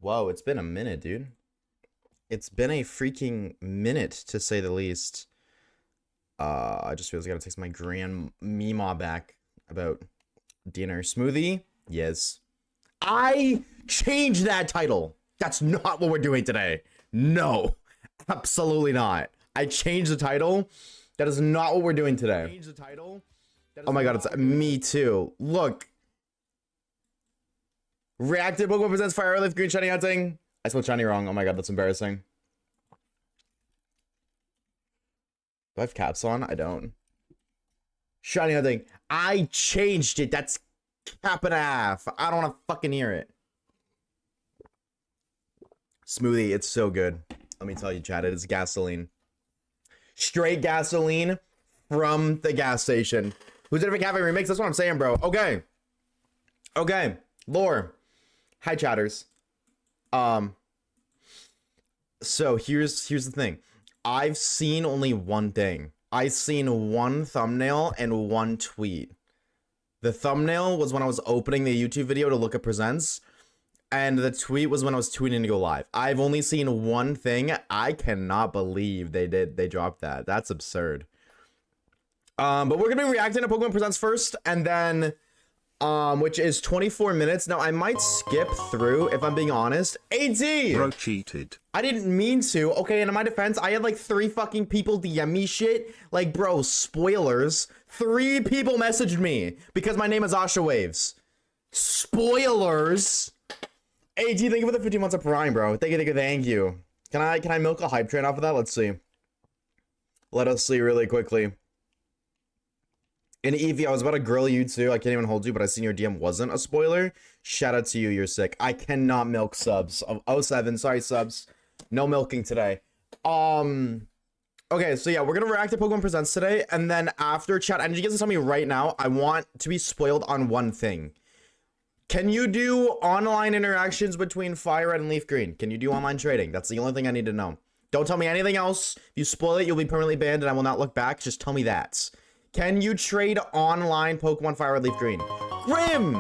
Whoa, it's been a minute, dude. It's been a freaking minute, to say the least. I just realized I gotta text my grandmama back about dinner. Smoothie? Yes. I changed that title. That's not what we're doing today. No, absolutely not. I changed the title. That is not what we're doing today. Oh my god, it's me too. Look. Reactive Pokemon presents Fire Leaf Green Shiny Hunting. I spelled shiny wrong. Oh my god, that's embarrassing. Do I have caps on? I don't. Shiny Hunting. I changed it. That's cap and a half. I don't want to fucking hear it. Smoothie, it's so good. Let me tell you, chat, it is gasoline. Straight gasoline from the gas station. Who's in a cafe remix? That's what I'm saying, bro. Okay. Okay. Lore. Hi, chatters. So here's the thing. I've seen only one thing. I've seen one thumbnail and one tweet. The thumbnail was when I was opening the YouTube video to look at presents, and the tweet was when I was tweeting to go live. I've only seen one thing. I cannot believe they dropped that. That's absurd. But we're gonna be reacting to Pokemon Presents first, and then which is 24 minutes. Now, I might skip through, if I'm being honest. AT! Bro cheated. I didn't mean to. Okay, and in my defense, I had like 3 fucking people DM me shit. Like, bro, spoilers. 3 people messaged me because my name is Oshawaves. Spoilers! AT, thank you for the 15 months of Prime, bro. Thank you, thank you. Can I milk a hype train off of that? Let's see. Let us see really quickly. And Evie, I was about to grill you too. I can't even hold you, but I seen your DM wasn't a spoiler. Shout out to you, you're sick. I cannot milk subs. 07, sorry subs. No milking today. Okay, so yeah, we're gonna react to Pokemon Presents today, and then after chat, I need you guys to tell me right now, I want to be spoiled on one thing. Can you do online interactions between Fire Red and Leaf Green? Can you do online trading? That's the only thing I need to know. Don't tell me anything else. If you spoil it, you'll be permanently banned, and I will not look back. Just tell me that. Can you trade online Pokemon Fire Red Leaf Green? Grim!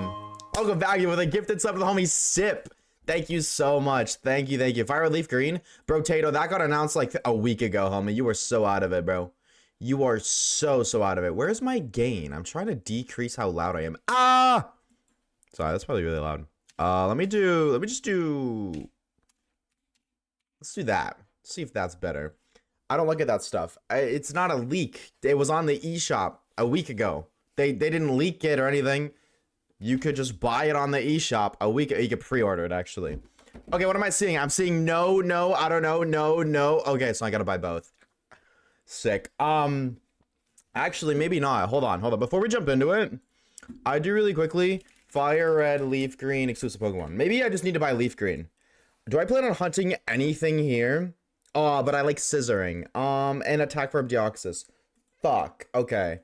I'll go value with a gifted sub to the homie Sip. Thank you so much. Thank you, thank you. Fire Red Leaf Green. Bro, Tato, that got announced like a week ago, homie. You were so out of it, bro. You are so out of it. Where's my gain? I'm trying to decrease how loud I am. Ah! Sorry, that's probably really loud. Let's do that. See if that's better. I don't look at that stuff. It's not a leak. It was on the eShop a week ago. They didn't leak it or anything. You could just buy it on the eShop a week. You could pre-order it, actually. Okay, what am I seeing? I'm seeing no, I don't know, no. Okay, so I gotta buy both. Sick. Actually, maybe not. Hold on. Before we jump into it, I do really quickly Fire Red, Leaf Green, exclusive Pokemon. Maybe I just need to buy Leaf Green. Do I plan on hunting anything here? Oh, but I like scissoring. And attack from Deoxys. Fuck. Okay.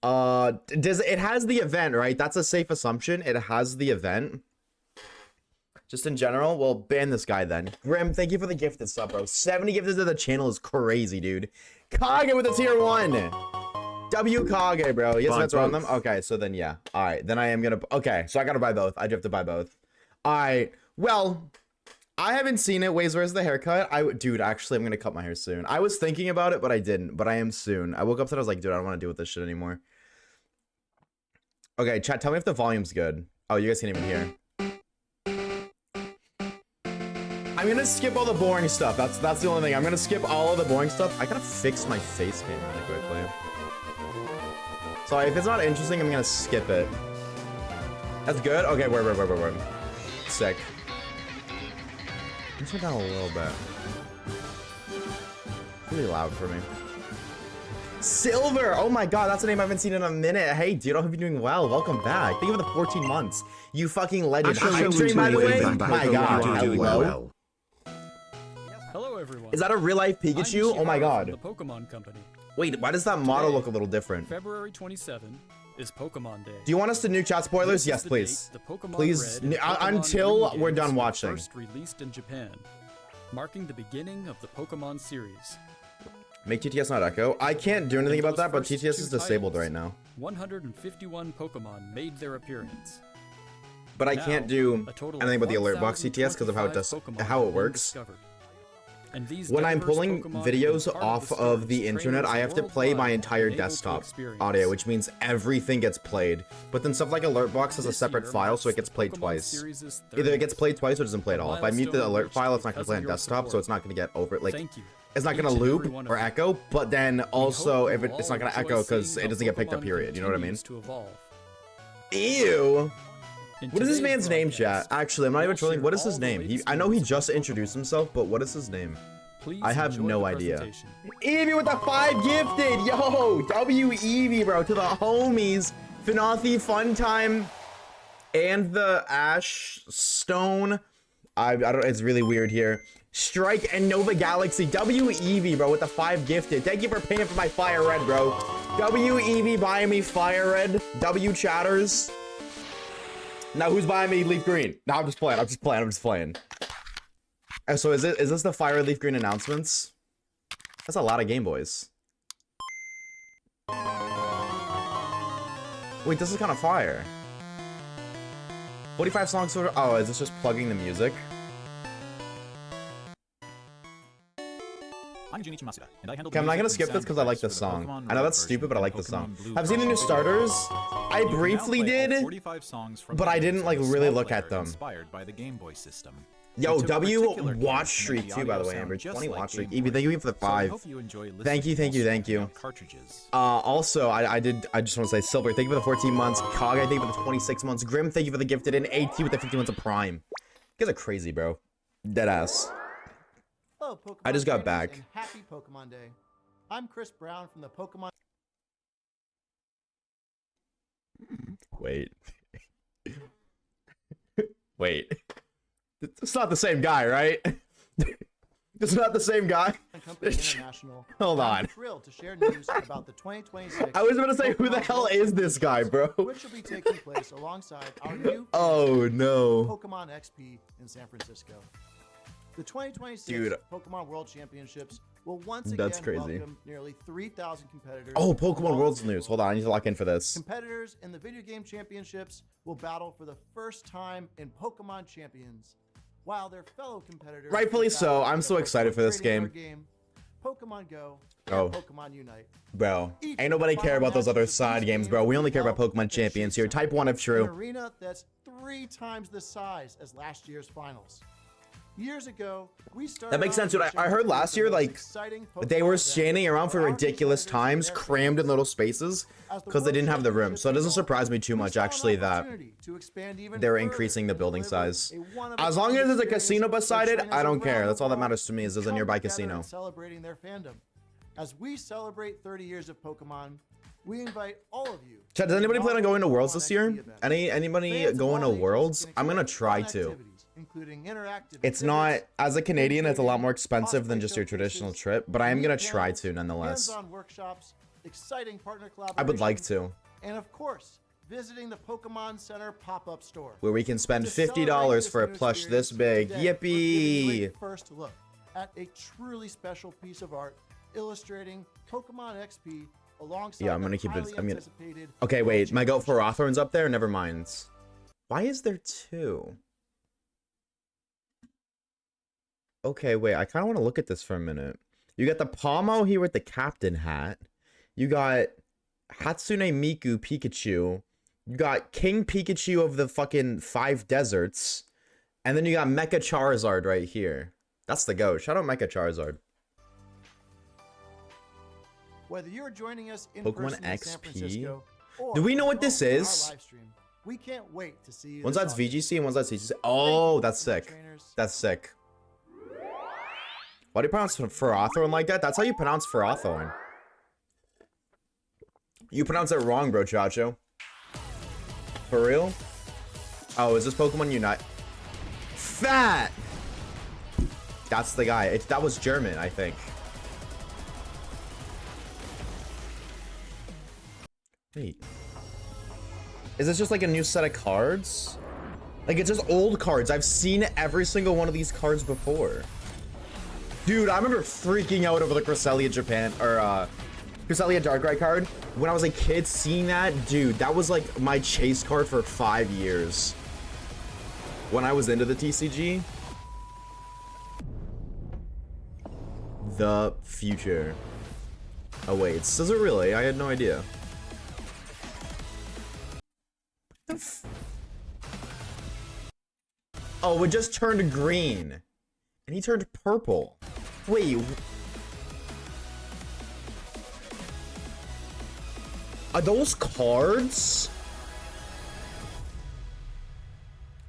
It has the event, right? That's a safe assumption. It has the event. Just in general, we'll ban this guy then. Grim, thank you for the gifted sub, bro. 70 gifted to the channel is crazy, dude. Kage with a tier 1. W Kage, bro. Yes, that's on them. Okay, so then yeah. All right, then I am gonna. Okay, so I gotta buy both. I do have to buy both. All right. Well, I haven't seen it. Waze, where's the haircut? Dude, actually, I'm gonna cut my hair soon. I was thinking about it, but I didn't. But I am soon. I woke up today, I was like, dude, I don't want to deal with this shit anymore. Okay, chat, tell me if the volume's good. Oh, you guys can't even hear. I'm gonna skip all the boring stuff. That's the only thing. I'm gonna skip all of the boring stuff. I gotta fix my face cam really quickly. So if it's not interesting, I'm gonna skip it. That's good? Okay, word. Sick. Let's turn down a little bit. Really loud for me. Silver! Oh my god, that's a name I haven't seen in a minute. Hey, dude, I hope you're doing well. Welcome back. Thank you for the 14 months. You fucking legend. Hype stream, by the way? My god, hello. Hello, everyone. Is that a real-life Pikachu? Oh my god. The Pokemon Company. Wait, why does that model look a little different? February 27 is Pokemon Day. Do you want us to new chat spoilers? Yes, please. Please, until we're done watching. First released in Japan, marking the beginning of the Pokemon series. Make TTS not echo. I can't do anything about that, but TTS is disabled right now. 151 Pokemon made their appearance. But I Now, can't do a total anything of but the alert box CTS because of how it does, 1,025 how Pokemon it have been works. discovered. And these When I'm diverse pulling Pokemon videos impart off the of the stories internet, trainers I have to play my worldwide have entire been able to desktop experience. audio, which means everything gets played. But then stuff like alert box has a This separate year file, so it marks gets the played Pokemon twice. series' Either it gets 30th. played twice or doesn't play at all. If I mute the milestone alert reached file, it's not going to because play of on your desktop, so support. it's not going to get over, like, Thank you. it's not going Each to and every loop one of or you. echo, but then also, if it's not going to echo because seeing it doesn't how get picked up, Pokemon period. You know what I mean? continues to evolve. Ew. In What is this today's man's name, chat? broadcast, Actually, I'm not we'll even trolling. share What is all his the name? latest I know he news just about introduced Pokemon. himself, but what is his name? Please I have enjoy no the idea. presentation. Evie with the 5 gifted! Yo! W Evie, bro, to the homies. Finathi Fun Time and the Ash Stone. I don't, it's really weird here. Strike and Nova Galaxy. W Evie, bro, with the 5 gifted. Thank you for paying for my Fire Red, bro. W Evie buying me Fire Red. W Chatters. Now who's buying me Leaf Green? No, I'm just playing. I'm just playing. So is this the Fire Leaf Green announcements? That's a lot of Game Boys. Wait, this is kind of fire. 45 songs for... Oh, is this just plugging the music? I'm Junichi Masuda, and I handle Okay, I'm not gonna skip this because I like this song. I know that's stupid, but I like the song. Have seen the new starters? I briefly did, but I didn't like really look at them. Inspired by the Game Boy system. Yo, We took W particular care watch to make streak the too, by the audio way, sound Amber. just 20 like watch streak. Game Evie, Boy. thank you for the So I 5. hope you enjoy Thank you, thank you, thank you. cartridges. Also, I just want to say, Silver, thank you for the 14 months. Cog, thank you for the 26 months. Grim, thank you for the gifted. And AT with the 50 months of Prime. You guys are crazy, bro. Deadass. Hello, Pokemon I just got trainers, back. and happy Pokemon Day. I'm Chris Brown from the Pokemon. Wait. Wait. It's not the same guy, right? It's not the same guy. Company International. Hold on. I'm thrilled to share news about the 2026. I was gonna say, who the Pokemon hell World is this guy, bro? Which will be taking place alongside our new Oh no. Pokemon XP in San Francisco. The 2026 Dude. Pokemon World Championships will once again That's crazy. welcome nearly 3,000 competitors. Oh, from all Pokemon over World's the news. world. Hold on, I need to lock in for this. Competitors in the video game championships will battle for the first time in Pokemon Champions, while their fellow competitors Rightfully will so, battle I'm in so the excited Pokemon for this trading card Pokemon Go, Oh. and Pokemon Unite. Bro, ain't nobody care about those other side games, bro. We only care about Pokemon Champions here. Type 1 if An true. arena that's 3 times the size as last year's finals. Years ago, we started. That makes sense, dude. I heard last year, like, they were standing around for ridiculous times, crammed in little spaces, because they didn't have the room. So it doesn't surprise me too much, actually, that they're increasing the building size. As long as there's a casino beside it, I don't care. That's all that matters to me, is there's a nearby casino. Celebrating their fandom. As we celebrate 30 years of Pokemon, we invite all of you. Chat, does anybody plan on going to Worlds this year? Anybody going to Worlds? I'm gonna try to. It's not, as a Canadian, it's a lot more expensive than just your traditional trip, but I am gonna try to nonetheless. I would like to. And of course, visiting the Pokemon Center pop-up store, Where we can spend To celebrate $50 for a new plush this experience, big. today, we're giving you a Yippee! first look at a truly special piece of art illustrating Pokemon XP alongside Yeah, I'm gonna the keep it. highly I'm gonna. anticipated Okay, World wait. My goat for Championships. Rothorn's up there. Never mind. Why is there 2? Okay, wait. I kind of want to look at this for a minute. You got the Palmo here with the captain hat. You got Hatsune Miku Pikachu. You got King Pikachu of the fucking 5 deserts. And then you got Mecha Charizard right here. That's the goat. Shout out Mecha Charizard. Whether you're joining us in Pokemon person in San XP? Francisco or Do we know what at this home on our is? live stream, we can't wait to see you. One's this that's August. VGC and one's that's CGC. Thank Oh, you, that's Pokemon sick. trainers. That's sick. Why do you pronounce Ferrothorn like that? That's how you pronounce Ferrothorn. You pronounce it wrong, bro, Chacho. For real? Oh, is this Pokemon Unite? Fat! That's the guy. That was German, I think. Wait. Is this just like a new set of cards? Like, it's just old cards. I've seen every single one of these cards before. Dude, I remember freaking out over the Cresselia Japan, or, Cresselia Darkrai card. When I was a kid, seeing that, dude, that was like my chase card for 5 years. When I was into the TCG. The future awaits. Does it really? I had no idea. Oh, it just turned green. And he turned purple. Wait. Are those cards?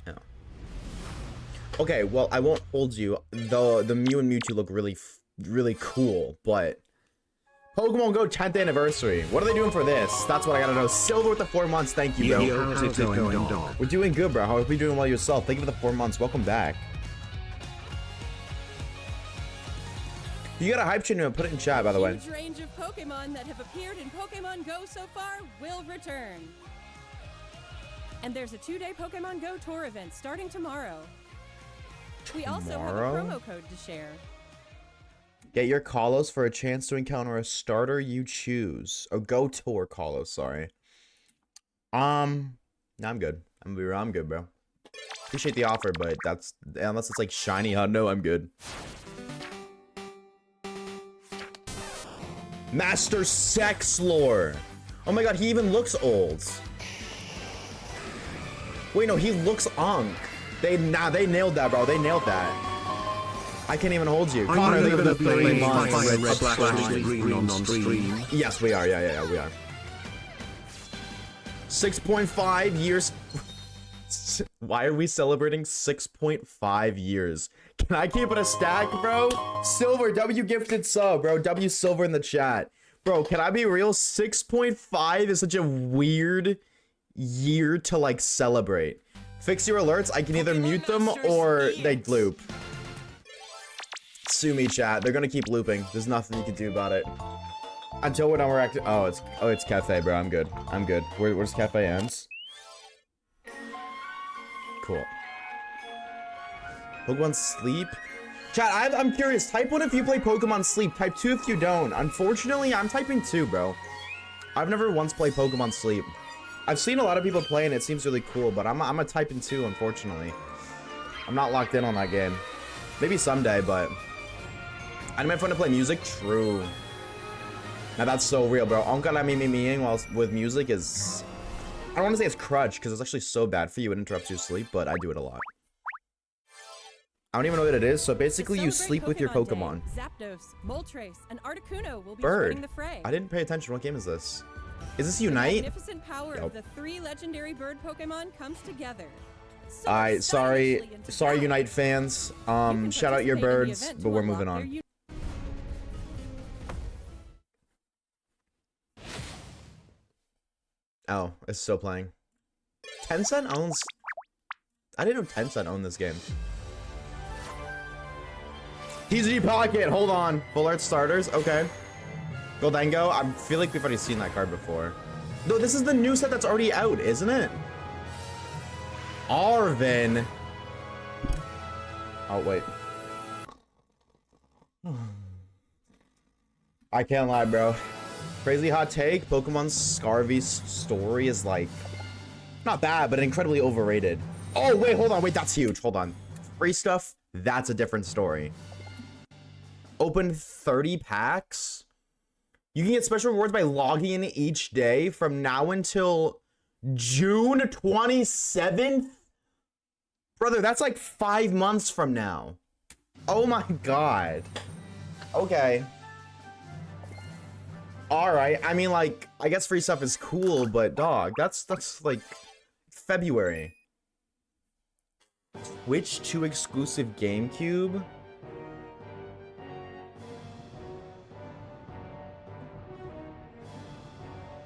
No. Okay, well, I won't hold you. The Mew and Mewtwo look really cool, but Pokemon Go 10th anniversary. What are they doing for this? That's what I gotta know. Silver with the 4 months. Thank you, bro. Yo, how's it going, dog? We're doing good, bro. How are we doing well yourself? Thank you for the 4 months. Welcome back. You got a hype chain, put it in chat, by the way. Huge range of Pokemon that have appeared in Pokemon Go so far will return. And there's a 2-day Pokemon Go tour event starting tomorrow. We also have a promo code to share. Get your Kalos for a chance to encounter a starter you choose. Oh, go tour Kalos, sorry. No, I'm good. I'm good, bro. Appreciate the offer, but that's, unless it's like shiny Hundo, I'm good. Master Sex Lore. Oh my god, he even looks old. Wait, no, he looks Unk. They nailed that, bro. They nailed that. I can't even hold you. Connor, leave it at 3 months. Yes, we are. Yeah, we are. 6.5 years. Why are we celebrating 6.5 years? Can I keep it a stack, bro? Silver, W gifted sub, bro. W Silver in the chat. Bro, can I be real? 6.5 is such a weird year to, like, celebrate. Fix your alerts. I can either mute them or they loop. Sue me, chat. They're gonna keep looping. There's nothing you can do about it. Until we're done, we're active. Oh, it's Cafe, bro. I'm good. Where's Cafe ends? Cool. Pokemon Sleep? Chat, I'm curious. Type 1 if you play Pokemon Sleep. Type 2 if you don't. Unfortunately, I'm typing 2, bro. I've never once played Pokemon Sleep. I've seen a lot of people play and it seems really cool, but I'm a typing 2, unfortunately. I'm not locked in on that game. Maybe someday, but... I need my phone to play music? True. Now that's so real, bro. Onka me while with music is... I don't want to say it's crutch, because it's actually so bad for you. It interrupts your sleep, but I do it a lot. I don't even know what it is, so basically you sleep with your Pokemon. Day, Zapdos, Moltres, and Articuno will be Bird. joining the fray. I didn't pay attention. What game is this? Is this Unite? The magnificent power of the 3 legendary bird Pokemon comes together. So Alright, sorry Unite fans. Shout out your birds, but we're moving on. Oh, it's still playing. Tencent owns... I didn't know Tencent owned this game. TCG Pocket, hold on. Full Art Starters, okay. Goldengo, I feel like we've already seen that card before. No, this is the new set that's already out, isn't it? Arvin. Oh, wait. I can't lie, bro. Crazy hot take, Pokemon Scarvy's story is like, not bad, but incredibly overrated. Oh, wait, hold on, wait, that's huge, hold on. Free stuff, that's a different story. Open 30 packs? You can get special rewards by logging in each day from now until June 27th? Brother, that's like 5 months from now. Oh my god. Okay. Alright, I mean, like, I guess free stuff is cool, but dog, that's like February. Twitch 2 exclusive GameCube?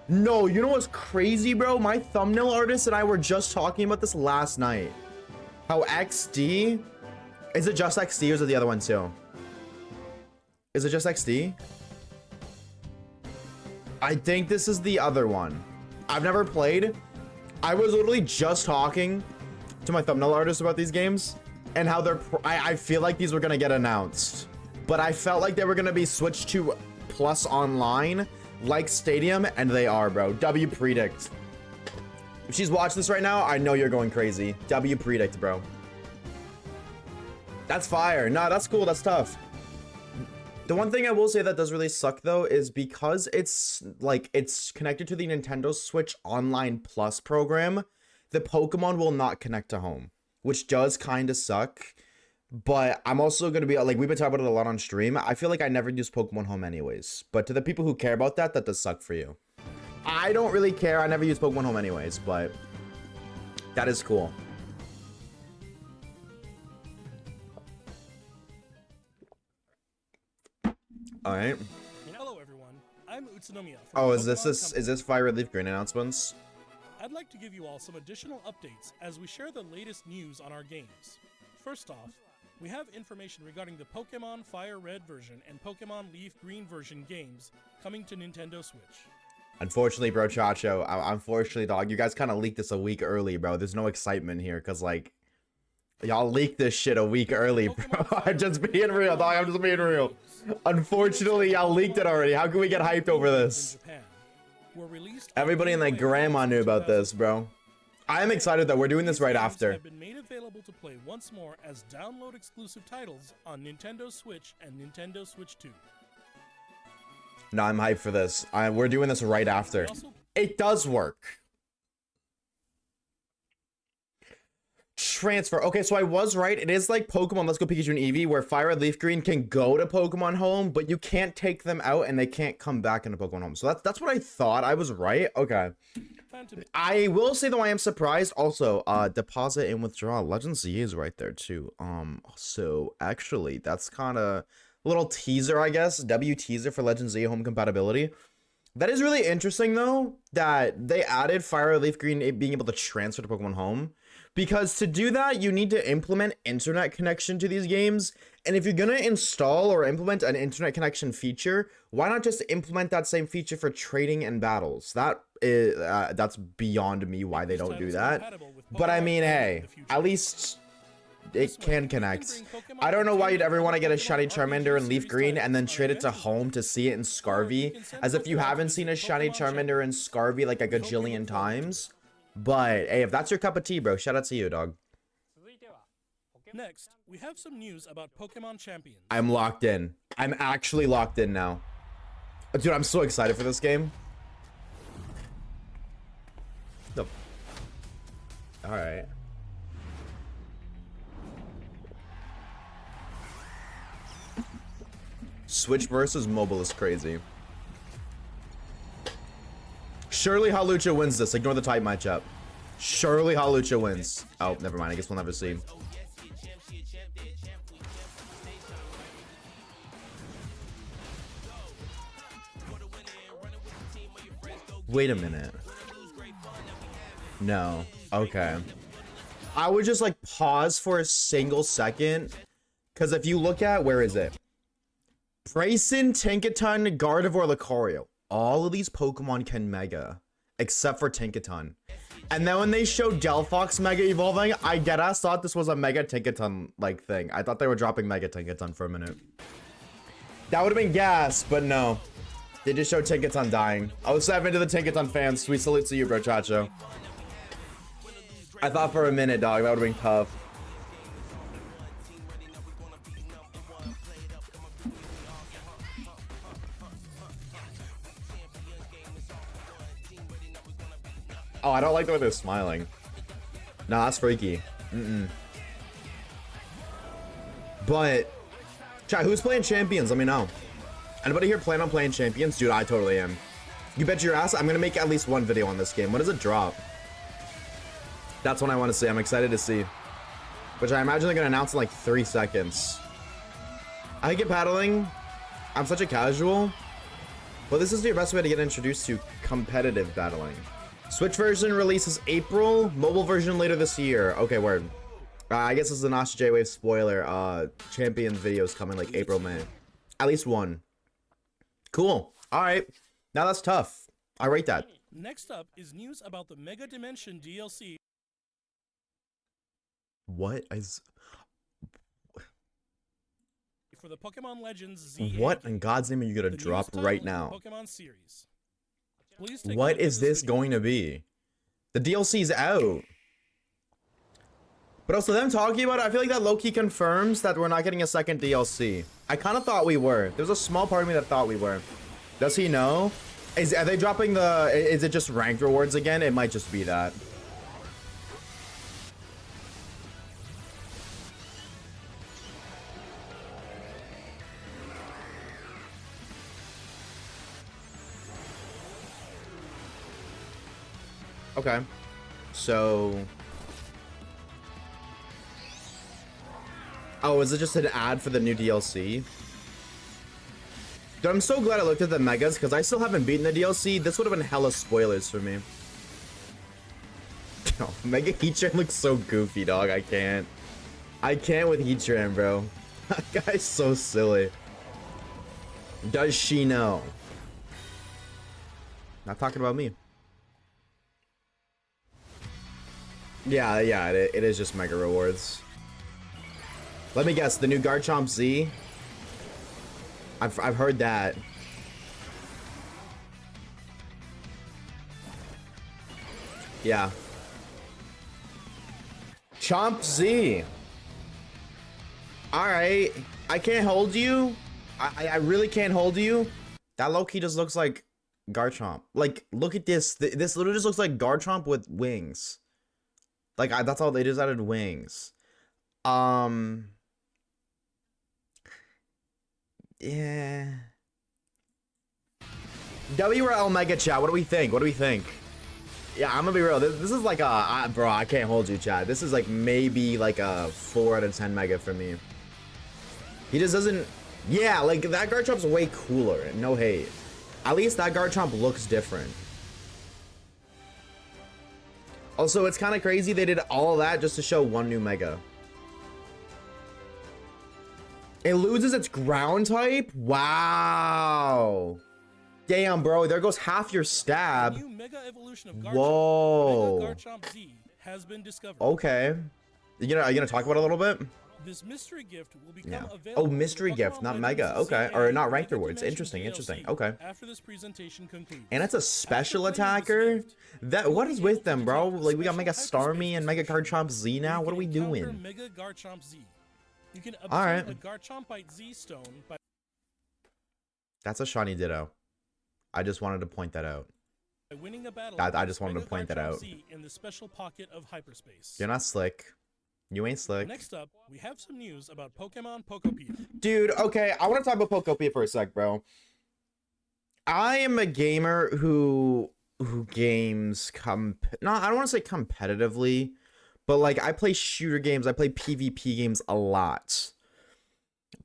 No, you know what's crazy, bro? My thumbnail artist and I were just talking about this last night. How XD? Is it just XD or is it the other one too? Is it just XD? I think this is the other one. I've never played. I was literally just talking to my thumbnail artist about these games and how they're... I feel like these were going to get announced. But I felt like they were going to be switched to Plus Online like Stadium, and they are, bro. W predict. If she's watching this right now, I know you're going crazy. W predict, bro. That's fire. Nah, that's cool. That's tough. The one thing I will say that does really suck though is because it's like it's connected to the Nintendo Switch Online Plus program, the Pokemon will not connect to home, which does kind of suck. But I'm also going to be like, we've been talking about it a lot on stream. I feel like I never use Pokemon Home anyways. But to the people who care about that, that does suck for you. I don't really care. I never use Pokemon Home anyways, but that is cool. All right. Hello, everyone. I'm Utsunomiya. Oh, is this Fire Leaf Green announcements? I'd like to give you all some additional updates as we share the latest news on our games. First off, we have information regarding the Pokemon Fire Red version and Pokemon Leaf Green version games coming to Nintendo Switch. Unfortunately, bro, Chacho, unfortunately, dog, you guys kind of leaked this a week early, bro. There's no excitement here because, like, y'all leaked this shit a week early, bro. I'm just being real, dog. I'm just being real. Unfortunately, y'all leaked it already. How can we get hyped over this? Everybody in like grandma knew about this, bro. I am excited that we're doing this right after. Have been made available to play once more as download exclusive titles on Nintendo Switch and Nintendo Switch 2. No, I'm hyped for this. We're doing this right after. It does work. Transfer. Okay, so I was right. It is like Pokemon Let's Go Pikachu and Eevee, where Fire Red Leaf Green can go to Pokemon Home, but you can't take them out and they can't come back into Pokemon Home. So that's what I thought. I was right. Okay. I will say though, I am surprised. Also, deposit and withdraw. Legends Z is right there too. So actually, that's kind of a little teaser, I guess. W teaser for Legends Z home compatibility. That is really interesting though, that they added Fire Red Leaf Green being able to transfer to Pokemon Home. Because to do that, you need to implement internet connection to these games. And if you're going to install or implement an internet connection feature, why not just implement that same feature for trading and battles? That is, that's beyond me why they don't do that. But I mean, hey, at least it can connect. I don't know why you'd ever want to get a shiny Charmander in Leaf Green and then trade it to home to see it in Scarvy. As if you haven't seen a shiny Charmander in Scarvy like a gajillion times. But hey, if that's your cup of tea, bro, shout out to you, dog. Next, we have some news about Pokemon Champions. I'm locked in. I'm actually locked in now. Dude, I'm so excited for this game. Alright. Switch versus mobile is crazy. Surely Halucha wins this. Ignore the type matchup. Surely Halucha wins. Oh, never mind. I guess we'll never see. Wait a minute. No. Okay. I would just like pause for a single second. Because if you look at, where is it? Bryson, Tinkaton, Gardevoir, Lucario. All of these Pokemon can Mega, except for Tinkaton. And then when they showed Delphox Mega evolving, I deadass thought this was a Mega Tinkaton like thing. I thought they were dropping Mega Tinkaton for a minute. That would have been gas, but no. They just showed Tinkaton dying. I was 7 to the Tinkaton fans. Sweet salute to you, bro, Chacho. I thought for a minute, dog, that would have been tough. Oh, I don't like the way they're smiling. Nah, that's freaky. But, chat, who's playing Champions? Let me know. Anybody here plan on playing Champions? Dude, I totally am. You bet your ass I'm gonna make at least one video on this game. When does it drop? That's what I want to see. I'm excited to see. Which I imagine they're gonna announce in like 3 seconds. I get paddling. I'm such a casual. Well, this is your best way to get introduced to competitive battling. Switch version releases April, mobile version later this year. Okay, word. I guess this is an Oshawaves spoiler. Champions videos coming like April, May. At least one. Cool. All right. Now that's tough. I rate that. Next up is news about the Mega Dimension DLC. What is... for the Pokemon Legends Z. What in God's name are you gonna the drop newest title right in the now? Pokemon series. Please take a What look at is this video. going to be? The DLC's out. But also them talking about it, I feel like that low-key confirms that we're not getting a second DLC. I kind of thought we were. There's a small part of me that thought we were. Does he know? Are they dropping the... Is it just ranked rewards again? It might just be that. Okay. So... Oh, is it just an ad for the new DLC? Dude, I'm so glad I looked at the megas because I still haven't beaten the DLC. This would have been hella spoilers for me. Oh, Mega Heatran looks so goofy, dog. I can't. I can't with Heatran, bro. That guy's so silly. Does she know? Not talking about me. Yeah, it is just Mega Rewards. Let me guess, the new Garchomp Z? I've heard that. Yeah. Chomp Z. Alright. I can't hold you. I really can't hold you. That low-key just looks like Garchomp. Like, look at this. This literally just looks like Garchomp with wings. Like, that's all they just added wings. Yeah. WRL Mega Chat, what do we think? What do we think? Yeah, I'm gonna be real. This is like a... bro, I can't hold you, chat. This is like maybe like a 4 out of 10 Mega for me. He just doesn't... Yeah, like that Garchomp's way cooler. No hate. At least that Garchomp looks different. Also, it's kind of crazy they did all of that just to show one new Mega. It loses its ground type? Wow. Damn, bro. There goes half your stab. The new Mega Evolution of Garchomp, Whoa. Mega Garchomp Z, has been discovered. Okay. Are you gonna talk about it a little bit? This mystery gift will become Yeah. available. Oh, mystery in gift, Pokemon not Legends Mega. Okay. ZA Or not ranked Mega rewards. Dimensions Interesting. DLC Okay. After this presentation concludes. And it's a special After playing this attacker? gift, That what you'll is be with able them, to bro? detect Like we got special Mega Starmie and Mega hyperspace Garchomp Z where now? you What are we can encounter doing? Mega Garchomp Z. You can obtain Alright. the Garchompite Z stone by That's a shiny Ditto. I just wanted to point that out. winning a battle. I just against wanted to Mega point that Garchomp out. Z in the special pocket of hyperspace. You're not slick. You ain't slick. Next up, we have some news about Pokemon Pokopia. Dude, okay, I want to talk about Pokopia for a sec, bro. I am a gamer who games no, I don't want to say competitively, but like I play shooter games, I play PvP games a lot.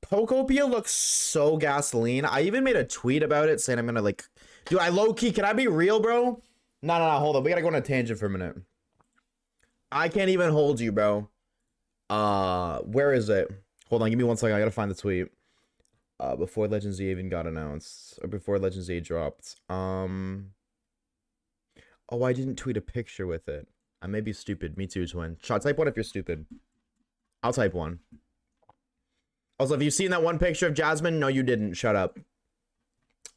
Pokopia looks so gasoline. I even made a tweet about it saying I'm gonna like, dude, I low-key, can I be real, bro? No, hold on, we gotta go on a tangent for a minute. I can't even hold you, bro. Where is it? Hold on, give me 1 second. I gotta find the tweet. Before Legends Z even got announced, or before Legends Z dropped. Oh, I didn't tweet a picture with it. I may be stupid. Me too, twin. Type one if you're stupid. I'll type one. Also, have you seen that one picture of Jasmine? No, you didn't. Shut up.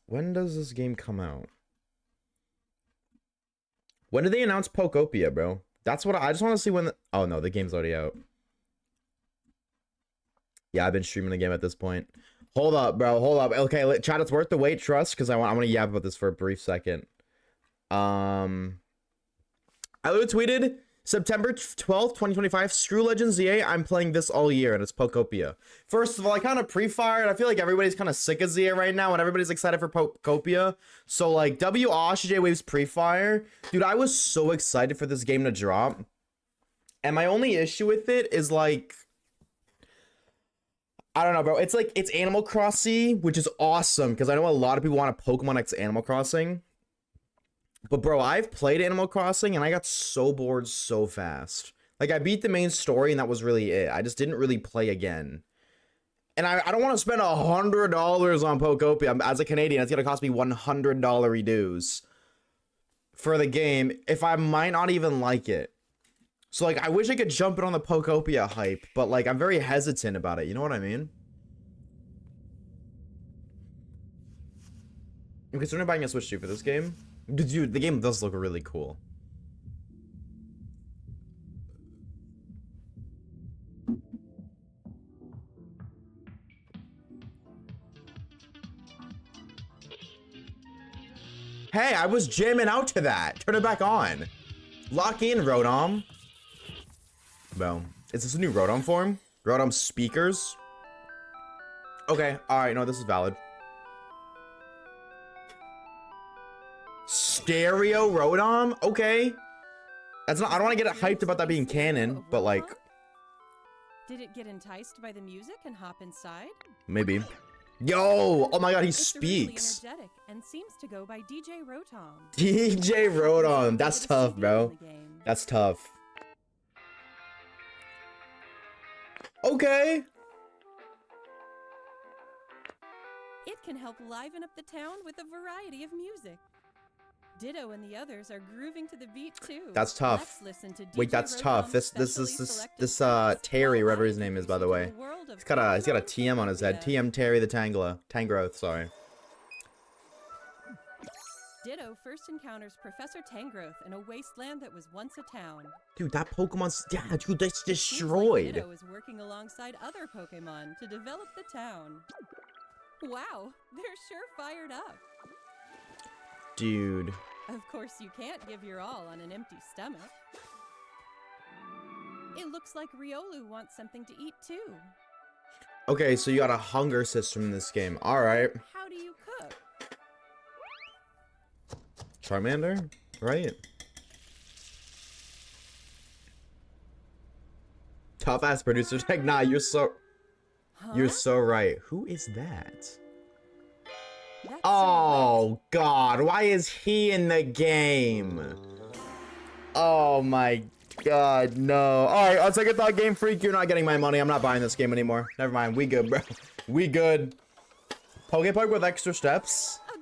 When does this game come out? When did they announce Pokopia, bro? That's what I just want to see when. Oh no, the game's already out. Yeah, I've been streaming the game at this point. Hold up, bro. Hold up. Okay, chat, it's worth the wait. Trust, because I want to yap about this for a brief second. I literally tweeted September 12th, 2025. Screw Legends ZA. I'm playing this all year, and it's Pokopia. First of all, I kind of pre-fired. I feel like everybody's kind of sick of ZA right now, and everybody's excited for Pokopia. So like Oshawaves pre-fire, dude. I was so excited for this game to drop, and my only issue with it is like, I don't know, bro. It's like, it's Animal Crossing, which is awesome because I know a lot of people want a Pokemon X Animal Crossing. But bro, I've played Animal Crossing and I got so bored so fast. Like I beat the main story and that was really it. I just didn't really play again. And I don't want to spend $100 on Pokopia. As a Canadian, it's gonna cost me $100 dues for the game if I might not even like it. So like I wish I could jump in on the Pokopia hype, but like I'm very hesitant about it. You know what I mean? I'm considering buying a Switch 2 for this game. Dude, the game does look really cool. Hey, I was jamming out to that. Turn it back on. Lock in, Rodom. Well, is this a new Rodom form? Rodom speakers? Okay, alright, no, this is valid. Stereo Rodom? Okay. That's not, I don't want to get it hyped about that being canon, but like... Did it get enticed by the music and hop inside? Maybe. Yo! Oh my god, he It's speaks. really energetic and seems to go by DJ Rotom. DJ Rodom. That's Put a tough, CD bro. in the game. That's tough. Okay. It can help liven up the town with a variety of music. Ditto and the others are grooving to the beat too. That's tough. Let's listen to Wait, DJ that's tough. Rotom's This specially selected Terry, tracks whatever while his I name is, by introduce the you way. to the world of He's got a Pokemon TM on his head. Utopia. TM Terry the Tangrowth, sorry. Ditto first encounters Professor Tangrowth in a wasteland that was once a town. Dude, that Pokemon's dude, that's Seems like destroyed. Ditto is working alongside other Pokemon to develop the town. Wow, they're sure fired up. Dude. Of course, you can't give your all on an empty stomach. It looks like Riolu wants something to eat too. Okay, so you got a hunger system in this game. Alright. How do you cook? Charmander? Right. Tough ass producer tech. Nah, you're so right. Who is that? That's Oh god, why is he in the game? Oh my god, no. Alright, I'll take a thought, Game Freak. You're not getting my money. I'm not buying this game anymore. Never mind. We good, bro. We good. Pokepark with extra steps? A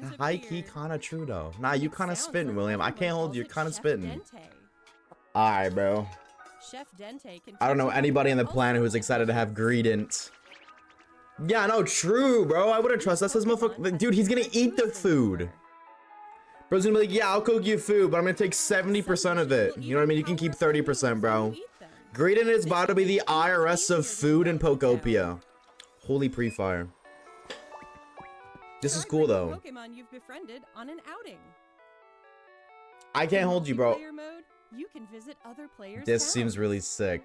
Greedent High key appeared. kinda true though. Nah, you kinda Sounds spitting, like William. I everyone can't hold calls you. it Kinda Chef spitting. Dente. Alright, bro. Chef Dente can I don't know teach you anybody on the all planet who's sorts of excited to have dishes. Greedent. Yeah, no, true, bro. I wouldn't trust. That's his motherfucker. Dude, he's gonna eat the food. Bro's gonna be like, yeah, I'll cook you food, but I'm gonna take 70% of it. You know what I mean? You can keep 30%, bro. Greedent is about to be the IRS of food in Pokopia. Holy pre-fire. This is Start cool, bringing though. Pokemon you've befriended on an outing. I can't hold you, bro. Multiplayer mode, you can visit other players' This towns. seems really sick.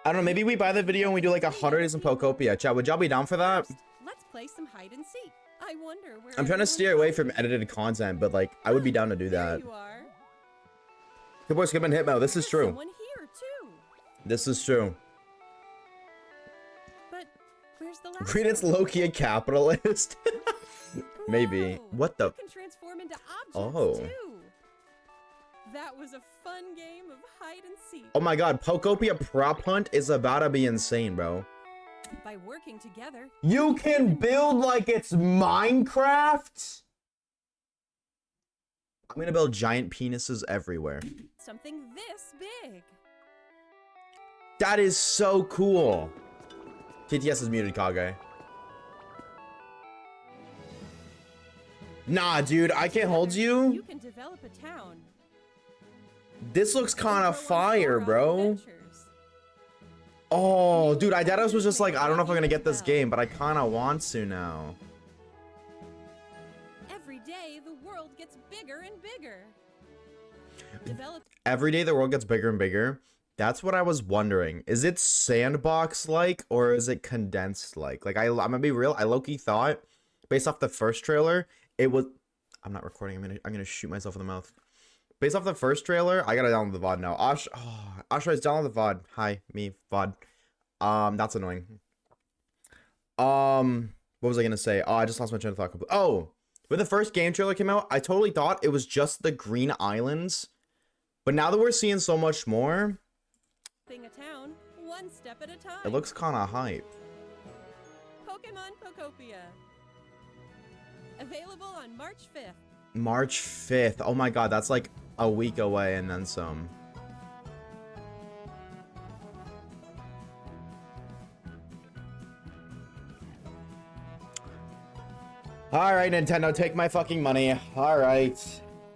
I don't know, maybe we buy the video and we do like 100 days in Pokopia. Chat, would y'all be down for that? First, let's play some hide and seek. I wonder where I'm trying to everyone's steer away from hiding. edited content, but like, I would be down to do There that. you are. Good boy, skip and hit, this is There's true. Someone here too. This is true. But where's the last Greedent's one? low-key a capitalist. Maybe. Whoa, What the? You can transform into objects Oh. too. That was a fun game of hide and seek. Oh my god, Pokopia Prop Hunt is about to be insane, bro. By working together, You can build like it's Minecraft? I'm gonna build giant penises everywhere. something this big. That is so cool. TTS is muted, Kage. Nah, dude, I can't hold You you. can develop a town. This looks kind Go of on fire, far-off bro. adventures. Oh, dude, Idados was just like, I don't know if I'm gonna get this game, but I kind of want to now. Every day, the world gets bigger and bigger. Develop Every day the world gets bigger and bigger. That's what I was wondering. Is it sandbox like or is it condensed like? Like I'm gonna be real. I low-key thought, based off the first trailer, it was. I'm not recording. I'm gonna shoot myself in the mouth. Based off the first trailer, I gotta download the VOD now. Ashra is download the VOD. Hi, me, VOD. That's annoying. What was I gonna say? Oh, I just lost my train of thought. Oh, when the first game trailer came out, I totally thought it was just the Green Islands. But now that we're seeing so much more, a town one step at a time. it looks kind of hype. Pokemon Pokopia. Available on March 5th. March 5th. Oh my god, that's like a week away and then some. All right, Nintendo, take my fucking money. All right,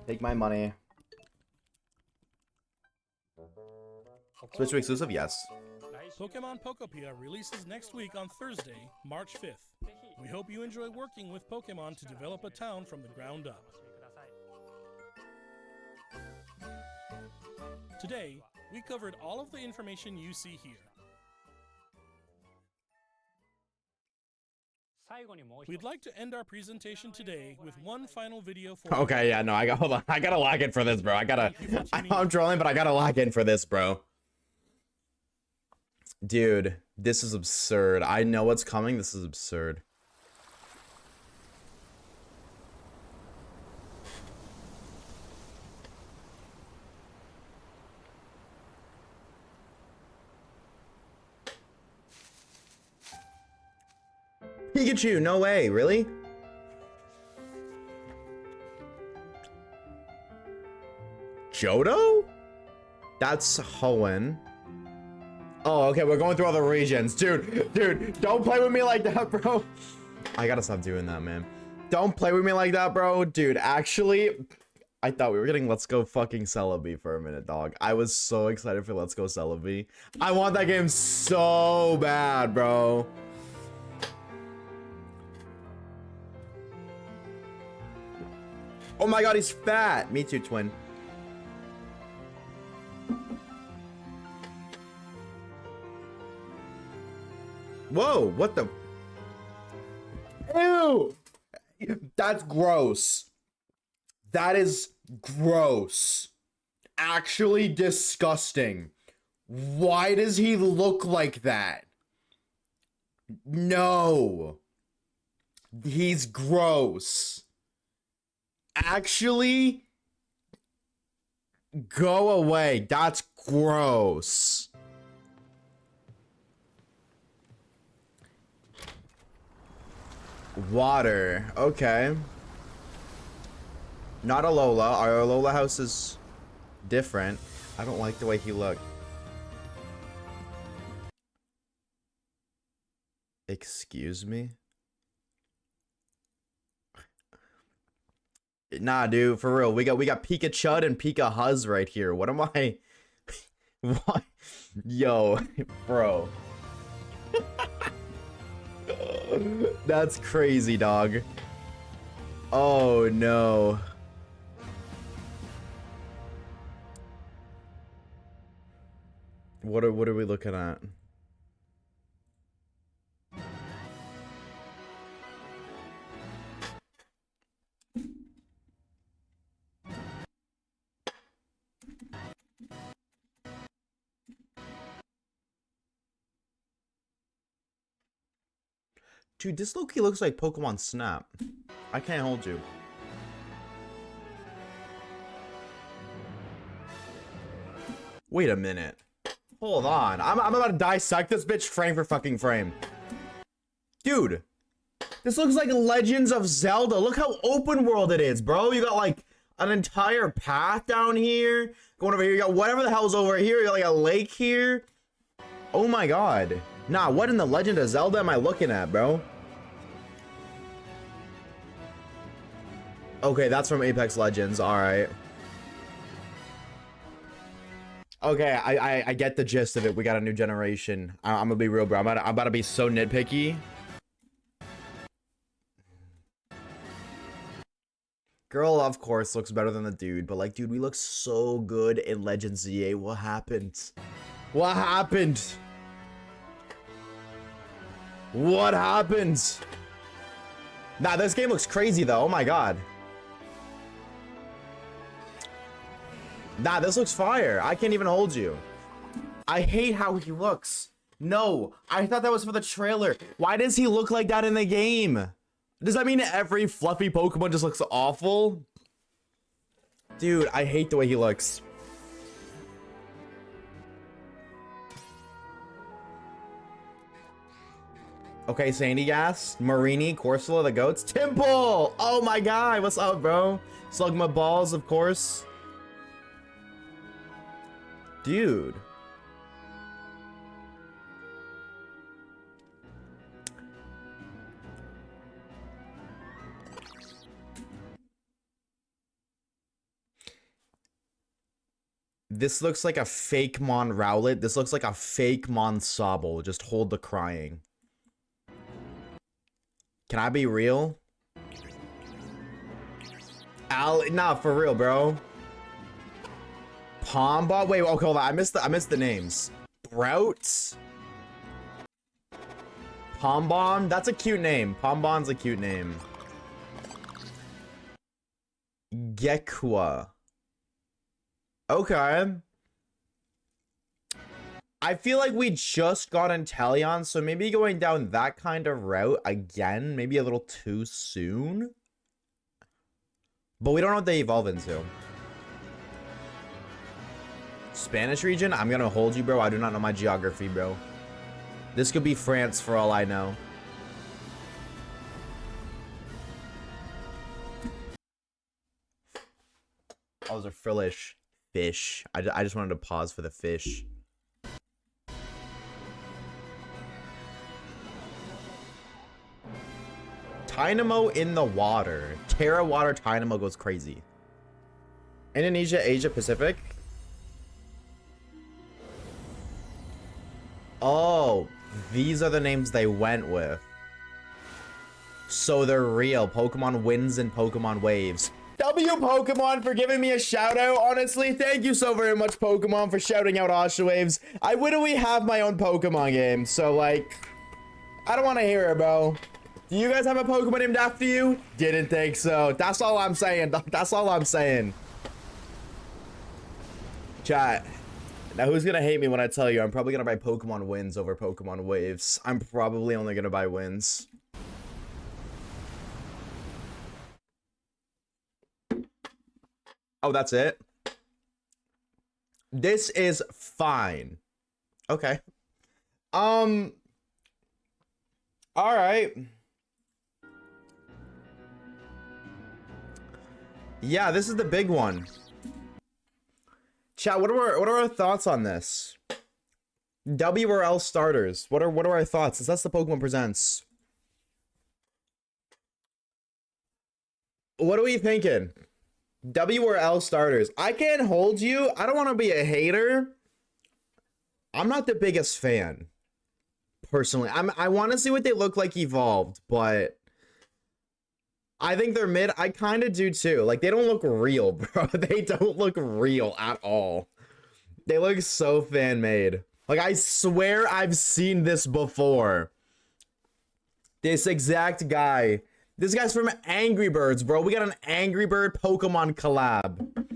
take my money. Switch to exclusive, yes. Pokemon Pokopia releases next week on Thursday, March 5th. We hope you enjoy working with Pokemon to develop a town from the ground up. Today, we covered all of the information you see here. We'd like to end our presentation today with one final video for Okay, yeah, no, hold on. I gotta log in for this, bro. I know I'm trolling, but I gotta log in for this, bro. Dude, this is absurd. I know what's coming. This is absurd. Pikachu, no way, really? Johto? That's Hoenn. Oh, okay, we're going through all the regions. Dude, don't play with me like that, bro. I gotta stop doing that, man. Don't play with me like that, bro. Dude, actually, I thought we were getting Let's Go fucking Celebi for a minute, dog. I was so excited for Let's Go Celebi. I want that game so bad, bro. Oh my god, he's fat. Me too, twin. Whoa, what the? Ew! That's gross. That is gross. Actually disgusting. Why does he look like that? No. He's gross. Actually, go away. That's gross. Water. Okay. Not Alola. Our Alola house is different. I don't like the way he looked. Excuse me? Nah, dude, for real. We got Pikachu and Pika Huzz right here. What am I? What? Yo, bro. That's crazy, dog. Oh no. What are we looking at? Dude, this Loki looks like Pokemon Snap. I can't hold you. Wait a minute. Hold on. I'm about to dissect this bitch frame for fucking frame. Dude, this looks like Legends of Zelda. Look how open world it is, bro. You got like an entire path down here. Going over here. You got whatever the hell's over here. You got like a lake here. Oh my god. Nah, what in the Legend of Zelda am I looking at, bro? Okay, that's from Apex Legends. All right. Okay, I get the gist of it. We got a new generation. I'm gonna be real, bro. I'm about to be so nitpicky. Girl, of course, looks better than the dude, but like, dude, we look so good in Legends ZA. What happened? What happened? What happened? Nah, this game looks crazy though. Oh my god. Nah, this looks fire. I can't even hold you. I hate how he looks. No, I thought that was for the trailer. Why does he look like that in the game? Does that mean every fluffy Pokemon just looks awful? Dude, I hate the way he looks. Okay, Sandy Gas, Marini, Corsola, the goats, Temple! Oh my god, what's up, bro? Slugma Balls, of course. Dude. This looks like a fake Mon Rowlet. This looks like a fake Mon Sobble. Just hold the crying. Can I be real? Nah, for real, bro. Pomba? Wait, okay, hold on. I missed the names. Brout? Pombon? That's a cute name. Pombon's a cute name. Gekua. Okay. I feel like we just got Inteleon, so maybe going down that kind of route again, maybe a little too soon. But we don't know what they evolve into. Spanish region? I'm gonna hold you, bro. I do not know my geography, bro. This could be France for all I know. Oh, those are frillish fish. I just wanted to pause for the fish. Tynamo in the water. Terra Water Tynamo goes crazy. Indonesia, Asia, Pacific. Oh, these are the names they went with. So they're real. Pokemon Winds and Pokemon Waves. W Pokemon for giving me a shout out. Honestly, thank you so very much, Pokemon, for shouting out Oshawaves. I literally have my own Pokemon game, so like, I don't want to hear it, bro. Do you guys have a Pokemon named after you? Didn't think so. That's all I'm saying. That's all I'm saying. Chat. Now, who's gonna hate me when I tell you I'm probably gonna buy Pokemon Winds over Pokemon Waves? I'm probably only gonna buy Winds. Oh, that's it? This is fine. Okay. All right. Yeah, this is the big one. Chat, what are our thoughts on this? W or L starters? What are our thoughts? That's the Pokemon Presents. What are we thinking? W or L starters? I can't hold you. I don't want to be a hater. I'm not the biggest fan, personally. I want to see what they look like evolved, but I think they're mid. I kind of do too. Like, they don't look real, bro. They don't look real at all. They look so fan-made. Like, I swear I've seen this before. This exact guy. This guy's from Angry Birds, bro. We got an Angry Bird Pokemon collab.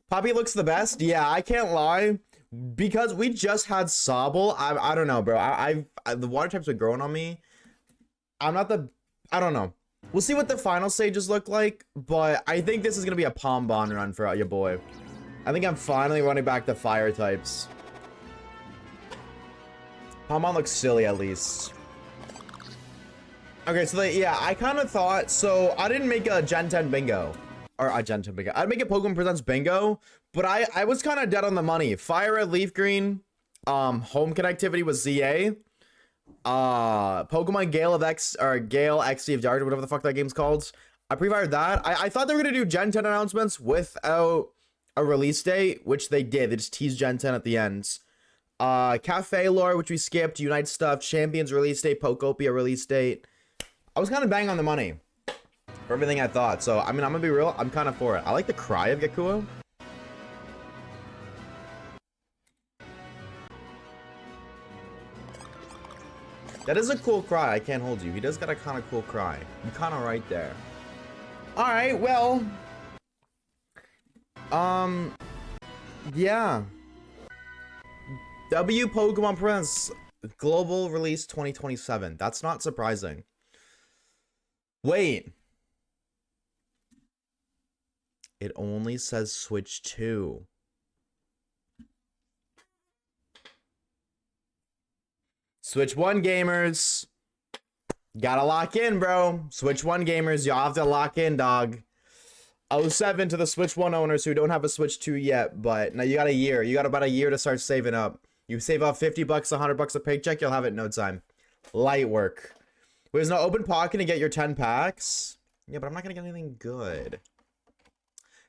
Poppy looks the best. Yeah, I can't lie. Because we just had Sobble. I don't know, bro. The water types are growing on me. I'm not the... I don't know. We'll see what the final stages look like, but I think this is going to be a Pombon run for your boy. I think I'm finally running back to fire types. Pombon looks silly, at least. Okay, so yeah, I kind of thought... So, I didn't make a Gen 10 bingo. Or a Gen 10 bingo. I'd make a Pokemon Presents bingo, but I was kind of dead on the money. Fire Red, Leaf Green. Home connectivity was ZA. Pokemon Gale of X or Gale XD of Dark, whatever the fuck that game's called. I pre-fired that. I thought they were gonna do Gen 10 announcements without a release date, which they did. They just teased Gen 10 at the end. Cafe Lore, which we skipped. Unite stuff. Champions release date. Pokopia release date. I was kind of bang on the money for everything I thought. So I mean, I'm gonna be real. I'm kind of for it. I like the cry of Gekua. That is a cool cry. I can't hold you. He does got a kind of cool cry. I'm kind of right there. All right. Well. Yeah. W Pokemon Presents global release 2027. That's not surprising. Wait. It only says Switch 2. Switch 1 gamers, gotta lock in, bro. Switch 1 gamers, y'all have to lock in, dog. 07 to the Switch 1 owners who don't have a Switch 2 yet, but now you got a year. You got about a year to start saving up. You save up 50 bucks, 100 bucks a paycheck, you'll have it in no time. Light work. There's no open pocket to get your 10 packs. Yeah, but I'm not gonna get anything good.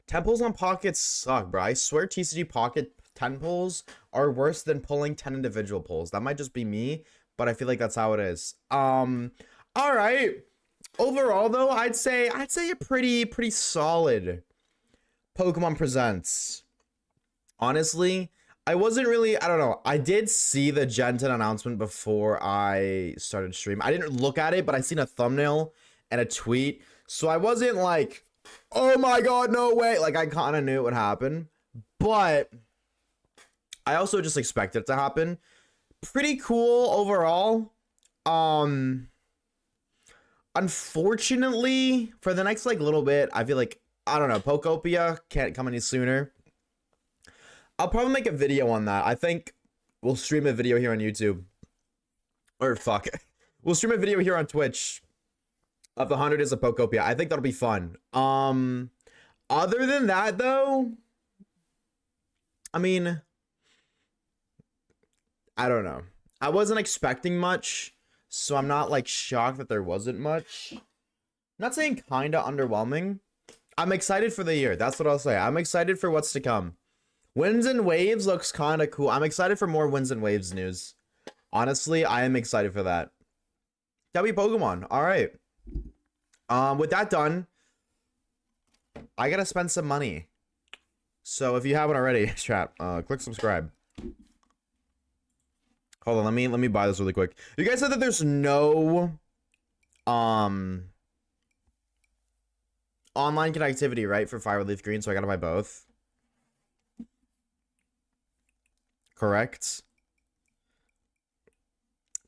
10 pulls on pockets suck, bro. I swear TCG pocket 10 pulls are worse than pulling 10 individual pulls. That might just be me, but I feel like that's how it is. All right. Overall, though, I'd say a pretty solid Pokemon Presents. Honestly, I wasn't really, I don't know. I did see the Gen 10 announcement before I started stream. I didn't look at it, but I seen a thumbnail and a tweet. So I wasn't like, oh my god, no way. Like, I kind of knew it would happen. But I also just expected it to happen. Pretty cool overall. Unfortunately, for the next like little bit, I feel like, I don't know, Pokopia can't come any sooner. I'll probably make a video on that. I think we'll stream a video here on YouTube. Or fuck it. We'll stream a video here on Twitch of the 100 Days of Pokopia. I think that'll be fun. Other than that though, I mean, I don't know. I wasn't expecting much, so I'm not like shocked that there wasn't much. I'm not saying kinda underwhelming. I'm excited for the year. That's what I'll say. I'm excited for what's to come. Winds and Waves looks kind of cool. I'm excited for more Winds and Waves news. Honestly, I am excited for that. W Pokemon. All right. With that done, I gotta spend some money. So if you haven't already, chat, click subscribe. Hold on, let me buy this really quick. You guys said that there's no online connectivity, right, for Fire Leaf Green, so I gotta buy both. Correct.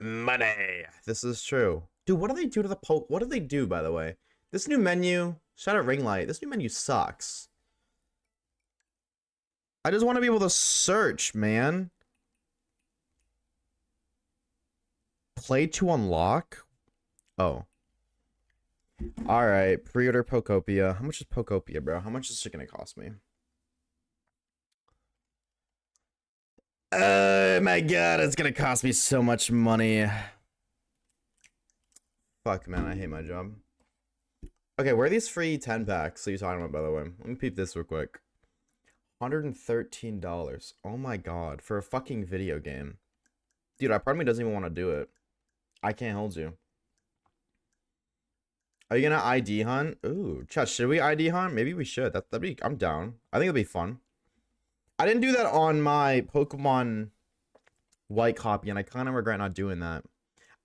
Money. This is true. Dude, what do they do to the what do they do, by the way? This new menu, shout out Ringlight. This new menu sucks. I just want to be able to search, man. Play to unlock? Oh. Alright, pre-order Pokopia. How much is Pokopia, bro? How much is it gonna cost me? Oh my god, it's gonna cost me so much money. Fuck, man, I hate my job. Okay, where are these free 10 packs that you're talking about, by the way? Let me peep this real quick. $113. Oh my god, for a fucking video game. Dude, part of me doesn't even want to do it. I can't hold you. Are you gonna ID hunt? Ooh, chat, should we ID hunt? Maybe we should. That'd be, I'm down. I think it'd be fun. I didn't do that on my Pokemon White copy, and I kind of regret not doing that.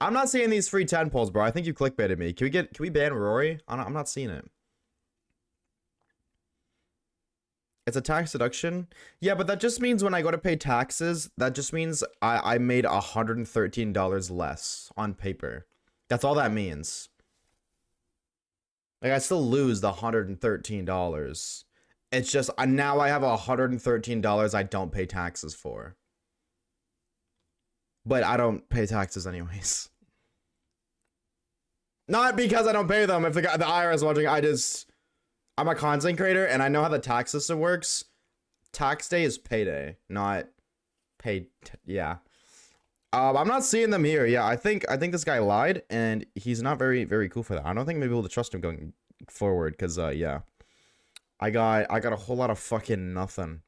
I'm not seeing these free 10 pulls, bro. I think you clickbaited me. Can we ban Rory? I'm not seeing it. It's a tax deduction? Yeah, but that just means when I go to pay taxes, that just means I made $113 less on paper. That's all that means. Like, I still lose the $113. It's just, now I have $113 I don't pay taxes for. But I don't pay taxes anyways. Not because I don't pay them. If the IRS is watching, I'm a content creator and I know how the tax system works. Tax day is payday, not paid. Yeah. I'm not seeing them here. Yeah, I think this guy lied and he's not very cool for that. I don't think I'm able to trust him going forward because yeah. I got a whole lot of fucking nothing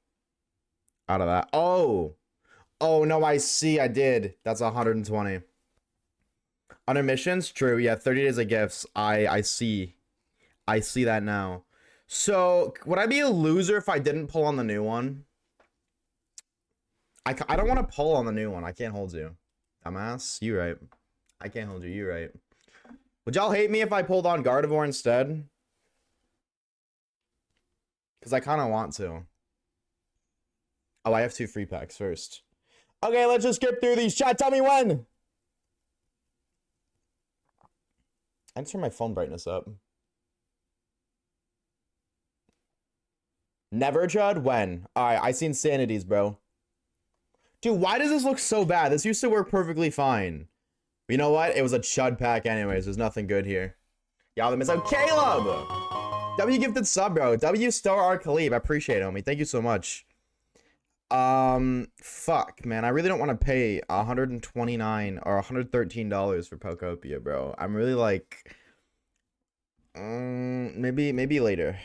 out of that. Oh no, I see. I did. That's 120. Under missions, true. Yeah, 30 days of gifts. I see that now. So would I be a loser if I didn't pull on the new one? I don't want to pull on the new one. I can't hold you, dumbass. You right. I can't hold you. You right. Would y'all hate me if I pulled on Gardevoir instead? Because I kind of want to. Oh, I have 2 free packs first. Okay, let's just skip through these. Chat, tell me when. I just turn my phone brightness up. Never, Chud? When? Alright, I seen Sanities, bro. Dude, why does this look so bad? This used to work perfectly fine. You know what? It was a Chud pack anyways. There's nothing good here. Y'all miss out. Caleb! W gifted sub, bro. W Star R Khalib. I appreciate it, homie. Thank you so much. Fuck, man. I really don't want to pay $129 or $113 for Pokopia, bro. I'm really like, maybe later.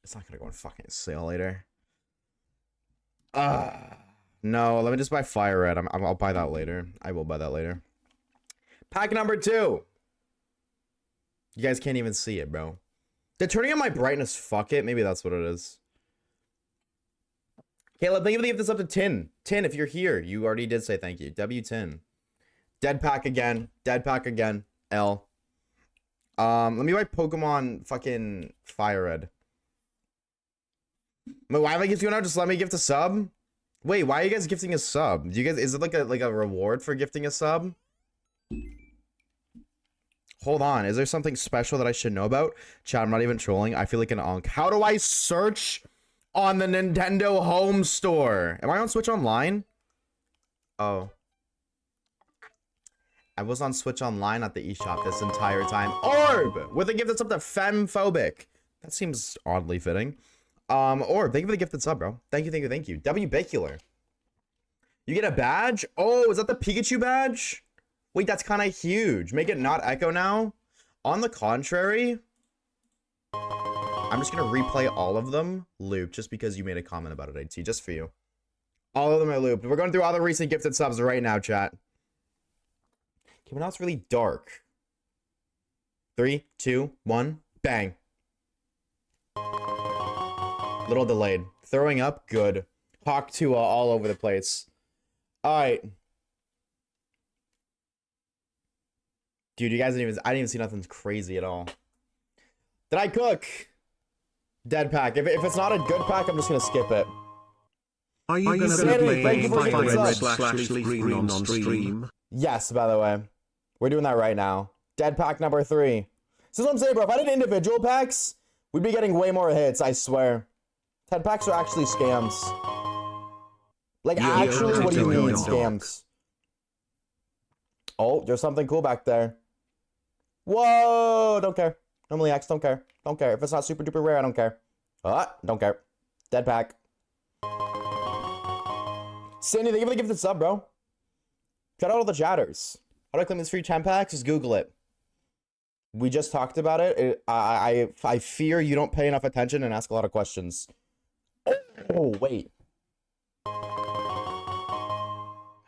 It's not gonna go on fucking sale later. No, let me just buy Fire Red. I'll buy that later. I will buy that later. Pack number 2. You guys can't even see it, bro. They're turning on my brightness. Fuck it. Maybe that's what it is. Caleb, thank you for giving this up to 10. 10, if you're here. You already did say thank you. W10. Dead pack again. Dead pack again. L. Let me buy Pokemon fucking Fire Red. Wait, why am I gifting out? Just let me gift a sub? Wait, why are you guys gifting a sub? Do you guys, is it like a reward for gifting a sub? Hold on, is there something special that I should know about? Chat, I'm not even trolling. I feel like an onk. How do I search on the Nintendo Home Store? Am I on Switch Online? Oh. I was on Switch Online at the eShop this entire time. Orb! With a gift that's up to Femphobic. That seems oddly fitting. Orb, thank you for the gifted sub, bro. Thank you, thank you, thank you. W-Bicular. You get a badge? Oh, is that the Pikachu badge? Wait, that's kind of huge. Make it not Echo now? On the contrary, I'm just going to replay all of them loop just because you made a comment about it, AT, just for you. All of them are looped. We're going through all the recent gifted subs right now, chat. Okay, but now it's really dark. 3, 2, 1, bang. Little delayed. Throwing up, good. Hawk Tua all over the place. Alright. Dude, you guys I didn't even see nothing crazy at all. Did I cook? Dead pack. If it's not a good pack, I'm just gonna skip it. Are you gonna Sandy, thank you for play giving Fire us Red up. / Leaf Green on stream? Yes, by the way. We're doing that right now. Dead pack number 3. This is what I'm saying, bro. If I did individual packs, we'd be getting way more hits, I swear. Dead packs are actually scams. Like, actually, what do you mean, scams? Oh, there's something cool back there. Whoa! Don't care. Normally X, don't care. Don't care. If it's not super duper rare, I don't care. Don't care. Dead pack. Cindy, thank you for the gifted sub, bro. Shout out all the chatters. How do I claim this free 10 packs? Just Google it. We just talked about it. I fear you don't pay enough attention and ask a lot of questions. Oh, wait. I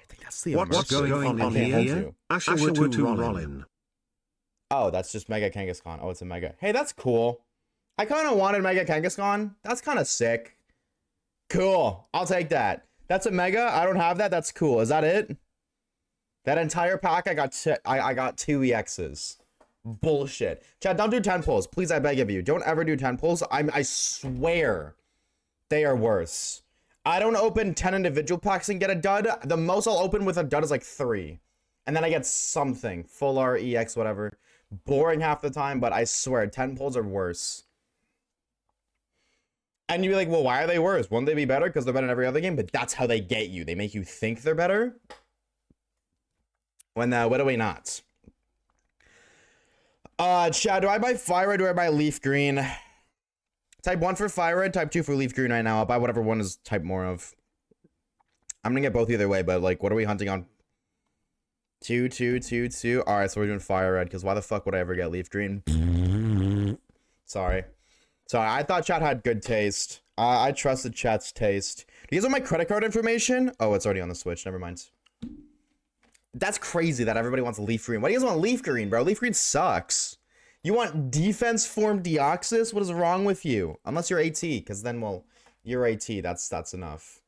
think that's the What's going on here? Asherwood to Rollin. Oh, that's just Mega Kangaskhan. Oh, it's a Mega. Hey, that's cool. I kind of wanted Mega Kangaskhan. That's kind of sick. Cool. I'll take that. That's a Mega. I don't have that. That's cool. Is that it? That entire pack, I got 2 EXs. Bullshit. Chat, don't do 10 pulls. Please, I beg of you. Don't ever do 10 pulls. I swear they are worse. I don't open 10 individual packs and get a dud. The most I'll open with a dud is like 3. And then I get something. Full R, EX, whatever. Boring half the time, but I swear 10 pulls are worse. And you'd be like, well, why are they worse? Wouldn't they be better? Because they're better in every other game? But that's how they get you. They make you think they're better. When, what are we not? Chad, do I buy Fire Red or do I buy Leaf Green? Type 1 for Fire Red, type 2 for Leaf Green right now. I'll buy whatever one is type more of. I'm gonna get both either way, but like, what are we hunting on? 2, 2, 2, 2. Alright, so we're doing Fire Red, because why the fuck would I ever get Leaf Green? Sorry. I thought chat had good taste. I trusted chat's taste. Do you guys want my credit card information? Oh, it's already on the Switch. Never mind. That's crazy that everybody wants Leaf Green. Why do you guys want Leaf Green, bro? Leaf Green sucks. You want Defense Form Deoxys? What is wrong with you? Unless you're AT, because then, well, you're AT. That's enough.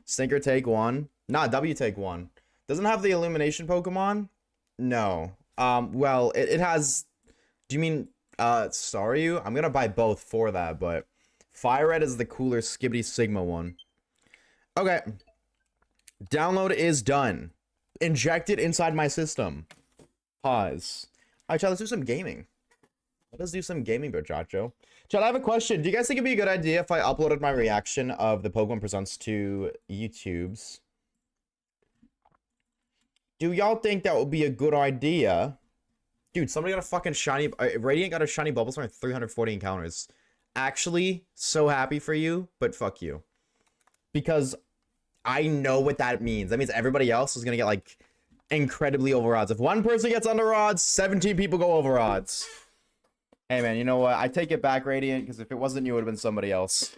Stinker take 1. Nah, W take 1. Doesn't have the Illumination Pokemon? No. Well, it has... Do you mean, Staryu? I'm gonna buy both for that, but... Fire Red is the cooler Skibbity Sigma one. Okay. Download is done. Inject it inside my system. Pause. Alright, chat, let's do some gaming. Let us do some gaming, Berchacho. Chat, I have a question. Do you guys think it'd be a good idea if I uploaded my reaction of the Pokemon Presents to YouTube's? Do y'all think that would be a good idea? Dude, somebody got a fucking shiny... Radiant got a shiny Bulbasaur and 340 encounters. Actually, so happy for you, but fuck you. Because I know what that means. That means everybody else is gonna get, like, incredibly over odds. If one person gets under odds, 17 people go over odds. Hey man, you know what? I take it back, Radiant, because if it wasn't you, it would have been somebody else.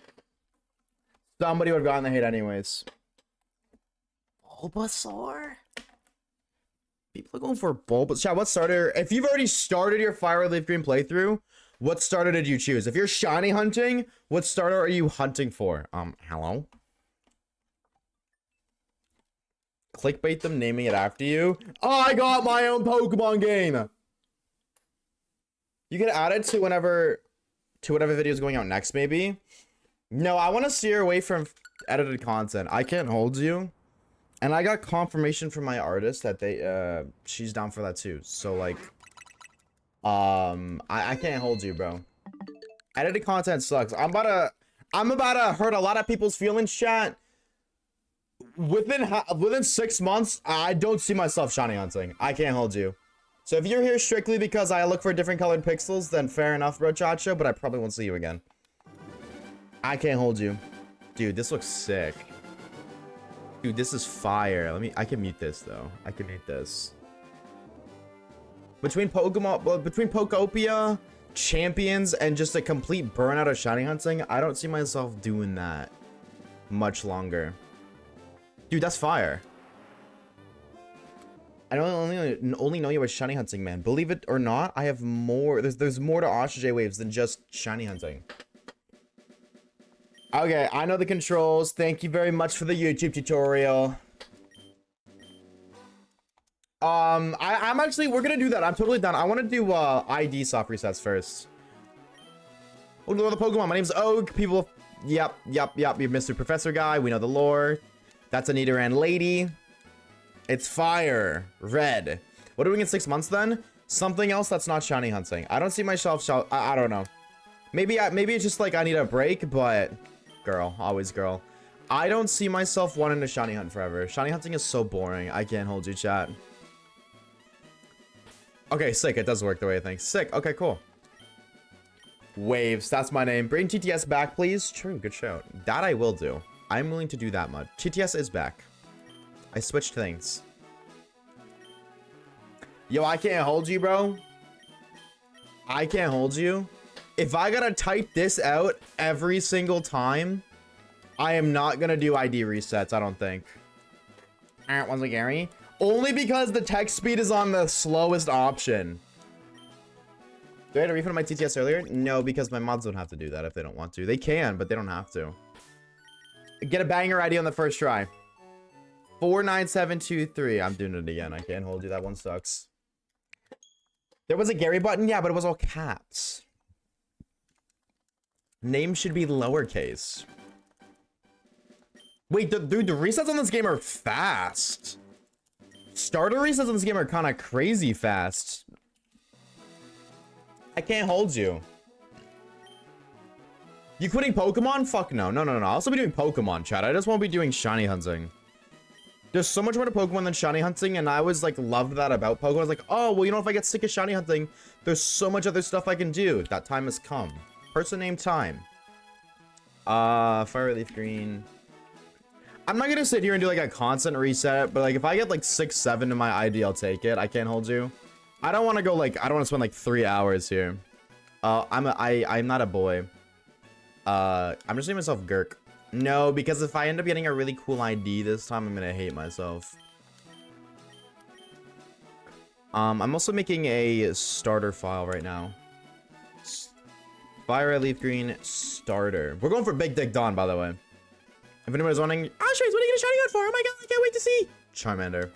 Somebody would have gotten the hate anyways. Bulbasaur? People are going for Bulbasaur. Chat, what starter? If you've already started your Fire Leaf Green playthrough, what starter did you choose? If you're shiny hunting, what starter are you hunting for? Hello? Clickbait them naming it after you. I got my own Pokemon game! You can add it to whatever video is going out next, maybe. No, I want to steer away from edited content. I can't hold you. And I got confirmation from my artist that she's down for that too. So like, I can't hold you, bro. Edited content sucks. I'm about to hurt a lot of people's feelings, chat. Within 6 months, I don't see myself shiny hunting. I can't hold you. So if you're here strictly because I look for different colored pixels, then fair enough, bro, Chacho, but I probably won't see you again. I can't hold you. Dude, this looks sick. Dude, this is fire. I can mute this, though. I can mute this. Between Pokopia, Champions, and just a complete burnout of shiny hunting, I don't see myself doing that much longer. Dude, that's fire. I only know you as shiny hunting, man. Believe it or not, I have more. There's more to Oshawaves than just shiny hunting. Okay, I know the controls. Thank you very much for the YouTube tutorial. I'm actually, we're gonna do that. I'm totally done. I want to do ID soft resets first. Welcome to the Pokemon. My name's Og. People, yep. You're Mr. Professor Guy. We know the lore. That's a Nidoran lady. It's fire. Red. What are we doing in 6 months then? Something else that's not shiny hunting. I don't see myself. I don't know. Maybe it's just like I need a break, but girl, always girl. I don't see myself wanting to shiny hunt forever. Shiny hunting is so boring. I can't hold you, chat. Okay, sick. It does work the way I think. Sick. Okay, cool. Waves. That's my name. Bring TTS back, please. True. Good shout. That I will do. I'm willing to do that much. TTS is back. I switched things. Yo, I can't hold you, bro. I can't hold you. If I gotta type this out every single time, I am not gonna do ID resets, I don't think. Alright, once again, Gary. Only because the text speed is on the slowest option. Do I have to refund my TTS earlier? No, because my mods don't have to do that if they don't want to. They can, but they don't have to. Get a banger ID on the first try. 49723. I'm doing it again. I can't hold you. That one sucks. There was a Gary button, yeah, but it was all caps. Name should be lowercase. Wait, dude, the resets on this game are fast. Starter resets on this game are kind of crazy fast. I can't hold you. You quitting Pokemon? Fuck no. No. I'll also be doing Pokemon, chat. I just won't be doing shiny hunting. There's so much more to Pokemon than shiny hunting, and I always like loved that about Pokemon. I was like, oh, well, you know, if I get sick of shiny hunting, there's so much other stuff I can do. That time has come. Person named Time. Fire Leaf Green. I'm not gonna sit here and do like a constant reset, but like if I get like 6, 7 to my ID, I'll take it. I can't hold you. I don't want to go like, I don't want to spend like 3 hours here. I'm not a boy. I'm just naming myself Gurk. No, because if I end up getting a really cool ID this time, I'm gonna hate myself. I'm also making a starter file right now. Fire Leaf Green starter. We're going for Big Dick Dawn, by the way. If anybody's wondering, Oshawaves, what are you gonna shiny hunt for? Oh my god, I can't wait to see Charmander.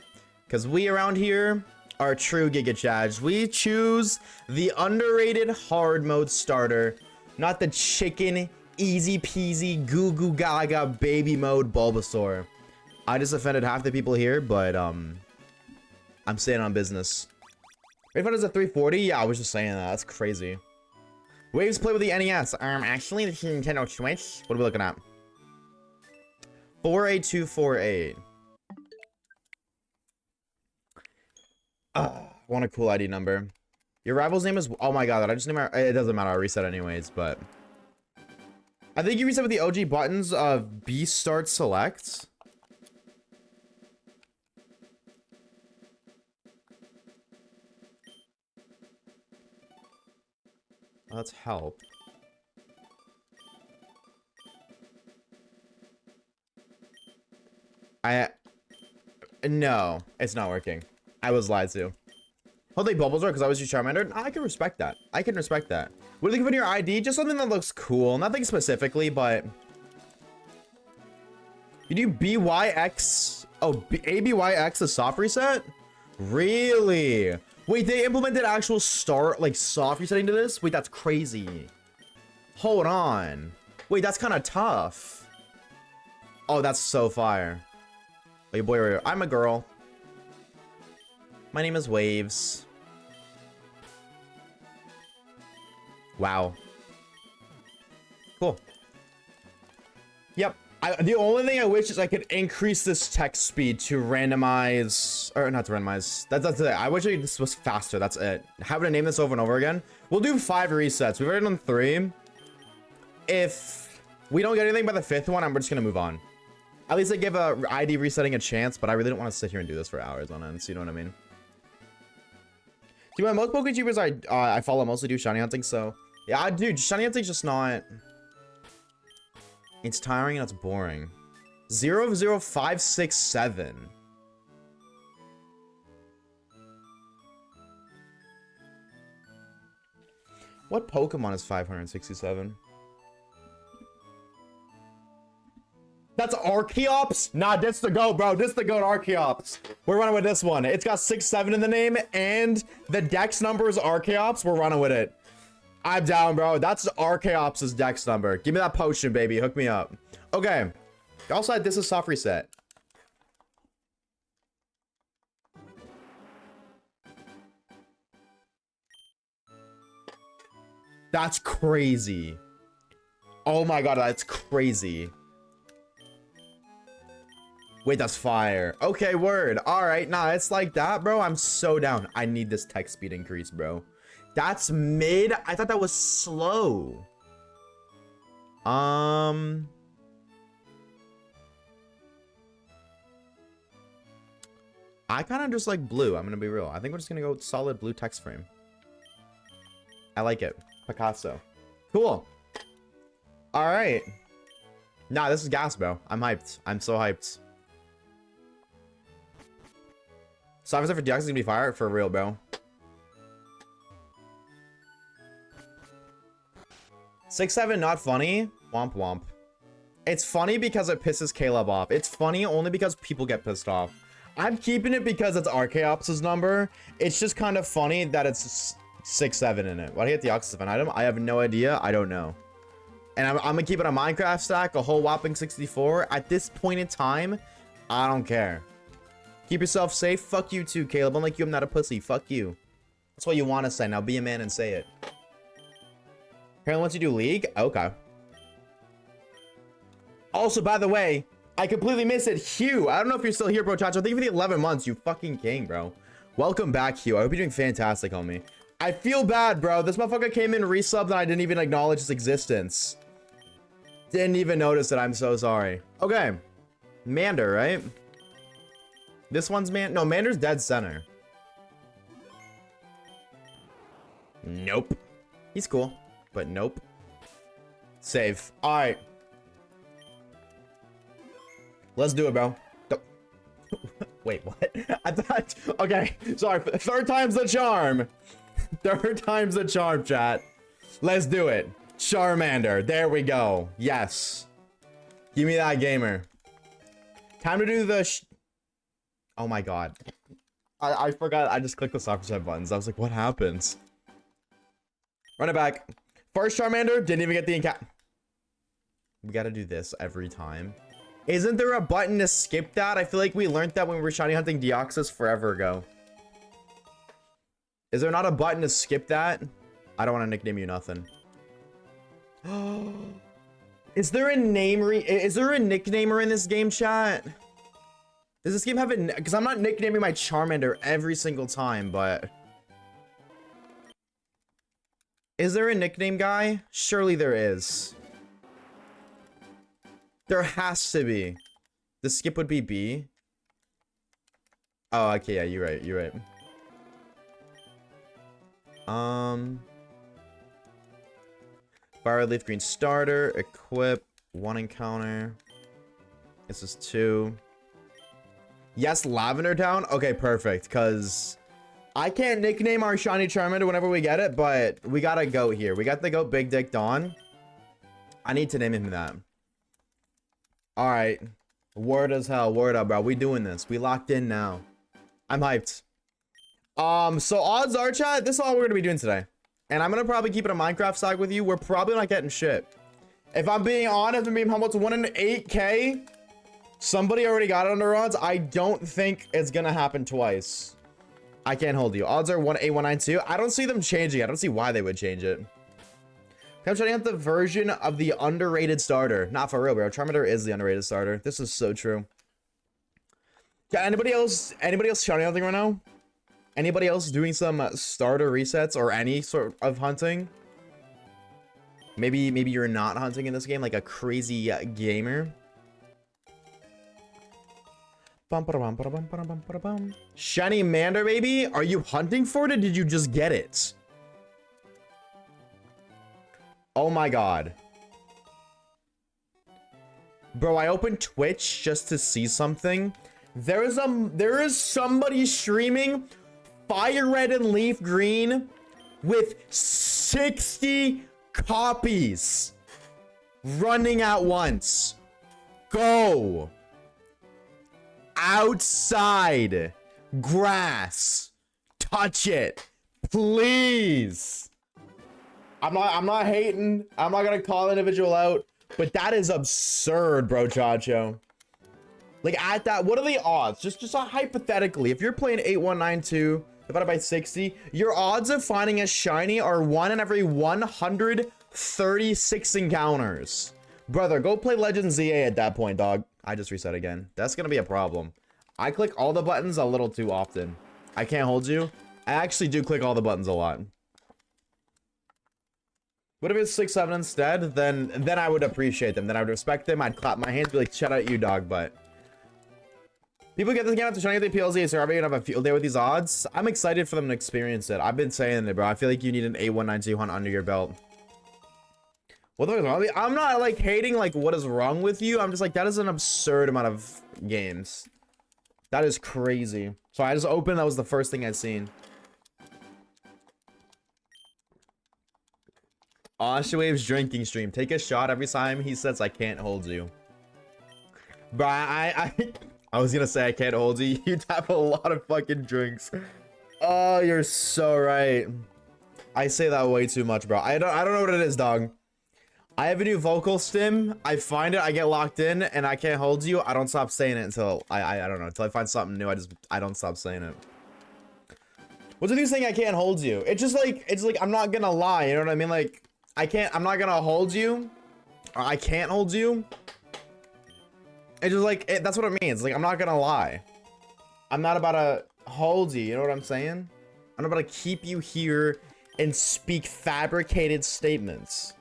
Because we around here are true Giga Chads. We choose the underrated hard mode starter, not the chicken easy peasy goo goo gaga baby mode Bulbasaur. I just offended half the people here, but I'm staying on business. Refund is a 340? Yeah, I was just saying that. That's crazy. Waves play with the NES. Actually, the Nintendo Switch. What are we looking at? 48248. Want a cool ID number. Your rival's name is... Oh my god, I just named... It doesn't matter. I'll reset anyways, but... I think you reset with the OG buttons of B Start Select. Let's help. No, it's not working. I was lied to. Oh, they bubbles are because I was your Charmander? I can respect that. I can respect that. What do you think of your ID? Just something that looks cool. Nothing specifically, but... You do BYX... Oh, ABYX, the soft reset? Really? Wait, they implemented actual soft resetting to this? Wait, that's crazy. Hold on. Wait, that's kind of tough. Oh, that's so fire. Wait, boy, I'm a girl. My name is Waves. Wow. Cool. Yep. The only thing I wish is I could increase this text speed to randomize, or not to randomize. That's it. I wish this was faster. That's it. Having to name this over and over again. We'll do 5 resets. We've already done 3. If we don't get anything by the 5th one, we're just gonna move on. At least I give a ID resetting a chance, but I really don't want to sit here and do this for hours on end. So you know what I mean? Do most Poke YouTubers I follow mostly do shiny hunting, so yeah, dude, shiny hunting's just not. It's tiring and it's boring. 00567. What Pokemon is 567? That's Archeops? Nah, this the GOAT, bro. This the GOAT Archeops. We're running with this one. It's got 6-7 in the name, and the dex number is Archeops. We're running with it. I'm down, bro. That's Archeops' dex number. Give me that potion, baby. Hook me up. Okay. Also, this is soft reset. That's crazy. Oh my god, that's crazy. Wait, that's fire. Okay, word. All right, nah, it's like that, bro. I'm so down. I need this text speed increase, bro. That's mid. I thought that was slow. I kind of just like blue. I'm gonna be real. I think we're just gonna go solid blue text frame. I like it. Picasso. Cool. All right. Nah, this is gas, bro. I'm hyped. I'm so hyped. So for Deoxys is gonna be fire for real, bro. 6-7 not funny. Womp womp. It's funny because it pisses Caleb off. It's funny only because people get pissed off. I'm keeping it because it's Archeops' number. It's just kind of funny that it's 6-7 in it. Why do you get the Deoxys event item? I have no idea. I don't know. And I'm gonna keep it a Minecraft stack, a whole whopping 64. At this point in time, I don't care. Keep yourself safe. Fuck you too, Caleb. Unlike you, I'm not a pussy. Fuck you. That's what you want to say. Now be a man and say it. Apparently once you do League? Okay. Also, by the way, I completely missed it. Hugh, I don't know if you're still here, bro. Chacho. Thank you for the 11 months. You fucking king, bro. Welcome back, Hugh. I hope you're doing fantastic, homie. I feel bad, bro. This motherfucker came in resubbed and I didn't even acknowledge his existence. Didn't even notice it. I'm so sorry. Okay. Mander, right? This one's No, Mander's dead center. Nope. He's cool, but nope. Save. All right. Let's do it, bro. Wait, what? I thought... Okay, sorry. 3rd time's the charm. 3rd time's the charm, chat. Let's do it. Charmander. There we go. Yes. Give me that gamer. Time to do the... Oh my god. I forgot. I just clicked the soft reset buttons. I was like, what happens? Run it back. First Charmander. Didn't even get the encounter. We gotta do this every time. Isn't there a button to skip that? I feel like we learned that when we were shiny hunting Deoxys forever ago. Is there not a button to skip that? I don't want to nickname you nothing. Is there a is there a nicknamer in this game, chat? Does this game have it? Because I'm not nicknaming my Charmander every single time, but... Is there a nickname guy? Surely there is. There has to be. The skip would be B. Oh, okay, yeah, you're right, you're right. Fire Leaf Green starter. Equip. 1 encounter. This is 2. Yes, Lavender Town. Okay, perfect. Because I can't nickname our shiny Charmander whenever we get it, but we got a goat here. We got the goat Big Dick Dawn. I need to name him that. All right. Word as hell. Word up, bro. We doing this. We locked in now. I'm hyped. So odds are, chat, this is all we're gonna be doing today. And I'm gonna probably keep it a Minecraft side with you. We're probably not getting shit. If I'm being honest and being humble, it's 1 in 8K. Somebody already got it under odds. I don't think it's gonna happen twice. I can't hold you. Odds are 18192. I don't see them changing. I don't see why they would change it. I'm trying out the version of the underrated starter. Not for real, bro. Charmander is the underrated starter. This is so true. Yeah, anybody else shouting anything right now? Anybody else doing some starter resets or any sort of hunting? Maybe you're not hunting in this game like a crazy gamer. Shiny Mander, baby. Are you hunting for it or did you just get it? Oh my god. Bro, I opened Twitch just to see something. There is somebody streaming Fire Red and Leaf Green with 60 copies running at once. Go. Outside. Grass. Touch it. Please. I'm not hating. I'm not gonna call an individual out, but that is absurd, bro, Chacho. Like at that, what are the odds? Just hypothetically, if you're playing 8192 divided by 60, your odds of finding a shiny are 1 in every 136 encounters. Brother, go play Legends ZA at that point, dog. I just reset again. That's gonna be a problem. I click all the buttons a little too often. I can't hold you. I actually do click all the buttons a lot. What if it's 6-7 instead? Then I would appreciate them. Then I would respect them. I'd clap my hands, be like, shout out you, dog. But people get this game after trying to get the PLZ, so are we gonna have a field day with these odds? I'm excited for them to experience it. I've been saying it, bro. I feel like you need an A192 hunt under your belt. What the fuck is wrong with you? I'm not like hating like what is wrong with you. I'm just like, that is an absurd amount of games. That is crazy. So I just opened, that was the first thing I'd seen. Oshawaves drinking stream. Take a shot every time he says I can't hold you. Bro, I was gonna say I can't hold you. You'd have a lot of fucking drinks. Oh, you're so right. I say that way too much, bro. I don't know what it is, dog. I have a new vocal stim. I find it, I get locked in, and I can't hold you. I don't stop saying it until I don't know, until I find something new. I don't stop saying it. What's the new saying I can't hold you? It's like I'm not gonna lie, you know what I mean? Like I'm not gonna hold you, or I can't hold you. It's just like, that's what it means. Like, I'm not gonna lie. I'm not about to hold you, you know what I'm saying? I'm not about to keep you here and speak fabricated statements.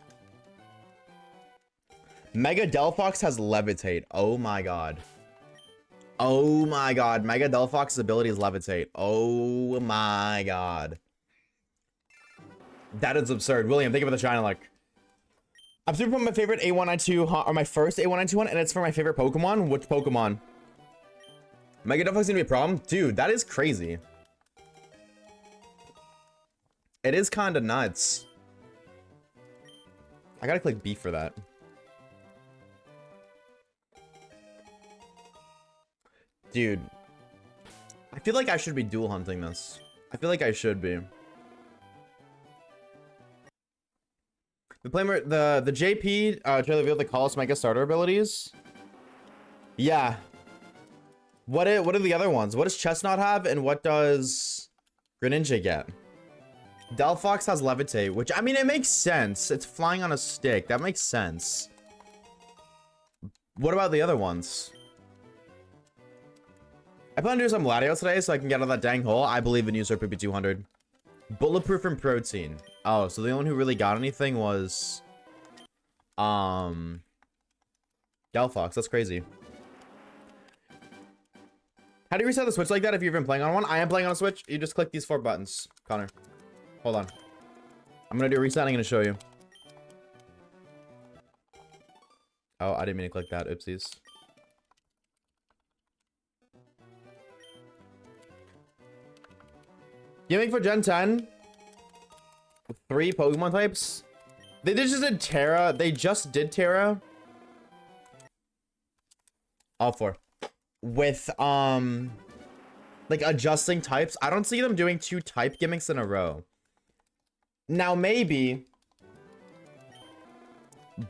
Mega Delphox has Levitate. Oh my god. Oh my god. Mega Delphox's ability is Levitate. Oh my god. That is absurd. William, thank you for the shine luck. I'm super from my favorite A192, or my first A192 one, and it's for my favorite Pokemon. Which Pokemon? Mega Delphox is gonna be a problem? Dude, that is crazy. It is kind of nuts. I gotta click B for that. Dude. I feel like I should be dual hunting this. I feel like I should be. The JP try to reveal the Colossus Mega starter abilities. Yeah. What are the other ones? What does Chestnut have, and what does Greninja get? Delphox has Levitate, which, I mean, it makes sense. It's flying on a stick. That makes sense. What about the other ones? I plan to do some Latios today so I can get out of that dang hole. I believe in you, Sir Poopy 200. Bulletproof and protein. Oh, so the only one who really got anything was Delphox. That's crazy. How do you reset the Switch like that if you've been playing on one? I am playing on a Switch. You just click these 4 buttons, Connor. Hold on. I'm gonna do a reset. I'm gonna show you. Oh, I didn't mean to click that. Oopsies. Gimmick for Gen 10. 3 Pokemon types. They just did Terra. They just did Terra. All 4. With, like, adjusting types. I don't see them doing 2 type gimmicks in a row. Now, maybe.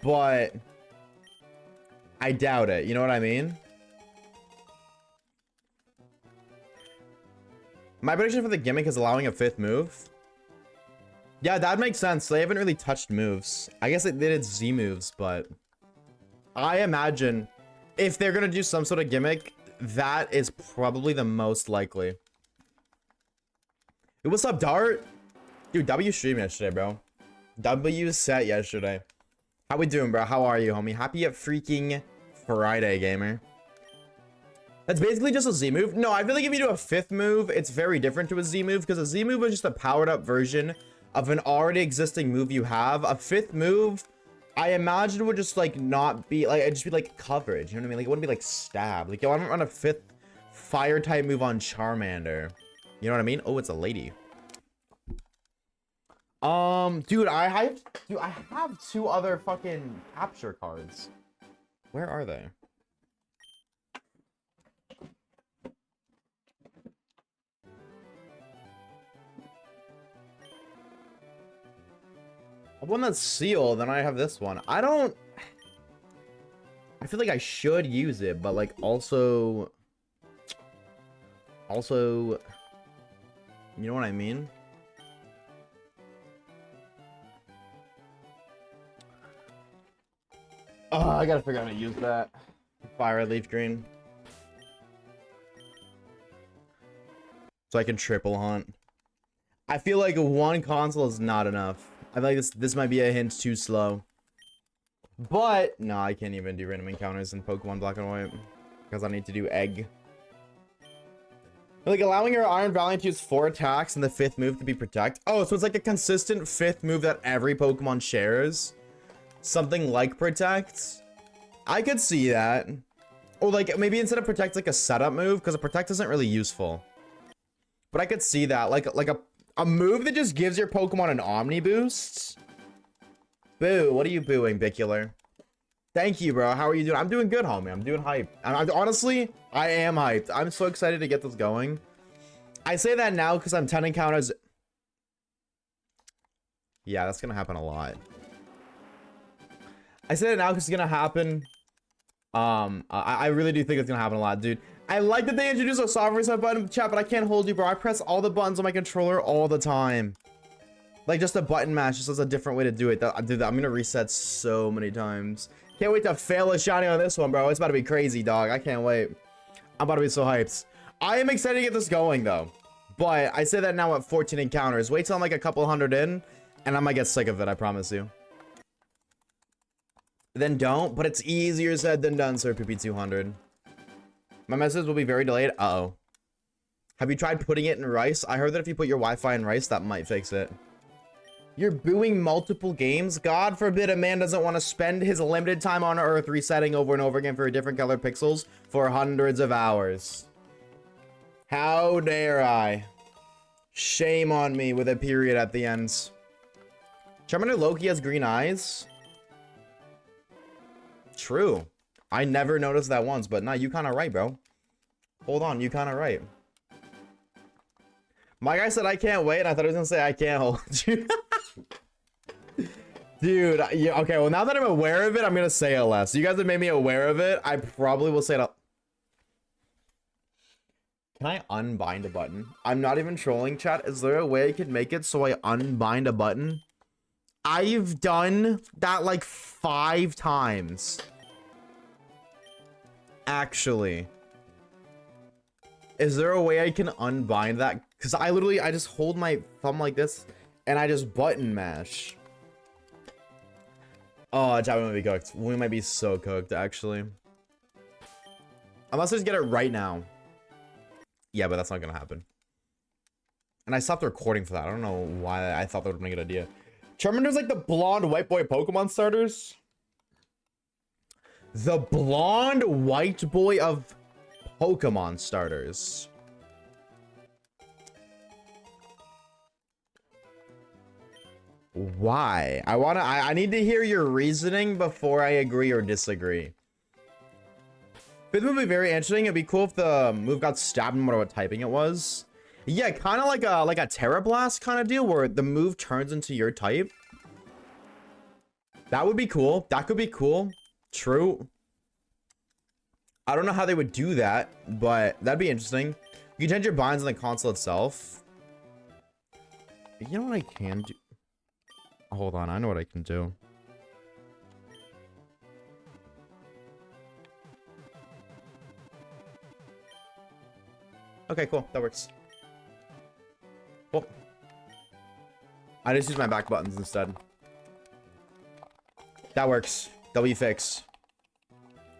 But I doubt it. You know what I mean? My prediction for the gimmick is allowing a 5th move. Yeah, that makes sense. They haven't really touched moves. I guess they did Z moves, but I imagine if they're gonna do some sort of gimmick, that is probably the most likely. Hey, what's up, Dart? Dude, W streamed yesterday, bro. W set yesterday. How we doing, bro? How are you, homie? Happy freaking Friday, gamer. That's basically just a Z move. No, I feel like if you do a 5th move, it's very different to a Z move because a Z move is just a powered up version of an already existing move you have. A 5th move, I imagine, would just like not be like, it'd just be like coverage. You know what I mean? Like it wouldn't be like stab. Like, yo, I don't run a 5th fire type move on Charmander. You know what I mean? Oh, it's a lady. Dude, I have 2 other fucking capture cards. Where are they? I have one that's sealed, then I have this one. I feel like I should use it, but like also, you know what I mean? Oh, I gotta figure out how to use that. Fire leaf green. So I can triple hunt. I feel like 1 console is not enough. I feel like this might be a hint too slow. But, no, I can't even do random encounters in Pokemon Black and White. Because I need to do Egg. Like, allowing your Iron Valiant to use 4 attacks and the 5th move to be Protect. Oh, so it's like a consistent 5th move that every Pokemon shares. Something like Protect. I could see that. Or like, maybe instead of Protect, like a setup move. Because a Protect isn't really useful. But I could see that. Like a move that just gives your Pokemon an Omni boost. Boo, what are you booing, Bicular? Thank you, bro. How are you doing? I'm doing good, homie. I'm doing hype. Honestly, I am hyped. I'm so excited to get this going. I say that now because I'm 10 encounters. Yeah, that's going to happen a lot. I say it now because it's going to happen. I really do think it's going to happen a lot, dude. I like that they introduced a soft reset button in the chat, but I can't hold you, bro. I press all the buttons on my controller all the time. Like, just a button mash. Just as a different way to do it. Dude, I'm gonna reset so many times. Can't wait to fail a shiny on this one, bro. It's about to be crazy, dog. I can't wait. I'm about to be so hyped. I am excited to get this going, though. But I say that now at 14 encounters. Wait till I'm like a couple hundred in, and I might get sick of it, I promise you. Then don't, but it's easier said than done, sir, PP200. My message will be very delayed. Uh-oh. Have you tried putting it in rice? I heard that if you put your Wi-Fi in rice, that might fix it. You're booing multiple games? God forbid a man doesn't want to spend his limited time on Earth resetting over and over again for different color pixels for hundreds of hours. How dare I? Shame on me with a period at the end. Charmander Loki has green eyes? True. I never noticed that once, but nah, you kind of right, bro. Hold on, you kind of right. My guy said I can't wait, and I thought he was gonna say I can't hold you. Dude, yeah, okay, well now that I'm aware of it, I'm gonna say it less. You guys have made me aware of it, I probably will say it. Can I unbind a button? I'm not even trolling, chat. Is there a way I could make it so I unbind a button? I've done that like 5 times. Actually, is there a way I can unbind that? Because I just hold my thumb like this and I just button mash. Oh, chat, we might be cooked. We might be so cooked, actually. Unless I just get it right now. Yeah, but that's not gonna happen. And I stopped recording for that. I don't know why I thought that would be a good idea. Charmander's like the blonde white boy Pokemon starters. The blonde white boy of Pokemon starters. Why? I need to hear your reasoning before I agree or disagree. Fifth would be very interesting. It'd be cool if the move got stabbed no matter what typing it was. Yeah, kind of like a Terra Blast kind of deal where the move turns into your type. That would be cool. That could be cool. True. I don't know how they would do that, but that'd be interesting. You can change your binds on the console itself. You know what I can do? Hold on, I know what I can do. Okay, cool. That works. Cool. I just use my back buttons instead. That works. W fix.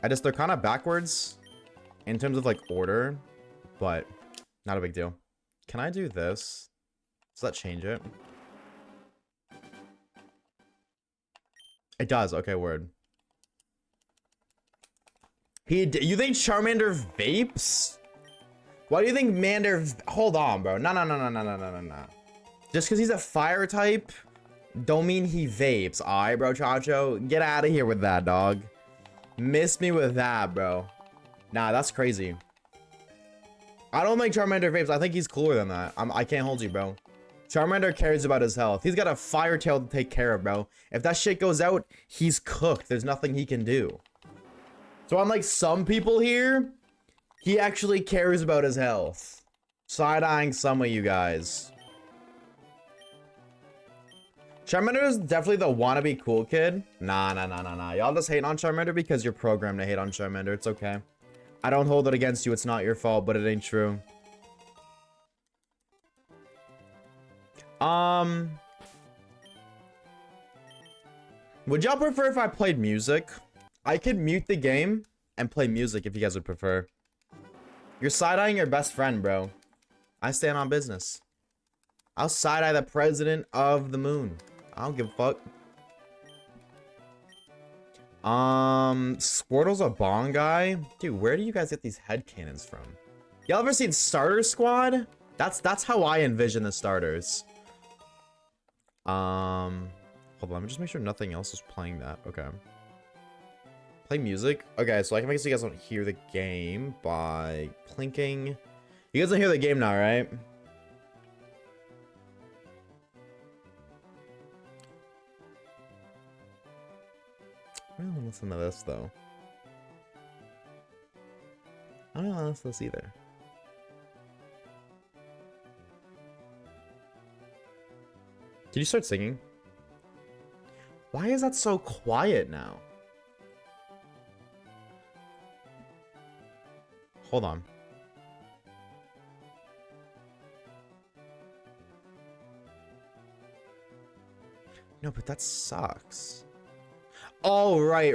They're kind of backwards in terms of like order, but not a big deal. Can I do this? Does that change it? It does. Okay, word. You think Charmander vapes? Why do you think Mander? Hold on, bro. No. Just because he's a fire type, don't mean he vapes. All right, bro, Chacho. Get out of here with that, dog. Miss me with that, bro. Nah, that's crazy. I don't think Charmander vapes. I think he's cooler than that. I can't hold you, bro. Charmander cares about his health. He's got a fire tail to take care of, bro. If that shit goes out, he's cooked. There's nothing he can do. So unlike some people here, he actually cares about his health. Side-eyeing some of you guys. Charmander is definitely the wannabe cool kid. Nah. Y'all just hate on Charmander because you're programmed to hate on Charmander. It's okay. I don't hold it against you. It's not your fault, but it ain't true. Would y'all prefer if I played music? I could mute the game and play music if you guys would prefer. You're side-eyeing your best friend, bro. I stand on business. I'll side-eye the president of the moon. I don't give a fuck. Squirtle's a bong guy. Dude, where do you guys get these headcanons from? Y'all ever seen Starter Squad? That's how I envision the starters. Hold on, let me just make sure nothing else is playing that. Okay. Play music. Okay, so I can make it so you guys don't hear the game by plinking. You guys don't hear the game now, right? I don't want to listen to this, though. I don't want to listen to this either. Did you start singing? Why is that so quiet now? Hold on. No, but that sucks. Oh, right.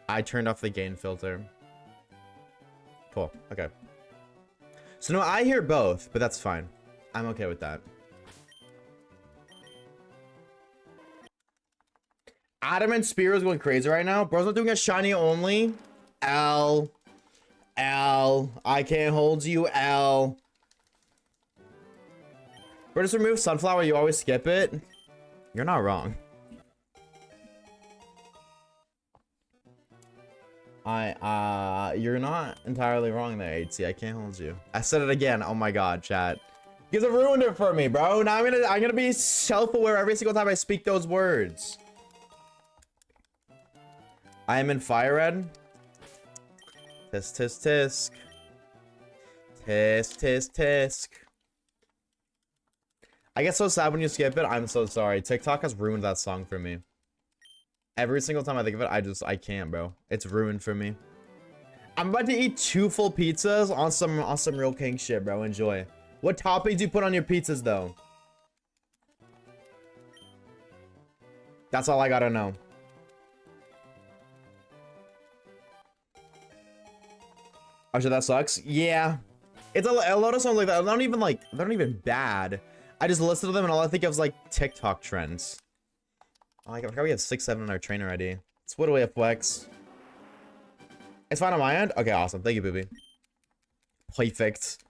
I turned off the gain filter. Cool, okay. So no, I hear both, but that's fine. I'm okay with that. Adam and Spear is going crazy right now. Bro's not doing a shiny only. L. I can't hold you, L. Bro, just remove Sunflower, you always skip it. You're not wrong. You're not entirely wrong there, HC. I can't hold you. I said it again. Oh my god, chat. You guys have ruined it for me, bro. Now I'm gonna be self-aware every single time I speak those words. I am in Fire Red. Tisk, tisk, tisk. Tisk, tisk, tisk. I get so sad when you skip it. I'm so sorry. TikTok has ruined that song for me. Every single time I think of it, I can't, bro. It's ruined for me. I'm about to eat 2 full pizzas on some real king shit, bro. Enjoy. What toppings do you put on your pizzas, though? That's all I gotta know. Oh shit, that sucks. Yeah, it's a lot of songs like that. They're not even bad. I just listened to them and all I think of is like TikTok trends. Oh, I forgot we have 6-7 in our trainer ID. Let's whittle away a flex. It's fine on my end? Okay, awesome. Thank you, Booby. Perfect.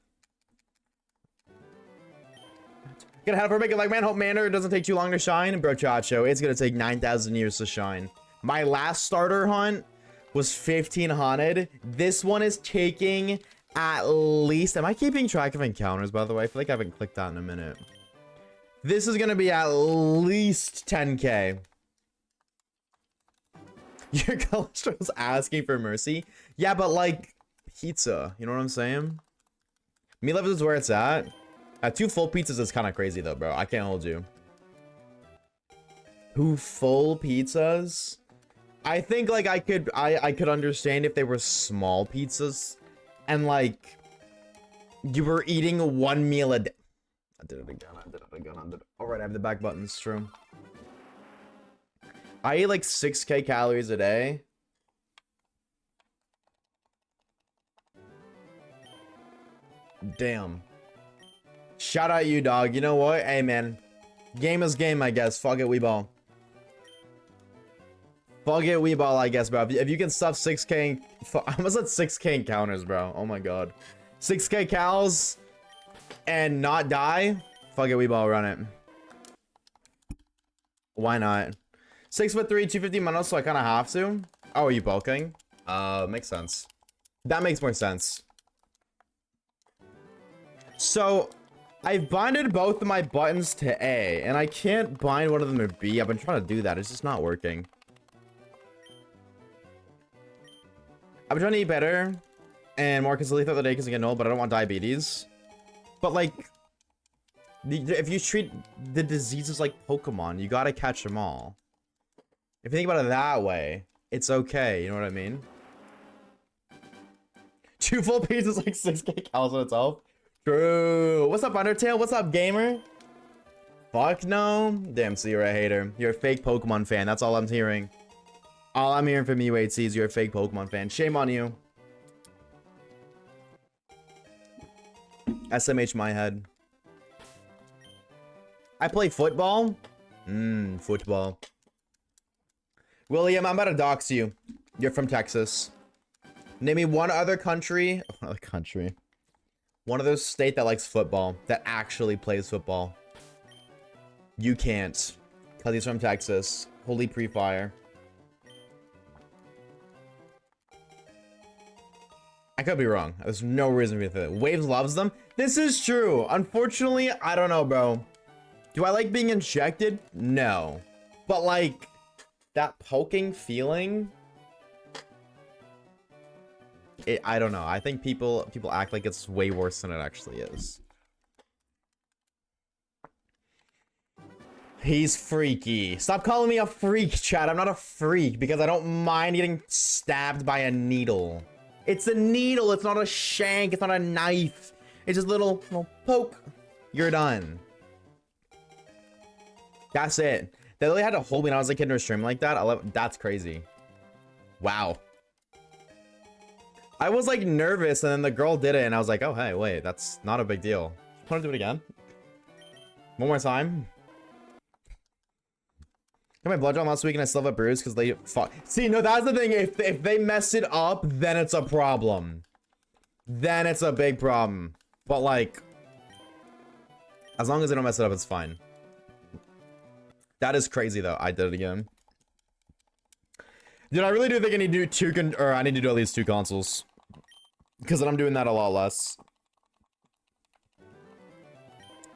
Gonna have her make it like man. Hope Manor doesn't take too long to shine. Bro, Chacho, it's gonna take 9,000 years to shine. My last starter hunt was 1500. This one is taking at least... Am I keeping track of encounters, by the way? I feel like I haven't clicked that in a minute. This is gonna be at least 10k. Your cholesterol's asking for mercy. Yeah, but like pizza, you know what I'm saying? Meat levels is where it's at. 2 full pizzas is kind of crazy though, bro. I can't hold you. 2 full pizzas? I think like I could understand if they were small pizzas and like you were eating 1 meal a day. I did it again. All right, I have the back buttons. True. I eat like 6k calories a day. Damn. Shout out you, dog. You know what? Hey, man. Game is game, I guess. Fuck it, we ball. Fuck it, we ball, I guess, bro. If you can stuff 6k... I almost at 6k encounters, bro. Oh my god. 6k cows and not die? Fuck it, we ball. Run it. Why not? 6'3", 250 minutes, so I kind of have to. Oh, are you bulking? Makes sense. That makes more sense. So, I've binded both of my buttons to A, and I can't bind one of them to B. I've been trying to do that. It's just not working. I've been trying to eat better and more consistently throughout the day because I get old, but I don't want diabetes. But, like, if you treat the diseases like Pokemon, you gotta catch them all. If you think about it that way, it's okay. You know what I mean? 2 full pizzas like 6k calories on itself. True. What's up, Undertale? What's up, gamer? Fuck no. Damn, so you're a hater. You're a fake Pokemon fan. That's all I'm hearing. All I'm hearing from you, 8C, is you're a fake Pokemon fan. Shame on you. SMH my head. I play football? Football. William, I'm about to dox you. You're from Texas. Name me one other country. One other state that likes football. That actually plays football. You can't. Because he's from Texas. Holy pre-fire. I could be wrong. There's no reason to be that. Waves loves them. This is true. Unfortunately, I don't know, bro. Do I like being injected? No. But like, that poking feeling, I don't know. I think people act like it's way worse than it actually is. He's freaky. Stop calling me a freak, Chad. I'm not a freak because I don't mind getting stabbed by a needle. It's a needle. It's not a shank. It's not a knife. It's just a little poke. You're done. That's it. They really had to hold me when I was a kid in a stream like that. That's crazy. Wow. I was like nervous and then the girl did it and I was like, oh, hey, wait, that's not a big deal. Want to do it again? One more time. Got my blood drawn last week and I still have a bruise because they fought. See, no, that's the thing. If they mess it up, then it's a problem. Then it's a big problem. But like, as long as they don't mess it up, it's fine. That is crazy though. I did it again. Dude, I really do think I need to do I need to do at least 2 consoles. Because then I'm doing that a lot less.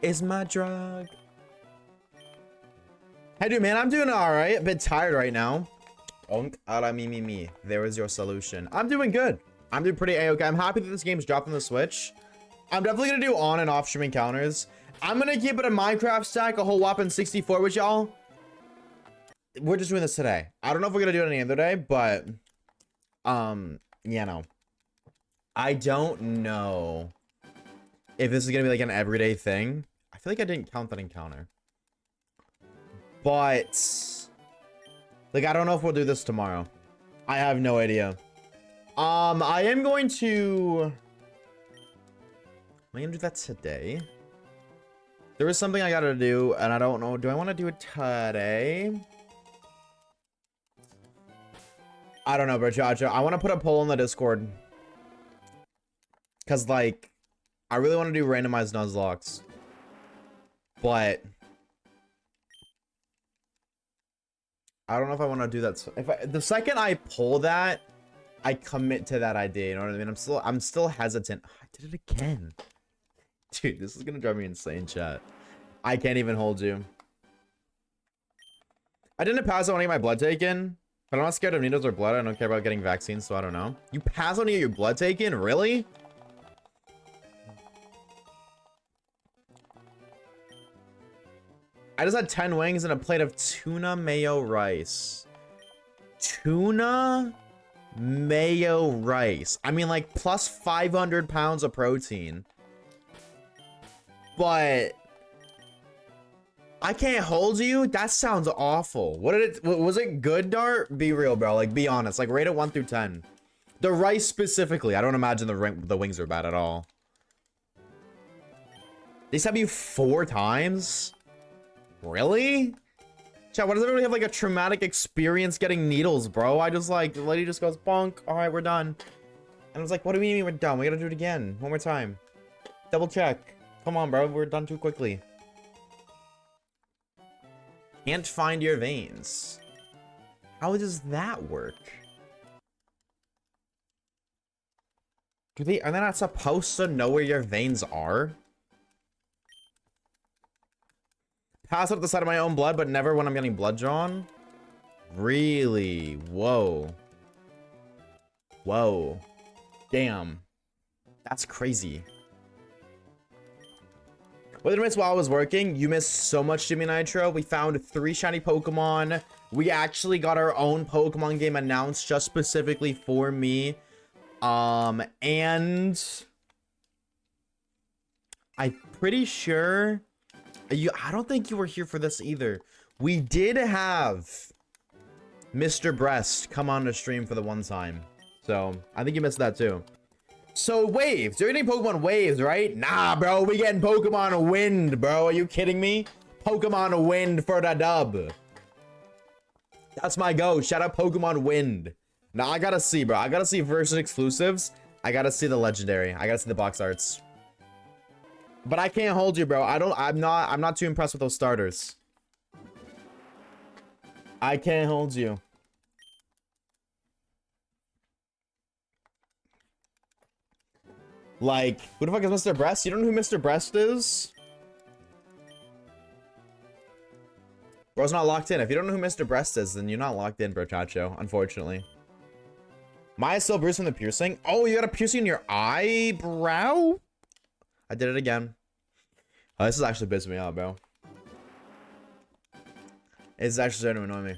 Is my drug. Hey dude, man, I'm doing alright. A bit tired right now. Onk ara me. There is your solution. I'm doing good. I'm doing pretty A-okay. I'm happy that this game's dropped on the Switch. I'm definitely gonna do on and off stream encounters. I'm gonna keep it a Minecraft stack, a whole whopping 64 with y'all. We're just doing this today. I don't know if we're gonna do it any other day, but you know. I don't know if this is gonna be like an everyday thing. I feel like I didn't count that encounter. But like I don't know if we'll do this tomorrow. I have no idea. I am going to... Am I gonna do that today? There is something I gotta do, and I don't know. Do I want to do it today? I don't know, bro, Chacho. I want to put a poll in the Discord. Because, like, I really want to do randomized Nuzlocke. But I don't know if I want to do that. The second I pull that, I commit to that idea. You know what I mean? I'm still hesitant. I did it again. Dude, this is going to drive me insane, chat. I can't even hold you. I didn't pass on any of my blood taken. But I'm not scared of needles or blood. I don't care about getting vaccines, so I don't know. You pass on any of your blood taken? Really? I just had 10 wings and a plate of tuna mayo rice. Tuna mayo rice. I mean, like, plus 500 pounds of protein. But I can't hold you? That sounds awful. Was it good, Dart? Be real, bro. Like, be honest. Like, rate it 1 through 10. The rice specifically. I don't imagine the wings are bad at all. They stab you 4 times? Really? Chat, why does everybody have like a traumatic experience getting needles, bro? I just like, the lady just goes, bonk. All right, we're done. And I was like, what do we mean we're done? We gotta do it again. One more time. Double check. Come on, bro. We're done too quickly. Can't find your veins. How does that work? Are they not supposed to know where your veins are? Pass up the side of my own blood, but never when I'm getting blood drawn? Really? Whoa. Whoa. Damn. That's crazy. What did I miss while I was working? You missed so much, Jimmy Nitro. We found 3 shiny Pokemon. We actually got our own Pokemon game announced just specifically for me. And I'm pretty sure I don't think you were here for this either. We did have Mr. Breast come on the stream for the one time. So I think you missed that too. So waves, you're getting Pokemon waves, right? Nah, bro, we getting Pokemon wind, bro. Are you kidding me? Pokemon wind for the dub. That's my go. Shout out Pokemon wind. Now I gotta see, bro. I gotta see versus exclusives. I gotta see the legendary. I gotta see the box arts. But I can't hold you, bro. I'm not too impressed with those starters. I can't hold you. Like, who the fuck is Mr. Breast? You don't know who Mr. Breast is? Bro's not locked in. If you don't know who Mr. Breast is, then you're not locked in, bro, Chacho, unfortunately. Maya's still bruised from the piercing. Oh, you got a piercing in your eyebrow? I did it again. Oh, this is actually pissing me off, bro. It's actually starting to annoy me.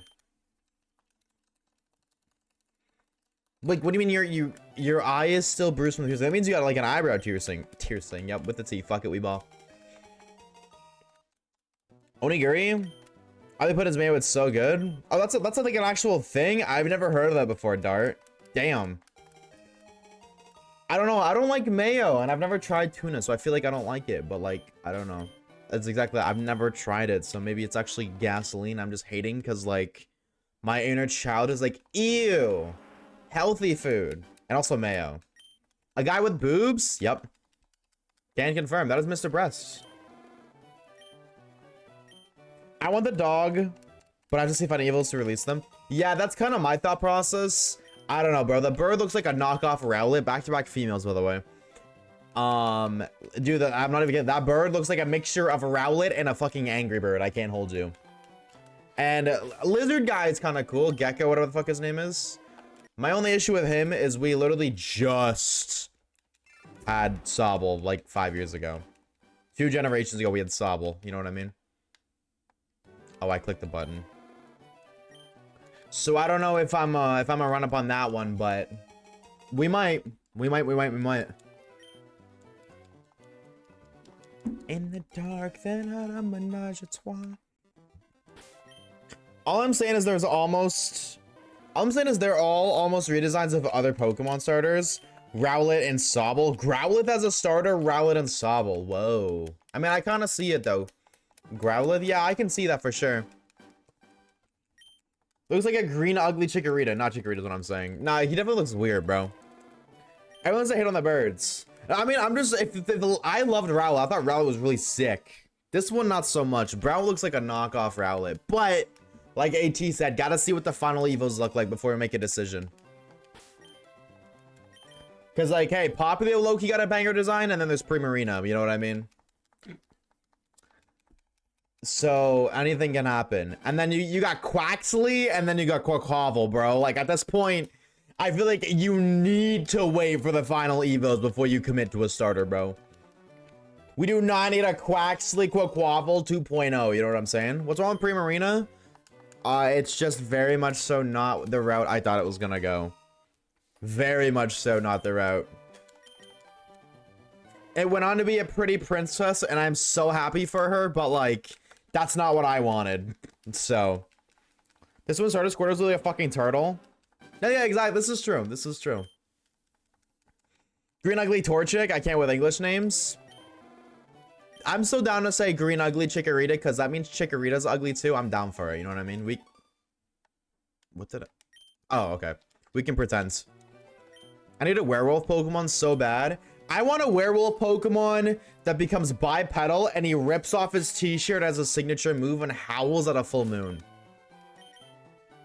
Like, what do you mean your eye is still bruised from the piercing? That means you got like an eyebrow piercing. Yep, with the T. Fuck it, Weeball. Onigiri? I put his mayo. It's so good. Oh, that's like an actual thing. I've never heard of that before, Dart. Damn. I don't know. I don't like mayo, and I've never tried tuna, so I feel like I don't like it. But like, I don't know. That's exactly. I've never tried it, so maybe it's actually gasoline. I'm just hating because like my inner child is like, ew, healthy food, and also mayo. A guy with boobs? Yep. Can confirm. That is Mr. Breast. I want the dog, but I have to see if I'm able to release them. Yeah, that's kind of my thought process. I don't know, bro. The bird looks like a knockoff Rowlet. Back-to-back females, by the way. Dude, I'm not even kidding. That bird looks like a mixture of a Rowlet and a fucking Angry Bird. I can't hold you. And lizard guy is kind of cool. Gecko, whatever the fuck his name is. My only issue with him is we literally just had Sobble like 5 years ago. 2 generations ago, we had Sobble. You know what I mean? Oh, I clicked the button. So I don't know if I'm gonna run up on that one, but we might. In the dark, then at a menage a trois. All I'm saying is they're all almost redesigns of other Pokemon starters. Rowlet and Sobble. Growlithe as a starter, Rowlet and Sobble. Whoa. I mean, I kind of see it though. Growlithe, yeah, I can see that for sure. Looks like a green ugly Chikorita. Not Chikorita is what I'm saying. Nah, he definitely looks weird, bro. Everyone's a hate on the birds. I mean, I'm just, I loved Rowlet. I thought Rowlet was really sick. This one, not so much. Brown looks like a knockoff Rowlet. But, like AT said, gotta see what the final Evos look like before we make a decision. Because, like, hey, Popular Loki got a banger design, and then there's Primarina. You know what I mean? So, anything can happen. And then you got Quaxley, and then you got Quaquaval, bro. Like, at this point, I feel like you need to wait for the final Evos before you commit to a starter, bro. We do not need a Quaxley Quaquaval 2.0, you know what I'm saying? What's wrong with Primarina? It's just very much so not the route I thought it was gonna go. Very much so not the route. It went on to be a pretty princess, and I'm so happy for her, but, like, that's not what I wanted. So, this one started Squirtle's really a fucking turtle. Yeah, exactly. This is true. This is true. Green Ugly Torchic. I can't with English names. I'm so down to say Green Ugly Chikorita because that means Chikorita's ugly too. I'm down for it. You know what I mean? What did I... Oh, okay. We can pretend. I need a werewolf Pokemon so bad. I want a werewolf Pokemon that becomes bipedal and he rips off his t-shirt as a signature move and howls at a full moon.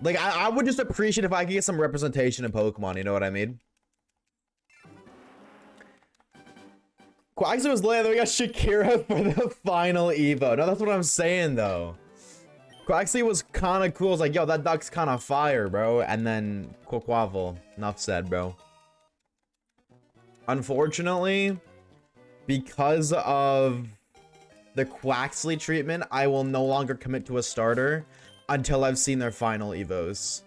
Like, I would just appreciate if I could get some representation in Pokemon, you know what I mean? Quaxley was lit, then we got Shakira for the final Evo. No, that's what I'm saying, though. Quaxley was kind of cool. It's like, yo, that duck's kind of fire, bro. And then Quaquaval. Enough said, bro. Unfortunately, because of the Quaxley treatment, I will no longer commit to a starter until I've seen their final Evos.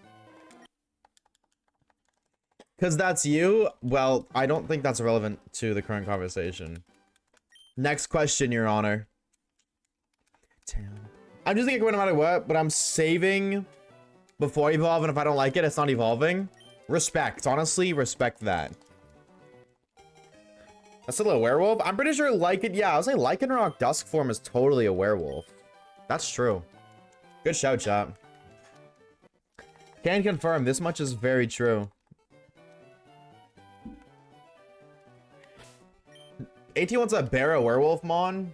Because that's you? Well, I don't think that's relevant to the current conversation. Next question, Your Honor. Damn. I'm just thinking no matter what, but I'm saving before evolve, and if I don't like it, it's not evolving. Respect. Honestly, respect that. That's a little werewolf. I'm pretty sure Lycan... Yeah, I was like Lycanroc Dusk form is totally a werewolf. That's true. Good shout, chat. Can confirm, this much is very true. AT wants a Barra werewolf mon.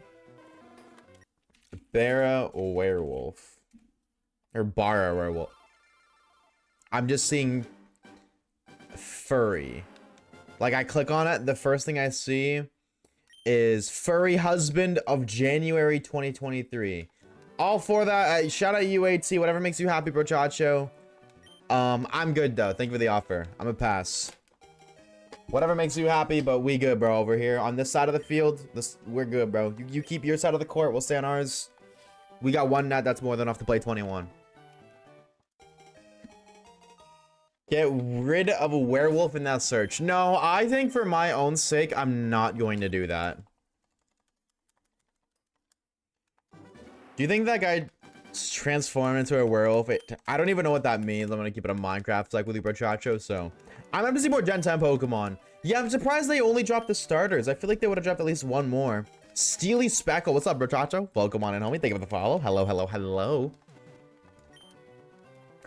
Barra werewolf. Or Barra werewolf. I'm just seeing furry. Like, I click on it, the first thing I see is furry husband of January 2023. All for that. Shout out UAT, whatever makes you happy, brochacho. I'm good though. Thank you for the offer. I'm a pass. Whatever makes you happy, but we good, bro. Over here on this side of the field, we're good, bro. You keep your side of the court. We'll stay on ours. We got one net. That's more than enough to play 21. Get rid of a werewolf in that search. No, I think for my own sake, I'm not going to do that. Do you think that guy transformed into a werewolf? I don't even know what that means. I'm going to keep it a Minecraft like with you, brochacho. So I'm going to see more Gen 10 Pokemon. Yeah, I'm surprised they only dropped the starters. I feel like they would have dropped at least one more. Steely Speckle. What's up, brochacho? Welcome on in, homie. Thank you for the follow. Hello, hello, hello.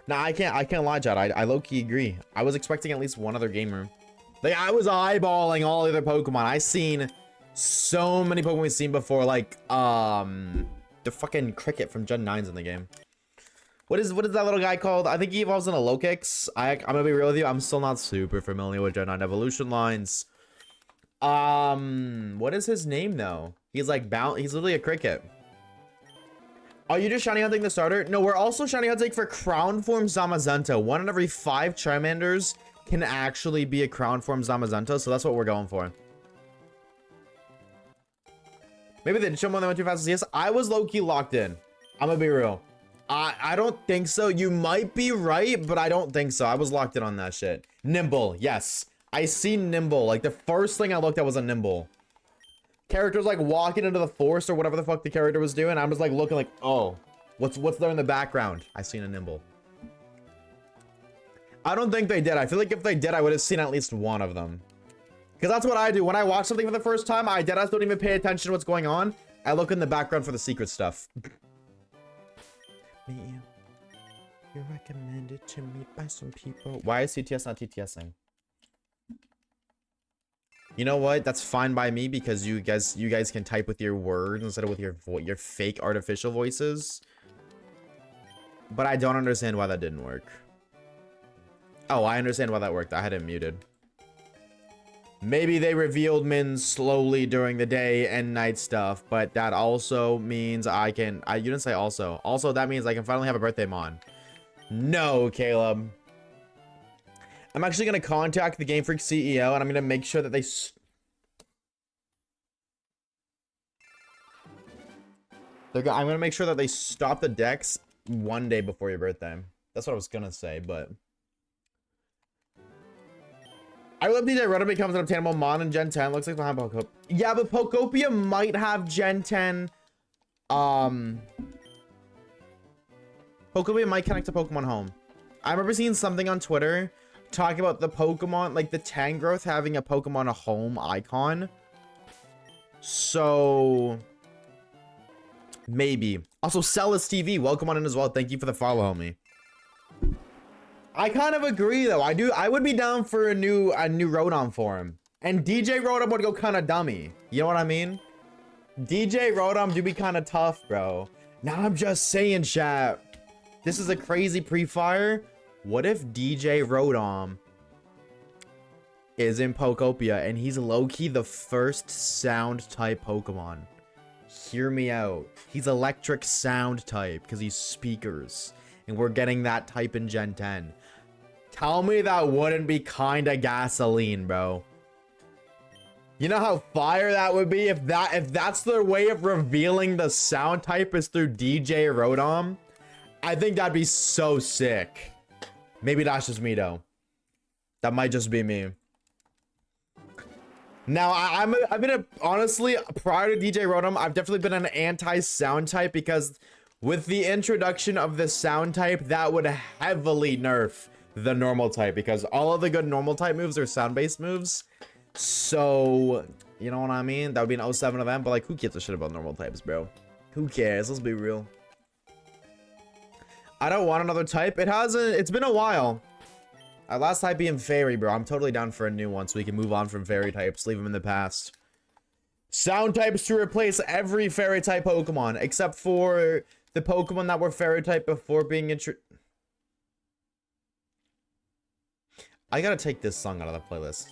Nah, I can't lie, chat. I low-key agree. I was expecting at least one other gamer. Like, I was eyeballing all the other Pokemon. I seen so many Pokemon we've seen before, like, the fucking cricket from Gen 9's in the game. What is that little guy called? I think he evolves in a Lokix. I'm gonna be real with you. I'm still not super familiar with Gen 9 evolution lines. What is his name, though? He's like, he's literally a cricket. Are you just shiny hunting the starter? No, we're also shiny hunting for crown form Zamazenta. 1 in every 5 Charmanders can actually be a crown form Zamazenta, so that's what we're going for. Maybe they did show more than went too fast. Yes, I was low-key locked in. I'm gonna be real. I don't think so. You might be right, but I don't think so. I was locked in on that shit. Nimble, yes. I see Nimble. Like, the first thing I looked at was a Nimble. Character's like walking into the forest or whatever the fuck the character was doing. I'm just like looking like, oh, what's there in the background? I seen a Nimble. I don't think they did. I feel like if they did, I would have seen at least one of them. Because that's what I do. When I watch something for the first time, I deadass don't even pay attention to what's going on. I look in the background for the secret stuff. You're recommended to me by some people. Why is CTS not TTSing? You know what? That's fine by me because you guys can type with your words instead of with your fake artificial voices. But I don't understand why that didn't work. Oh, I understand why that worked. I had it muted. Maybe they revealed Min slowly during the day and night stuff, but that also means you didn't say also. Also, that means I can finally have a birthday mon. No, Caleb. I'm actually going to contact the Game Freak CEO and I'm going to make sure that I'm going to make sure that they stop the decks one day before your birthday. That's what I was going to say, but I love DJ Rudder becomes an obtainable mon in Gen 10. Looks like behind Pokopia. Yeah, but Pokopia might have Gen 10. Pokopia might connect to Pokemon Home. I remember seeing something on Twitter talking about the Pokemon, like the Tangrowth having a Pokemon Home icon. So maybe. Also, Celis TV, welcome on in as well. Thank you for the follow, homie. I kind of agree though. I would be down for a new Rotom for him. And DJ Rotom would go kind of dummy. You know what I mean? DJ Rotom do be kind of tough, bro. Now I'm just saying, chat. This is a crazy pre-fire. What if DJ Rotom is in Pokopia and he's low-key the first sound type Pokemon? Hear me out. He's electric sound type because he's speakers. And we're getting that type in Gen 10. Tell me that wouldn't be kinda gasoline, bro. You know how fire that would be if that's their way of revealing the sound type is through DJ Rotom? I think that'd be so sick. Maybe that's just me though. That might just be me. Now, I've been honestly, prior to DJ Rotom, I've definitely been an anti-sound type because with the introduction of the sound type, that would heavily nerf the normal type because all of the good normal type moves are sound-based moves. So, you know what I mean? That would be an 07 event, but like, who gives a shit about normal types, bro? Who cares? Let's be real. I don't want another type. It's been a while. Last type being Fairy, bro. I'm totally down for a new one so we can move on from Fairy types. Leave them in the past. Sound types to replace every Fairy type Pokemon, except for the Pokemon that were Fairy type before being I gotta take this song out of the playlist.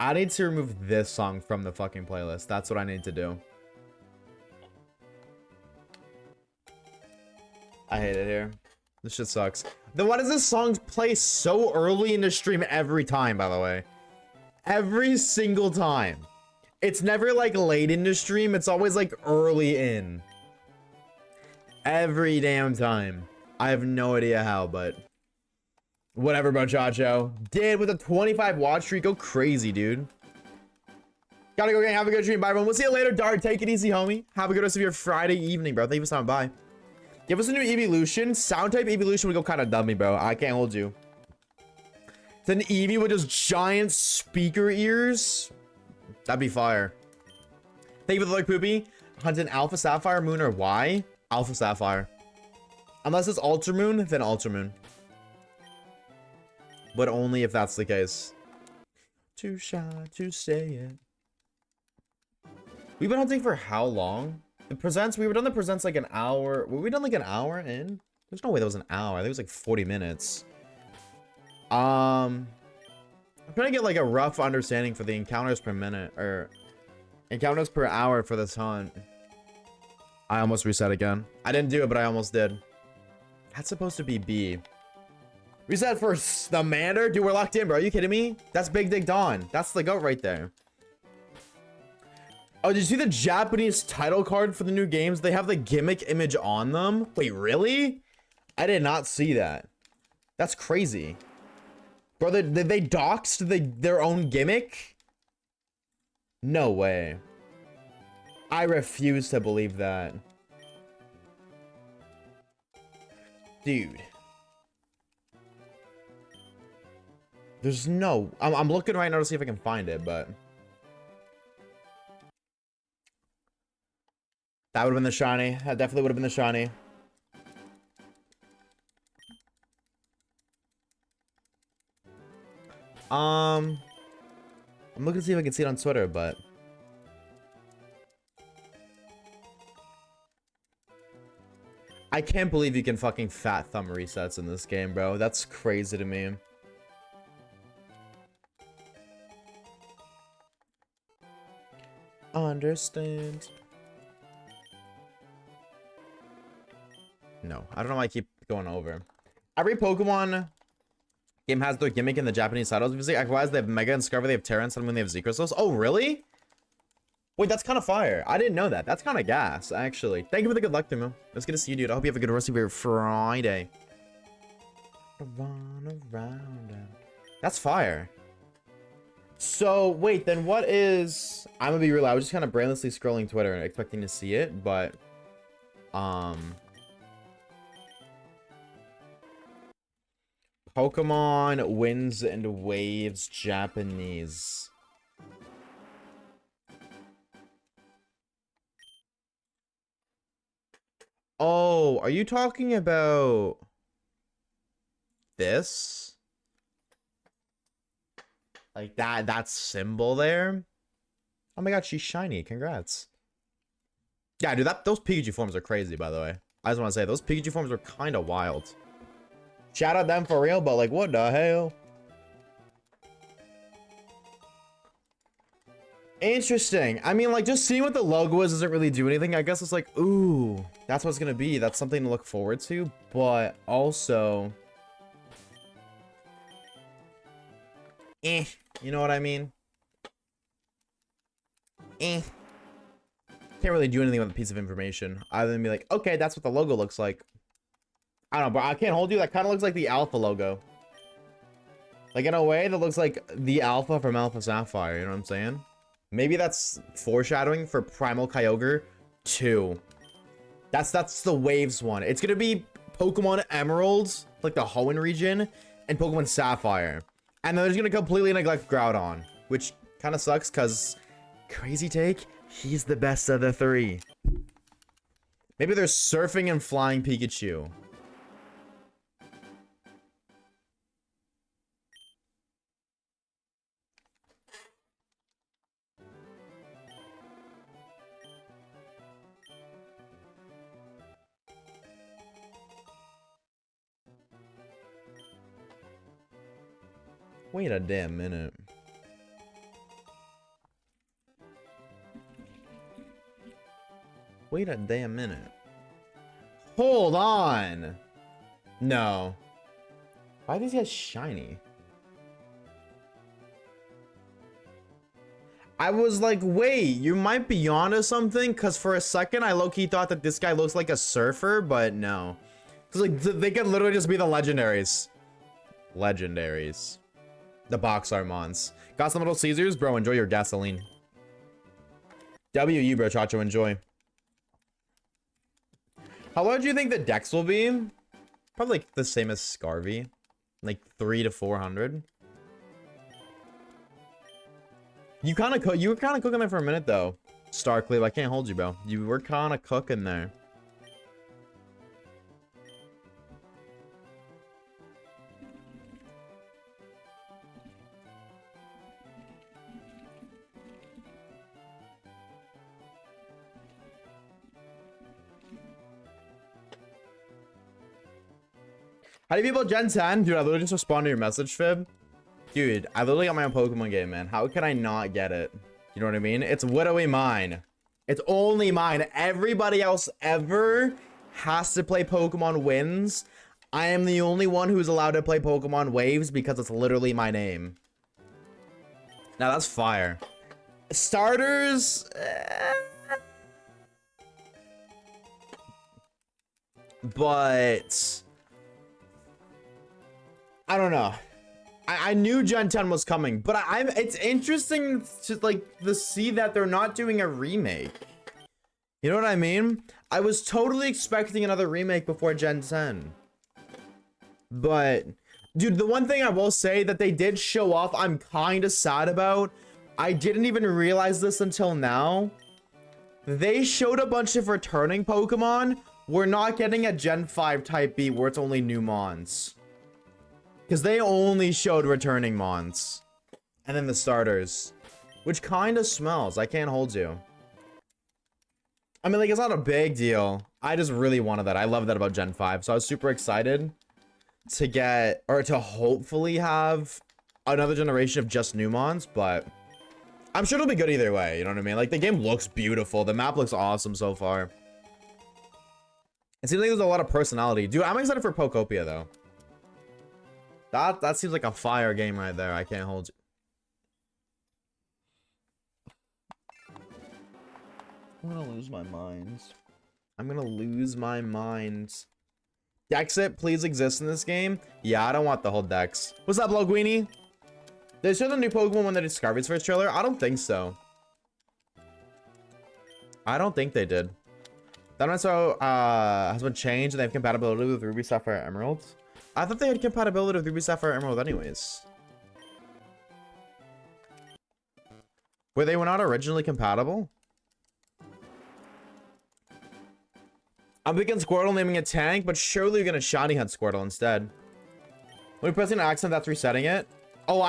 I need to remove this song from the fucking playlist. That's what I need to do. I hate it here. This shit sucks. Then why does this song play so early in the stream every time, by the way? Every single time. It's never like late in the stream. It's always like early in. Every damn time. I have no idea how, but whatever, muchacho. Did with a 25 watch streak. Go crazy, dude. Gotta go, gang. Have a good stream. Bye, everyone. We'll see you later, Dart. Take it easy, homie. Have a good rest of your Friday evening, bro. Thank you for stopping by. Give us a new evolution. Sound type evolution would go kind of dummy, bro. I can't hold you. It's an Eevee with just giant speaker ears. That'd be fire. Thank you for the like, Poopy. Hunt an Alpha Sapphire Moon or Y? Alpha Sapphire. Unless it's Ultra Moon, then Ultra Moon. But only if that's the case. Too shy to say it. We've been hunting for how long? The presents, we were done the presents like an hour. Were we done like an hour in? There's no way that was an hour. I think it was like 40 minutes. I'm trying to get like a rough understanding for the encounters per minute or encounters per hour for this hunt. I almost reset again. I didn't do it, but I almost did. That's supposed to be B. Reset for Charmander? Dude, we're locked in, bro. Are you kidding me? That's Big Dick Dawn. That's the goat right there. Oh, did you see the Japanese title card for the new games? They have the gimmick image on them. Wait, really? I did not see that. That's crazy. Bro, they doxed their own gimmick? No way. I refuse to believe that. Dude. There's no... I'm looking right now to see if I can find it, but... That would have been the shiny. That definitely would have been the shiny. I'm looking to see if I can see it on Twitter, but I can't believe you can fucking fat thumb resets in this game, bro. That's crazy to me. Understand. No, I don't know why I keep going over. Every Pokemon game has their gimmick in the Japanese titles. Otherwise, they have Mega and Scarver, they have Terra, and suddenly they have Z Crystals. Oh, really? Wait, that's kind of fire. I didn't know that. That's kind of gas, actually. Thank you for the good luck, Timo. It's good to see you, dude. I hope you have a good rest of your Friday. Run around. That's fire. So, wait, then what is... I'm gonna be real. I was just kind of brainlessly scrolling Twitter and expecting to see it, but... Pokemon Winds and Waves Japanese. Oh, are you talking about this? Like that symbol there? Oh my god, she's shiny. Congrats. Yeah, dude, those Pikachu forms are crazy, by the way. I just want to say, those Pikachu forms are kind of wild. Shout out them for real, but like, what the hell? Interesting. I mean, like, just seeing what the logo is doesn't really do anything. I guess it's like, ooh, that's what it's gonna be. That's something to look forward to. But also, you know what I mean? Can't really do anything with a piece of information other than be like, okay, that's what the logo looks like. I don't know, but I can't hold you. That kind of looks like the Alpha logo. Like, in a way, that looks like the Alpha from Alpha Sapphire. You know what I'm saying? Maybe that's foreshadowing for Primal Kyogre 2. That's the Waves one. It's gonna be Pokemon Emerald, like the Hoenn region, and Pokemon Sapphire. And then there's gonna completely neglect Groudon, which kind of sucks because, crazy take, he's the best of the three. Maybe they're surfing and flying Pikachu. Wait a damn minute. Wait a damn minute. Hold on. No. Why are these guys shiny? I was like, wait, you might be onto something, because for a second I low-key thought that this guy looks like a surfer, but no. Because like, they could literally just be the legendaries. Legendaries. The box Armons. Got some Little Caesars? Bro, enjoy your gasoline. WU, bro, Chacho, enjoy. How low do you think the dex will be? Probably like the same as Scarvy. Like 300 to 400. You were kind of cooking there for a minute, though. Starcleave, I can't hold you, bro. You were kind of cooking there. How do you feel about Gen 10? Dude, I literally just responded to your message, Fib. Dude, I literally got my own Pokemon game, man. How can I not get it? You know what I mean? It's literally mine. It's only mine. Everybody else ever has to play Pokemon Wins. I am the only one who's allowed to play Pokemon Waves because it's literally my name. Now, that's fire. Starters... But... I don't know. I knew Gen 10 was coming, but it's interesting to see that they're not doing a remake. You know what I mean? I was totally expecting another remake before Gen 10. But, dude, the one thing I will say that they did show off, I'm kind of sad about. I didn't even realize this until now. They showed a bunch of returning Pokemon. We're not getting a Gen 5 type beat where it's only new mons. Because they only showed returning mons. And then the starters. Which kind of smells. I can't hold you. I mean, like, it's not a big deal. I just really wanted that. I love that about Gen 5. So I was super excited to get, or to hopefully have another generation of just new mons. But I'm sure it'll be good either way. You know what I mean? Like, the game looks beautiful. The map looks awesome so far. It seems like there's a lot of personality. Dude, I'm excited for Pokopia, though. That seems like a fire game right there. I can't hold you. I'm gonna lose my mind. I'm gonna lose my mind. Dexit, please exist in this game. Yeah, I don't want the whole Dex. What's up, Loguini? Did they show the new Pokemon when they discovered its first trailer? I don't think so. I don't think they did. That also has been changed and they have compatibility with Ruby, Sapphire, Emerald. I thought they had compatibility with Ruby, Sapphire, Emerald anyways. Were they not originally compatible? I'm thinking Squirtle naming a tank, but surely you're gonna shiny hunt Squirtle instead. When you press an accent, that's resetting it. Oh,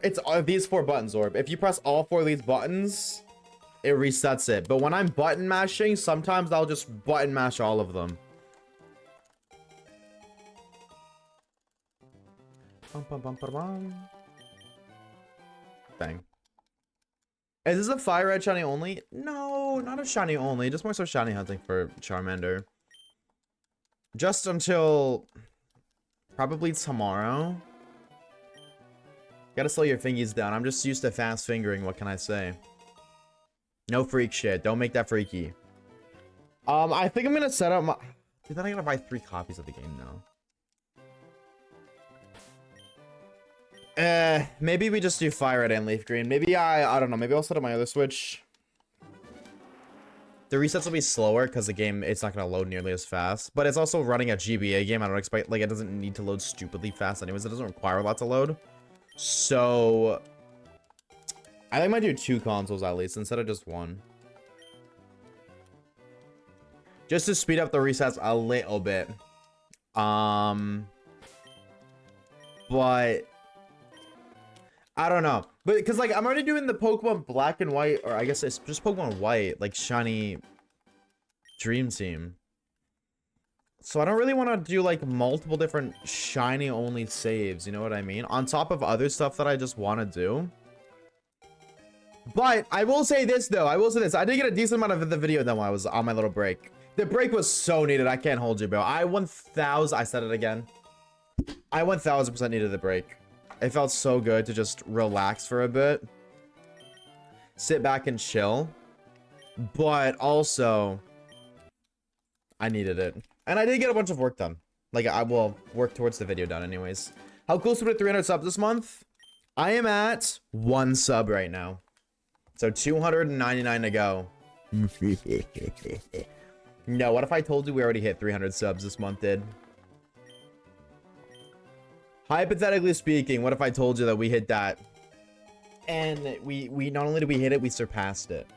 it's these 4 buttons, Orb. If you press all 4 of these buttons, it resets it. But when I'm button mashing, sometimes I'll just button mash all of them. Bang. Is this a fire red shiny only? No, not a shiny only. Just more so shiny hunting for Charmander. Just until probably tomorrow. Gotta slow your fingies down. I'm just used to fast fingering. What can I say? No freak shit. Don't make that freaky. I think I'm gonna set up my... Dude, then I gotta buy 3 copies of the game now. Maybe we just do fire red and leaf green. Maybe I don't know. Maybe I'll set up my other Switch. The resets will be slower because the game, it's not going to load nearly as fast. But it's also running a GBA game. I don't expect, like, it doesn't need to load stupidly fast anyways. It doesn't require a lot to load. So, I think I might do 2 consoles at least instead of just 1. Just to speed up the resets a little bit. But I don't know. But because, like, I'm already doing the Pokemon Black and White, or I guess it's just Pokemon White, like shiny Dream Team. So I don't really want to do like multiple different shiny only saves, you know what I mean? On top of other stuff that I just want to do. But I will say this though, I did get a decent amount of the video done while I was on my little break. The break was so needed, I can't hold you, bro. I said it again. I 1000% needed the break. It felt so good to just relax for a bit. Sit back and chill. But also, I needed it. And I did get a bunch of work done. Like, I will work towards the video done anyways. How close are we to 300 subs this month? I am at 1 sub right now. So 299 to go. No, what if I told you we already hit 300 subs this month, dude? Hypothetically speaking, what if I told you that we hit that? And we not only did we hit it, we surpassed it.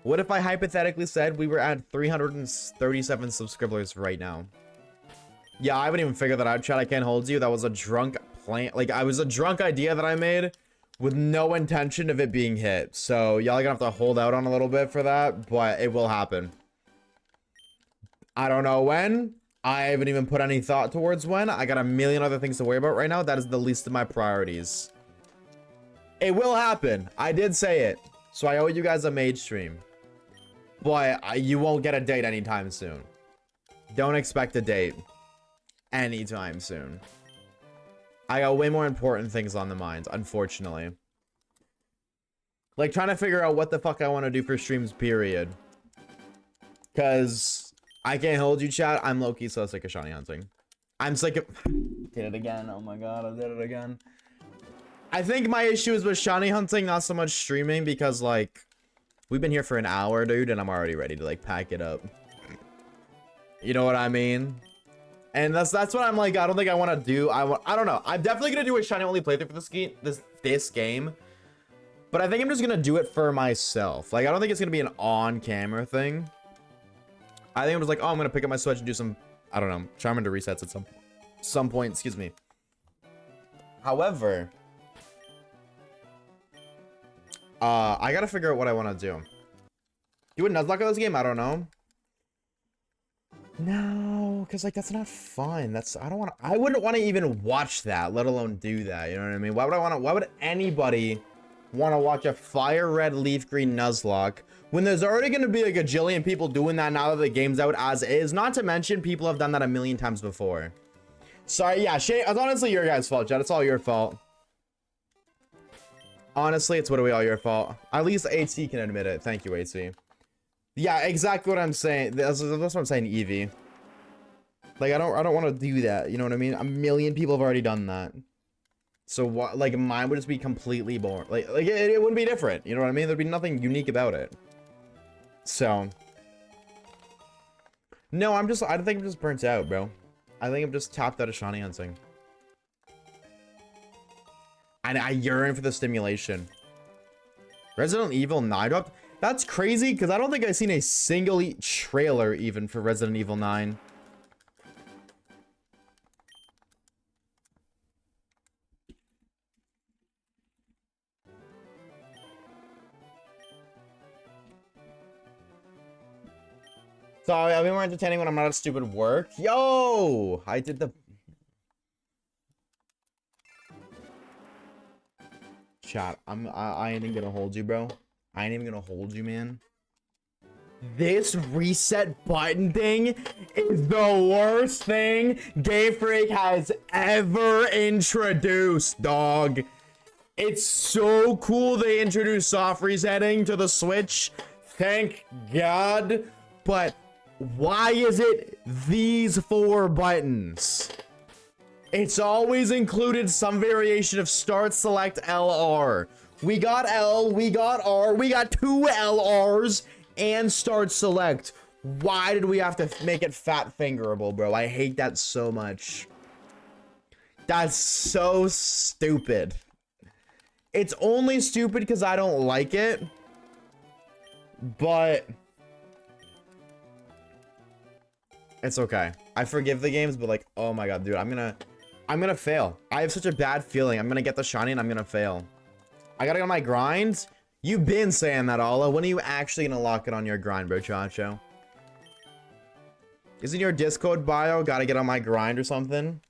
What if I hypothetically said we were at 337 subscribers right now? Yeah, I haven't even figured that out, chat. I can't hold you. That was a drunk plan. Like, I was a drunk idea that I made with no intention of it being hit. So, y'all are gonna have to hold out on a little bit for that, but it will happen. I don't know when. I haven't even put any thought towards when. I got a million other things to worry about right now. That is the least of my priorities. It will happen. I did say it. So I owe you guys a mage stream. But you won't get a date anytime soon. Don't expect a date anytime soon. I got way more important things on the mind, unfortunately. Like trying to figure out what the fuck I want to do for streams, period. Because I can't hold you, chat. I'm low-key so sick of shiny hunting. I'm sick of... Did it again. Oh my god, I did it again. I think my issue is with shiny hunting, not so much streaming, because, like, we've been here for an hour, dude, and I'm already ready to, like, pack it up. You know what I mean? And that's what I'm like, I don't think I want to do. I don't know. I'm definitely going to do a shiny only playthrough for this game. But I think I'm just going to do it for myself. Like, I don't think it's going to be an on-camera thing. I think I'm just like, oh, I'm going to pick up my Switch and do some, I don't know, Charmander resets at some point, excuse me. However, I gotta figure out what I want to do. Do a Nuzlocke of this game? I don't know. No, because like that's not fun. That's I wouldn't want to even watch that, let alone do that. You know what I mean? Why would anybody want to watch a fire red leaf green Nuzlocke when there's already going to be like a gajillion people doing that now that the game's out as is? Not to mention people have done that a million times before. Sorry, yeah, Shay, it's honestly your guys' fault, Chad. It's all your fault. Honestly, it's literally all your fault. At least HC can admit it. Thank you, HC. Yeah, exactly what I'm saying. That's what I'm saying, Evie. Like, I don't want to do that. You know what I mean? A million people have already done that. So what? Like, mine would just be completely boring. Like it wouldn't be different. You know what I mean? There'd be nothing unique about it. So, no, I think I'm just burnt out, bro. I think I'm just tapped out of shiny hunting. And I yearn for the stimulation. Resident Evil 9 dropped. That's crazy because I don't think I've seen a single trailer even for Resident Evil 9. Sorry, I'll be more entertaining when I'm not at stupid work. Yo! I did the... Chat, I ain't even gonna hold you, bro. I ain't even gonna hold you, man. This reset button thing is the worst thing Game Freak has ever introduced, dog. It's so cool they introduced soft resetting to the Switch. Thank God. But why is it these 4 buttons? It's always included some variation of start, select, LR. We got L, we got R, we got 2 LRs and start, select. Why did we have to make it fat fingerable, bro? I hate that so much. That's so stupid. It's only stupid because I don't like it. But it's okay. I forgive the games, but like, oh my god, dude, I'm gonna fail. I have such a bad feeling. I'm gonna get the shiny and I'm gonna fail. I gotta get on my grind. You've been saying that, Alla. When are you actually gonna lock it on your grind, bro, Chacho? Isn't your Discord bio gotta get on my grind or something?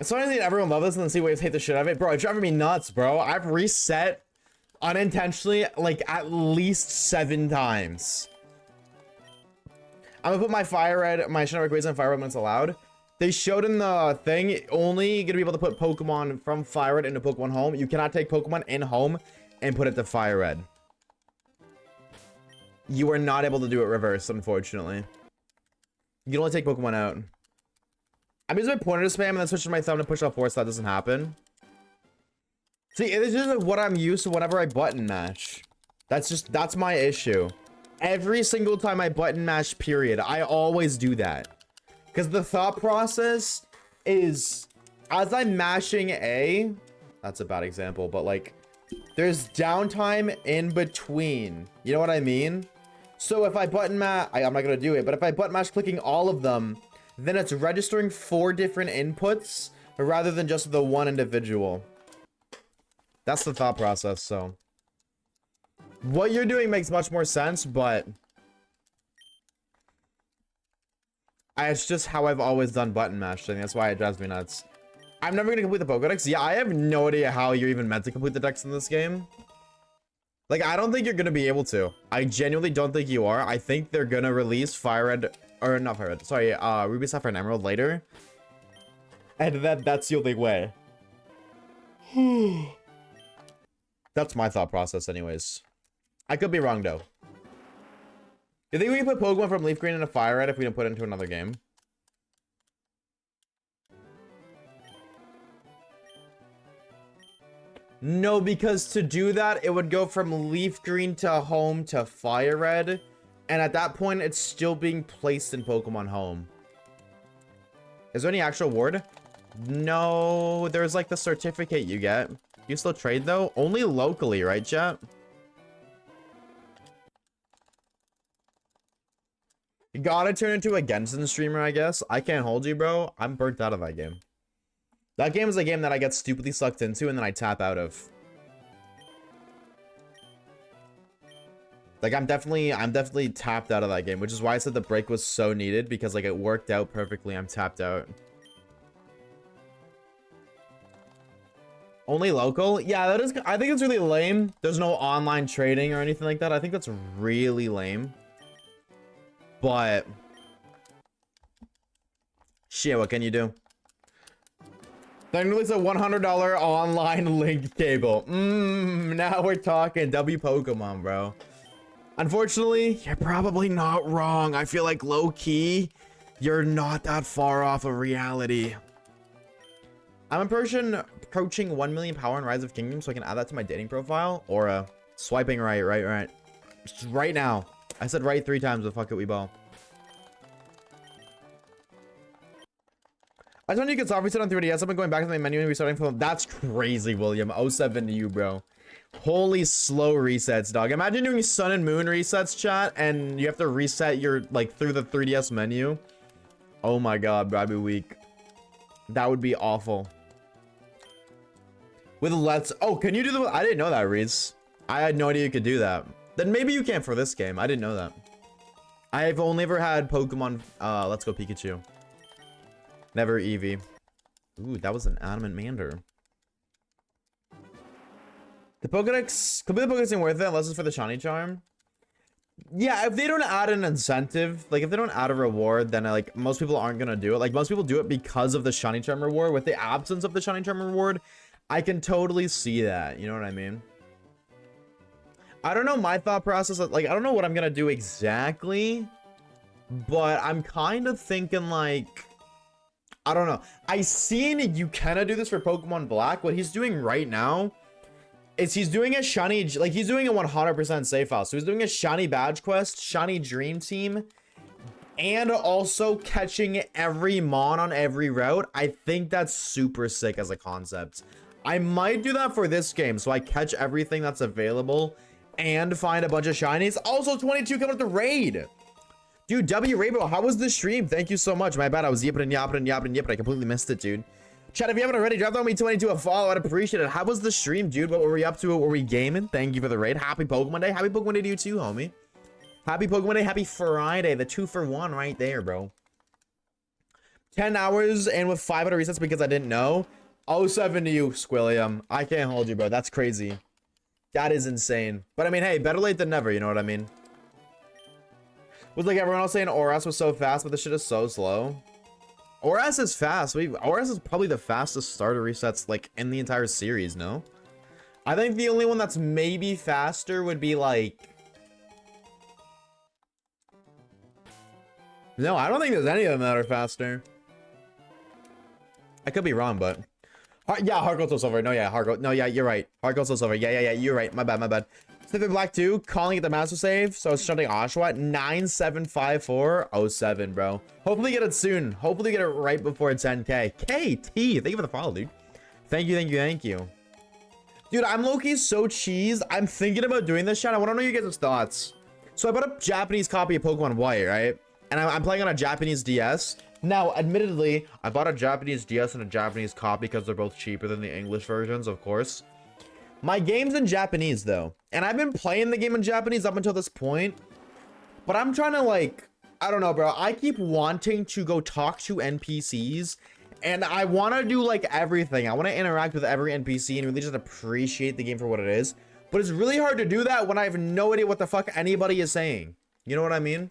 It's funny that everyone loves this and then see waves hate the shit out of it. Bro, it's driving me nuts, bro. I've reset unintentionally like at least 7 times. I'm gonna put my fire red, my Shiny Rayquaza and fire red when it's allowed. They showed in the thing, only gonna be able to put Pokemon from Fire Red into Pokemon Home. You cannot take Pokemon in Home and put it to Fire Red. You are not able to do it reverse, unfortunately. You can only take Pokemon out. I'm using my pointer to spam and then switching my thumb to push L4 so that doesn't happen. See, it's just what I'm used to whenever I button mash. That's my issue. Every single time I button mash, period, I always do that. Because the thought process is, as I'm mashing A, that's a bad example, but like, there's downtime in between. You know what I mean? So if I button mash, I'm not going to do it, but if I button mash clicking all of them, then it's registering 4 different inputs rather than just the one individual. That's the thought process, so. What you're doing makes much more sense, but it's just how I've always done button mashing. That's why it drives me nuts. I'm never gonna complete the Pokédex. Yeah, I have no idea how you're even meant to complete the dex in this game. Like, I don't think you're gonna be able to. I genuinely don't think you are. I think they're gonna release Fire Red, or not Fire Red, sorry, Ruby, Sapphire, and Emerald later. And that's the only way. That's my thought process anyways. I could be wrong though. You think we can put Pokemon from Leaf Green into Fire Red if we don't put it into another game? No, because to do that, it would go from Leaf Green to Home to Fire Red. And at that point, it's still being placed in Pokemon Home. Is there any actual ward? No, there's like the certificate you get. You still trade though? Only locally, right, chat? You gotta turn into a Genshin streamer, I guess. I can't hold you, bro. I'm burnt out of that game. That game is a game that I get stupidly sucked into and then I tap out of. Like I'm definitely tapped out of that game, which is why I said the break was so needed, because like it worked out perfectly. I'm tapped out. Only local? Yeah, that is. I think it's really lame. There's no online trading or anything like that. I think that's really lame. But shit, what can you do? Technically, it's a $100 online link cable. Now we're talking W Pokemon, bro. Unfortunately, you're probably not wrong. I feel like low-key, you're not that far off of reality. I'm approaching 1 million power in Rise of Kingdoms, so I can add that to my dating profile. Or swiping right. Just right now. I said right 3 times, but fuck it, we ball. I told you could soft reset on 3DS. I've been going back to the menu and restarting from. That's crazy, William. 07 to you, bro. Holy slow resets, dog. Imagine doing Sun and Moon resets, chat, and you have to reset your, like, through the 3DS menu. Oh my god, bro, I'd be weak. That would be awful. With Let's... Oh, can you do the... I didn't know that, Reese. I had no idea you could do that. Then maybe you can for this game. I didn't know that. I've only ever had Pokemon... Let's Go Pikachu. Never Eevee. Ooh, that was an Adamant Mander. The Pokedex... Could be the Pokedex ain't worth it unless it's for the Shiny Charm. Yeah, if they don't add an incentive, like if they don't add a reward, then like most people aren't gonna do it. Like most people do it because of the Shiny Charm reward. With the absence of the Shiny Charm reward, I can totally see that. You know what I mean? I don't know my thought process. Like, I don't know what I'm gonna do exactly, but I'm kind of thinking like, I don't know. I seen you kinda do this for Pokemon Black. What he's doing right now is he's doing a shiny, like he's doing a 100% save file. So he's doing a shiny badge quest, shiny dream team, and also catching every mon on every route. I think that's super sick as a concept. I might do that for this game, so I catch everything that's available and find a bunch of shinies. Also 22 coming up the raid. Dude, W Rainbow, how was the stream? Thank you so much. My bad, I was yipping and yapping. I completely missed it, dude. Chat, if you haven't already, drop down me 22 a follow. I'd appreciate it. How was the stream, dude? What were we up to? What were we gaming? Thank you for the raid. Happy Pokemon Day. Happy Pokemon Day to you too, homie. Happy Pokemon Day. Happy Friday. The 2-for-1 right there, bro. 10 hours and with 500 resets because I didn't know. 07 to you, Squilliam. I can't hold you, bro. That's crazy. That is insane. But I mean, hey, better late than never. You know what I mean? Was like everyone else saying Oras was so fast, but this shit is so slow. Oras is fast. Oras is probably the fastest starter resets like in the entire series, no? I think the only one that's maybe faster would be like... No, I don't think there's any of them that are faster. I could be wrong, but... Yeah, Heart Gold Soul Silver. No, yeah, Heart Gold. No, yeah, you're right. Heart Gold Soul Silver. Yeah, you're right. My bad. Sniffing Black 2, calling it the Master Save. So it's shunting Oshawa. 975407, bro. Hopefully get it soon. Hopefully get it right before 10k. KT, thank you for the follow, dude. Thank you. Dude, I'm low-key so cheesed. I'm thinking about doing this shit. I want to know you guys' thoughts. So I bought a Japanese copy of Pokemon White, right? And I'm playing on a Japanese DS. Now, admittedly, I bought a Japanese DS and a Japanese copy because they're both cheaper than the English versions, of course. My game's in Japanese, though. And I've been playing the game in Japanese up until this point. But I'm trying to, like... I don't know, bro. I keep wanting to go talk to NPCs. And I want to do, like, everything. I want to interact with every NPC and really just appreciate the game for what it is. But it's really hard to do that when I have no idea what the fuck anybody is saying. You know what I mean?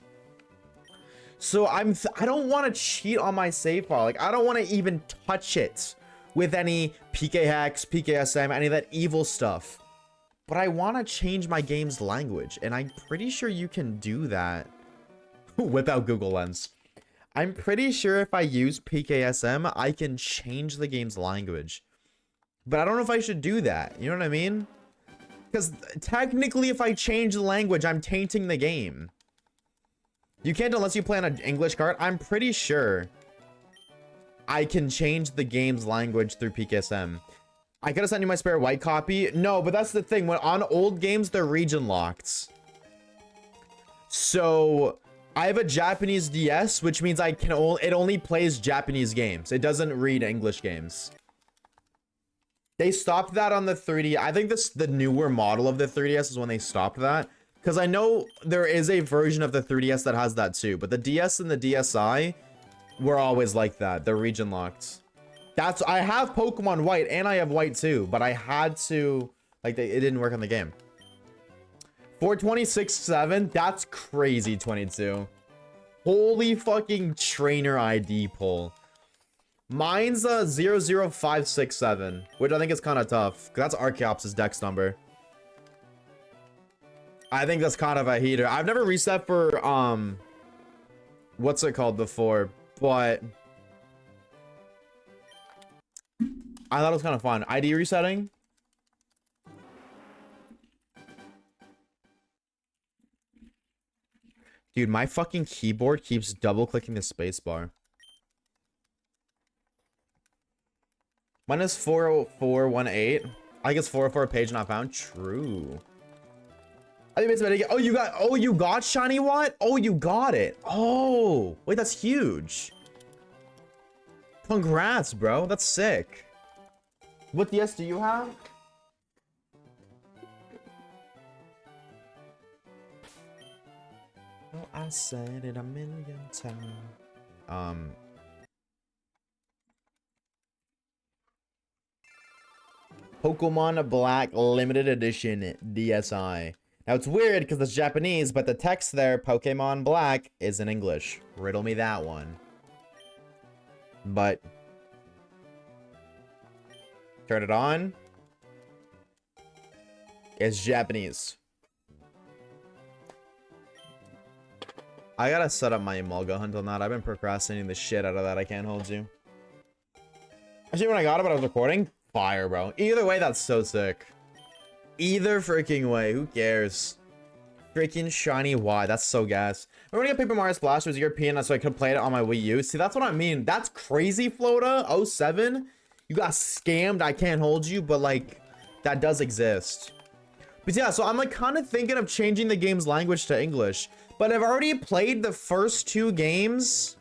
So I don't want to cheat on my save file. Like, I don't want to even touch it with any PK hacks, PKSM, any of that evil stuff. But I want to change my game's language, and I'm pretty sure you can do that. Whip out Google Lens. I'm pretty sure if I use PKSM, I can change the game's language. But I don't know if I should do that. You know what I mean? Because technically, if I change the language, I'm tainting the game. You can't unless you play on an English card. I'm pretty sure I can change the game's language through PKSM. I could have sent you my spare white copy. No, but that's the thing. When on old games, they're region locked. So I have a Japanese DS, which means I can it only plays Japanese games. It doesn't read English games. They stopped that on the 3D. I think the newer model of the 3DS is when they stopped that. Because I know there is a version of the 3DS that has that too. But the DS and the DSi were always like that. They're region locked. I have Pokemon White and I have White too. But I had to... Like, it didn't work on the game. 426.7? That's crazy, 22. Holy fucking trainer ID pull. Mine's 00567, which I think is kind of tough. That's Archeops' dex number. I think that's kind of a heater. I've never reset for, what's it called before, but I thought it was kind of fun. ID resetting. Dude, my fucking keyboard keeps double clicking the spacebar. Mine is 40418. I think it's 404 page not found. True. I think it's better. Oh, you got Shiny Watt? Oh, you got it. Oh, wait, that's huge. Congrats, bro. That's sick. What DS do you have? Oh, I said it a million times. Pokemon Black Limited Edition DSi. Now it's weird because it's Japanese, but the text there, Pokemon Black, is in English. Riddle me that one. But turn it on. It's Japanese. I gotta set up my Emolga hunt on that. I've been procrastinating the shit out of that. I can't hold you. Actually, when I got it, but I was recording. Fire, bro. Either way, that's so sick. Either freaking way. Who cares? Freaking shiny Y. That's so gas. I'm gonna get Paper Mario Splash. It was European, so I could play it on my Wii U. See, that's what I mean. That's crazy, Flota. 07. You got scammed. I can't hold you, but like, that does exist. But yeah, so I'm like kind of thinking of changing the game's language to English. But I've already played the first 2 games.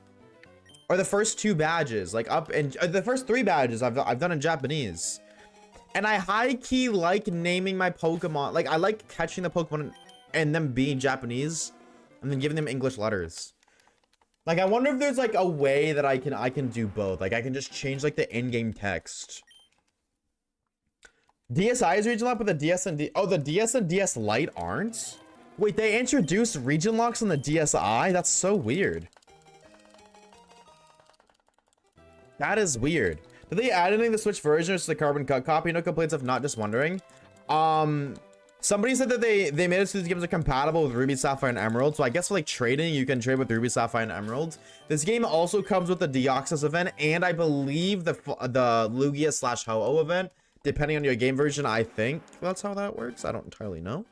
Or the first 2 badges, like up and the first 3 badges I've done in Japanese, and I high key like naming my Pokemon. Like I like catching the Pokemon and them being Japanese, and then giving them English letters. Like I wonder if there's like a way that I can do both. Like I can just change like the in-game text. DSi is region lock, but the DS and the DS and DS Lite aren't. Wait, they introduced region locks on the DSi? That's so weird. That is weird. Did they add anything to the Switch version or just the carbon cut copy? No complaints if not, just wondering. Somebody said that they made it so these games are compatible with Ruby, Sapphire, and Emerald. So I guess for like trading, you can trade with Ruby, Sapphire, and Emerald. This game also comes with the Deoxys event, and I believe the Lugia / Ho-Oh event, depending on your game version. I think that's how that works. I don't entirely know.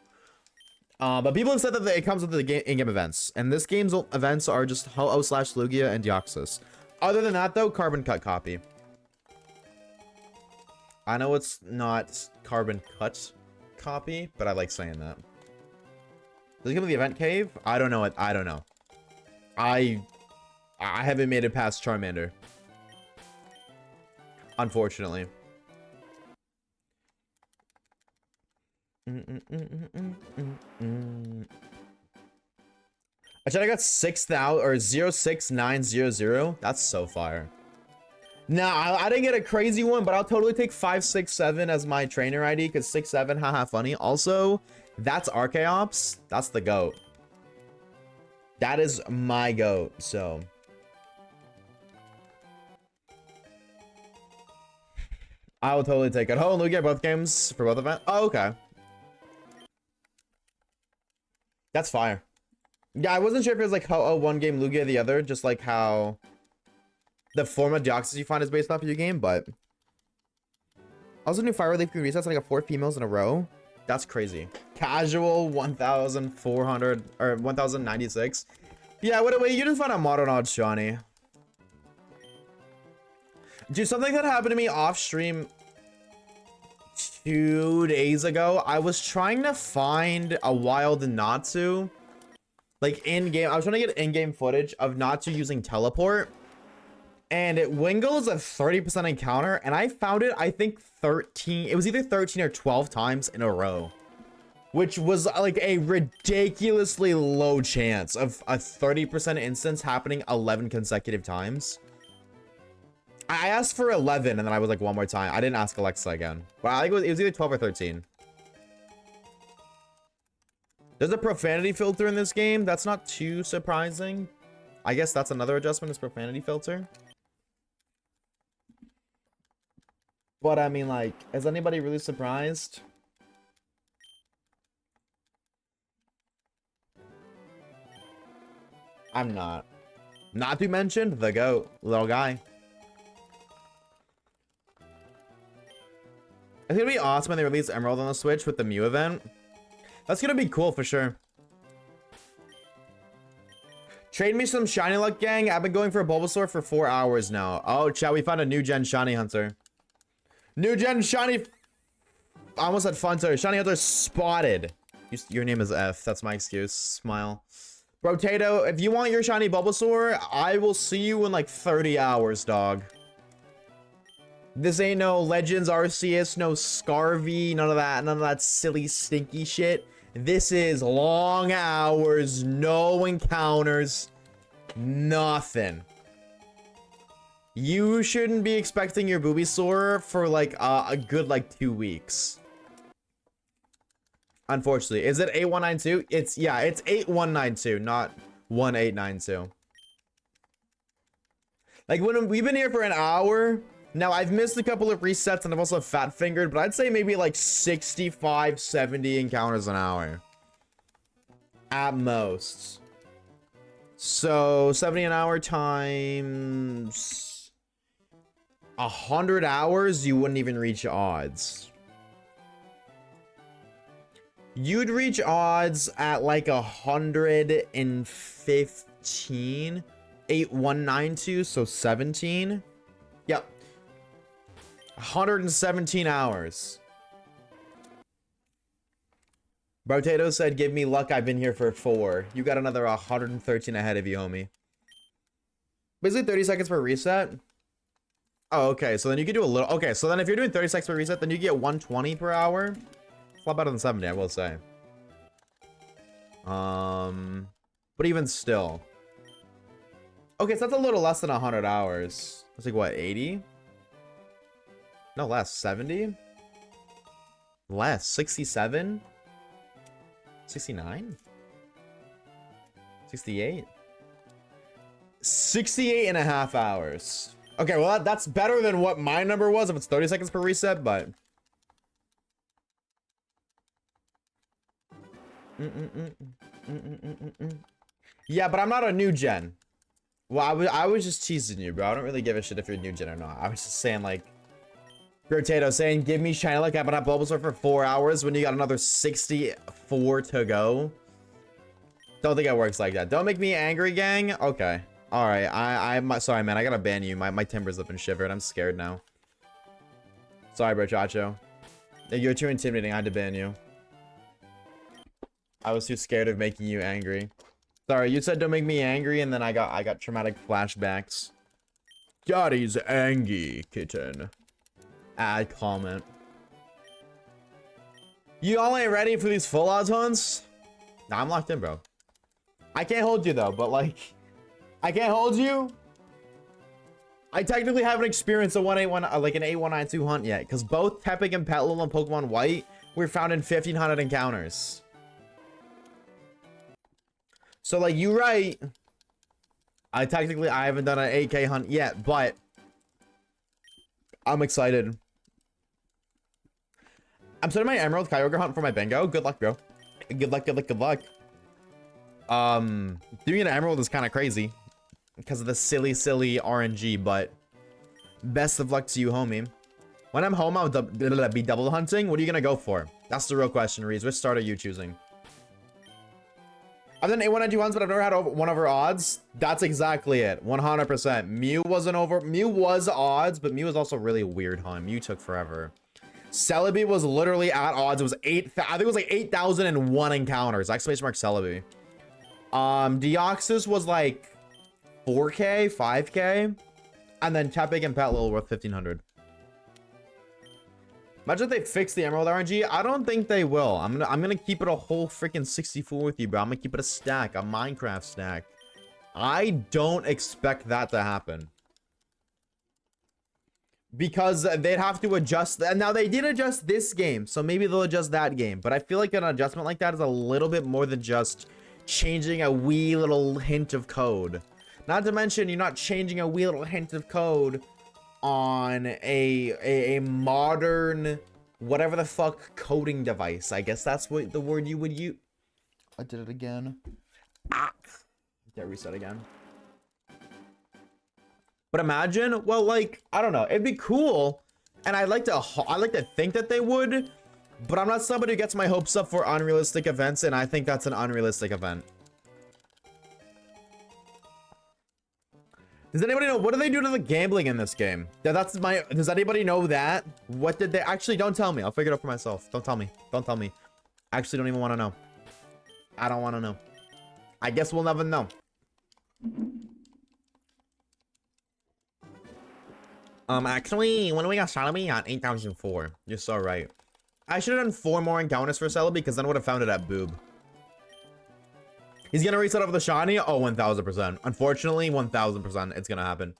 But people have said that it comes with the in-game events, and this game's events are just Ho-Oh / Lugia and Deoxys. Other than that, though, carbon cut copy. I know it's not carbon cut copy, but I like saying that. Does it come with the event cave? I don't know. I don't know. I haven't made it past Charmander, unfortunately. Actually, I got 6,000 or 06900. That's so fire. Now, I didn't get a crazy one, but I'll totally take 567 as my trainer ID because 67, haha, funny. Also, that's Archeops. That's the GOAT. That is my GOAT, so. I will totally take it. Oh, and Lugia, both games for both events. Oh, okay. That's fire. Yeah, I wasn't sure if it was like how one game Lugia the other, just like how the form of Deoxys you find is based off of your game, but also new Fire Relief resets like 4 females in a row. That's crazy. Casual 1,400 or 1,096. Yeah, wait, you didn't find a modern odd Shawnee. Dude, something that happened to me off stream 2 days ago. I was trying to find a wild Natsu. Like in game, I was trying to get in-game footage of Natsu using teleport. And it Wingle's a 30% encounter, and I found it, I think 13, it was either 13 or 12 times in a row, which was like a ridiculously low chance of a 30% instance happening 11 consecutive times. I asked for 11, and then I was like, one more time. I didn't ask Alexa again. But I think it was either 12 or 13. There's a profanity filter in this game. That's not too surprising. I guess that's another adjustment, is profanity filter. But I mean, like, is anybody really surprised? I'm not. Not to mention the GOAT, little guy. It's gonna be awesome when they release Emerald on the Switch with the Mew event. That's gonna be cool for sure. Trade me some Shiny Luck, gang. I've been going for a Bulbasaur for 4 hours now. Oh, chat, we found a new gen Shiny Hunter. New gen Shiny... I almost said Funter. Shiny Hunter spotted. Your name is F. That's my excuse. Smile. Rotato, if you want your Shiny Bulbasaur, I will see you in like 30 hours, dog. This ain't no Legends Arceus, no Scarvy, none of that silly, stinky shit. This is long hours, no encounters, nothing. You shouldn't be expecting your Bulbasaur for like a good like 2 weeks. Unfortunately, is it 8192? It's 8192, not 1892. Like when we've been here for an hour. Now, I've missed a couple of resets and I've also fat fingered, but I'd say maybe like 65, 70 encounters an hour. At most. So, 70 an hour times 100 hours, you wouldn't even reach odds. You'd reach odds at like 115. 8192, so 17. Yep. 117 hours. Potato said, give me luck. I've been here for 4. You got another 113 ahead of you, homie. Basically 30 seconds per reset. Oh, okay. So then you can do a little. Okay, so then if you're doing 30 seconds per reset, then you get 120 per hour. It's a lot better than 70, I will say. But even still. Okay, so that's a little less than 100 hours. That's like what, 80? No, less. 70? Less. 67? 69? 68? 68 and a half hours. Okay, well, that's better than what my number was if it's 30 seconds per reset, but... Yeah, but I'm not a new gen. Well, I was just teasing you, bro. I don't really give a shit if you're new gen or not. I was just saying, like... Rotato saying, give me Shiny Luck, I've been at Bulbasaur for 4 hours when you got another 64 to go. Don't think it works like that. Don't make me angry, gang. Okay. Alright, I'm sorry, man. I gotta ban you. My timber's up and shivered. I'm scared now. Sorry, bro, Chacho. You're too intimidating. I had to ban you. I was too scared of making you angry. Sorry, you said don't make me angry, and then I got traumatic flashbacks. Daddy's angry, kitten. Add comment. You all ain't ready for these full odds hunts? Nah, I'm locked in, bro. I can't hold you though, but like, I can't hold you. I technically haven't experienced a 181 like an 8192 hunt yet, because both Tepig and Petalil and Pokemon White were found in 1500 encounters. So like, you're right. I haven't done an 8K hunt yet, but I'm excited. I'm starting my Emerald Kyogre hunt for my bingo. Good luck, bro. Good luck, good luck, good luck. Doing an Emerald is kind of crazy because of the silly RNG, but best of luck to you, homie. When I'm home, I'll be double hunting. What are you gonna go for? That's the real question, Reese. Which start are you choosing? I've done 8192 hunts, but I've never had one over odds. That's exactly it. 100%. Mew wasn't over. Mew was odds, but Mew was also really weird hunt. Mew took forever. Celebi was literally at odds. It was I think it was like 8,001 encounters. Exclamation mark Celebi. Deoxys was like 4K, 5K. And then Cat Big and Pat Lil worth 1,500. Imagine if they fix the Emerald RNG. I don't think they will. I'm gonna keep it a whole freaking 64 with you, bro. I'm gonna keep it a stack, a Minecraft stack. I don't expect that to happen. Because they'd have to adjust. And now they did adjust this game, so maybe they'll adjust that game. But I feel like an adjustment like that is a little bit more than just changing a wee little hint of code. Not to mention, you're not changing a wee little hint of code on a modern whatever the fuck coding device. I guess that's what the word you would use. I did it again. Get reset again. But imagine, well, like, I don't know, it'd be cool, and I like to think that they would, but I'm not somebody who gets my hopes up for unrealistic events, and I think that's an unrealistic event. Does anybody know, what do they do to the gambling in this game? Yeah, that's my, does anybody know that? What did they, actually, don't tell me. I'll figure it out for myself. Don't tell me. Don't tell me. I actually don't even want to know. I don't want to know. I guess we'll never know. Actually, when we got Celebi at 8,004. You're so right. I should have done 4 more encounters for Celebi, because then I would have found it at Boob. He's gonna reset over the shiny? Oh, 1,000%. Unfortunately, 1,000% it's gonna happen.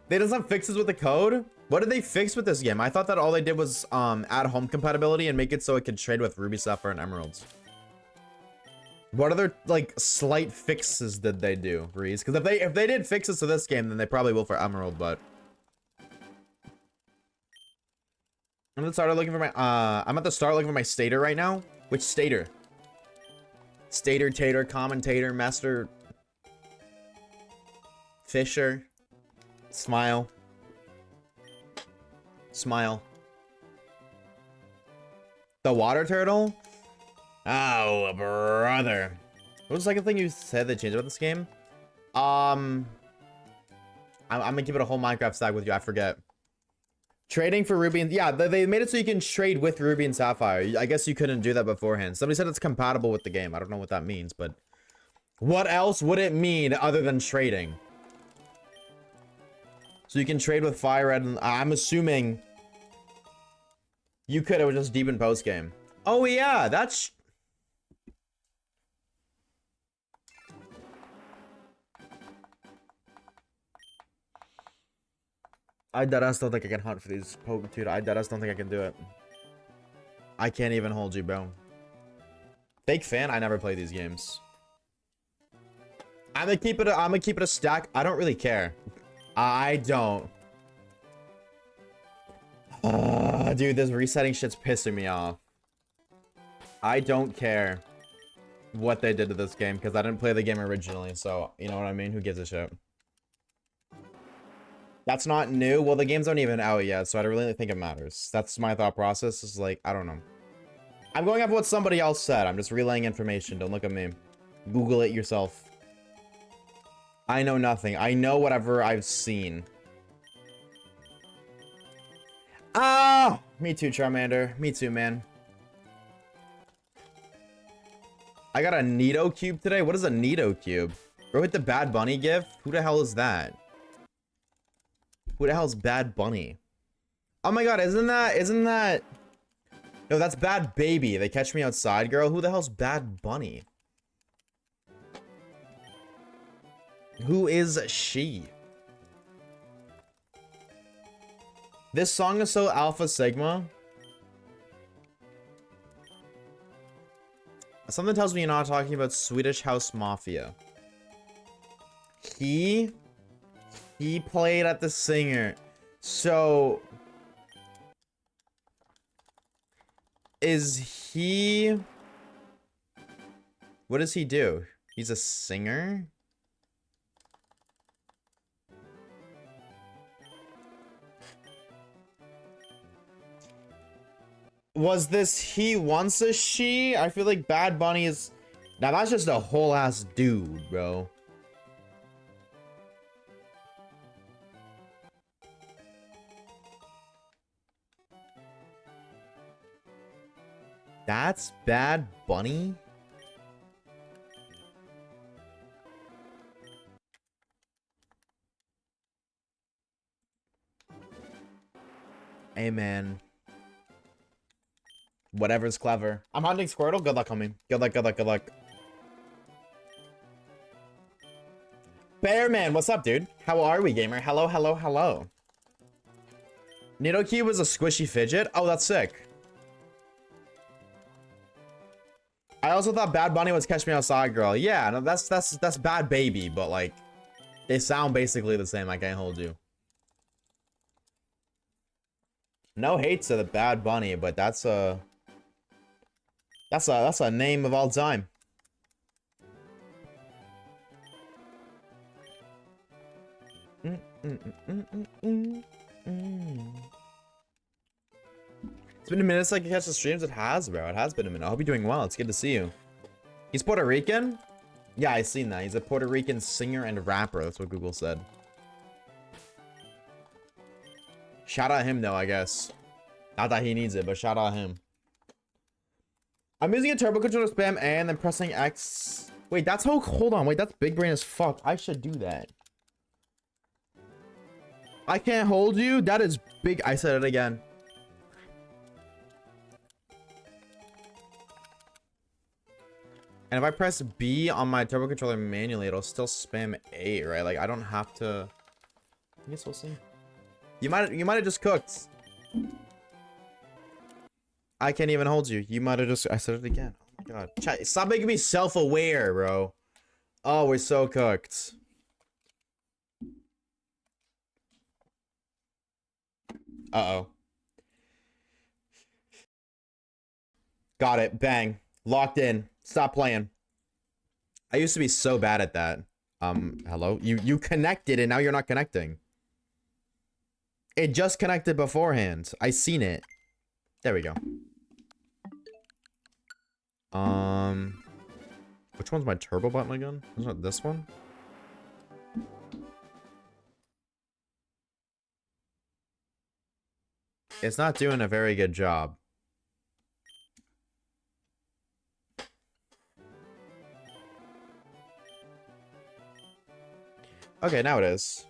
They did some fixes with the code? What did they fix with this game? I thought that all they did was add home compatibility and make it so it could trade with Ruby, Sapphire, and Emeralds. What other, like, slight fixes did they do, Reese? Because if they did fixes to this game, then they probably will for Emerald, but... I'm at the start looking for my, I'm at the start looking for my stater right now. Which stater? Stater, tater, commentator, master... Fisher. Smile. Smile. The water turtle? Oh, brother. What was the second thing you said they changed about this game? I'm gonna give it a whole Minecraft stack with you. I forget. Trading for Ruby and... Yeah, they made it so you can trade with Ruby and Sapphire. I guess you couldn't do that beforehand. Somebody said it's compatible with the game. I don't know what that means, but... What else would it mean other than trading? So you can trade with Fire Red and... I'm assuming... You could. It was just deep in post-game. Oh, yeah. That's... I deadass don't think I can hunt for these potent, dude. I deadass don't think I can do it. I can't even hold you, bro. Fake fan, I never play these games. I'm gonna keep it a stack. I don't really care. I don't. Dude, this resetting shit's pissing me off. I don't care what they did to this game because I didn't play the game originally, so you know what I mean? Who gives a shit? That's not new. Well, the games aren't even out yet, so I don't really think it matters. That's my thought process. Is like, I don't know. I'm going off what somebody else said. I'm just relaying information. Don't look at me. Google it yourself. I know nothing. I know whatever I've seen. Ah! Me too, Charmander. Me too, man. I got a Nido cube today. What is a Nido cube? Bro, hit the Bad Bunny gif? Who the hell is that? Who the hell's Bad Bunny? Oh my god, isn't that... No, that's Bad Baby. They catch me outside, girl. Who the hell's Bad Bunny? Who is she? This song is so Alpha Sigma. Something tells me you're not talking about Swedish House Mafia. He played at the Singer. So is he... What does he do? He's a singer? Was this he once a she? I feel like Bad Bunny is... Now that's just a whole ass dude, bro. That's Bad Bunny? Hey, man. Whatever's clever. I'm hunting Squirtle. Good luck, homie. Good luck, good luck, good luck. Bearman, what's up, dude? How are we, gamer? Hello, hello, hello. Nidoking was a squishy fidget? Oh, that's sick. I also thought Bad Bunny was Catch Me Outside Girl. Yeah, no, that's Bad Baby, but like, they sound basically the same. I can't hold you. No hate to the Bad Bunny, but that's a name of all time. It's been a minute since I can catch the streams. It has, bro. It has been a minute. I hope you're doing well. It's good to see you. He's Puerto Rican? Yeah, I seen that. He's a Puerto Rican singer and rapper. That's what Google said. Shout out him, though, I guess. Not that he needs it, but shout out him. I'm using a turbo controller to spam A and then pressing X. Wait, that's how... Hold on. Wait, that's big brain as fuck. I should do that. I can't hold you? That is big... I said it again. And if I press B on my turbo controller manually, it'll still spam A, right? Like, I don't have to... I guess we'll see. You might have just cooked. I can't even hold you. You might have just... I said it again. Oh my god. Chat, stop making me self-aware, bro. Oh, we're so cooked. Uh-oh. Got it. Bang. Locked in. Stop playing. I used to be so bad at that. Hello? You connected and now you're not connecting. It just connected beforehand. I seen it. There we go. Which one's my turbo button again? Is it this one? It's not doing a very good job. Okay, now it is.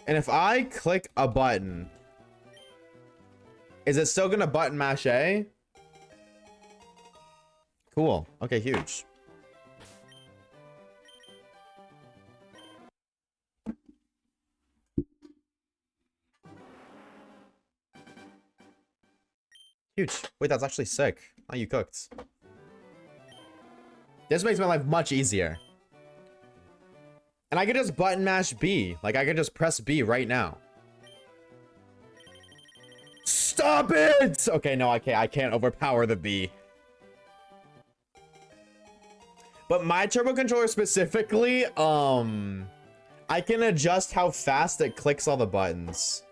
And if I click a button, is it still gonna button mash A? Cool. Okay, huge. Huge. Wait, that's actually sick. Oh, you cooked. This makes my life much easier. And I could just button mash B. Like, I could just press B right now. Stop it! Okay, no, I can't overpower the B. But my turbo controller specifically, I can adjust how fast it clicks all the buttons.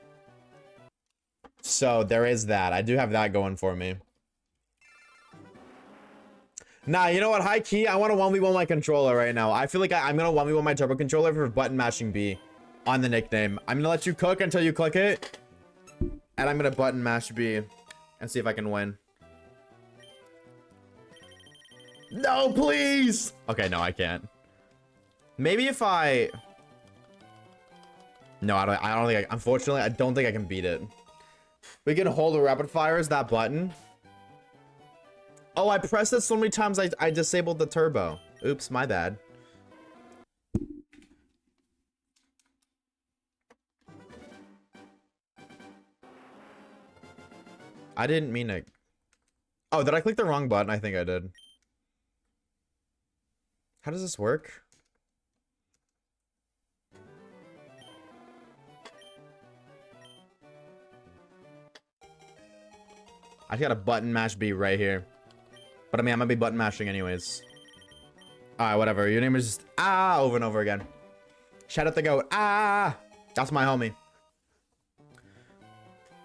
So there is that. I do have that going for me. Nah, you know what? High key, I want to 1v1 my controller right now. I feel like I'm going to 1v1 my turbo controller for button mashing B on the nickname. I'm going to let you cook until you click it. And I'm going to button mash B and see if I can win. No, please! Okay, no, I can't. Maybe if I... No, I don't think unfortunately, I don't think I can beat it. We can hold the rapid fire as that button. Oh, I pressed it so many times I disabled the turbo. Oops, my bad. I didn't mean to... Oh, did I click the wrong button? I think I did. How does this work? I got a button mash B right here. But I mean, I'm gonna be button mashing anyways. Alright, whatever. Your name is just over and over again. Shout out the goat. That's my homie.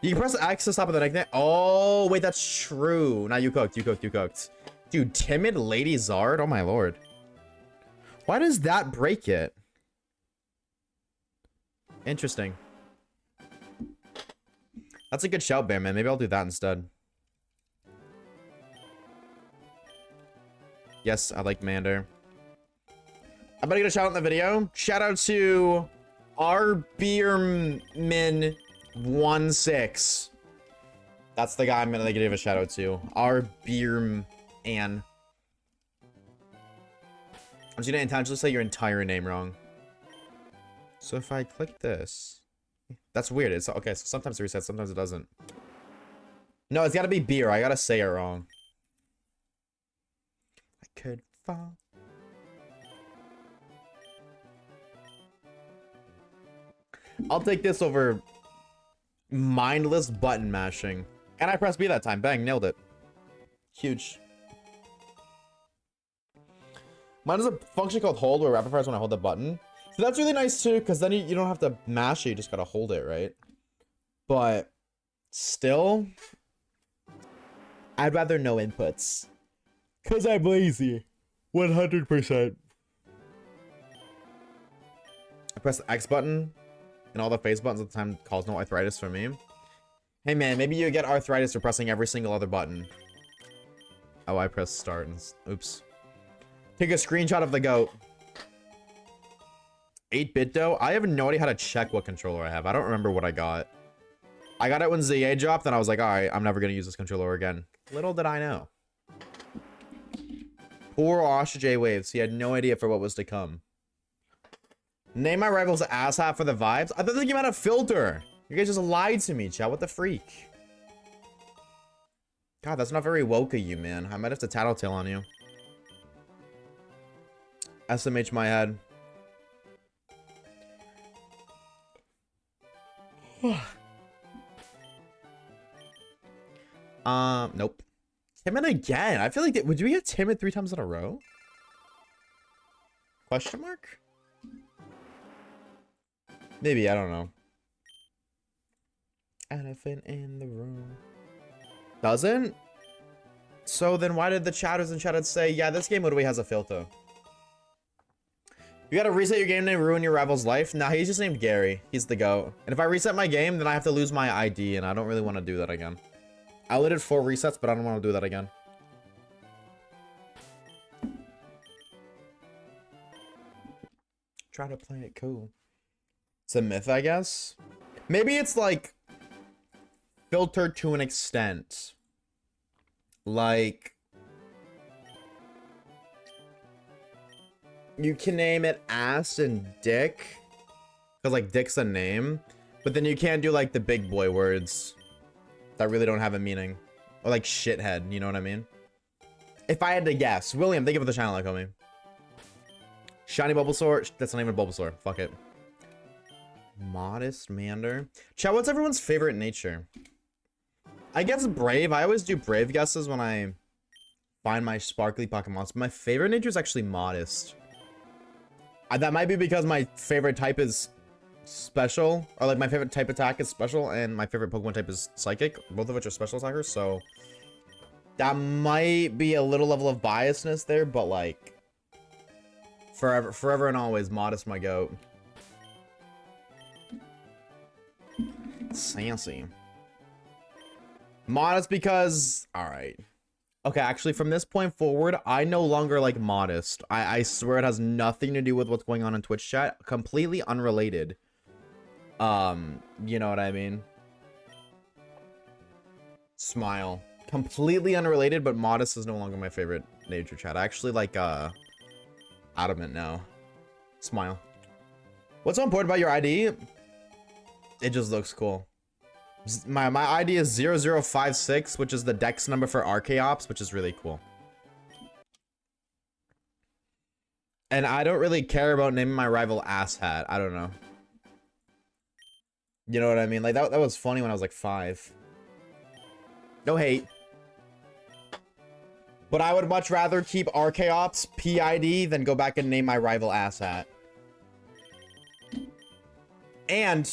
You can press X to stop at the nickname. Oh, wait, that's true. Now you cooked, you cooked, you cooked. Dude, timid Lady Zard? Oh my lord. Why does that break it? Interesting. That's a good shout, Bear Man. Maybe I'll do that instead. Yes, I like Mander. I'm gonna get a shout out in the video. Shout out to RBeerman16. That's the guy I'm gonna give a shout out to. Our beer Ann. I'm just gonna intentionally say your entire name wrong. So if I click this, that's weird. It's okay. So sometimes it resets, sometimes it doesn't. No, it's gotta be beer. I gotta say it wrong. I could fall. I'll take this over mindless button mashing. And I pressed B that time. Bang, nailed it. Huge. Mine has a function called hold where rapid fires when I hold the button. So that's really nice too, because then you don't have to mash it, you just gotta hold it, right? But still, I'd rather no inputs. Cause I'm lazy. 100%. I press the X button and all the face buttons at the time cause no arthritis for me. Hey man, maybe you get arthritis for pressing every single other button. Oh, I pressed start and oops. Take a screenshot of the goat. 8-bit though? I have no idea how to check what controller I have. I don't remember what I got. I got it when ZA dropped and I was like, alright, I'm never gonna use this controller again. Little did I know. Poor Oshawaves. He had no idea for what was to come. Name my rivals asshat for the vibes? I thought the game had a filter. You guys just lied to me, chat. What the freak? God, that's not very woke of you, man. I might have to tattletale on you. SMH my head. Nope. Timid again. I feel like would we get timid 3 times in a row? Question mark? Maybe, I don't know. Elephant in the room. Doesn't? So then why did the chatters and chatters say, yeah, this game literally has a filter? You gotta reset your game name, ruin your rival's life? Nah, he's just named Gary. He's the GOAT. And if I reset my game, then I have to lose my ID, and I don't really want to do that again. I only did 4 resets, but I don't want to do that again. Try to play it cool. It's a myth, I guess. Maybe it's like filtered to an extent. Like you can name it ass and dick, because like dick's a name, but then you can't do like the big boy words that really don't have a meaning, or like shithead, you know what I mean? If I had to guess. William, thank you for the channel, like, homie. Shiny Bulbasaur. That's not even Bulbasaur. Fuck it. Modest Mander. Chat, what's everyone's favorite nature? I guess brave. I always do brave guesses when I find my sparkly Pokemon. But my favorite nature is actually modest. That might be because my favorite type is special, or like my favorite type attack is special, and my favorite Pokemon type is psychic, both of which are special attackers, so that might be a little level of biasness there, but like forever and always, modest my goat. Sassy. Modest because alright. Okay, actually, from this point forward, I no longer like modest. I swear it has nothing to do with what's going on in Twitch chat. Completely unrelated. You know what I mean? Smile. Completely unrelated, but modest is no longer my favorite nature chat. I actually like, adamant now. Smile. What's so important about your ID? It just looks cool. My ID is 0056, which is the dex number for Archaeops, which is really cool. And I don't really care about naming my rival asshat. I don't know. You know what I mean? Like, that was funny when I was like 5. No hate. But I would much rather keep Archaeops PID than go back and name my rival asshat. And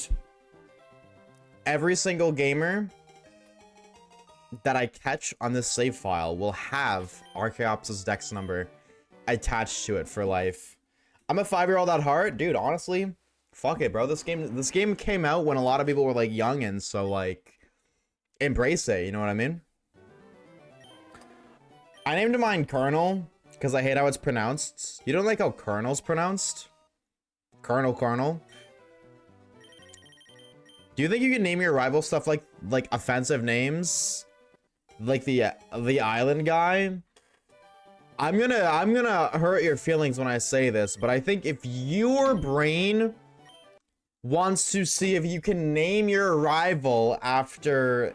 every single gamer that I catch on this save file will have Archaeops' dex number attached to it for life. I'm a 5-year-old at heart. Dude, honestly, fuck it, bro. This game came out when a lot of people were like youngins, so like embrace it, you know what I mean? I named mine Colonel because I hate how it's pronounced. You don't like how Colonel's pronounced? Colonel. Do you think you can name your rival stuff like offensive names? Like the island guy? I'm gonna hurt your feelings when I say this, but I think if your brain wants to see if you can name your rival after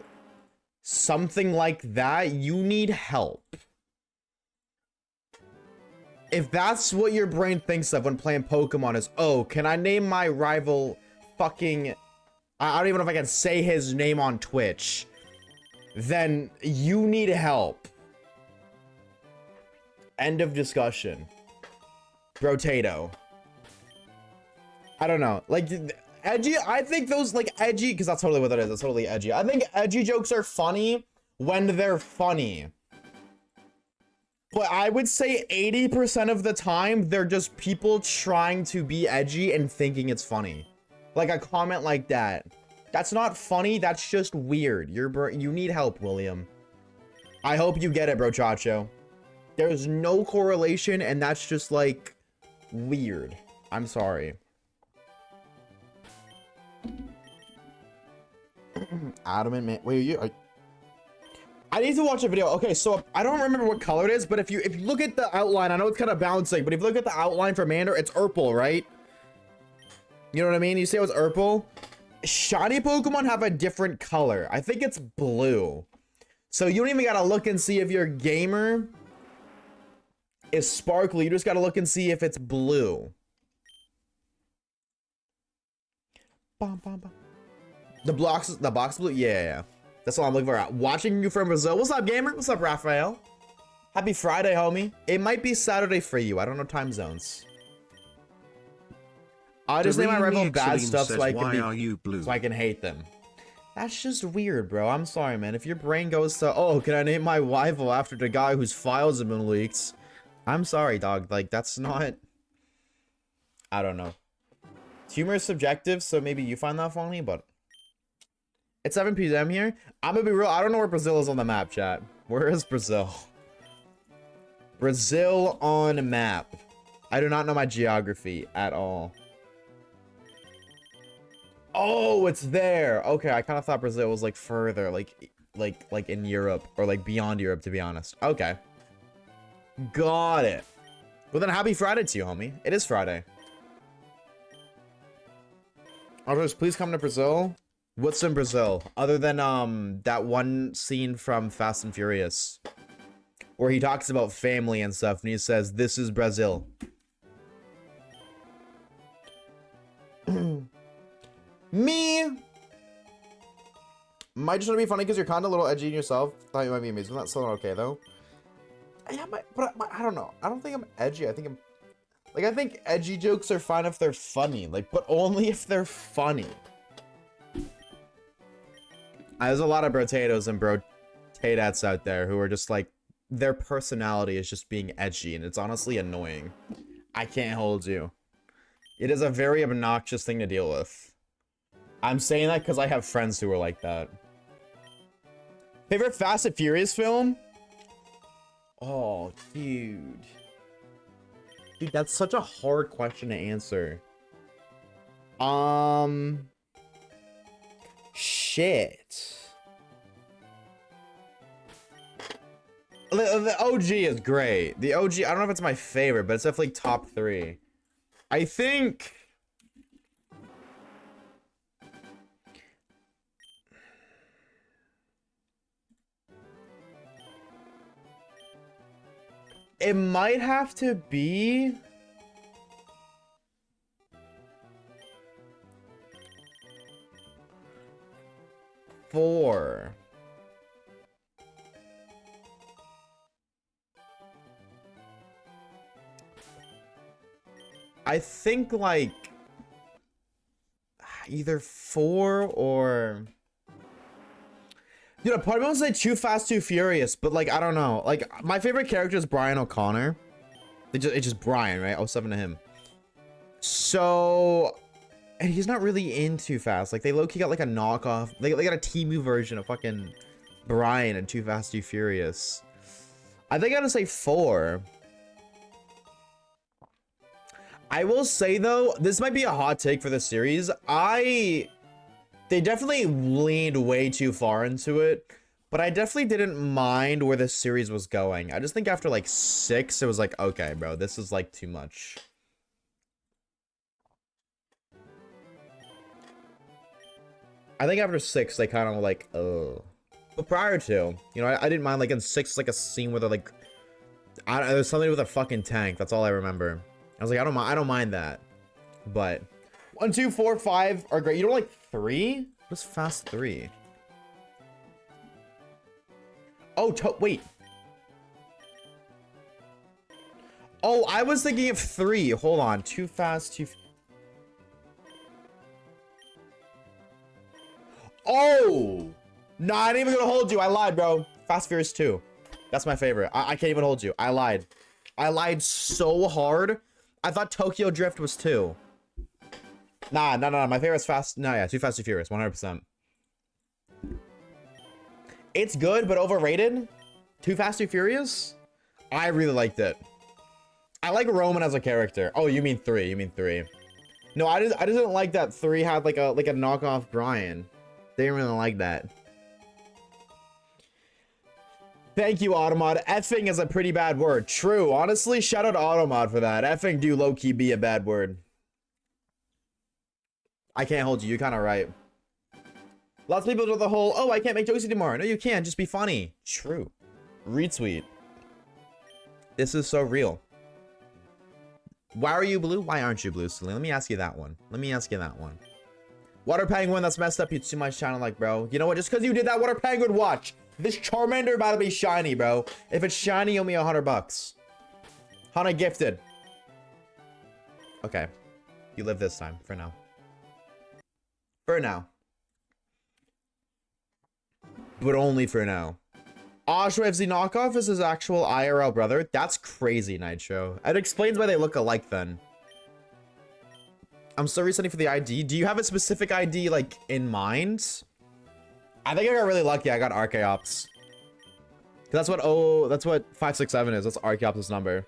something like that, you need help. If that's what your brain thinks of when playing Pokemon is, oh, can I name my rival fucking... I don't even know if I can say his name on Twitch. Then you need help. End of discussion. Brotato. I don't know. Like, edgy, I think those, like, edgy, because that's totally what that is. It's totally edgy. I think edgy jokes are funny when they're funny. But I would say 80% of the time, they're just people trying to be edgy and thinking it's funny. Like a comment like that. That's not funny, that's just weird. You need help, William. I hope you get it, Brochacho. There's no correlation, and that's just, like, weird. I'm sorry. Adamant man. Wait, you... I need to watch a video. Okay, so I don't remember what color it is, but if you look at the outline, I know it's kind of bouncing, but if you look at the outline for Mander, it's Urple, right? You know what I mean? You say it was Urple. Shiny Pokemon have a different color. I think it's blue. So you don't even gotta look and see if your gamer is sparkly. You just gotta look and see if it's blue. Bum, bum, bum. The box blue? Yeah. That's all I'm looking for. Watching you from Brazil. What's up, gamer? What's up, Raphael? Happy Friday, homie. It might be Saturday for you. I don't know time zones. I just name my rival bad stuff so I can hate them. That's just weird, bro. I'm sorry, man. If your brain goes to, oh, can I name my rival after the guy whose files have been leaked? I'm sorry, dog. Like, that's not... I don't know. Humor is subjective, so maybe you find that funny, but... It's 7 p.m. here. I'm gonna be real. I don't know where Brazil is on the map, chat. Where is Brazil? Brazil on a map. I do not know my geography at all. Oh, it's there. Okay, I kind of thought Brazil was like further, like in Europe or like beyond Europe, to be honest. Okay. Got it. Well, then happy Friday to you, homie. It is Friday. Arthurs, please come to Brazil. What's in Brazil? Other than that one scene from Fast and Furious where he talks about family and stuff and he says, this is Brazil. Me! Might just want to be funny because you're kind of a little edgy in yourself. Thought you might be amazing. That's still not okay, though. Yeah, but I don't know. I don't think I'm edgy. I think I'm... Like, I think edgy jokes are fine if they're funny. Like, but only if they're funny. There's a lot of Brotatos and Brotatots out there who are just like, their personality is just being edgy, and it's honestly annoying. I can't hold you. It is a very obnoxious thing to deal with. I'm saying that because I have friends who are like that. Favorite Fast and Furious film? Oh, dude. Dude, that's such a hard question to answer. Shit. The OG is great. The OG, I don't know if it's my favorite, but it's definitely top 3. I think... It might have to be... Four. I think like either 4 or... Dude, part of me wants to say Too Fast, Too Furious, but like, I don't know. Like, my favorite character is Brian O'Connor. It's just Brian, right? 07 to him. So... And he's not really in Too Fast. Like, they low-key got like a knockoff. They got a Temu version of fucking Brian and Too Fast, Too Furious. I think I gotta say 4. I will say, though, this might be a hot take for this series. I They definitely leaned way too far into it, but I definitely didn't mind where this series was going. I just think after like 6, it was like, okay, bro, this is like too much. I think after 6, they kind of like, oh. But prior to, you know, I didn't mind like in 6, like a scene where they're like, there's something with a fucking tank. That's all I remember. I was like, I don't mind that. But 1, 2, 4, 5 are great. You don't like 3? What's Fast 3? Oh, wait. Oh, I was thinking of 3. Hold on. Too Fast, Too... Oh! Nah, I ain't even gonna hold you. I lied, bro. Fast Furious 2. That's my favorite. I can't even hold you. I lied. I lied so hard. I thought Tokyo Drift was 2. Nah. My favorite's Fast... No, yeah. Too Fast, Too Furious. 100%. It's good, but overrated. Too Fast, Too Furious? I really liked it. I like Roman as a character. Oh, you mean 3. You mean 3. No, I just didn't like that 3 had like a knockoff Brian. They didn't really like that. Thank you, Automod. Effing is a pretty bad word. True. Honestly, shout out to Automod for that. Effing do low-key be a bad word. I can't hold you. You're kind of right. Lots of people do the whole, oh, I can't make jokes anymore. No, you can't. Just be funny. True. Retweet. This is so real. Why are you blue? Why aren't you blue, Celine? Let me ask you that one. Water Penguin, that's messed up. You too much channel, like, bro. You know what? Just because you did that, Water Penguin, watch. This Charmander about to be shiny, bro. If it's shiny, owe me $100. Hana gifted. Okay. You live this time, for now. For now. But only for now. Oshawaves, the knockoff is his actual IRL brother. That's crazy, Nitro. It explains why they look alike then. I'm still resetting for the ID. Do you have a specific ID, like, in mind? I think I got really lucky. I got Archaeops. That's what 567 is. That's Archaeops' number.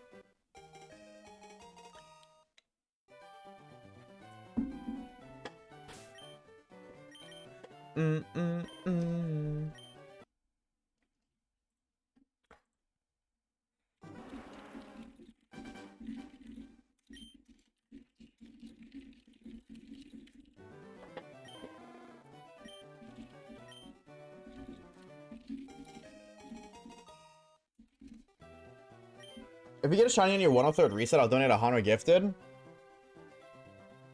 If you get a shiny on your 103rd reset, I'll donate a Honor gifted.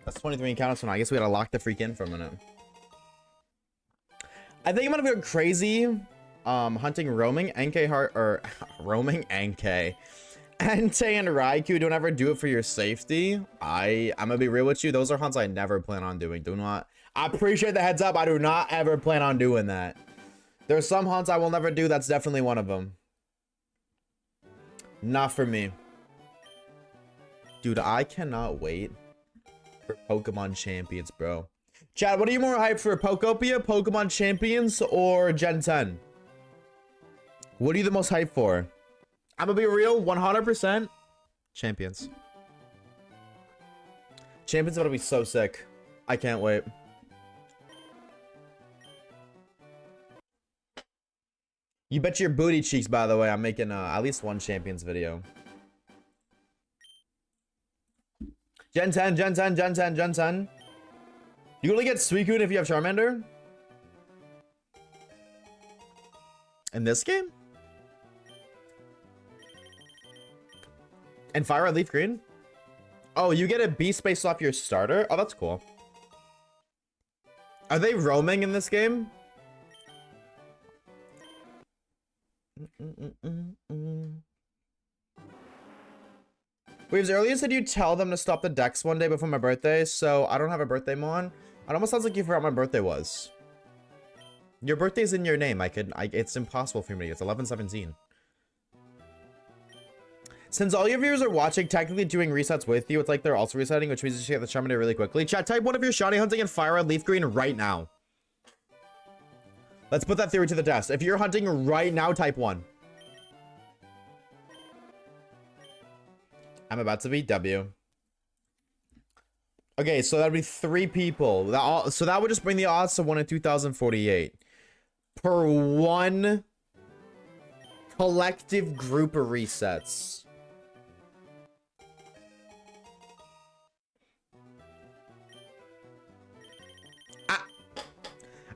That's 23 encounters from now. I guess we gotta lock the freak in for a minute. I think I'm gonna go crazy. Hunting roaming NK heart or roaming NK. Entei and Raikou, don't ever do it for your safety. I'm gonna be real with you. Those are hunts I never plan on doing. I appreciate the heads up. I do not ever plan on doing that. There's some hunts I will never do. That's definitely one of them. Not for me. Dude, I cannot wait for Pokemon Champions, bro. Chad, what are you more hyped for? Pokopia, Pokemon Champions, or Gen 10? What are you the most hyped for? I'm gonna be real, 100% Champions. Champions are gonna be so sick. I can't wait. You bet your booty cheeks, by the way. I'm making at least one Champions video. Gen 10, Gen 10, Gen 10, Gen 10. You only get Suicune if you have Charmander? In this game? And Fire Red, Leaf Green? Oh, you get a beast based off your starter? Oh, that's cool. Are they roaming in this game? Waves, earlier said you tell them to stop the decks one day before my birthday, so I don't have a birthday, Mon. It almost sounds like you forgot my birthday was. Your birthday's in your name. It's impossible for me. It's 11/17. Since all your viewers are watching, technically doing resets with you, it's like they're also resetting, which means you should get the Charmander really quickly. Chat, type one of your shiny hunting and Fire Red, Leaf Green right now. Let's put that theory to the test. If you're hunting right now, type 1. I'm about to beat W. Okay, so that'd be 3 people. So that would just bring the odds to 1 in 2048 per 1 collective group of resets.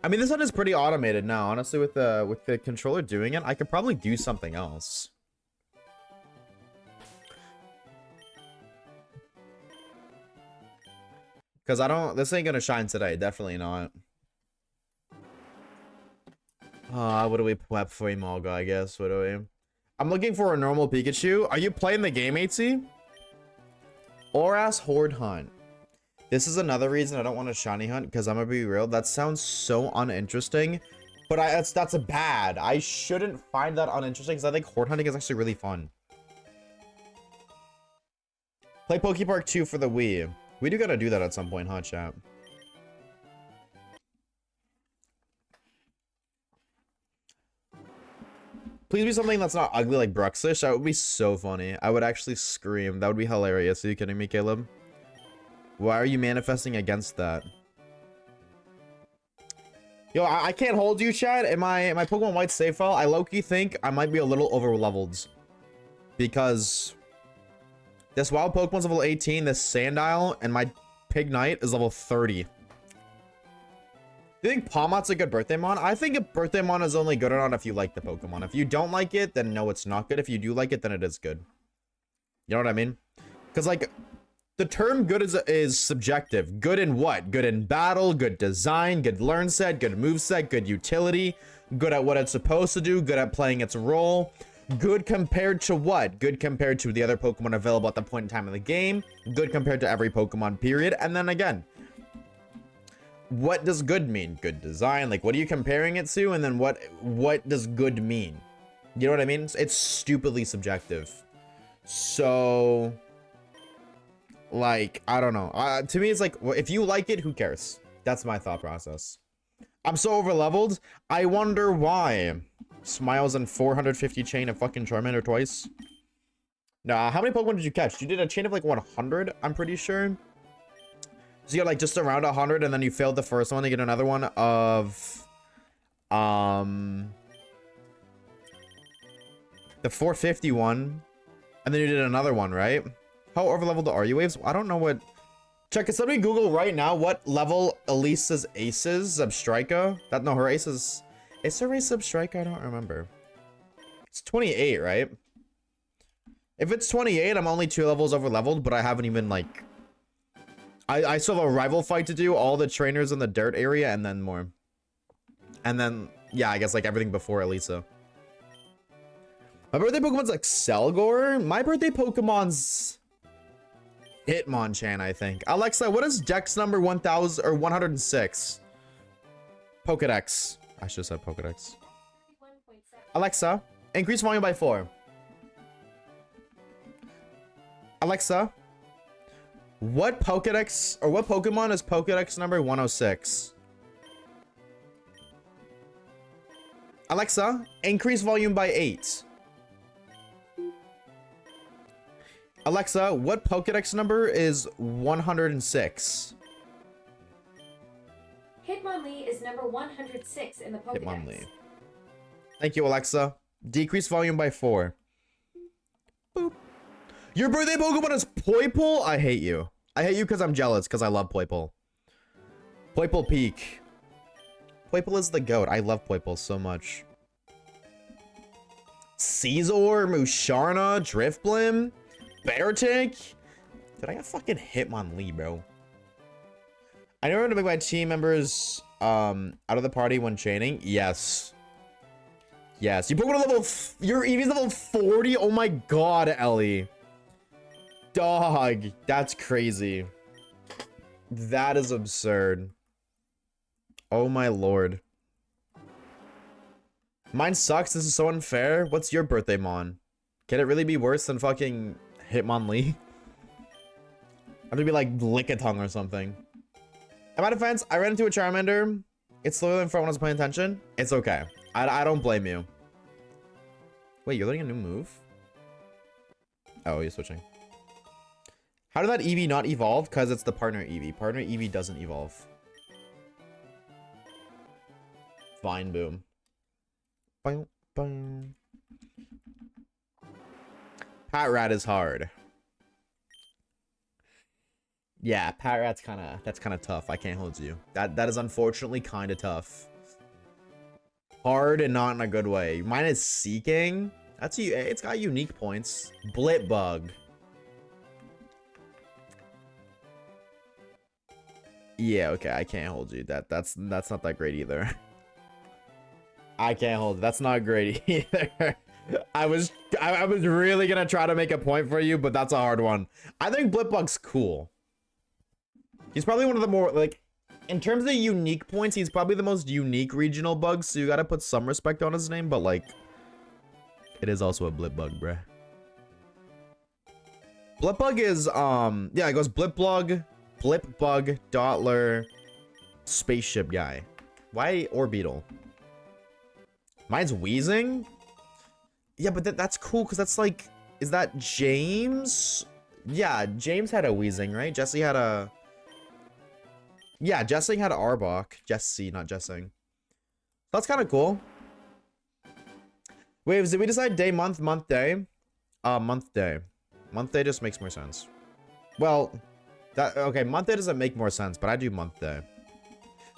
I mean, this one is pretty automated now. Honestly, with the controller doing it, I could probably do something else. Because this ain't gonna shine today. Definitely not. What do we prep for Emolga, I guess? What do we? I'm looking for a normal Pikachu. Are you playing the game, 8C? Oras Horde Hunt. This is another reason I don't want to shiny hunt, because I'm gonna be real. That sounds so uninteresting. But that's a bad. I shouldn't find that uninteresting, because I think horde hunting is actually really fun. Play Pokepark 2 for the Wii. We do gotta do that at some point, huh, chat? Please be something that's not ugly like Bruxish. That would be so funny. I would actually scream. That would be hilarious. Are you kidding me, Caleb? Why are you manifesting against that? Yo, I can't hold you, chat. In my Pokemon White save file, I low-key think I might be a little over-leveled. Because this wild Pokemon's level 18, this Sandile, and my Pignite is level 30. Do you think Pawmot's a good birthday mon? I think a birthday mon is only good or not if you like the Pokemon. If you don't like it, then no, it's not good. If you do like it, then it is good. You know what I mean? Because, like, the term good is subjective. Good in what? Good in battle, good design, good learn set, good move set, good utility, good at what it's supposed to do, good at playing its role. Good compared to what? Good compared to the other Pokemon available at the point in time of the game. Good compared to every Pokemon, period. And then again, what does good mean? Good design. Like, what are you comparing it to? And then what does good mean? You know what I mean? It's stupidly subjective. So, like, I don't know. To me, it's like, well, if you like it, who cares? That's my thought process. I'm so over-leveled. I wonder why. Smiles and 450 chain of fucking Charmander twice. Nah, how many Pokemon did you catch? You did a chain of like 100, I'm pretty sure. So you got like just around 100, and then you failed the first one to get another one of the 451, and then you did another one, right? How overleveled are you, Waves? I don't know what. Check it. Somebody Google right now what level Elisa's ace is. Substrika. No, her ace is. Is her ace Substrika? I don't remember. It's 28, right? If it's 28, I'm only 2 levels overleveled, but I haven't even like. I still have a rival fight to do. All the trainers in the dirt area, and then more. And then yeah, I guess like everything before Elisa. My birthday Pokemon's like Selgor. My birthday Pokemon's Hitmonchan, I think. Alexa, what is Dex number 1000 or 106? Pokedex. I should have said Pokedex. Alexa, increase volume by 4. Alexa, what Pokedex or what Pokemon is Pokedex number 106? Alexa, increase volume by 8. Alexa, what Pokedex number is 106? Hitmonlee is number 106 in the Pokedex. Hitmonlee. Thank you, Alexa. Decrease volume by 4. Boop. Your birthday Pokemon is Poipole? I hate you. I hate you because I'm jealous because I love Poipole. Poipole Peak. Poipole is the goat. I love Poipole so much. Caesar, Musharna, Drifblim, Beartick. Dude, I got fucking Hitmonlee, bro. I know I'm gonna make my team members out of the party when chaining. Yes. Yes. You Pokemon level. Your Eevee's level 40. Oh my god, Ellie. Dog. That's crazy. That is absurd. Oh my lord. Mine sucks. This is so unfair. What's your birthday, Mon? Can it really be worse than fucking Hitmonlee? I have to be like Lickitung or something. In my defense, I ran into a Charmander. It's slower than for when I was paying attention. It's okay. I don't blame you. Wait, you're learning a new move? Oh, you're switching. How did that Eevee not evolve? Because it's the partner Eevee. Partner Eevee doesn't evolve. Vine Boom. Boom, boom. Pat Rat is hard. Yeah, Pat Rat's that's kind of tough. I can't hold you. That is unfortunately kind of tough. Hard and not in a good way. Mine is Seeking. That's you. It's got unique points. Blitbug. Yeah, okay. I can't hold you. That's not that great either. I can't hold it. That's not great either. I was really gonna try to make a point for you, but that's a hard one. I think Blitbug's cool. He's probably one of the more, like, in terms of unique points, he's probably the most unique regional bug, so you gotta put some respect on his name, but, like, it is also a Blitbug, bruh. Blitbug is, yeah, it goes Blipbug, Dotler, Spaceship Guy. Why Orbeetle? Mine's Wheezing? Yeah, but that's cool, because that's, like, is that James? Yeah, James had a Wheezing, right? Jesse had a... Yeah, Jessing had Arbok. Jesse, not Jessing. That's kind of cool. Wait, did we decide day, month, day? Month, day. Month, day just makes more sense. Well, okay, month, day doesn't make more sense, but I do month, day.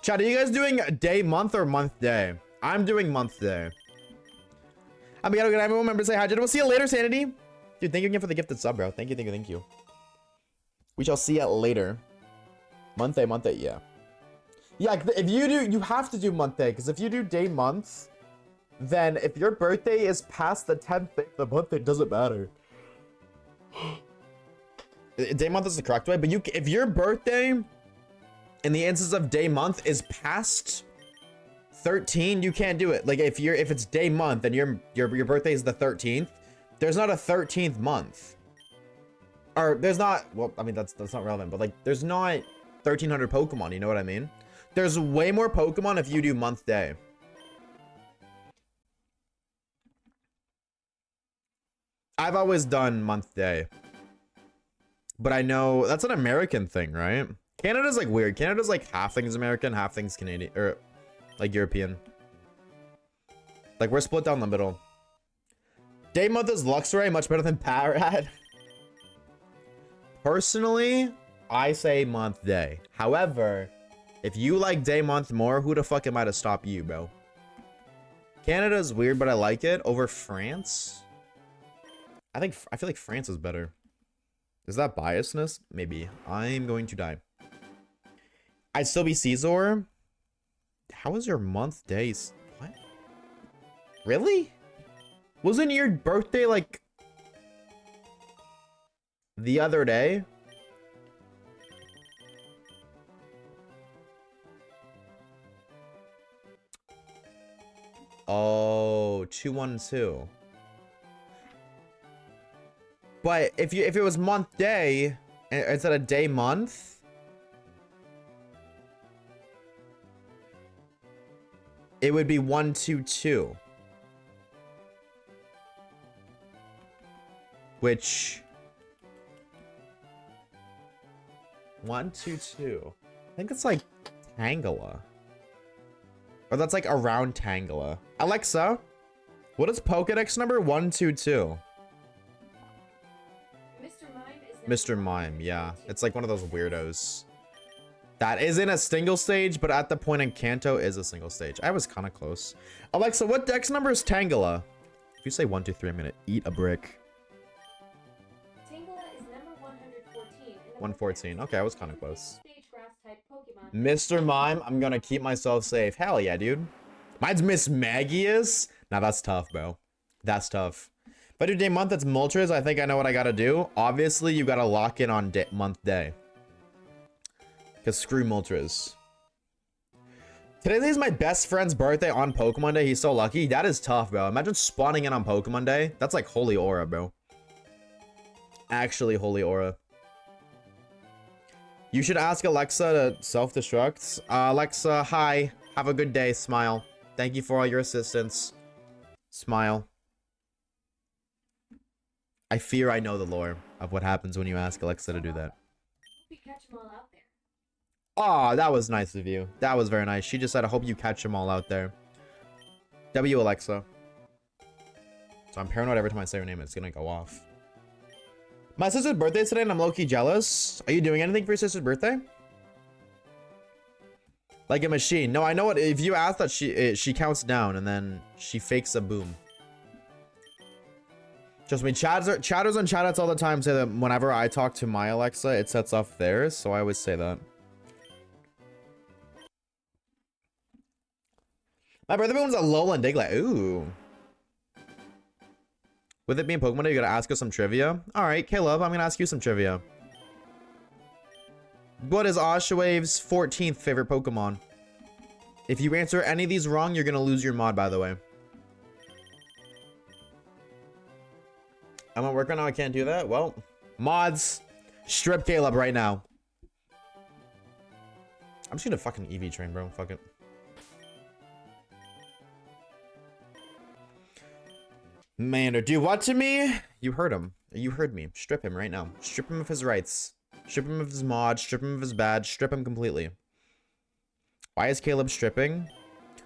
Chat, are you guys doing day, month, or month, day? I'm doing month, day. I'm gonna get everyone member say hi, Jen. We'll see you later, Sanity. Dude, thank you again for the gifted sub, bro. Thank you. We shall see you later. Month, day, yeah. Yeah, if you do, you have to do month, day, because if you do day, month, then if your birthday is past the 10th day, the month, it doesn't matter. Day, month is the correct way, but if your birthday, in the instance of day, month, is past 13, you can't do it. Like, if it's day, month, and your birthday is the 13th, there's not a 13th month. Or, there's not, well, I mean, that's not relevant, but, like, there's not 1,300 Pokemon, you know what I mean? There's way more Pokemon if you do month, day. I've always done month, day. But I know, that's an American thing, right? Canada's, like, weird. Canada's, like, half things American, half things Canadian, or, like, European. Like, we're split down the middle. Day, month is Luxray, much better than Parrot. Personally, I say month, day. However, if you like day, month more, who the fuck am I to stop you, bro? Canada's weird, but I like it. Over France? I feel like France is better. Is that biasness? Maybe. I'm going to die. I'd still be Caesar. How is your month, days? What? Really? Wasn't your birthday, like, the other day? Oh, 212. But if it was month, day instead of day, month, it would be 122. Which 122. I think it's like Tangela. Or that's like around Tangela. Alexa, what is Pokedex number 122? Mr. Mime, yeah. It's like one of those weirdos. That isn't a single stage, but at the point in Kanto is a single stage. I was kind of close. Alexa, what dex number is Tangela? If you say 1, 2, 3, I'm gonna eat a brick. Tangela is number 114. 114. Okay, I was kind of close. Mr. Mime, I'm gonna keep myself safe. Hell yeah, dude. Mine's Miss Magius. Now that's tough, bro. That's tough. If I do day, month, that's Moltres. I think I know what I gotta do. Obviously, you gotta lock in on day, month, day. Because screw Moltres. Today is my best friend's birthday on Pokemon Day. He's so lucky. That is tough, bro. Imagine spawning in on Pokemon Day. That's like Holy Aura, bro. Actually, Holy Aura. You should ask Alexa to self-destruct. Alexa, hi. Have a good day. Smile. Thank you for all your assistance. Smile. I fear I know the lore. of what happens when you ask Alexa to do that. Hope you catch them all out there. Oh, that was nice of you. That was very nice. She just said, I hope you catch them all out there. W, Alexa. So I'm paranoid every time I say her name. It's gonna go off. My sister's birthday today and I'm low-key jealous. Are you doing anything for your sister's birthday? Like a machine. No, I know what. If you ask that, she counts down and then she fakes a boom. Trust me, chatters and chatouts all the time say that whenever I talk to my Alexa, it sets off theirs. So I always say that. My birthday one's a Lola and Diglett. Ooh. With it being Pokemon Day, you gotta ask us some trivia. Alright, Caleb, I'm gonna ask you some trivia. What is Oshawaves' 14th favorite Pokemon? If you answer any of these wrong, you're gonna lose your mod, by the way. I'm at work right now, I can't do that. Well, mods, strip Caleb right now. I'm just gonna fucking EV train, bro. Fuck it. Mander, do what to me? You heard him. You heard me. Strip him right now. Strip him of his rights. Strip him of his mod. Strip him of his badge. Strip him completely. Why is Caleb stripping?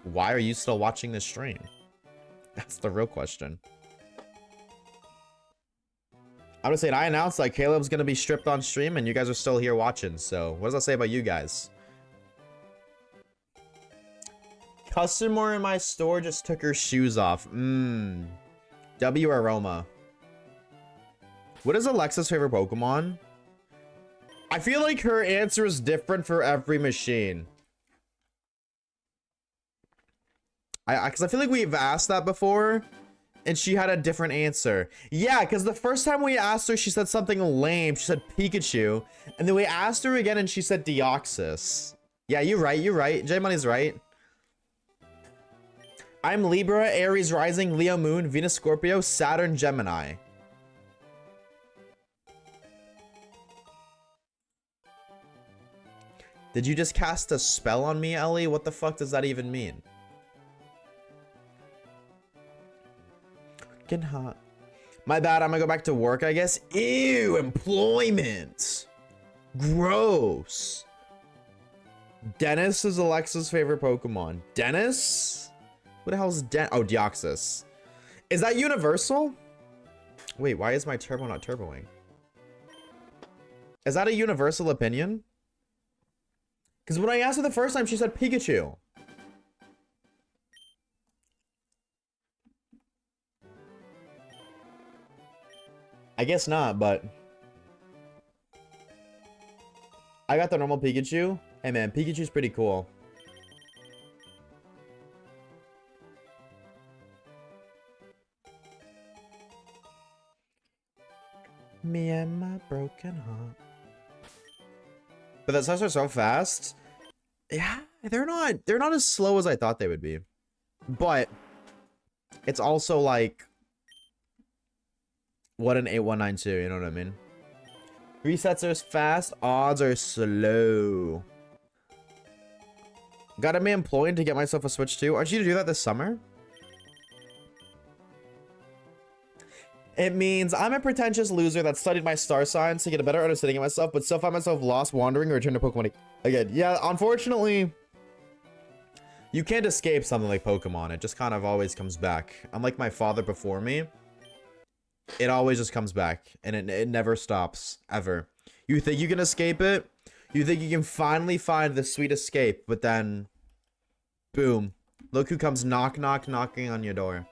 Why are you still watching this stream? That's the real question. I'm just saying, I announced like Caleb's gonna be stripped on stream and you guys are still here watching. So what does that say about you guys? Customer in my store just took her shoes off. W Aroma. What is Alexa's favorite Pokemon? I feel like her answer is different for every machine. Because I feel like we've asked that before, and she had a different answer. Yeah, because the first time we asked her, she said something lame. She said Pikachu. And then we asked her again, and she said Deoxys. Yeah, you're right. You're right. J-Money's right. I'm Libra, Aries Rising, Leo Moon, Venus Scorpio, Saturn Gemini. Did you just cast a spell on me, Ellie? What the fuck does that even mean? Getting hot. My bad, I'm gonna go back to work, I guess. Ew, employment. Gross. Dennis is Alexa's favorite Pokemon. Dennis? What the hell is Oh, Deoxys. Is that universal? Wait, why is my turbo not turboing? Is that a universal opinion? Because when I asked her the first time, she said Pikachu. I guess not, but... I got the normal Pikachu. Hey man, Pikachu's pretty cool. Me and my broken heart. But the sets are so fast. Yeah, they're not as slow as I thought they would be. But it's also like what an 8192, you know what I mean? Resets are fast, odds are slow. Gotta be employed to get myself a Switch too. Aren't you to do that this summer? It means I'm a pretentious loser that studied my star signs to get a better understanding of myself, but still find myself lost, wandering, or return to Pokemon again. Yeah, unfortunately, you can't escape something like Pokemon. It just kind of always comes back. Unlike my father before me, it always just comes back, and it never stops, ever. You think you can escape it? You think you can finally find the sweet escape, but then, boom. Look who comes knocking on your door.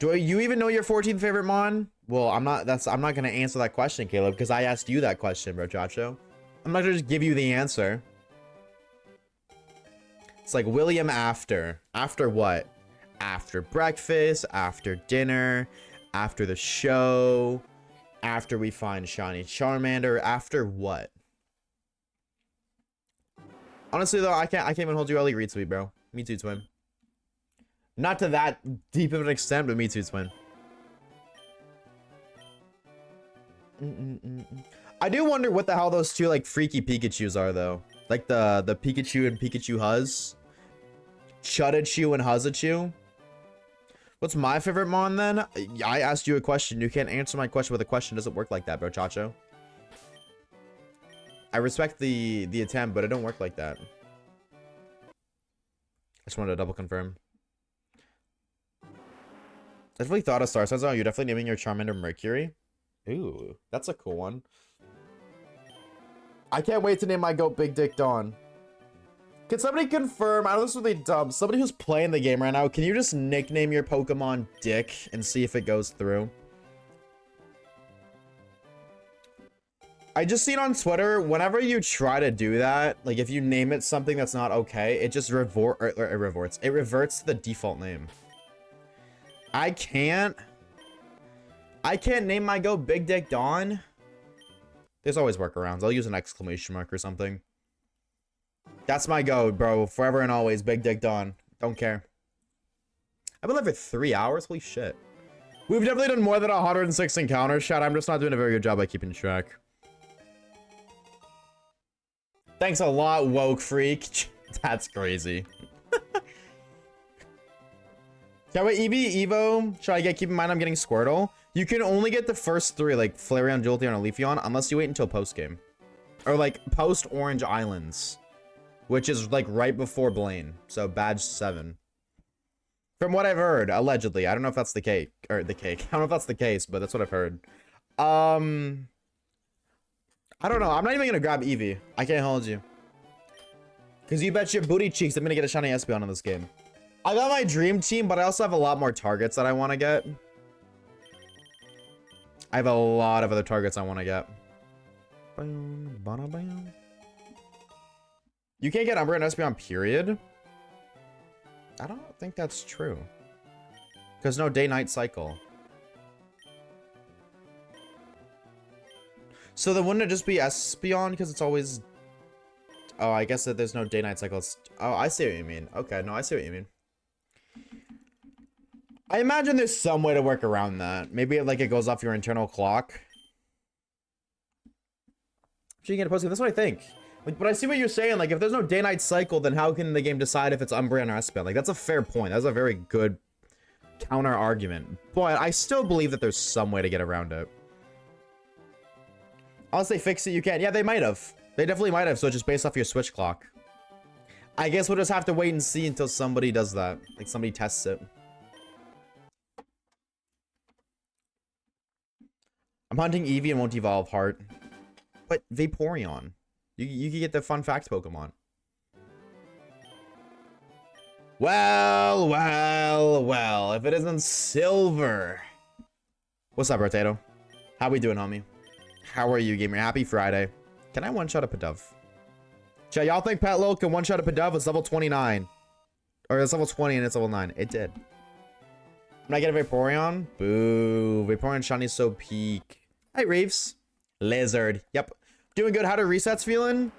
Do you even know your 14th favorite mon? Well, I'm not gonna answer that question, Caleb, because I asked you that question, bro, Chacho. I'm not gonna just give you the answer. It's like William after. After what? After breakfast, after dinner, after the show, after we find shiny Charmander, after what? Honestly though, I can't even hold you Ellie Reed sweet, bro. Me too, twin. Not to that deep of an extent, but me too, twin. I do wonder what the hell those two like freaky Pikachus are though. Like the Pikachu and Pikachu Huzz. Chudachu and Huzzachu. What's my favorite mon then? I asked you a question. You can't answer my question with a question. It doesn't work like that, bro, Chacho. I respect the attempt, but it don't work like that. I just wanted to double confirm. I definitely thought of star signs. Oh, you're definitely naming your Charmander Mercury. Ooh, that's a cool one. I can't wait to name my goat Big Dick Dawn. Can somebody confirm? I know this is really dumb. Somebody who's playing the game right now, can you just nickname your Pokemon Dick and see if it goes through? I just seen on Twitter, whenever you try to do that, like if you name it something that's not okay, it just reverts to the default name. I can't name my goat Big Dick Dawn. There's always workarounds. I'll use an exclamation mark or something. That's my goat, bro. Forever and always, Big Dick Dawn. Don't care. I've been live for 3 hours. Holy shit. We've definitely done more than 106 encounters, chat. I'm just not doing a very good job at keeping track. Thanks a lot, woke freak. That's crazy. Yeah, wait, EV, Evo, should I keep in mind I'm getting Squirtle? You can only get the first 3, like Flareon, Jolteon, and Leafeon, unless you wait until post-game. Or like post-Orange Islands. Which is like right before Blaine. So badge 7. From what I've heard, allegedly. I don't know if that's the cake. Or the cake. I don't know if that's the case, but that's what I've heard. I don't know. I'm not even gonna grab Eevee. I can't hold you. Because you bet your booty cheeks I'm gonna get a shiny Espeon in this game. I got my dream team, but I also have a lot more targets that I want to get. I have a lot of other targets I want to get. You can't get Umbra and Espeon, period? I don't think that's true. Because no day-night cycle. So then wouldn't it just be Espeon because it's always... Oh, I guess that there's no day-night cycle. Oh, I see what you mean. Okay, no, I see what you mean. I imagine there's some way to work around that. Maybe like it goes off your internal clock. So you get a post. That's what I think. Like, but I see what you're saying. Like, if there's no day-night cycle, then how can the game decide if it's Umbreon or Espeon? Like, that's a fair point. That's a very good counter argument. But I still believe that there's some way to get around it. Unless they fix it, you can. Yeah, they might have. They definitely might have. So it's just based off your switch clock. I guess we'll just have to wait and see until somebody does that. Like, somebody tests it. I'm hunting Eevee and won't evolve Heart. But Vaporeon. You can get the fun fact Pokemon. Well, well, well. If it isn't Silver. What's up, Rotato? How we doing, homie? How are you, gamer? Happy Friday. Can I one-shot a Pidove? Chat, y'all think Petlo can one-shot a Pidove? It's level 29. Or it's level 20 and it's level 9. It did. When I get a Vaporeon? Boo. Vaporeon shiny so peak. Hi, Reeves. Lizard. Yep. Doing good. How do resets feeling?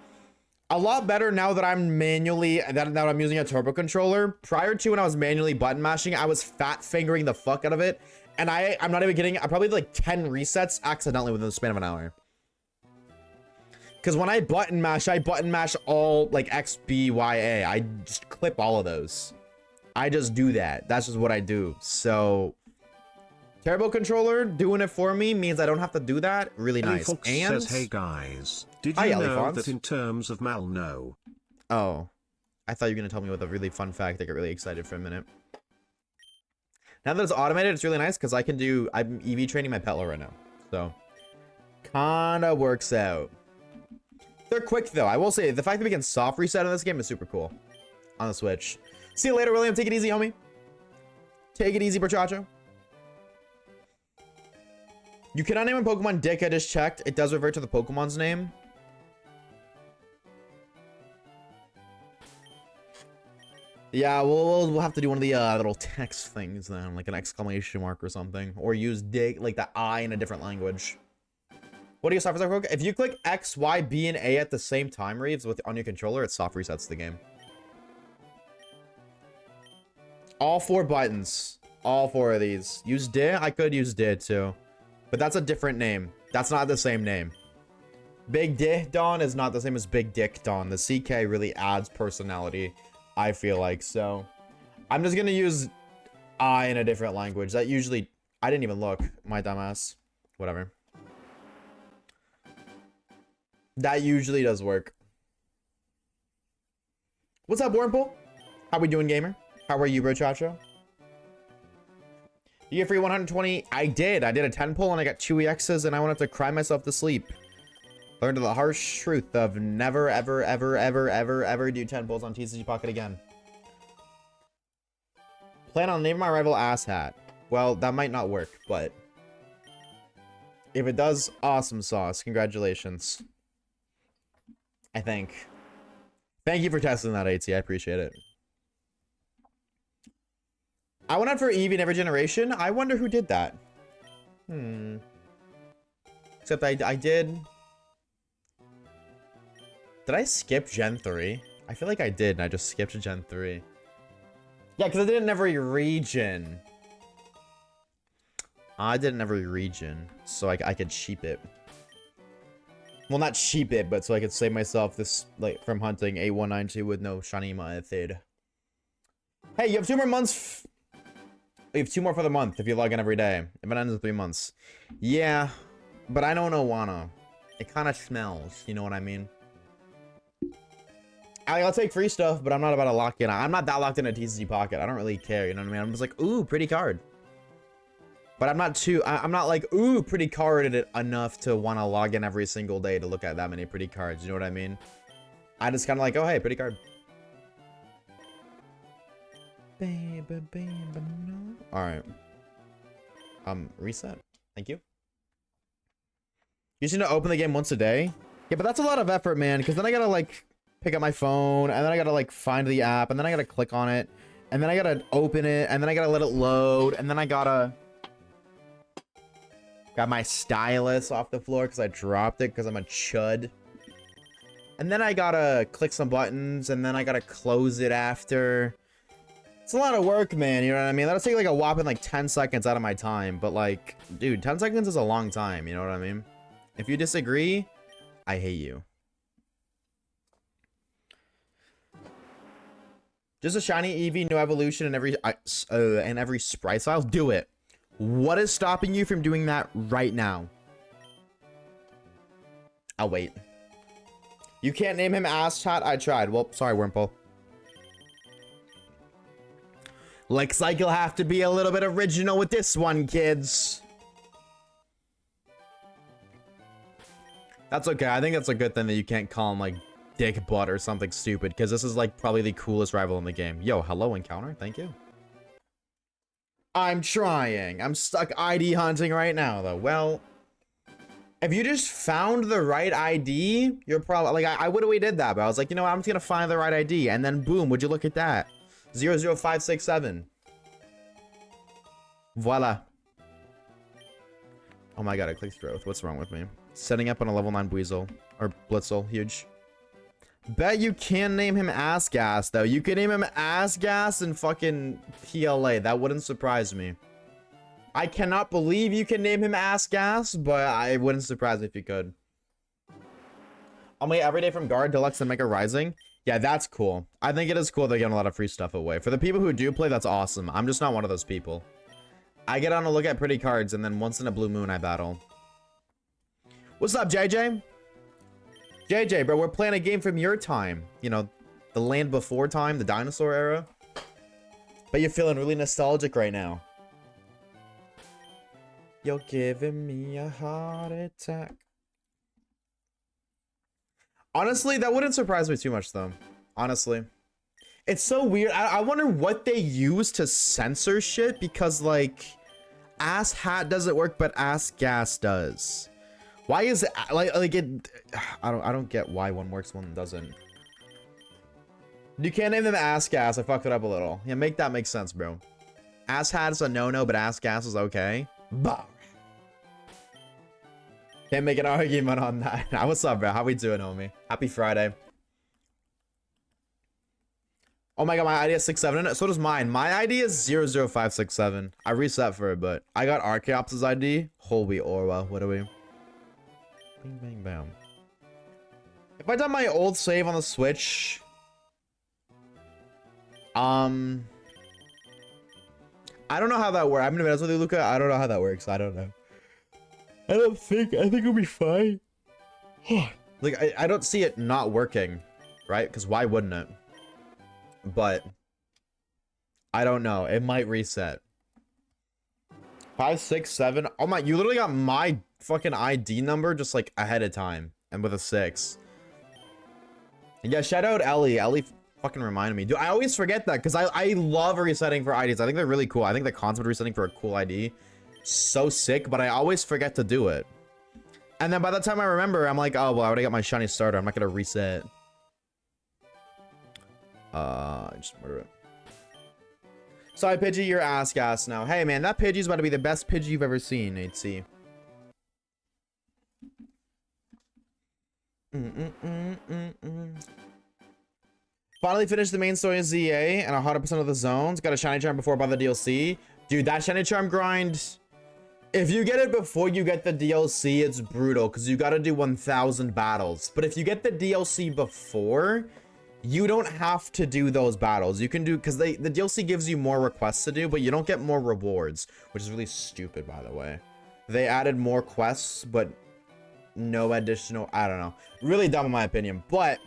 A lot better now that I'm manually, that I'm using a turbo controller. Prior to when I was manually button mashing, I was fat fingering the fuck out of it. And I'm not even kidding. I probably did like 10 resets accidentally within the span of an hour. Because when I button mash all like X, B, Y, A. I just clip all of those. I just do that. That's just what I do. So turbo controller doing it for me means I don't have to do that. Really nice. Fox and says, hey guys, did you know that in terms of Malno? Oh, I thought you were gonna tell me with a really fun fact. I get really excited for a minute. Now that it's automated, it's really nice because I'm EV training my Petlo right now. So kinda works out. They're quick though. I will say the fact that we can soft reset in this game is super cool on the Switch. See you later, William. Take it easy, homie. Take it easy, Berchacho. You cannot name a Pokemon Dick. I just checked. It does revert to the Pokemon's name. Yeah, we'll have to do one of the little text things then, like an exclamation mark or something, or use Dick like the I in a different language. What do you soft reset? If you click X, Y, B, and A at the same time, Reeves, on your controller, it soft resets the game. All 4 buttons. All 4 of these. Use D? I could use D too. But that's a different name. That's not the same name. Big Dick Dawn is not the same as Big Dick Dawn. The CK really adds personality, I feel like. So I'm just going to use I in a different language. That usually... I didn't even look. My dumbass. Whatever. That usually does work. What's up, Wormpool? How we doing, gamer? How are you, bro, Chacho? You get free 120? I did. I did a 10 pull and I got 2 EXs and I wanted to cry myself to sleep. Learned the harsh truth of never, ever, ever, ever, ever, ever do 10 pulls on TCG Pocket again. Plan on naming my rival Asshat. Well, that might not work, but if it does, awesome sauce. Congratulations. I think. Thank you for testing that, AT. I appreciate it. I went out for Eevee in every generation. I wonder who did that. Except I did. Did I skip Gen 3? I feel like I did, and I just skipped Gen 3. Yeah, because I did it in every region. I did it in every region, so I could sheep it. Well, not sheep it, but so I could save myself this, like, from hunting A192 with no Shanima Thid. Hey, you have 2 more months. You have 2 more for the month if you log in every day. If it ends in 3 months. Yeah, but I don't know wanna. It kind of smells, you know what I mean? I'll take free stuff, but I'm not about to lock in. I'm not that locked in a TCG Pocket. I don't really care, you know what I mean? I'm just like, ooh, pretty card. But I'm not like, ooh, pretty carded enough to want to log in every single day to look at that many pretty cards. You know what I mean? I just kind of like, oh, hey, pretty card. All right. Reset. Thank you. You should open the game once a day. Yeah, but that's a lot of effort, man. Because then I gotta like pick up my phone, and then I gotta like find the app, and then I gotta click on it, and then I gotta open it, and then I gotta let it load, and then I gotta got my stylus off the floor because I dropped it because I'm a chud. And then I gotta click some buttons, and then I gotta close it after. It's a lot of work, man, you know what I mean? That'll take like a whopping like 10 seconds out of my time, but like, dude, 10 seconds is a long time, you know what I mean? If you disagree, I hate you. Just a shiny Eevee, no evolution in every sprite style. Do it. What is stopping you from doing that right now? I'll wait. You can't name him Ass Chat. I tried. Well, sorry, Wurmple. Looks like you'll have to be a little bit original with this one, kids. That's okay. I think that's a good thing that you can't call him like Dick Butt or something stupid, because this is like probably the coolest rival in the game. Yo, hello, Encounter. Thank you. I'm trying. I'm stuck ID hunting right now, though. Well, if you just found the right ID, you're probably like, I would have did that, but I was like, you know what? I'm just gonna find the right ID, and then boom, would you look at that? 00567. Voila. Oh my god, I clicked growth. What's wrong with me? Setting up on a level 9 Weasel. Or Blitzel. Huge. Bet you can name him Ass Gas, though. You could name him Ass Gas and fucking PLA. That wouldn't surprise me. I cannot believe you can name him Ass Gas, but I wouldn't surprise me if you could. I'll make every day from Guard, Deluxe, and Mega Rising. Yeah, that's cool. I think it is cool they're giving a lot of free stuff away. For the people who do play, that's awesome. I'm just not one of those people. I get on to look at pretty cards, and then once in a blue moon, I battle. What's up, JJ? JJ, bro, we're playing a game from your time. You know, the land before time, the dinosaur era. But you're feeling really nostalgic right now. You're giving me a heart attack. Honestly, that wouldn't surprise me too much, though. Honestly. It's so weird. I wonder what they use to censor shit, because, like, Ass Hat doesn't work, but Ass Gas does. Why is it, like it... I don't get why one works, one doesn't. You can't name them Ass Gas. I fucked it up a little. Yeah, make that make sense, bro. Ass Hat is a no-no, but Ass Gas is okay. Bah. Can't make an argument on that. What's up, bro? How we doing, homie? Happy Friday. Oh my god, my ID is 67. So does mine. My ID is 00567. I reset for it, but I got Archeops' ID. Holy Orwa. What are we? Bing, bang, bam. If I done my old save on the Switch, I I don't know how that works. I'm gonna be honest with you, Luca. I don't know how that works. I don't know. I think it'll be fine. Like, I don't see it not working, right? Because why wouldn't it? But I don't know. It might reset. 5, 6, 7. Oh my, you literally got my fucking ID number just like ahead of time and with a 6. Yeah, shout out Ellie. Ellie fucking reminded me. Dude, I always forget that because I love resetting for IDs. I think they're really cool. I think the concept of resetting for a cool ID so sick, but I always forget to do it. And then by the time I remember, I'm like, oh, well, I already got my shiny starter. I'm not gonna reset. Just murder it. Sorry, Pidgey, you're ass now. Hey, man, that Pidgey's about to be the best Pidgey you've ever seen, 8C. Finally finished the main story of ZA and 100% of the zones. Got a shiny charm before by the DLC. Dude, that shiny charm grind, if you get it before you get the DLC, it's brutal because you got to do 1,000 battles. But if you get the DLC before, you don't have to do those battles. You can do, because the DLC gives you more requests to do, but you don't get more rewards, which is really stupid, by the way. They added more quests, but no additional, I don't know. Really dumb in my opinion. But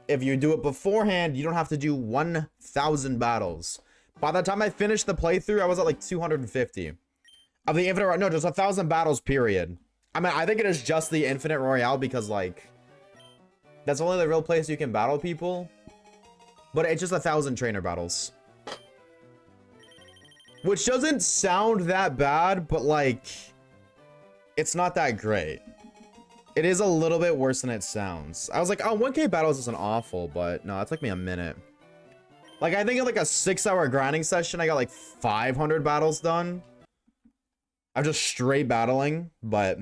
if you do it beforehand, you don't have to do 1,000 battles. By the time I finished the playthrough, I was at like 250. Of the Infinite, no, just 1,000 battles, period. I mean, I think it is just the Infinite Royale because, like, that's only the real place you can battle people. But it's just 1,000 trainer battles. Which doesn't sound that bad, but, like, it's not that great. It is a little bit worse than it sounds. I was like, oh, 1K battles isn't awful, but no, it took me a minute. Like, I think in, like, a 6-hour grinding session, I got, like, 500 battles done. I'm just straight battling, but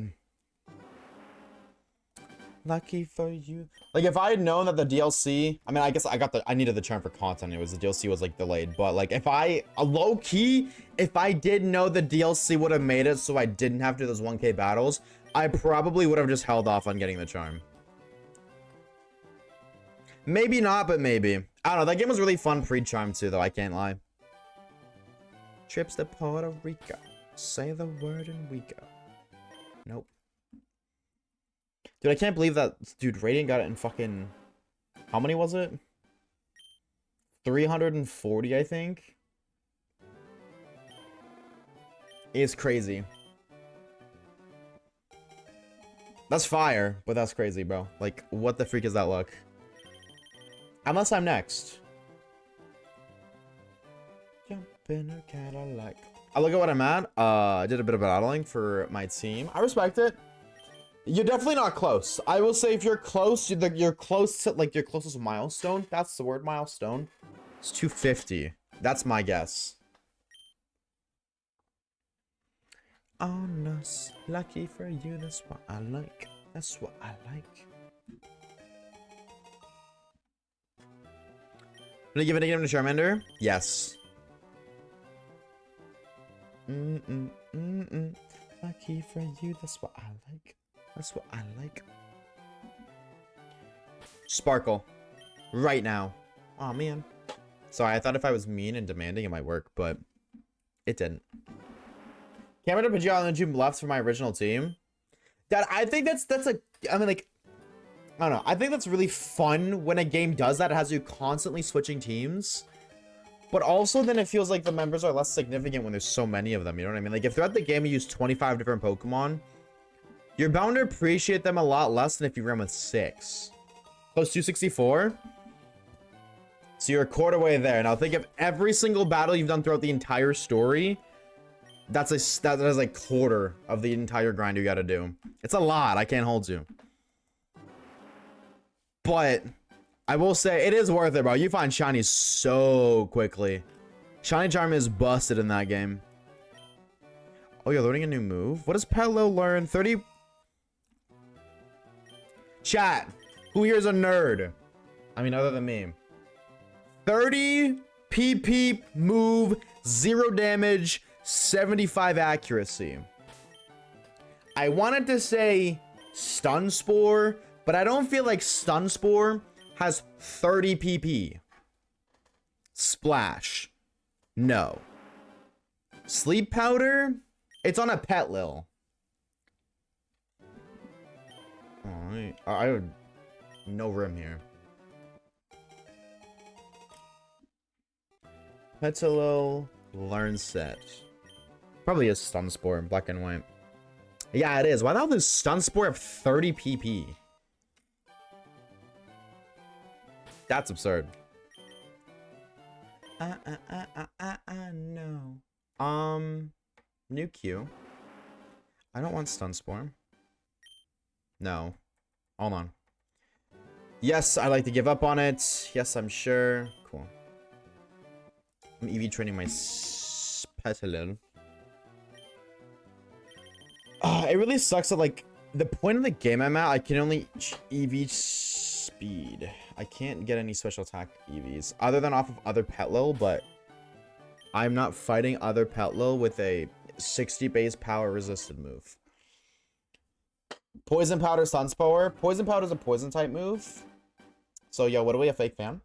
lucky for you. Like, if I had known that the DLC, I mean, I guess I needed the charm for content. It was the DLC was like delayed, but like if I low key, if I did know the DLC would have made it so I didn't have to do those 1K battles, I probably would have just held off on getting the charm. Maybe not, but maybe. I don't know. That game was really fun pre-charm too, though. I can't lie. Trips to Puerto Rico. Say the word and we go. Nope. Dude, I can't believe that, dude, Radiant got it in fucking, how many was it? 340, I think. It's crazy. That's fire, but that's crazy, bro. Like, what the freak is that luck? Unless I'm next. Jump in a Cadillac. I look at what I'm at. I did a bit of battling for my team. I respect it. You're definitely not close. I will say if you're close, you're close to like your closest milestone. That's the word, milestone. It's 250. That's my guess. On us, lucky for you. That's what I like. That's what I like. Will you give it a game to Charmander? Yes. Lucky for you. That's what I like. That's what I like. Sparkle. Right now. Oh man. Sorry, I thought if I was mean and demanding it might work, but it didn't. Cameron and Pidgeot and June left for my original team. Dad, I think that's a, I mean, like, I don't know. I think that's really fun when a game does that. It has you constantly switching teams. But also then it feels like the members are less significant when there's so many of them. You know what I mean? Like if throughout the game you use 25 different Pokemon, you're bound to appreciate them a lot less than if you run with 6. Close 264. So you're a quarter way there. Now think of every single battle you've done throughout the entire story. That is like quarter of the entire grind you gotta do. It's a lot. I can't hold you. But I will say it is worth it, bro. You find shinies so quickly. Shiny Charm is busted in that game. Oh, you're learning a new move? What does Pelo learn? 30... Chat. Who here is a nerd? I mean, other than me. 30 PP move, 0 damage, 75 accuracy. I wanted to say Stun Spore, but I don't feel like Stun Spore has 30 PP. Splash. No. Sleep powder? It's on a pet lil. Alright. I have no room here. Petalil learn set. Probably a stun spore in black and white. Yeah, it is. Why the hell does stun spore have 30 PP? That's absurd. No. New Q. I don't want stun spore. No. Hold on. Yes, I like to give up on it. Yes, I'm sure. Cool. I'm EV training my Petalil. It really sucks that, like, the point of the game I'm at, I can only EV speed. I can't get any special attack EVs other than off of other Petlil, but I'm not fighting other Petlil with a 60 base power resisted move. Poison powder, Sunspore. Poison powder is a poison type move. So, yo, what are we, a fake fan?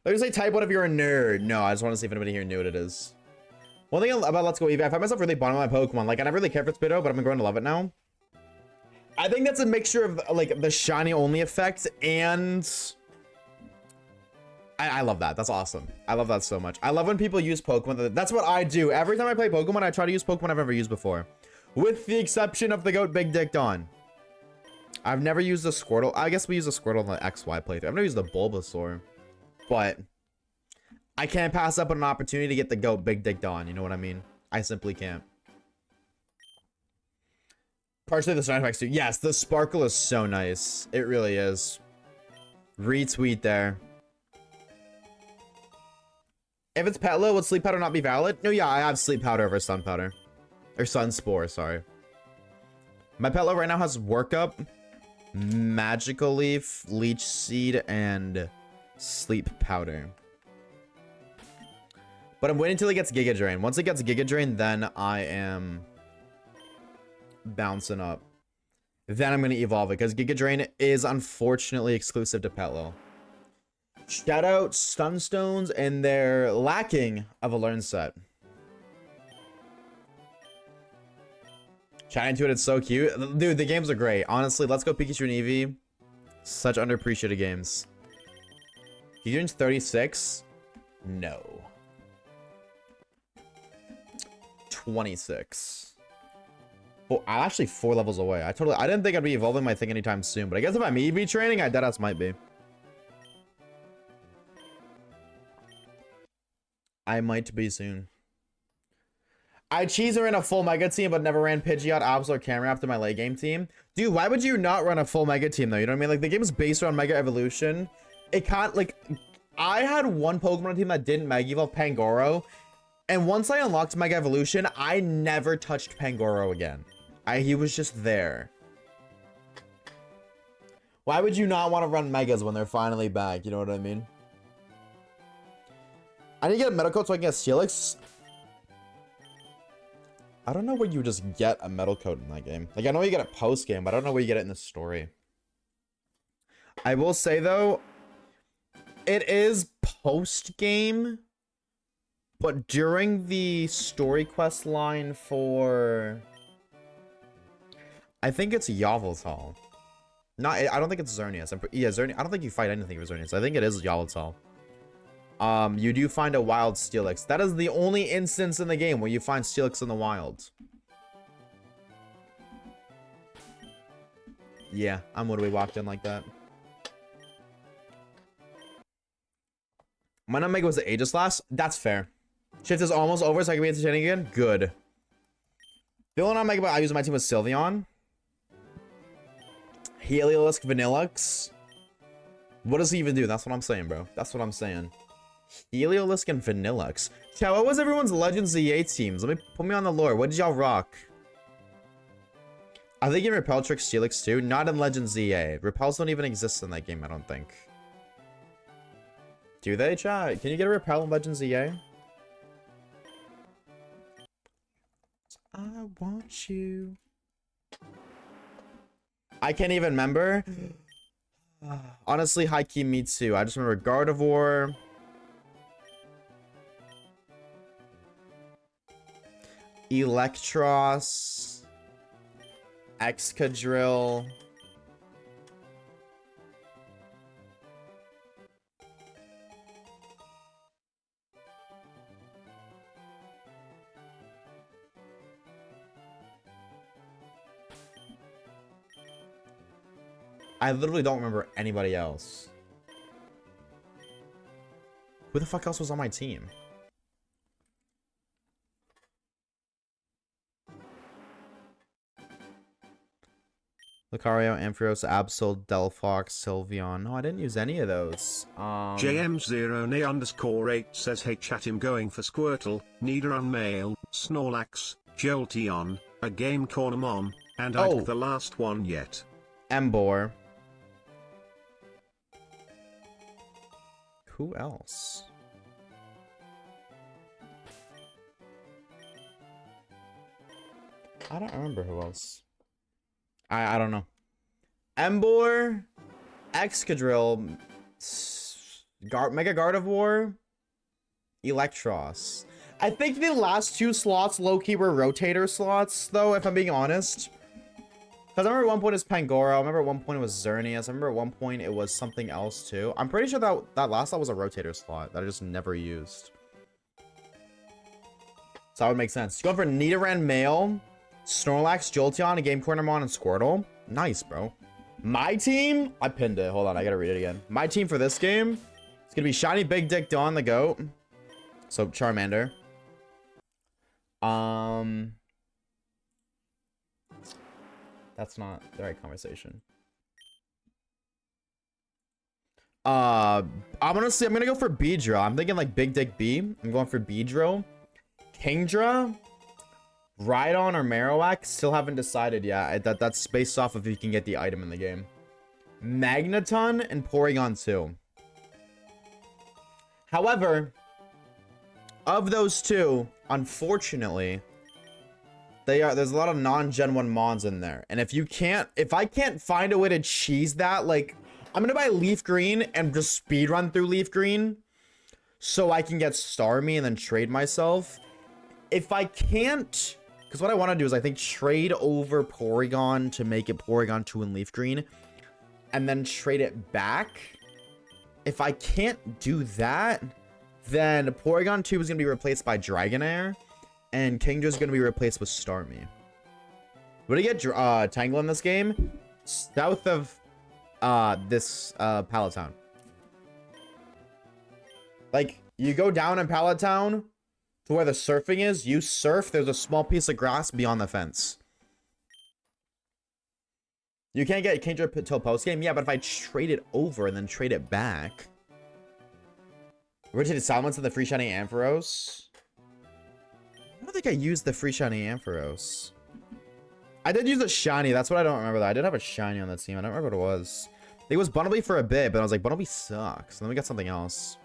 Let me say type what if you're a nerd. No, I just want to see if anybody here knew what it is. One thing about Let's Go Eevee, I find myself really bottom of my Pokemon. Like, I never really cared for Spitto, but I'm growing to love it now. I think that's a mixture of, like, the shiny only effect and... I love that. That's awesome. I love that so much. I love when people use Pokemon. That's what I do. Every time I play Pokemon, I try to use Pokemon I've never used before. With the exception of the Goat Big Dick Dawn. I've never used the Squirtle. I guess we use the Squirtle in the XY playthrough. I've never used the Bulbasaur. But I can't pass up on an opportunity to get the Goat Big Dick Dawn. You know what I mean? I simply can't. Partially the sound effects too. Yes, the sparkle is so nice. It really is. Retweet there. If it's Petlo, would Sleep Powder not be valid? No, yeah, I have Sleep Powder over Sun Powder. Or Sun Spore, sorry. My Petlo right now has Workup, Magical Leaf, Leech Seed, and Sleep Powder. But I'm waiting until it gets Giga Drain. Once it gets Giga Drain, then I am bouncing up. Then I'm going to evolve it, because Giga Drain is unfortunately exclusive to Petlo. Shout out Stunstones and their lacking of a learn set. Chatting to it, it's so cute. Dude, the games are great. Honestly, Let's Go Pikachu and Eevee. Such underappreciated games. Gigadrain's 36? No. 26. Oh, I'm actually 4 levels away. I didn't think I'd be evolving my thing anytime soon, but I guess if I'm EV training, I deadass might be. I might be soon. I cheeser in a full mega team, but never ran Pidgeot, Absol, or Camera after my late game team. Dude, why would you not run a full mega team though? You know what I mean? Like, the game is based around Mega Evolution. It can't, like, I had one Pokemon team that didn't Mega Evolve, Pangoro. And once I unlocked Mega Evolution, I never touched Pangoro again. He was just there. Why would you not want to run Megas when they're finally back? You know what I mean? I need to get a Metal Coat so I can get Steelix. I don't know where you just get a Metal Coat in that game. Like, I know you get it post-game, but I don't know where you get it in the story. I will say, though, it is post-game, but during the story quest line for... I think it's Yveltal. I don't think it's Xerneas. Yeah, Xerneas. I don't think you fight anything with Xerneas. I think it is Yveltal. You do find a wild Steelix. That is the only instance in the game where you find Steelix in the wild. Yeah, I'm literally walked in like that. My Omega was the Aegislash. That's fair. Shift is almost over, so I can be entertaining again. Good. Feeling on Omega, but I use my team with Sylveon. Heliolisk, Vanillux. What does he even do? That's what I'm saying, bro. That's what I'm saying. Heliolisk and Vanillux. Chow, what was everyone's Legends ZA teams? Let me put me on the lore. What did y'all rock? I think in Repel Trick Steelix too. Not in Legends ZA. Repels don't even exist in that game, I don't think. Do they, chat? Can you get a Repel in Legends ZA? I want you. I can't even remember. Honestly, high-key me too. I just remember Gardevoir. Electros, Excadrill. I literally don't remember anybody else. Who the fuck else was on my team? Lucario, Ampharos, Absol, Delphox, Sylveon. No, I didn't use any of those. JM0ne_8 says, hey chat, him going for Squirtle, Nidoran male, Snorlax, Jolteon, a game Cornemon, and Ike the last one yet. Embor. Who else? I don't remember who else. I don't know. Embor, Excadrill, Mega Gardevoir, Electros. I think the last two slots low-key were rotator slots, though, if I'm being honest. Because I remember at one point it was Pangoro. I remember at one point it was Xerneas. I remember at one point it was something else, too. I'm pretty sure that last slot was a rotator slot that I just never used. So that would make sense. Going for Nidoran male, Snorlax, Jolteon, a Game Cornermon, and Squirtle. Nice, bro. My team, I pinned it. Hold on, I gotta read it again. My team for this game, it's gonna be Shiny Big Dick Dawn the GOAT. So Charmander. That's not the right conversation. I'm gonna go for Beedrill. I'm thinking like Big Dick B. I'm going for Beedrill. Kingdra, Rhydon or Marowak, still haven't decided yet. That's based off of if you can get the item in the game. Magneton and Porygon 2. However, of those two, unfortunately, there's a lot of non-Gen 1 Mons in there. And if I can't find a way to cheese that, like, I'm gonna buy Leaf Green and just speed run through Leaf Green so I can get Starmie and then trade myself. If I can't, because what I want to do is I think trade over Porygon to make it Porygon 2 and Leaf Green, and then trade it back. If I can't do that, then Porygon 2 is going to be replaced by Dragonair, and Kingdra is going to be replaced with Starmie. Would I get Tangle in this game? South of this Pallet Town. Like, you go down in Pallet Town to where the surfing is, you surf, there's a small piece of grass beyond the fence. You can't get Kingdra till post-game? Yeah, but if I trade it over and then trade it back... Rotated Silence of the free shiny Ampharos. I don't think I used the free shiny Ampharos. I did use a shiny. That's what I don't remember, though. I did have a shiny on that team. I don't remember what it was. I think it was Bunnelby for a bit, but I was like, Bunnelby sucks. And then we got something else.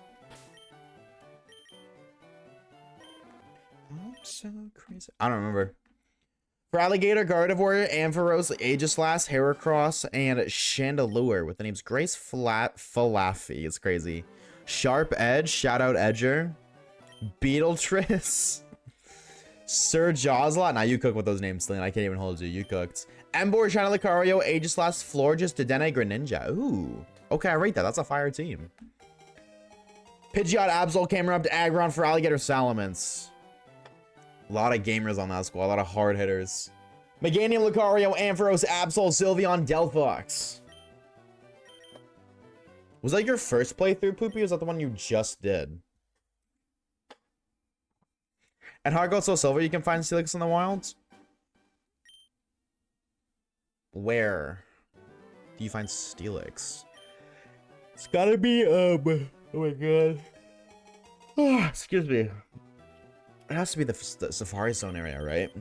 I'm so crazy. I don't remember. For Alligator, Gardevoir, Ampharos, Aegislash, Heracross, and Chandelure with the names Grace Falafi. It's crazy. Sharp Edge, shout out Edger. Beetletris. Sir Jawslot. Now you cook with those names, Sling. I can't even hold you. You cooked. Embor, China Lucario, Aegislash, Florges, Dedenne, Greninja. Ooh. Okay, I rate that. That's a fire team. Pidgeot, Absol, Camerupt, Aggron for Alligator, Salamence. A lot of gamers on that squad. A lot of hard hitters. Meganium, Lucario, Ampharos, Absol, Sylveon, Delphox. Was that your first playthrough, Poopy, or was that the one you just did? At Heart Gold Soul Silver, you can find Steelix in the wilds? Where do you find Steelix? It's gotta be, oh my god. Oh, excuse me. It has to be the Safari Zone area, right?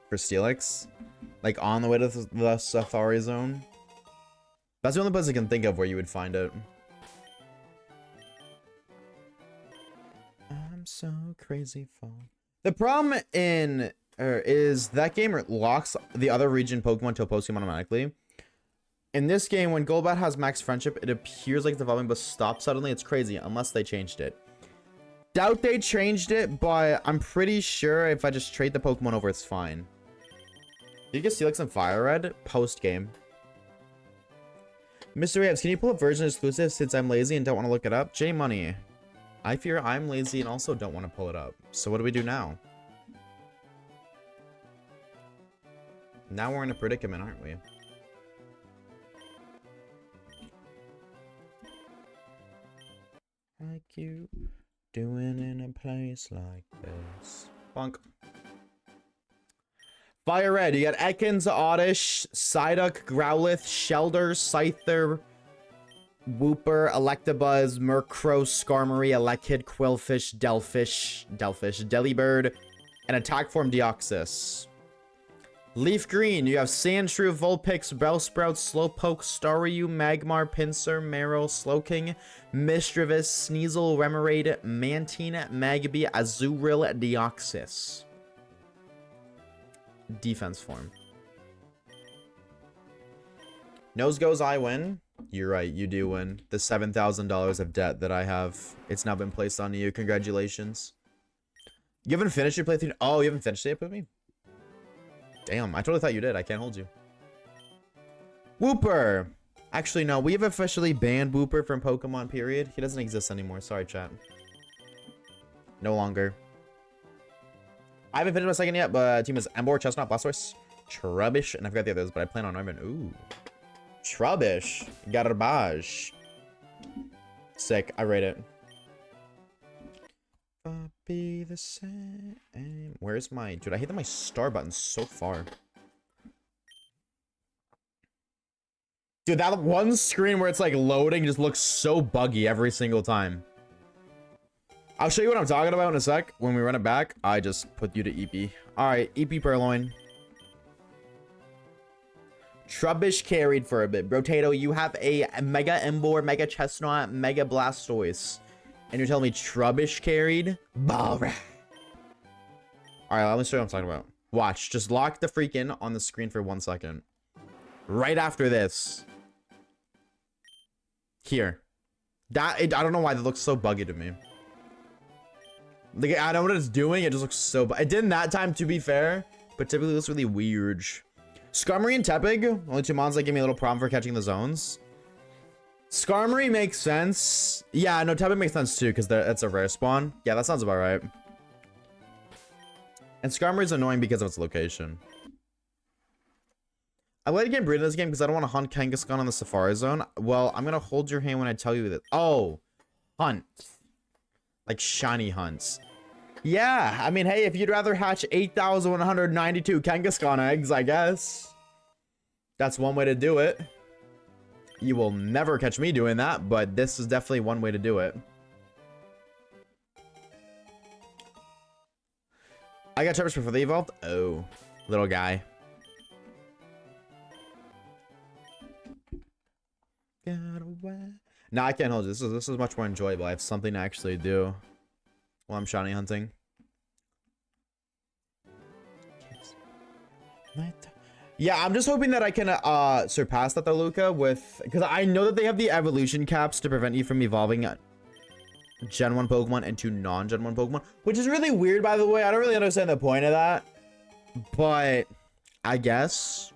For Steelix? Like, on the way to the Safari Zone? That's the only place I can think of where you would find it. I'm so crazy fun. The problem is that game locks the other region Pokemon to a Pokemon automatically. In this game, when Golbat has max friendship, it appears like the evolving but stops suddenly. It's crazy, unless they changed it. Doubt they changed it, but I'm pretty sure if I just trade the Pokemon over, it's fine. Did you get Steelix and Fire Red? Post-game. Mr. Rams, can you pull up version exclusive since I'm lazy and don't want to look it up? J Money. I fear I'm lazy and also don't want to pull it up. So what do we do now? Now we're in a predicament, aren't we? Like you doing in a place like this. Bonk. Fire Red, you got Ekans, Oddish, Psyduck, Growlithe, Shelder, Scyther, Wooper, Electabuzz, Murkrow, Skarmory, Elekid, Quillfish, Delphish, Delibird, and Attack Form Deoxys. Leaf Green, you have Sandshrew, Vulpix, Bellsprout, Slowpoke, Staryu, Magmar, Pinsir, Marill, Slowking, Mischievous, Sneasel, Remoraid, Mantine, Magby, Azurill, Deoxys. Defense form. Nose goes, I win. You're right, you do win. The $7,000 of debt that I have, it's now been placed on you. Congratulations. You haven't finished your playthrough? Oh, you haven't finished it with me? Damn, I totally thought you did. I can't hold you. Wooper! Actually, no, we have officially banned Wooper from Pokemon, period. He doesn't exist anymore. Sorry, chat. No longer. I haven't finished my second yet, but team is Emboar, Chestnut, Blastoise, Trubbish, and I forgot the others, but I plan on Armin. Ooh. Trubbish. Garbage. Sick. I rate it. Be the same. Where's my... Dude, I hate that my star button's so far. Dude, that one screen where it's like loading just looks so buggy every single time. I'll show you what I'm talking about in a sec. When we run it back, I just put you to EP. Alright, EP Purloin. Trubbish carried for a bit. Brotato, you have a Mega Emboar, Mega Chestnut, Mega Blastoise. And you're telling me Trubbish carried? Alright, let me show you what I'm talking about. Watch, just lock the freak in on the screen for 1 second. Right after this. Here. I don't know why that looks so buggy to me. Like, I know what it's doing, it just looks so it didn't that time, to be fair, but typically it looks really weird. Skarmory and Tepig, only two mons that give me a little problem for catching the zones. Skarmory makes sense. Yeah, no, Tepig makes sense too, because it's a rare spawn. Yeah, that sounds about right. And Skarmory's annoying because of its location. I let again breed in this game because I don't want to hunt Kangaskhan on the Safari Zone. Well, I'm going to hold your hand when I tell you that. Oh, hunt. Like shiny hunts. Yeah, I mean, hey, if you'd rather hatch 8,192 Kangaskhan eggs, I guess. That's one way to do it. You will never catch me doing that, but this is definitely one way to do it. I got Trubbish before they evolved. Oh, little guy. No, I can't hold you. This is much more enjoyable. I have something to actually do while I'm shiny hunting. Yeah, I'm just hoping that I can surpass that though, Luca, with because I know that they have the evolution caps to prevent you from evolving Gen 1 Pokemon into non-Gen 1 Pokemon, which is really weird, by the way. I don't really understand the point of that, but I guess.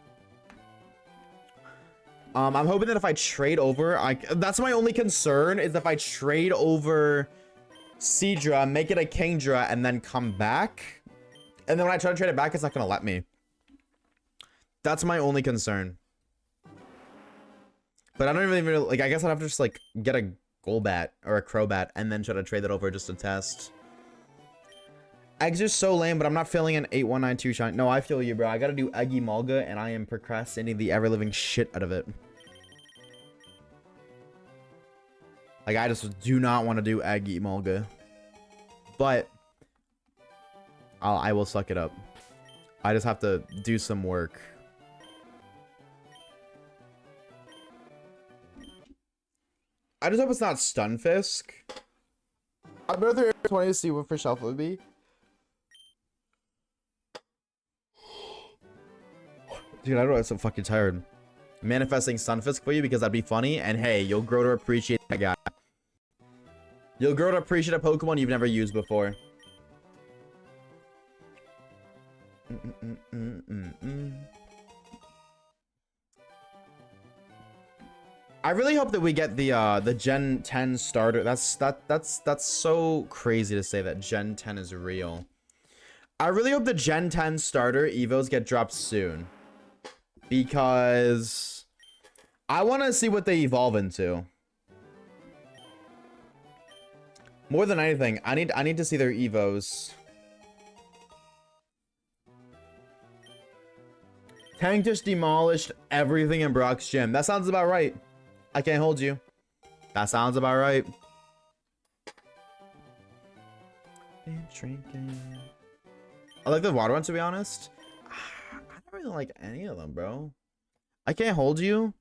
I'm hoping that if I trade over, that's my only concern, is if I trade over Seadra, make it a Kingdra, and then come back. And then when I try to trade it back, it's not going to let me. That's my only concern. But I don't even, like, I guess I'd have to just, like, get a Golbat or a Crobat and then try to trade it over just to test. Eggs are so lame, but I'm not feeling an 8192 shine. No, I feel you, bro. I gotta do Eggy Mulga, and I am procrastinating the ever-living shit out of it. Like, I just do not want to do Eggy Mulga. But I will suck it up. I just have to do some work. I just hope it's not Stunfisk. I'd rather 20 to see what for shelf it would be. Dude, I don't know, I'm so fucking tired. Manifesting Stunfisk for you because that'd be funny, and hey, you'll grow to appreciate that guy. You'll grow to appreciate a Pokemon you've never used before. I really hope that we get the Gen 10 starter. That's so crazy to say that Gen 10 is real. I really hope the Gen 10 starter Evos get dropped soon, because I want to see what they evolve into. More than anything, I need to see their Evos. Tank just demolished everything in Brock's gym. That sounds about right. I can't hold you. That sounds about right. I like the water one, to be honest. I don't really like any of them, bro. I can't hold you.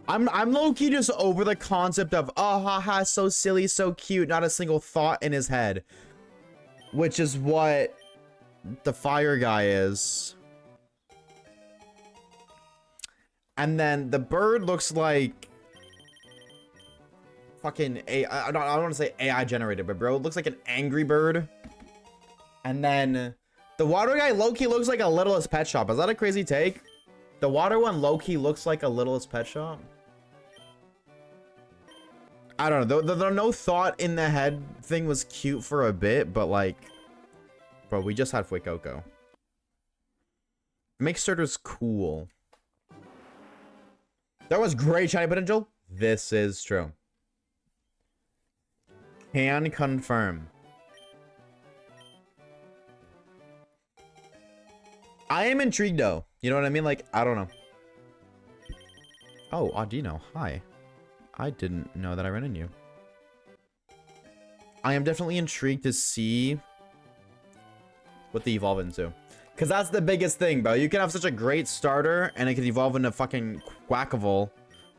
I'm low-key just over the concept of, oh, haha, so silly, so cute, not a single thought in his head. Which is what the fire guy is. And then the bird looks like fucking I don't want to say AI generated, but bro, it looks like an angry bird. And then the water guy low-key looks like a Littlest Pet Shop. Is that a crazy take? The water one low-key looks like a Littlest Pet Shop. I don't know. The no thought in the head thing was cute for a bit, but like, bro, we just had Fuecoco. Make starters cool. That was great, Shiny Potential. This is true. Can confirm. I am intrigued though. You know what I mean? Like, I don't know. Oh, Audino, hi. I didn't know that I ran into you. I am definitely intrigued to see what they evolve into. Because that's the biggest thing, bro. You can have such a great starter and it can evolve into fucking Quackable.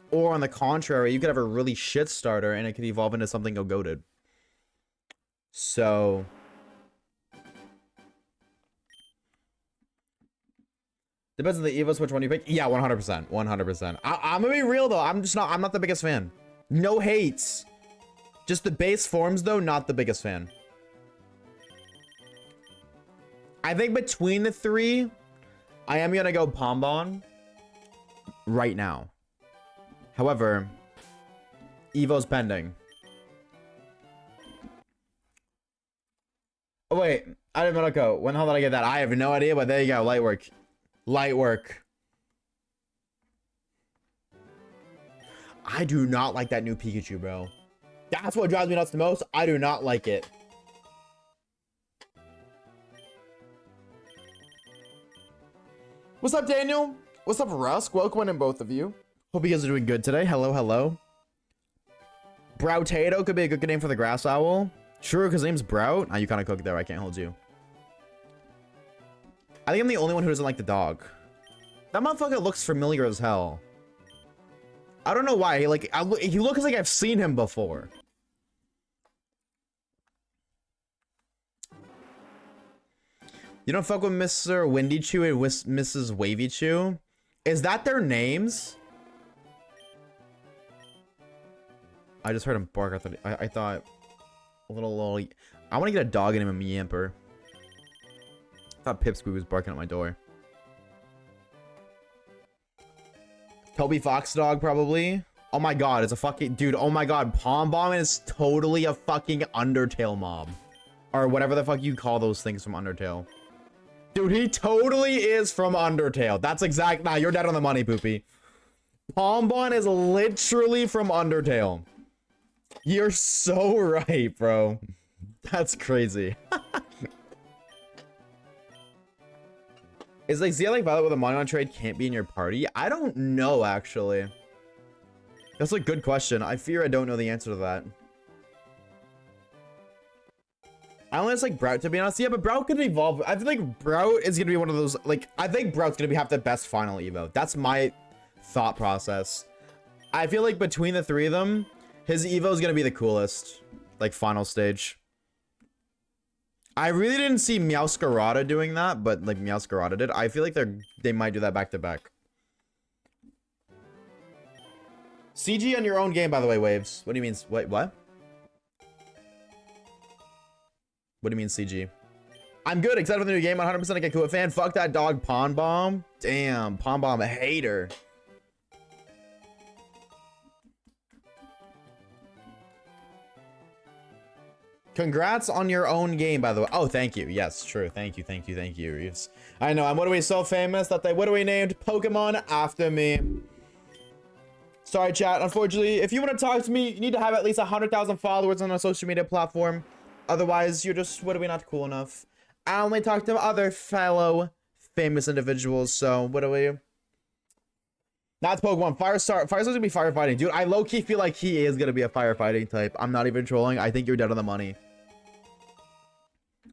Or on the contrary, you could have a really shit starter and it could evolve into something go-goated. So... depends on the Evos, which one you pick. Yeah, 100%. 100%. I'm gonna be real, though. I'm not the biggest fan. No hates. Just the base forms, though, not the biggest fan. I think between the three, I am gonna go Pombon right now. However, Evo's pending. Oh, wait. I didn't go. When the hell did I get that? I have no idea, but there you go. Light work. Light work. I do not like that new Pikachu, bro. That's what drives me nuts the most. I do not like it. What's up, Daniel? What's up, Rusk? Welcome in, both of you. Hope you guys are doing good today. Hello, hello. Broutato could be a good name for the grass owl. True, because his name's Brout. Ah, you kind of cooked there. I can't hold you. I think I'm the only one who doesn't like the dog. That motherfucker looks familiar as hell. I don't know why. He looks like I've seen him before. You don't fuck with Mr. Windy Chew and Mrs. Wavy Chew? Is that their names? I just heard him bark. I thought a little. I want to get a dog and him a Meamper. I thought Pipsqueak was barking at my door. Toby Fox dog, probably. Oh my god, it's a fucking... dude, oh my god. Pombon is totally a fucking Undertale mob. Or whatever the fuck you call those things from Undertale. Dude, he totally is from Undertale. That's exact... nah, you're dead on the money, Poopy. Pombon is literally from Undertale. You're so right, bro. That's crazy. Is like Zeolite Violet with a Monon trade can't be in your party? I don't know, actually. That's a good question. I fear I don't know the answer to that. I only like Brout, to be honest. Yeah, but Brout could evolve. I feel like Brout is gonna be one of those, like, I think Brout's gonna have the best final evo. That's my thought process. I feel like between the three of them, his evo is gonna be the coolest, like, final stage. I really didn't see Meowscarada doing that, but like Meowscarada did. I feel like they might do that back to back. CG on your own game, by the way, Waves. What do you mean? Wait, what? What do you mean CG? I'm good, excited for the new game. 100% a Gekua fan. Fuck that dog, Pond Bomb. Damn, Pond Bomb, a hater. Congrats on your own game, by the way. Oh, thank you. Yes, true. Thank you, thank you, thank you, Reeves. I know, I'm What Are We so famous that they What Are We named Pokemon after me. Sorry, chat. Unfortunately, if you want to talk to me, you need to have at least 100,000 followers on a social media platform. Otherwise, you're just What Are We not cool enough. I only talk to other fellow famous individuals, so what are we? That's Pokemon. Firestar's gonna be firefighting. Dude, I low-key feel like he is gonna be a firefighting type. I'm not even trolling. I think you're dead on the money.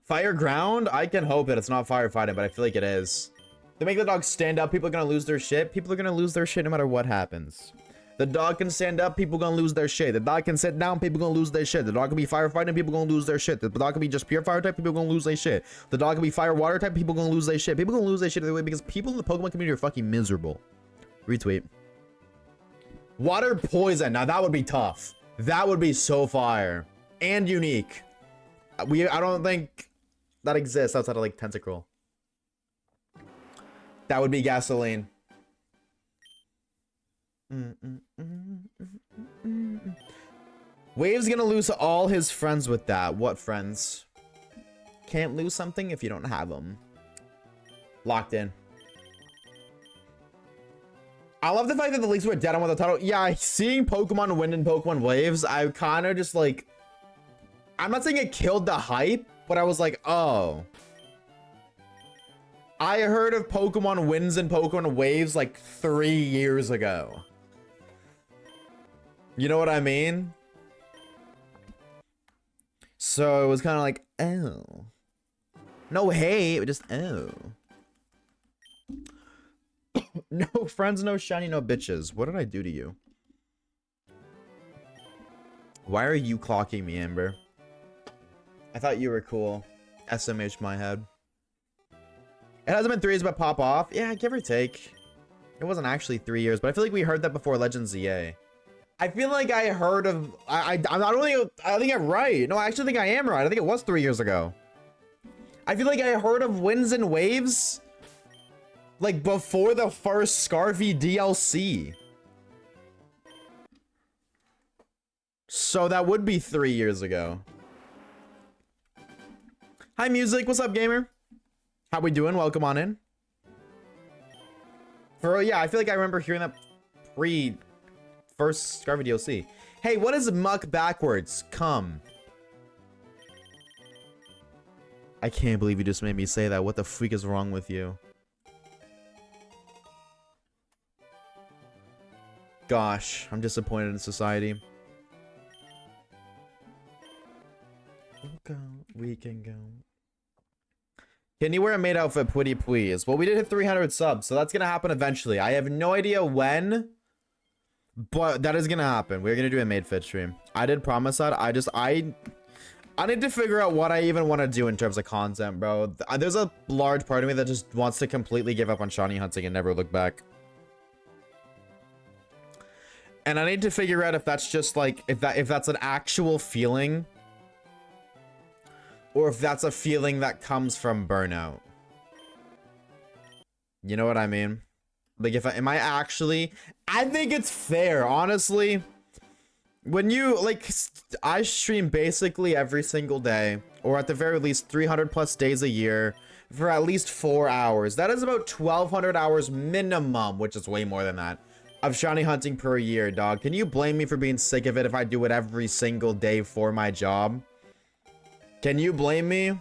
Fire ground? I can hope that it's not firefighting, but I feel like it is. They make the dog stand up, people are gonna lose their shit. People are gonna lose their shit no matter what happens. The dog can stand up, people gonna lose their shit. The dog can sit down, people gonna lose their shit. The dog can be firefighting, people gonna lose their shit. The dog can be just pure fire type, people gonna lose their shit. The dog can be fire water type, people gonna lose their shit. People gonna lose their shit either way because people in the Pokemon community are fucking miserable. Retweet. Water poison. Now that would be tough. That would be so fire and unique. I don't think that exists outside of like Tentacruel. That would be gasoline. Wave's gonna lose all his friends with that. What friends? Can't lose something if you don't have them. Locked in. I love the fact that the leaks were dead on with the title. Yeah, seeing Pokemon win and Pokemon Waves, I kind of just like... I'm not saying it killed the hype, but I was like, oh. I heard of Pokemon wins and Pokemon Waves like 3 years ago. You know what I mean? So it was kind of like, oh. No hate, just oh. No friends, no shiny, no bitches. What did I do to you? Why are you clocking me, Amber? I thought you were cool. SMH my head. It hasn't been 3 years, but pop off. Yeah, give or take. It wasn't actually 3 years, but I feel like we heard that before Legends ZA. I feel like I heard of... I think I'm right. No, I actually think I am right. I think it was 3 years ago. I feel like I heard of Winds and Waves... like before the first Scarfy DLC. So that would be 3 years ago. Hi Music, what's up gamer? How we doing? Welcome on in. Yeah, I feel like I remember hearing that first Scarfy DLC. Hey, what is muck backwards? Come. I can't believe you just made me say that. What the freak is wrong with you? Gosh, I'm disappointed in society. We can go. Can you wear a maid outfit, pretty please? Well, we did hit 300 subs, so that's gonna happen eventually. I have no idea when, but that is gonna happen. We're gonna do a maid fit stream. I did promise that. I need to figure out what I even want to do in terms of content, bro. There's a large part of me that just wants to completely give up on shiny hunting and never look back. And I need to figure out if that's just like if that's an actual feeling or if that's a feeling that comes from burnout. You know what I mean? Like am I actually... I think it's fair, honestly. When you like I stream basically every single day, or at the very least 300 plus days a year for at least 4 hours. That is about 1,200 hours minimum, which is way more than that, of shiny hunting per year, dog. Can you blame me for being sick of it if I do it every single day for my job? Can you blame me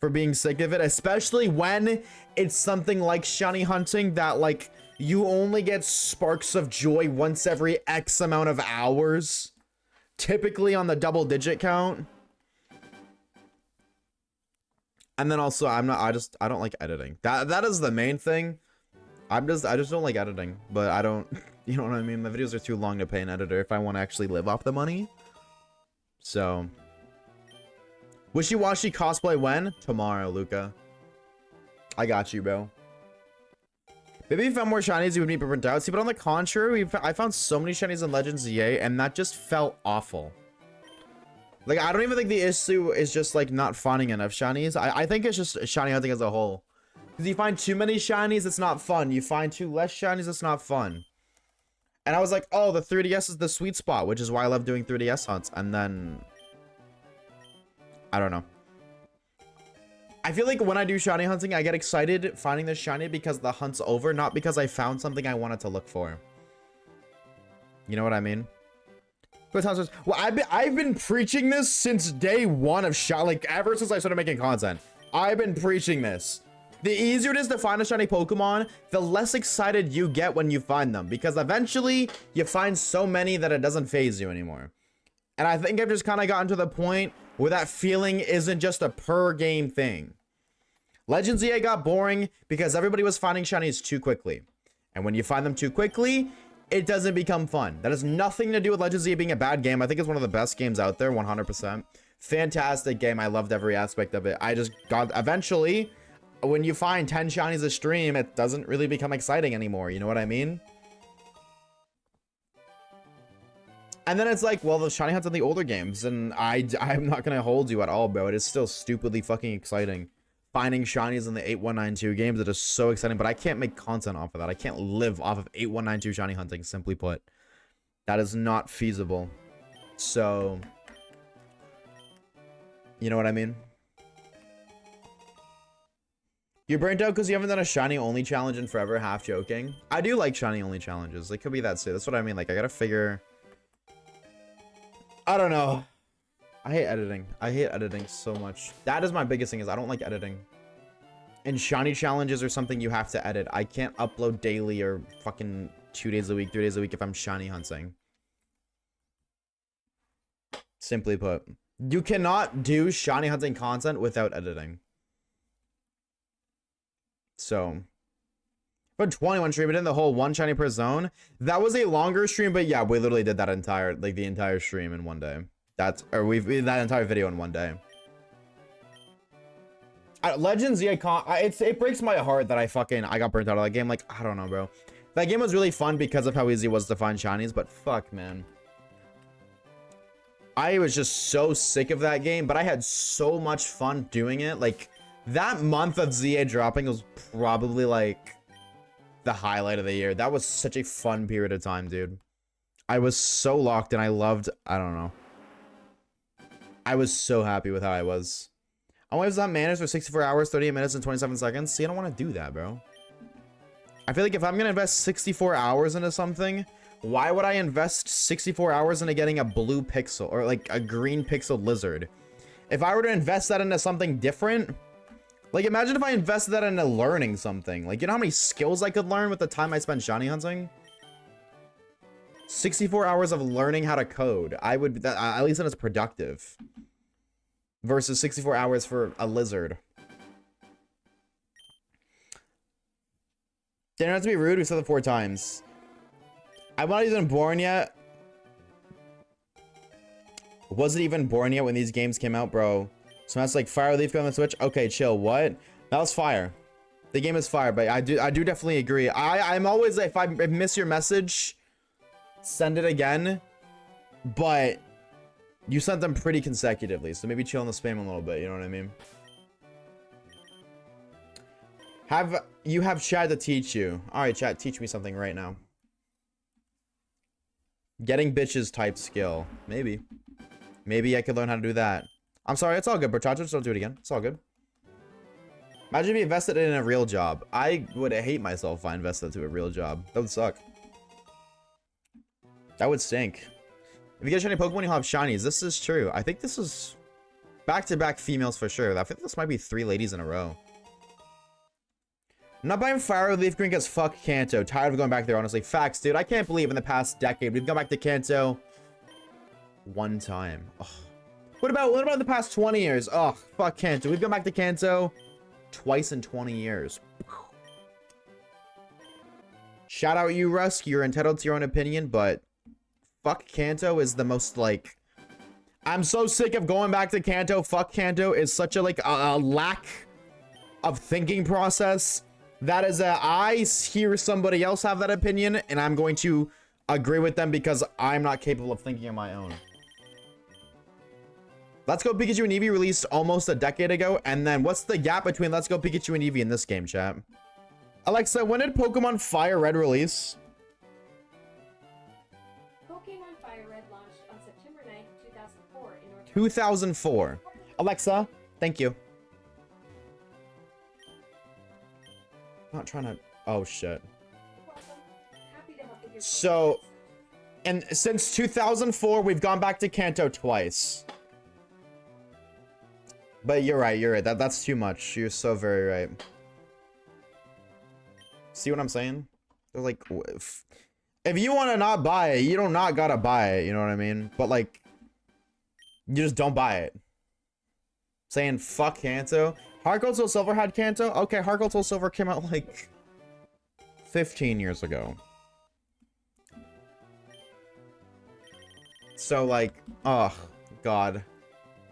for being sick of it? Especially when it's something like shiny hunting that like you only get sparks of joy once every X amount of hours. Typically on the double digit count. And then also I don't like editing. That is the main thing. I just don't like editing, but I don't, you know what I mean? My videos are too long to pay an editor if I want to actually live off the money. So, wishy-washy cosplay when? Tomorrow, Luca. I got you, bro. Maybe if I found more shinies, you would be burnt out. See, but on the contrary, I found so many shinies in Legends ZA, and that just felt awful. Like, I don't even think the issue is just, like, not finding enough shinies. I think it's just shiny hunting as a whole. Because you find too many shinies, it's not fun. You find too less shinies, it's not fun. And I was like, oh, the 3DS is the sweet spot, which is why I love doing 3DS hunts. And then... I don't know. I feel like when I do shiny hunting, I get excited finding the shiny because the hunt's over, not because I found something I wanted to look for. You know what I mean? Well, I've been preaching this since day one of shot, like ever since I started making content. I've been preaching this. The easier it is to find a shiny Pokemon, the less excited you get when you find them, because eventually you find so many that it doesn't faze you anymore. And I think I've just kind of gotten to the point where that feeling isn't just a per game thing. Legends EA got boring because everybody was finding shinies too quickly. And when you find them too quickly, it doesn't become fun. That has nothing to do with Legends EA being a bad game. I think it's one of the best games out there, 100%. Fantastic game. I loved every aspect of it. I just got, eventually, when you find 10 shinies a stream, it doesn't really become exciting anymore. You know what I mean? And then it's like, well, the shiny hunts in the older games, and I'm not gonna hold you at all, bro. It is still stupidly fucking exciting. Finding shinies in the 8192 games, it is so exciting, but I can't make content off of that. I can't live off of 8192 shiny hunting, simply put. That is not feasible. So, you know what I mean? You're burnt out because you haven't done a shiny only challenge in forever, half joking. I do like shiny only challenges. It could be that too. That's what I mean. Like, I gotta figure... I don't know. I hate editing. I hate editing so much. That is my biggest thing, is I don't like editing. And shiny challenges are something you have to edit. I can't upload daily or fucking 2 days a week, 3 days a week if I'm shiny hunting. Simply put. You cannot do shiny hunting content without editing. So, for 21 stream, we did the whole one shiny per zone. That was a longer stream, but yeah, we literally did that entire, like the entire stream in one day. We did that entire video in one day. Legends, yeah, it breaks my heart that I got burnt out of that game. Like, I don't know, bro. That game was really fun because of how easy it was to find shinies, but fuck, man. I was just so sick of that game, but I had so much fun doing it. Like, that month of ZA dropping was probably, like, the highlight of the year. That was such a fun period of time, dude. I was so locked, and I loved... I don't know. I was so happy with how I was. I was on manners for 64 hours, 38 minutes, and 27 seconds. See, I don't want to do that, bro. I feel like if I'm going to invest 64 hours into something, why would I invest 64 hours into getting a blue pixel or like a green pixel lizard? If I were to invest that into something different, like imagine if I invested that into learning something. Like, you know how many skills I could learn with the time I spent shiny hunting? 64 hours of learning how to code. I would, at least then it's productive. Versus 64 hours for a lizard. Didn't have to be rude, we said it 4 times. I'm not even born yet. Wasn't even born yet when these games came out, bro. So that's like Fire Leaf on the Switch. Okay, chill. What? That was fire. The game is fire, but I do definitely agree. I'm always, if I miss your message, send it again. But you sent them pretty consecutively, so maybe chill on the spam a little bit, you know what I mean? You have chat to teach you. Alright, chat, teach me something right now. Getting bitches type skill. Maybe. Maybe I could learn how to do that. I'm sorry, it's all good, Bertacho. Just don't do it again. It's all good. Imagine if you invested in a real job. I would hate myself if I invested into a real job. That would suck. That would stink. If you get a shiny Pokemon, you'll have shinies. This is true. I think this is back-to-back females for sure. I think this might be 3 ladies in a row. I'm not buying Fire Leaf Green because fuck Kanto. Tired of going back there, honestly. Facts, dude. I can't believe in the past decade we've gone back to Kanto 1 time. Ugh. What about the past 20 years? Oh, fuck Kanto. We've gone back to Kanto twice in 20 years. Shout out you, Rusk. You're entitled to your own opinion, but fuck Kanto is the most, like... I'm so sick of going back to Kanto. Fuck Kanto is such a, like, a lack of thinking process. That is I hear somebody else have that opinion, and I'm going to agree with them because I'm not capable of thinking on my own. Let's Go Pikachu and Eevee released almost a decade ago, and then what's the gap between Let's Go Pikachu and Eevee in this game, chat? Alexa, when did Pokemon Fire Red release? Pokemon Fire Red launched on September 9th, 2004 in North 2004. Alexa, thank you. Not trying to... Oh, shit. Happy to help with your So, and since 2004, we've gone back to Kanto twice. But you're right, you're right. That's too much. You're so very right. See what I'm saying? They're like, if you want to not buy it, you don't not gotta buy it. You know what I mean? But like, you just don't buy it. Saying fuck Kanto. Heart Gold Soul Silver had Kanto. Okay, Heart Gold Soul Silver came out like 15 years ago. So like, oh god,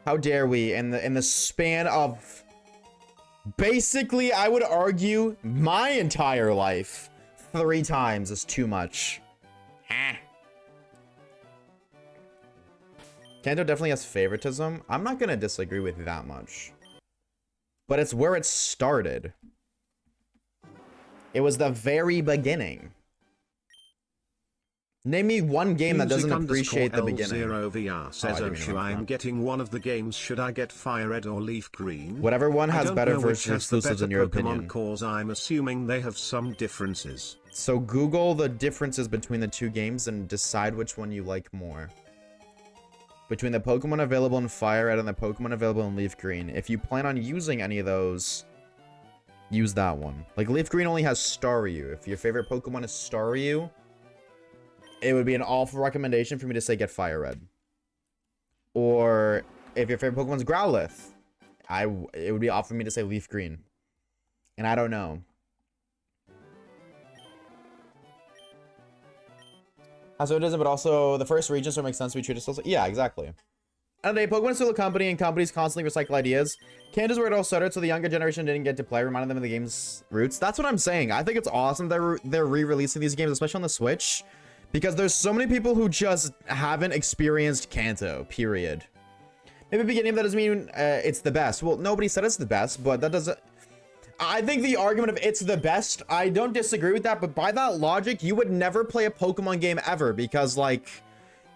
how dare we in the span of basically, I would argue, my entire life 3 times is too much. Kanto definitely has favoritism. I'm not gonna disagree with that much, but it's where it started. It was the very beginning. Name me one game that doesn't appreciate the beginning. VR says, I'm getting one of the games. Should I get Fire Red or Leaf Green? Whatever one has better version exclusives in your opinion. Cause I'm assuming they have some differences. So Google the differences between the 2 games and decide which one you like more. Between the Pokemon available in Fire Red and the Pokemon available in Leaf Green. If you plan on using any of those, use that one. Like Leaf Green only has Staryu. If your favorite Pokemon is Staryu, it would be an awful recommendation for me to say get Fire Red. Or if your favorite Pokemon's Growlithe, it would be awful for me to say Leaf Green. And I don't know. So it doesn't, but also the first region, so it makes sense to be treated still. Yeah, exactly. And today, Pokemon is still a company, and companies constantly recycle ideas. Kanto's where it all started, so the younger generation didn't get to play, reminding them of the game's roots. That's what I'm saying. I think it's awesome that they're re-releasing these games, especially on the Switch. Because there's so many people who just haven't experienced Kanto, period. Maybe beginning that doesn't mean it's the best. Well, nobody said it's the best, but that doesn't... I think the argument of it's the best, I don't disagree with that, but by that logic, you would never play a Pokemon game ever, because, like...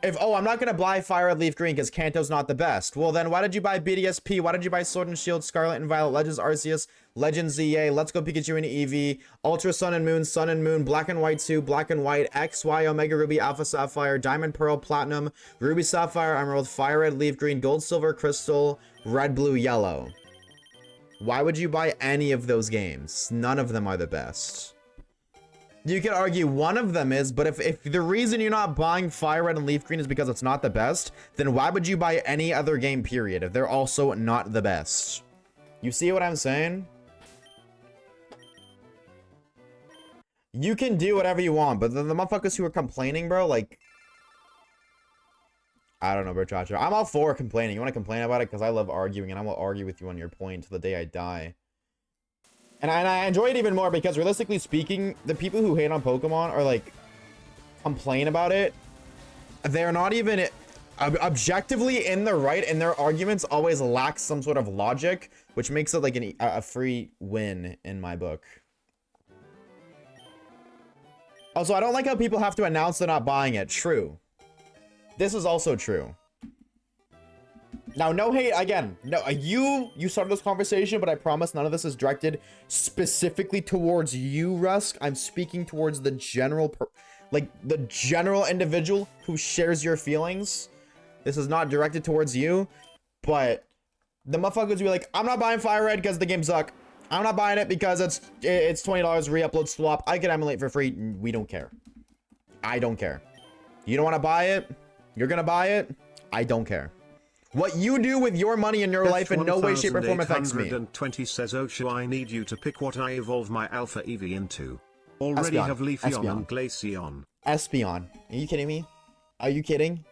If, oh, I'm not going to buy Fire Red Leaf Green because Kanto's not the best. Well, then why did you buy BDSP? Why did you buy Sword and Shield, Scarlet and Violet, Legends Arceus, Legends ZA, Let's Go Pikachu and Eevee, Ultra Sun and Moon, Black and White 2, Black and White, X, Y, Omega Ruby, Alpha Sapphire, Diamond Pearl, Platinum, Ruby Sapphire, Emerald, Fire Red, Leaf Green, Gold, Silver, Crystal, Red, Blue, Yellow. Why would you buy any of those games? None of them are the best. You could argue one of them is, but if the reason you're not buying Fire Red and Leaf Green is because it's not the best, then why would you buy any other game, period, if they're also not the best? You see what I'm saying? You can do whatever you want, but the motherfuckers who are complaining, bro, like... I don't know, bro, Chacho. I'm all for complaining. You want to complain about it? Because I love arguing, and I will argue with you on your point till the day I die. And I enjoy it even more because, realistically speaking, the people who hate on Pokemon or, like, complain about it, they're not even objectively in the right, and their arguments always lack some sort of logic, which makes it, like, a free win in my book. Also, I don't like how people have to announce they're not buying it. True. This is also true. Now, no hate, again, no, you started this conversation, but I promise none of this is directed specifically towards you, Rusk. I'm speaking towards the general, the general individual who shares your feelings. This is not directed towards you, but the motherfuckers will be like, I'm not buying Fire Red because the game suck. I'm not buying it because it's $20 re-upload swap. I can emulate for free. We don't care. I don't care. You don't want to buy it? You're going to buy it? I don't care. What you do with your money in your life in no way, shape, or form affects me. 120 says, Osho, I need you to pick what I evolve my Alpha Eevee into. Already Espeon. have Leafeon Espeon. and Glaceon. Espeon. Are you kidding me? Are you kidding?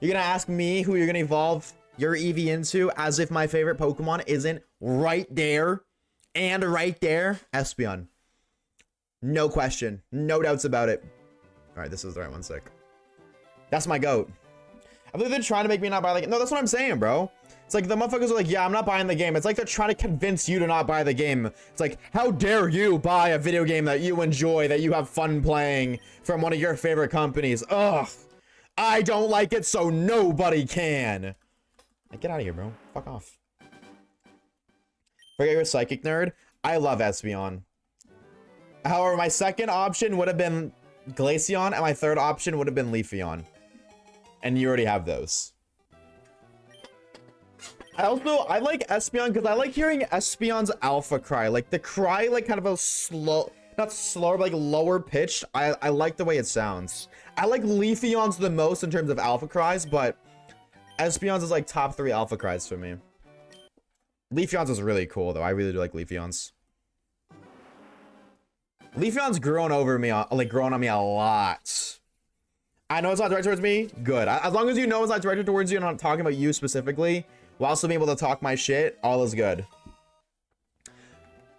You're gonna ask me who you're gonna evolve your Eevee into as if my favorite Pokemon isn't right there and right there? Espeon. No question. No doubts about it. Alright, this is the right one, sick. That's my goat. I believe they're trying to make me not buy like... No, that's what I'm saying, bro. It's like the motherfuckers are like, yeah, I'm not buying the game. It's like they're trying to convince you to not buy the game. It's like, how dare you buy a video game that you enjoy, that you have fun playing from one of your favorite companies? Ugh. I don't like it, so nobody can. Like, get out of here, bro. Fuck off. Forget you're a psychic nerd. I love Espeon. However, my second option would have been Glaceon, and my third option would have been Leafeon. And you already have those. I like Espeon because I like hearing Espeon's alpha cry. Like, the cry, like, kind of a slow, not slower, but like lower pitched. I like the way it sounds. I like Leafeon's the most in terms of alpha cries, but Espeon's is like top 3 alpha cries for me. Leafeon's is really cool, though. I really do like Leafeon's. Leafeon's grown over me, like, grown on me a lot. I know it's not directed towards me. Good. As long as you know it's not directed towards you and I'm not talking about you specifically, while still being able to talk my shit, all is good.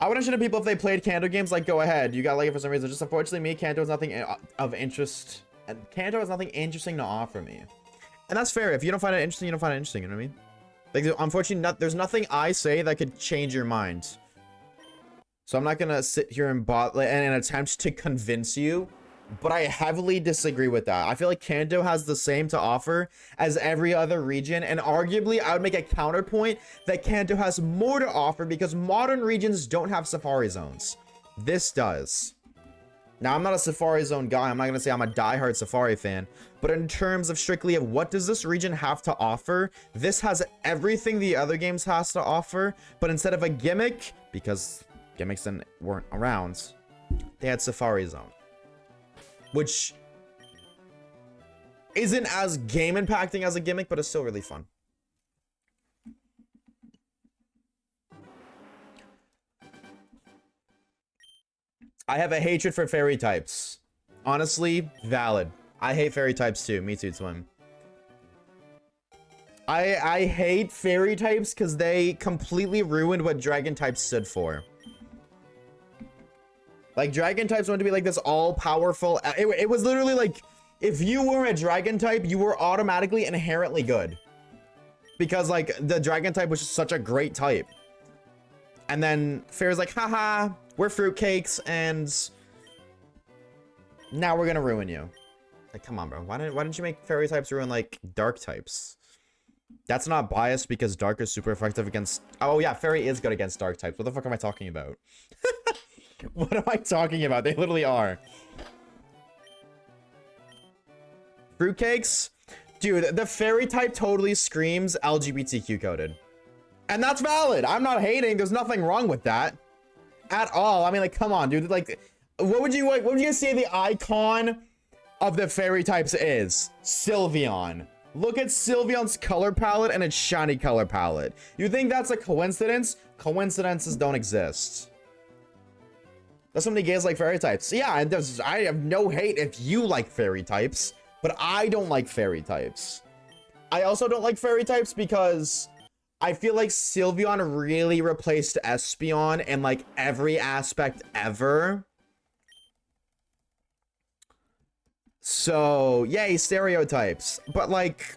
I would understand people if they played Kanto games, like, go ahead. You got like it for some reason. Just unfortunately, me, Kanto has nothing of interest. And Kanto has nothing interesting to offer me. And that's fair. If you don't find it interesting, you don't find it interesting. You know what I mean? Like, unfortunately, there's nothing I say that could change your mind. So I'm not gonna sit here and attempt to convince you, but I heavily disagree with that. I feel like Kanto has the same to offer as every other region, and arguably I would make a counterpoint that Kanto has more to offer because modern regions don't have Safari Zones. This does. Now, I'm not a Safari Zone guy. I'm not gonna say I'm a diehard Safari fan, but in terms of strictly of what does this region have to offer, this has everything the other games has to offer, but instead of a gimmick, because gimmicks then weren't around, they had Safari Zone, which isn't as game impacting as a gimmick, but it's still really fun. I have a hatred for fairy types. Honestly, valid. I hate fairy types too. Me too, Twin. I hate fairy types because they completely ruined what dragon types stood for. Like, dragon types wanted to be like this all-powerful... It was literally like, if you were a dragon type, you were automatically inherently good. Because, like, the dragon type was just such a great type. And then Fairy's like, haha, we're fruitcakes, and now we're gonna ruin you. Like, come on, bro. Why didn't you make fairy types ruin, like, dark types? That's not biased because dark is super effective against... Oh, yeah, fairy is good against dark types. What the fuck am I talking about? What am I talking about? They literally are. Fruitcakes? Dude, the fairy type totally screams LGBTQ coded. And that's valid. I'm not hating. There's nothing wrong with that. At all. I mean, like, come on, dude. Like, what would you say the icon of the fairy types is? Sylveon. Look at Sylveon's color palette and its shiny color palette. You think that's a coincidence? Coincidences don't exist. That's so many gays like fairy types. Yeah, and I have no hate if you like fairy types, but I don't like fairy types. I also don't like fairy types because I feel like Sylveon really replaced Espeon in like every aspect ever. So, yay, stereotypes. But like,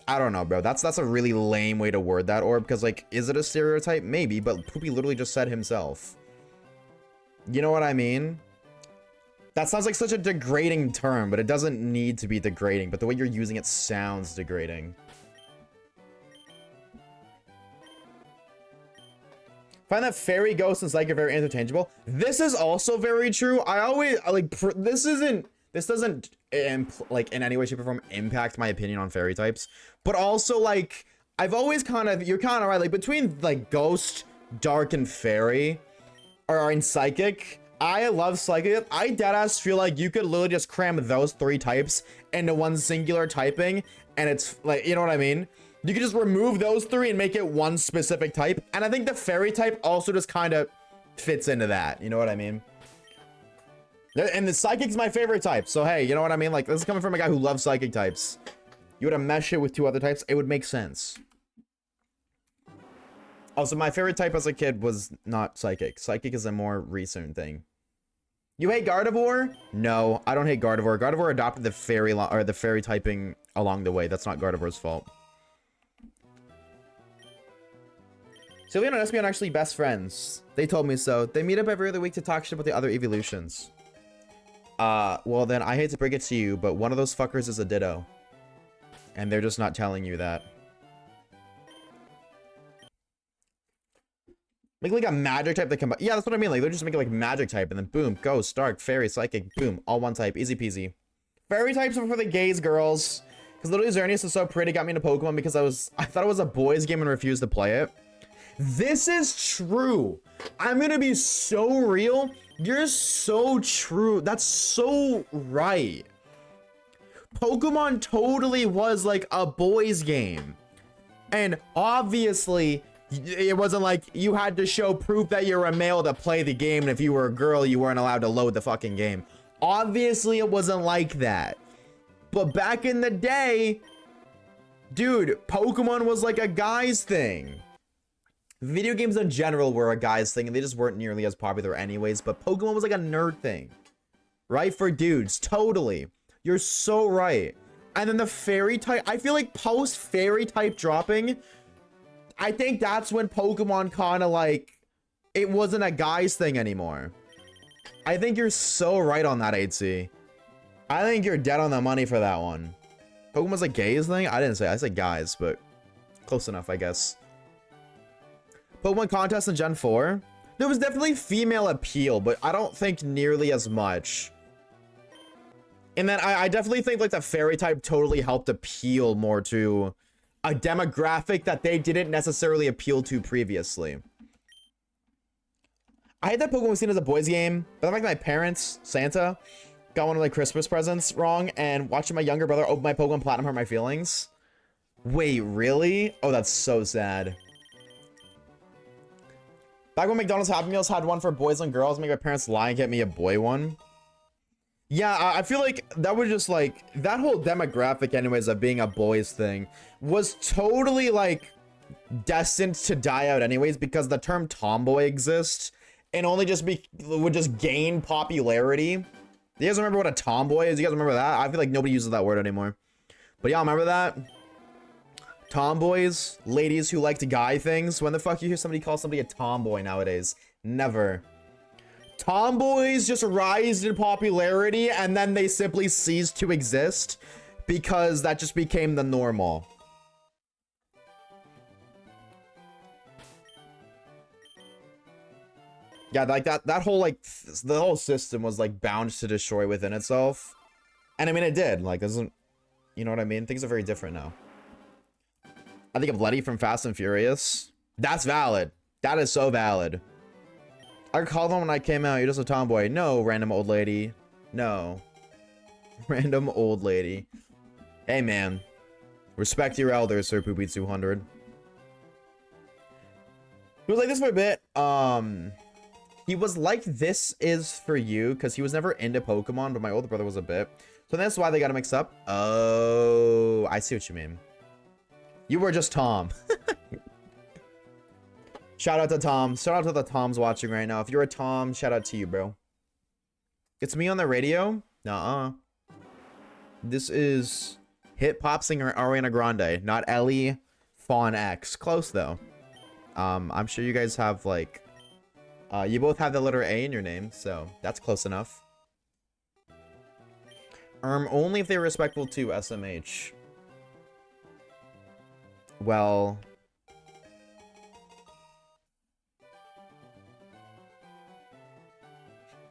I don't know, bro. That's a really lame way to word that, or because like, is it a stereotype? Maybe, but Poopy literally just said himself. You know what I mean? That sounds like such a degrading term, but it doesn't need to be degrading, but the way you're using it sounds degrading. Find that fairy, ghost, and psychic are very interchangeable. This is also very true. I always like this doesn't like in any way, shape, or form impact my opinion on fairy types. But also like I've always you're kind of right. Like between like ghost, dark, and fairy, or in psychic, I love psychic. I deadass feel like you could literally just cram those 3 types into one singular typing, and it's like, you know what I mean? You could just remove those 3 and make it one specific type. And I think the fairy type also just kind of fits into that. You know what I mean? And the psychic's my favorite type. So, hey, you know what I mean? Like, this is coming from a guy who loves psychic types. You would have mesh it with 2 other types. It would make sense. Also, my favorite type as a kid was not psychic. Psychic is a more recent thing. You hate Gardevoir? No, I don't hate Gardevoir. Gardevoir adopted the fairy typing along the way. That's not Gardevoir's fault. Sylveon and Espeon are actually best friends. They told me so. They meet up every other week to talk shit about the other evolutions. Well then, I hate to break it to you, but one of those fuckers is a Ditto. And they're just not telling you that. Make like a magic type that can... Yeah, that's what I mean. Like, they're just making like magic type, and then boom, Ghost, Dark, Fairy, Psychic, boom, all one type. Easy peasy. Fairy types are for the gays, girls. Because literally Xerneas is so pretty, got me into Pokemon because I thought it was a boys game and refused to play it. This is true. I'm gonna be so real. You're so true. That's so right. Pokemon totally was like a boys game. And obviously, it wasn't like you had to show proof that you're a male to play the game, and if you were a girl, you weren't allowed to load the fucking game. Obviously, it wasn't like that. But back in the day, dude, Pokemon was like a guy's thing. Video games in general were a guy's thing, and they just weren't nearly as popular anyways, but Pokemon was like a nerd thing. Right? For dudes. Totally. You're so right. And then the fairy type, I feel like post fairy type dropping, I think that's when Pokemon kind of like, it wasn't a guy's thing anymore. I think you're so right on that, 8C. I think you're dead on the money for that one. Pokemon's a gays thing? I didn't say, I said guys, but close enough, I guess. Pokemon contest in Gen 4? There was definitely female appeal, but I don't think nearly as much. And then I definitely think like the fairy type totally helped appeal more to a demographic that they didn't necessarily appeal to previously. I hate that Pokemon was seen as a boys game, but I think my parents, Santa, got one of my Christmas presents wrong, and watching my younger brother open my Pokemon Platinum hurt my feelings. Wait, really? Oh, that's so sad. Back when McDonald's Happy Meals had one for boys and girls, make my parents lie and get me a boy one. Yeah, I feel like that was just like, that whole demographic anyways of being a boys thing was totally like destined to die out anyways, because the term tomboy exists and only just would just gain popularity. You guys remember what a tomboy is? You guys remember that? I feel like nobody uses that word anymore. But y'all remember that? Tomboys, ladies who like to guy things. When the fuck you hear somebody call somebody a tomboy nowadays? Never. Tomboys just rise in popularity and then they simply cease to exist because that just became the normal. Yeah, like that whole like the whole system was like bound to destroy within itself. And I mean it did. Like doesn't, you know what I mean? Things are very different now. I think of Letty from Fast and Furious. That's valid. That is so valid. I called him when I came out. You're just a tomboy. No, random old lady. No. Random old lady. Hey, man. Respect your elders, Sir Poopy 200. He was like this for a bit. He was like this is for you because he was never into Pokemon, but my older brother was a bit. So that's why they got him mixed up. Oh, I see what you mean. You were just Tom. Shout out to Tom. Shout out to the Toms watching right now. If you're a Tom, shout out to you, bro. It's me on the radio? Nuh-uh. This is hit pop singer Ariana Grande, not Ellie Fawn X. Close though. I'm sure you guys have like you both have the letter A in your name, so that's close enough. Only if they're respectful to SMH. Well,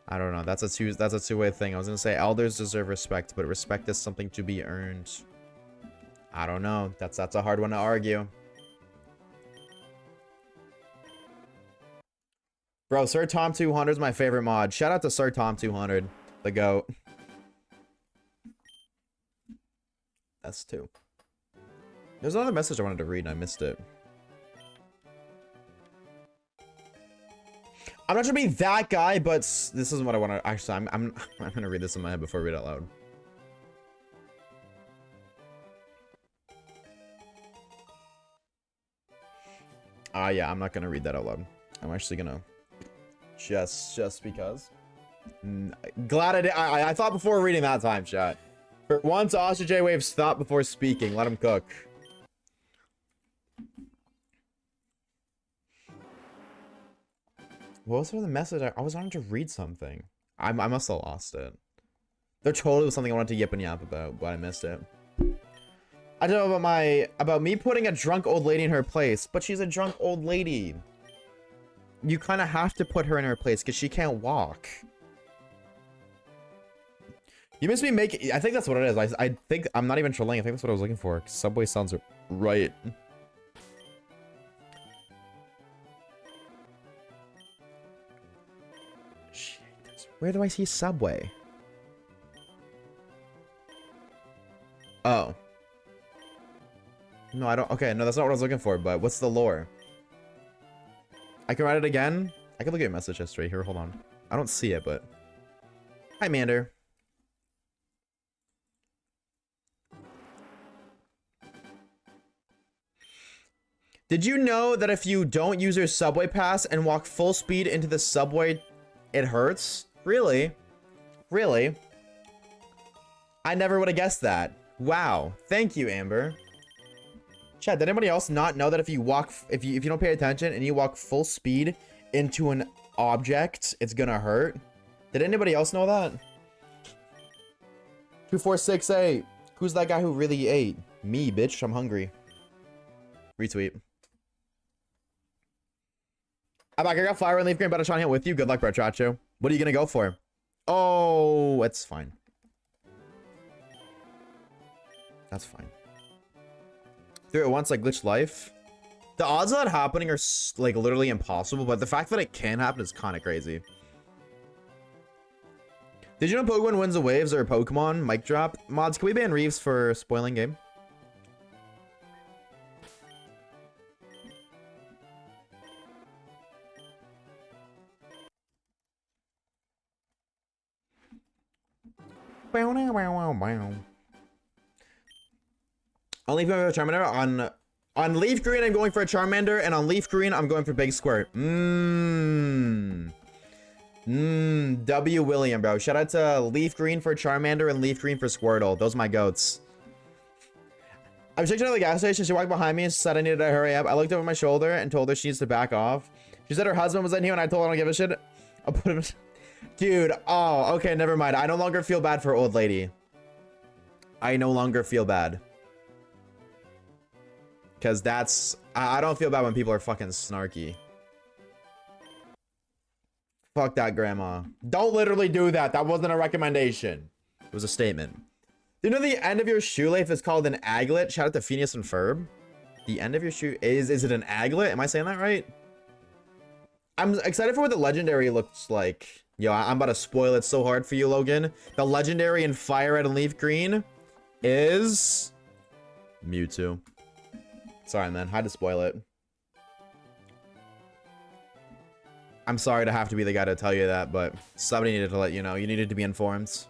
I don't know. That's a two-way thing. I was gonna say elders deserve respect, but respect is something to be earned. I don't know. That's a hard one to argue. Bro, Sir Tom 200 is my favorite mod. Shout out to Sir Tom 200, the GOAT. That's two. There's another message I wanted to read and I missed it. I'm not trying to be that guy, but this isn't what I want to. Actually, I'm gonna read this in my head before I read it out loud. Yeah, I'm not gonna read that out loud. I'm actually gonna just because. Glad I did. I thought before reading that time, chat. For once, Oshawaves thought before speaking. Let him cook. What was the message? I was wanting to read something. I must have lost it. There totally was something I wanted to yip and yap about, but I missed it. I don't know about me putting a drunk old lady in her place, but she's a drunk old lady. You kind of have to put her in her place because she can't walk. You must be making. I think that's what it is. I think I'm not even trolling. I think that's what I was looking for. Subway sounds right. Shit. Where do I see Subway? Oh. No, I don't. Okay, no, that's not what I was looking for. But what's the lore? I can write it again. I can look at message history here. Hold on. I don't see it, but hi, Mander. Did you know that if you don't use your subway pass and walk full speed into the subway, it hurts? Really? Really? I never would have guessed that. Wow. Thank you, Amber. Chad, did anybody else not know that if you walk, if you don't pay attention and you walk full speed into an object, it's gonna hurt? Did anybody else know that? 2468. Who's that guy who really ate? Me, bitch. I'm hungry. Retweet. I'm back. I got Flower and Leaf Green, but I'm trying to hit with you. Good luck, bro, Chacho. What are you gonna go for? Oh, it's fine. That's fine. Through it once, like glitch life. The odds of that happening are like literally impossible, but the fact that it can happen is kind of crazy. Did you know Pokemon wins the waves or Pokemon? Mic drop. Mods, can we ban Reeves for spoiling game? On Leaf Green, I'm going for Charmander. On Leaf Green, I'm going for a Charmander, and on Leaf Green, I'm going for Big Squirt. W. William, bro. Shout out to Leaf Green for Charmander and Leaf Green for Squirtle. Those are my goats. I was checking out the gas station. She walked behind me and said I needed to hurry up. I looked over my shoulder and told her she needs to back off. She said her husband was in here, and I told her I don't give a shit. I'll put him... Dude, oh, okay, never mind. I no longer feel bad for old lady. I no longer feel bad. Because that's... I don't feel bad when people are fucking snarky. Fuck that, grandma. Don't literally do that. That wasn't a recommendation. It was a statement. Do you know the end of your shoelace is called an aglet? Shout out to Phineas and Ferb. The end of your shoe... Is it an aglet? Am I saying that right? I'm excited for what the legendary looks like. Yo, I'm about to spoil it so hard for you, Logan. The legendary in Fire Red and Leaf Green is... Mewtwo. Sorry, man. Had to spoil it. I'm sorry to have to be the guy to tell you that, but somebody needed to let you know. You needed to be informed.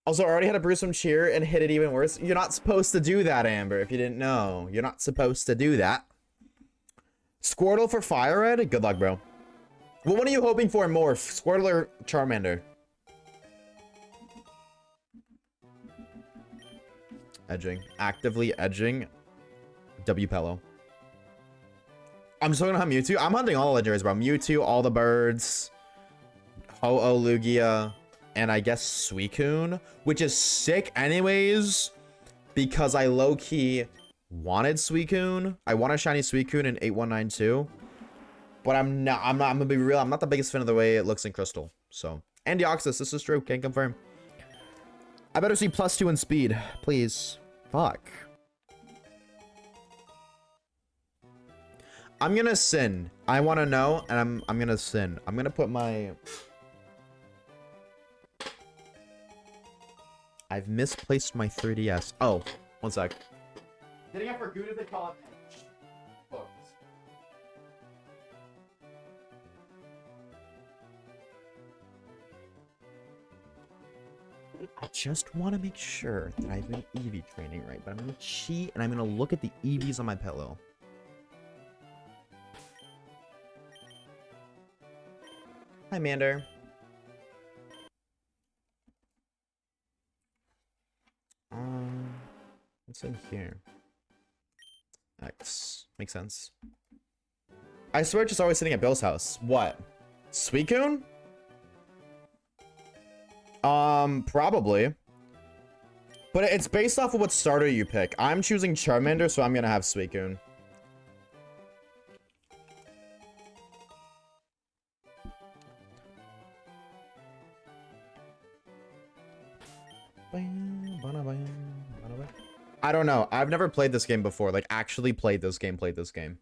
Also, I already had a Bruceum cheer and hit it even worse. You're not supposed to do that, Amber, if you didn't know. You're not supposed to do that. Squirtle for Fire Red? Good luck, bro. What one are you hoping for more? Squirtle or Charmander? Edging. Actively edging. W Pello. I'm just looking to hunt Mewtwo. I'm hunting all the legendaries, bro. Mewtwo, all the birds. Ho-Oh, Lugia. And I guess Suicune. Which is sick anyways. Because I low-key wanted Suicune. I want a shiny Suicune in 8192. But I'm gonna be real. I'm not the biggest fan of the way it looks in Crystal. So. And Deoxys. This is true. Can't confirm. I better see +2 in speed. Please. Fuck. I'm gonna sin. I want to know, and I'm gonna sin. I'm gonna put my... I've misplaced my 3DS. Oh, one sec. Getting up for good if they call it... Books. I just want to make sure that I've been Eevee training right, but I'm gonna cheat, and I'm gonna look at the Eevees on my pillow. Hi, Mander. What's in here? X. Makes sense. I swear it's just always sitting at Bill's house. What? Suicune? Probably. But it's based off of what starter you pick. I'm choosing Charmander, so I'm gonna have Suicune. I don't know. I've never played this game before. Like, actually played this game.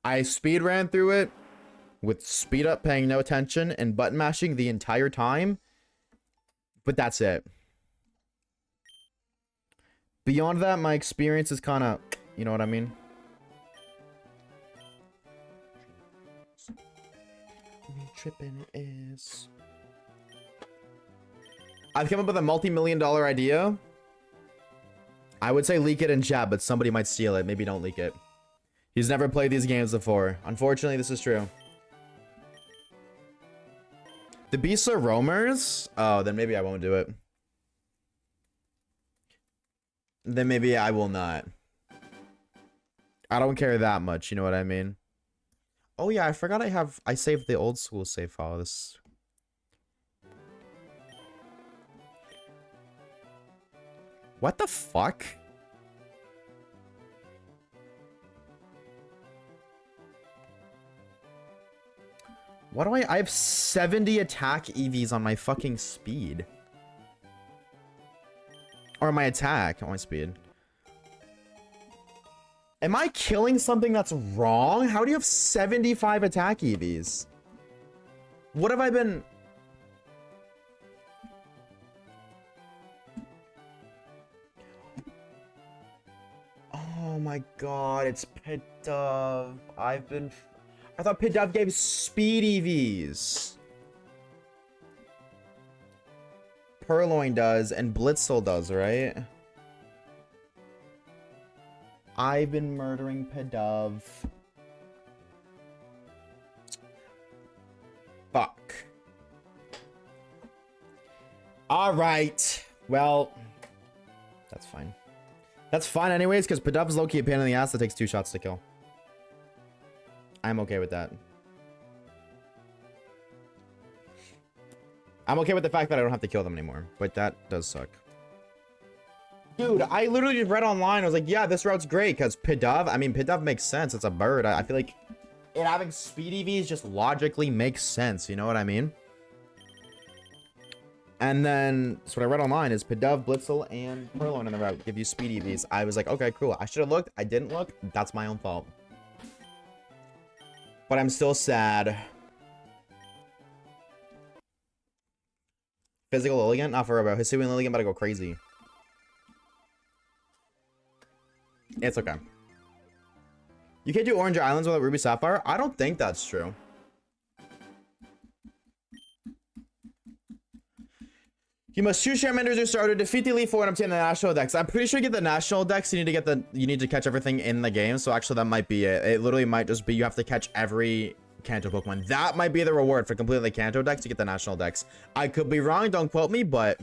I speed ran through it with speed up, paying no attention, and button mashing the entire time. But that's it. Beyond that, my experience is kind of, you know what I mean? Tripping is. I've come up with a multi-million-dollar idea. I would say leak it in chat, but somebody might steal it. Maybe don't leak it. He's never played these games before. Unfortunately, this is true. The beasts are roamers? Oh, then maybe I won't do it. Then maybe I will not. I don't care that much, you know what I mean? Oh yeah, I forgot I saved the old school save file. This. What the fuck? What do I have 70 attack EVs on my fucking speed. Or my attack, on my speed. Am I killing something that's wrong? How do you have 75 attack EVs? What have I been... Oh my god, it's Pidove. I thought Pidove gave speed EVs. Purloin does, and Blitzel does, right? I've been murdering Pidove. Fuck. Alright. Well, that's fine. That's fine anyways, because Pidove's low-key a pain in the ass that takes 2 shots to kill. I'm okay with that. I'm okay with the fact that I don't have to kill them anymore, but that does suck. Dude, I literally just read online. I was like, yeah, this route's great because Pidove makes sense. It's a bird. I feel like it having speed EVs just logically makes sense. You know what I mean? And then, so what I read online is Pidove, Blitzel, and Purloin in the route give you speed EVs. I was like, okay, cool. I should have looked. I didn't look. That's my own fault. But I'm still sad. Physical Lilligant? Not for real, bro. Hisuian Lilligant about to go crazy. It's okay. You can't do Orange Islands without Ruby Sapphire? I don't think that's true. You must choose Charmanders or starter, defeat the Elite Four, and obtain the National Dex. I'm pretty sure you get the National Dex. You need to catch everything in the game. So actually, that might be it. It literally might just be you have to catch every Kanto Pokemon. That might be the reward for completing the Kanto Dex to get the National Dex. I could be wrong. Don't quote me, but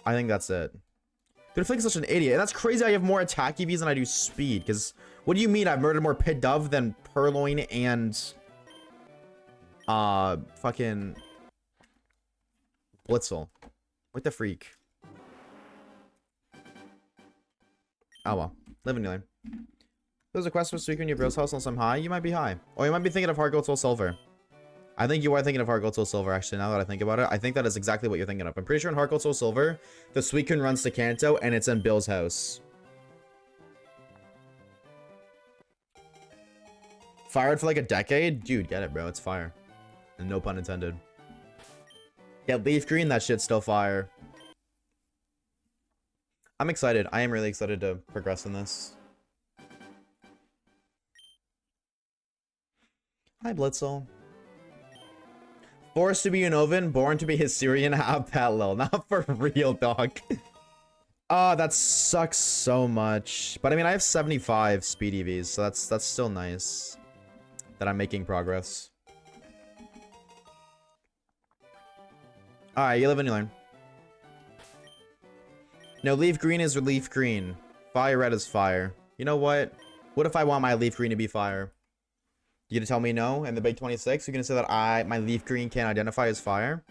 I think that's it. Dude, I feel like such an idiot. And that's crazy. I have more attack EVs than I do speed. Because what do you mean I've murdered more Pidove than Purloin and fucking Blitzel? What the freak? Oh well. Live and you learn. There's a quest for Suicune in your bros house unless I'm high. You might be high. Or you might be thinking of Heart Gold Soul Silver. I think you are thinking of Heart Gold Soul Silver, actually, now that I think about it. I think that is exactly what you're thinking of. I'm pretty sure in Heart Gold Soul Silver, the Suicune runs to Kanto, and it's in Bill's house. Fired for like a decade? Dude, get it, bro. It's fire. And no pun intended. Yeah, Leaf Green, that shit's still fire. I'm excited. I am really excited to progress in this. Hi, Blitzel. Forced to be Unovan, born to be Hisuian, have that lil. Not for real, dog. Oh, that sucks so much. But I mean, I have 75 speed EVs, so that's still nice that I'm making progress. Alright, you live and you learn. No, Leaf Green is Leaf Green. Fire Red is fire. You know what? What if I want my Leaf Green to be fire? You gonna tell me no? And the big 26, you're gonna say that my leaf green can't identify as fire?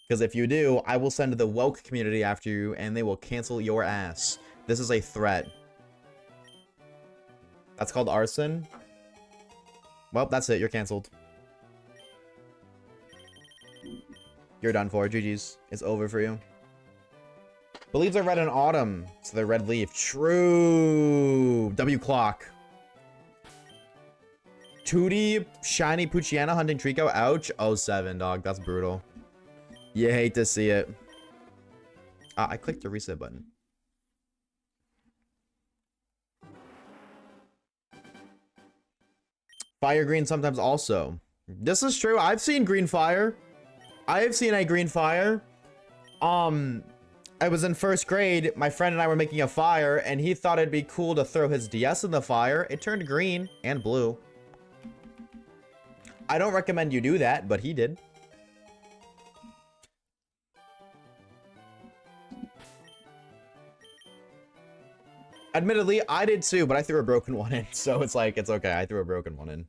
Because if you do, I will send the woke community after you, and they will cancel your ass. This is a threat. That's called arson. Well, that's it. You're canceled. You're done for. GG's. It's over for you. But leaves are red in autumn, so they're red leaf. True. W clock. Tootie, Shiny Puchiana, Hunting Trico. Ouch. 07, dog. That's brutal. You hate to see it. I clicked the reset button. Fire green sometimes also. This is true. I've seen green fire. I have seen a green fire. I was in first grade. My friend and I were making a fire, and he thought it'd be cool to throw his DS in the fire. It turned green and blue. I don't recommend you do that, but he did. Admittedly, I did too, but I threw a broken one in, so it's like, it's okay. I threw a broken one in.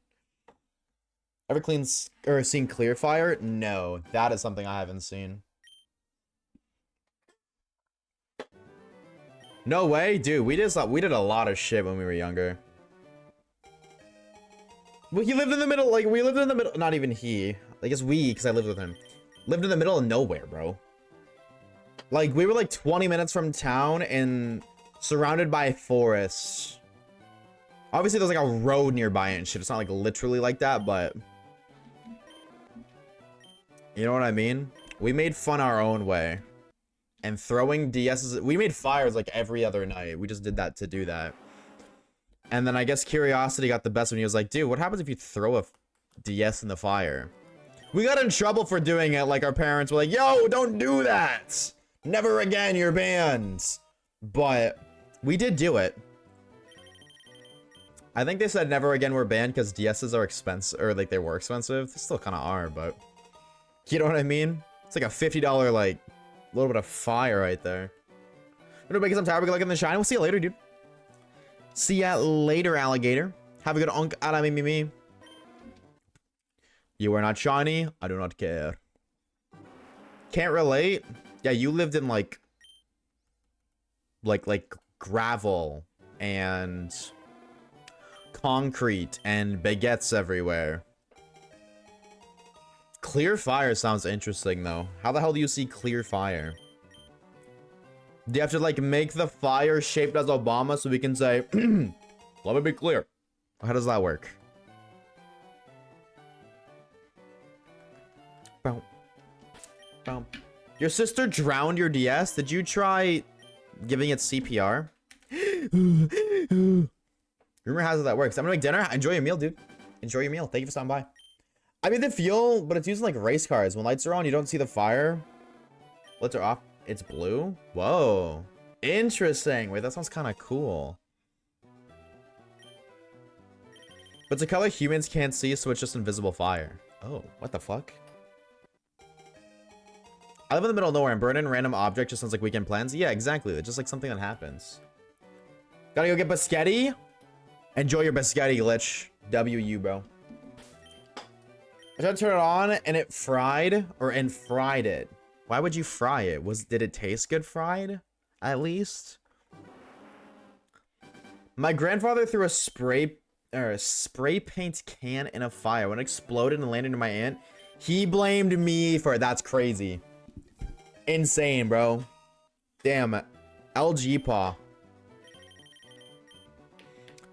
Ever seen clear fire? No, that is something I haven't seen. No way, dude. We did a lot of shit when we were younger. Well, he lived in the middle. Like, we lived in the middle. Not even he. I guess we, because I lived with him. Lived in the middle of nowhere, bro. Like, we were like 20 minutes from town and surrounded by forests. Obviously, there's like a road nearby and shit. It's not like literally like that, but you know what I mean? We made fun our own way. And throwing DSs, we made fires like every other night. We just did that to do that. And then I guess curiosity got the best when he was like, dude, what happens if you throw a DS in the fire? We got in trouble for doing it. Like, our parents were like, yo, don't do that. Never again, you're banned. But we did do it. I think they said never again we're banned because DSs are expensive, or like they were expensive. They still kind of are, but you know what I mean? It's like a $50, like, little bit of fire right there. I'm gonna make some time. We're gonna look in the shine. We'll see you later, dude. See ya later, alligator. Have a good unk. Me. You are not shiny. I do not care. Can't relate. Yeah, you lived in like gravel and concrete and baguettes everywhere. Clear fire sounds interesting though. How the hell do you see clear fire? Do you have to like make the fire shaped as Obama so we can say, let me be clear? How does that work? Boom. Boom. Your sister drowned your DS? Did you try giving it CPR? Rumor has it that works. I'm gonna make dinner. Enjoy your meal, dude. Enjoy your meal. Thank you for stopping by. I mean, the fuel, but it's using like race cars. When lights are on, you don't see the fire. Lights are off. It's blue. Whoa. Interesting. Wait, that sounds kind of cool. But it's a color humans can't see, so it's just invisible fire. Oh, what the fuck? I live in the middle of nowhere and burning random object just sounds like weekend plans. Yeah, exactly. It's just like something that happens. Gotta go get biscotti. Enjoy your biscotti, glitch. WU, bro. I tried to turn it on and it fried it. Why would you fry it? Did it taste good fried? At least? My grandfather threw a spray paint can in a fire. When it exploded and landed in my aunt, he blamed me for it. That's crazy. Insane, bro. Damn. LG paw.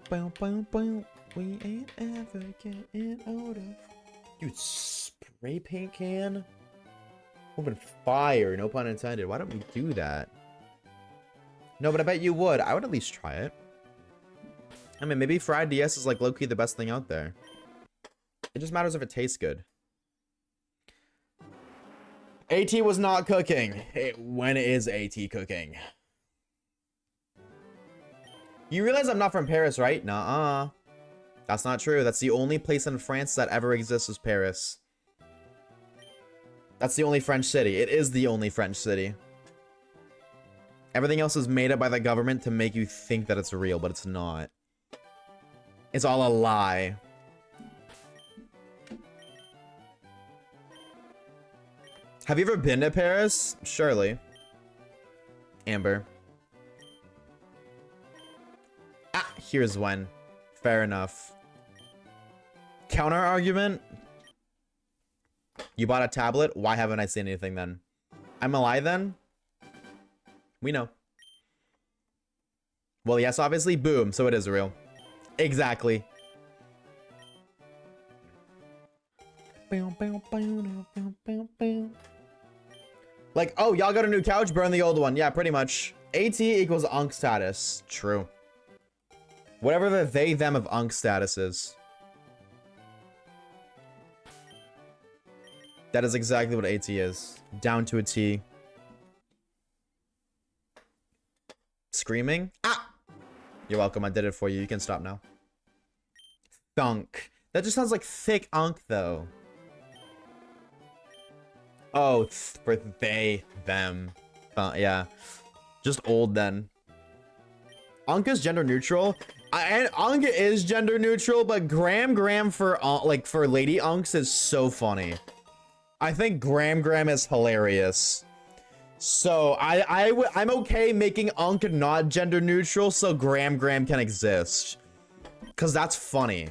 We ain't ever getting older. Dude, spray paint can? Open fire, no pun intended. Why don't we do that? No, but I bet you would. I would at least try it. I mean, maybe fried DS is like low-key the best thing out there. It just matters if it tastes good. AT was not cooking. When is AT cooking? You realize I'm not from Paris, right? Nuh-uh. That's not true. That's the only place in France that ever exists is Paris. That's the only French city. It is the only French city. Everything else is made up by the government to make you think that it's real, but it's not. It's all a lie. Have you ever been to Paris? Surely. Amber. Ah, here's when. Fair enough. Counter argument? You bought a tablet? Why haven't I seen anything then? I'm a lie then? We know. Well, yes, obviously. Boom. So it is real. Exactly. Like, oh, y'all got a new couch? Burn the old one. Yeah, pretty much. AT equals Unk status. True. Whatever the they, them of Unk status is. That is exactly what AT is. Down to a T. Screaming? Ah! You're welcome. I did it for you. You can stop now. Thunk. That just sounds like thick Unk, though. Oh, for they, them. Yeah. Just old, then. Unk is gender neutral. And Unk is gender neutral, but Gram for, like, for lady Unks is so funny. I think Gram is hilarious. So I'm okay making Unk not gender neutral so Gram can exist. Cause that's funny.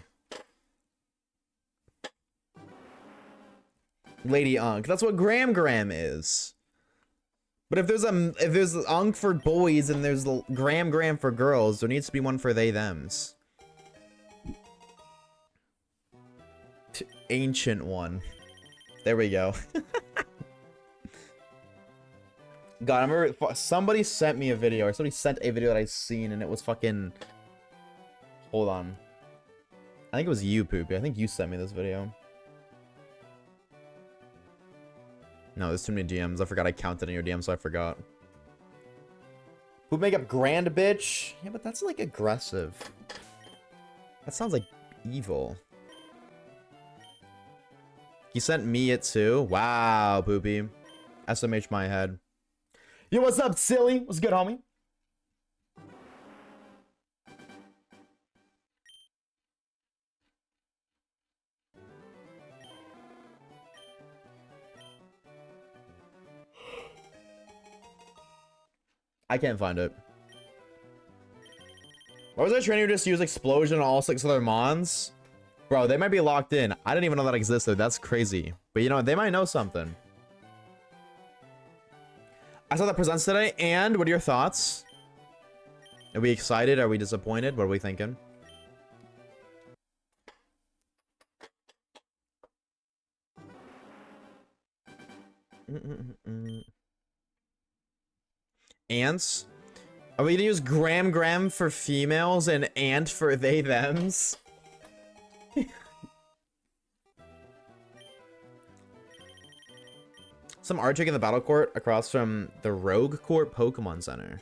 Lady Unk. That's what Gram is. But if there's Unk for boys and there's Gram for girls, there needs to be one for they thems. Ancient one. There we go. God, I remember somebody sent me a video, or somebody sent a video that I seen, and it was fucking... Hold on. I think it was you, Poopy. I think you sent me this video. No, there's too many DMs. I forgot I counted in your DMs, so I forgot. Who make up grand bitch? Yeah, but that's like aggressive. That sounds like evil. He sent me it too. Wow, Poopy. SMH my head. Yo, what's up, silly? What's good, homie? I can't find it. Why was I training to just use explosion on all 6 other mons? Bro, they might be locked in. I didn't even know that existed. That's crazy. But you know what? They might know something. I saw that presents today, and what are your thoughts? Are we excited? Are we disappointed? What are we thinking? Ants? Are we gonna use Gram for females and ant for they thems? Some art trick in the battle court across from the Rogue Court Pokemon Center.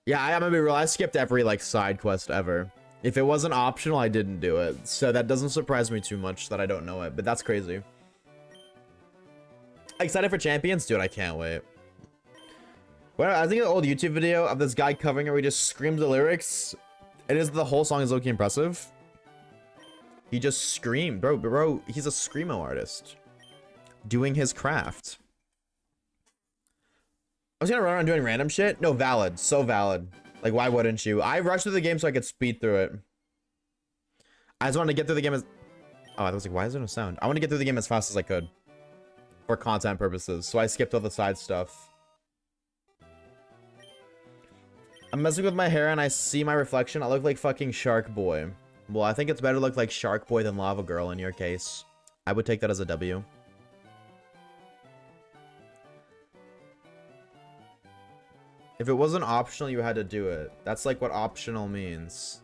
Yeah, I'm gonna be real. I skipped every like side quest ever. If it wasn't optional, I didn't do it. So that doesn't surprise me too much that I don't know it, but that's crazy. Excited for Champions? Dude, I can't wait. Well, I think an old YouTube video of this guy covering it where he just screams the lyrics. It is the whole song is looking impressive. He just screamed. Bro, he's a screamo artist. Doing his craft. I was gonna run around doing random shit. No, valid. So valid. Like, why wouldn't you? I rushed through the game so I could speed through it. I just wanted to get through the game as... Oh, I was like, why is there no sound? I want to get through the game as fast as I could. For content purposes. So I skipped all the side stuff. I'm messing with my hair and I see my reflection. I look like fucking Shark Boy. Well, I think it's better to look like Shark Boy than Lava Girl in your case. I would take that as a W. If it wasn't optional, you had to do it. That's like what optional means.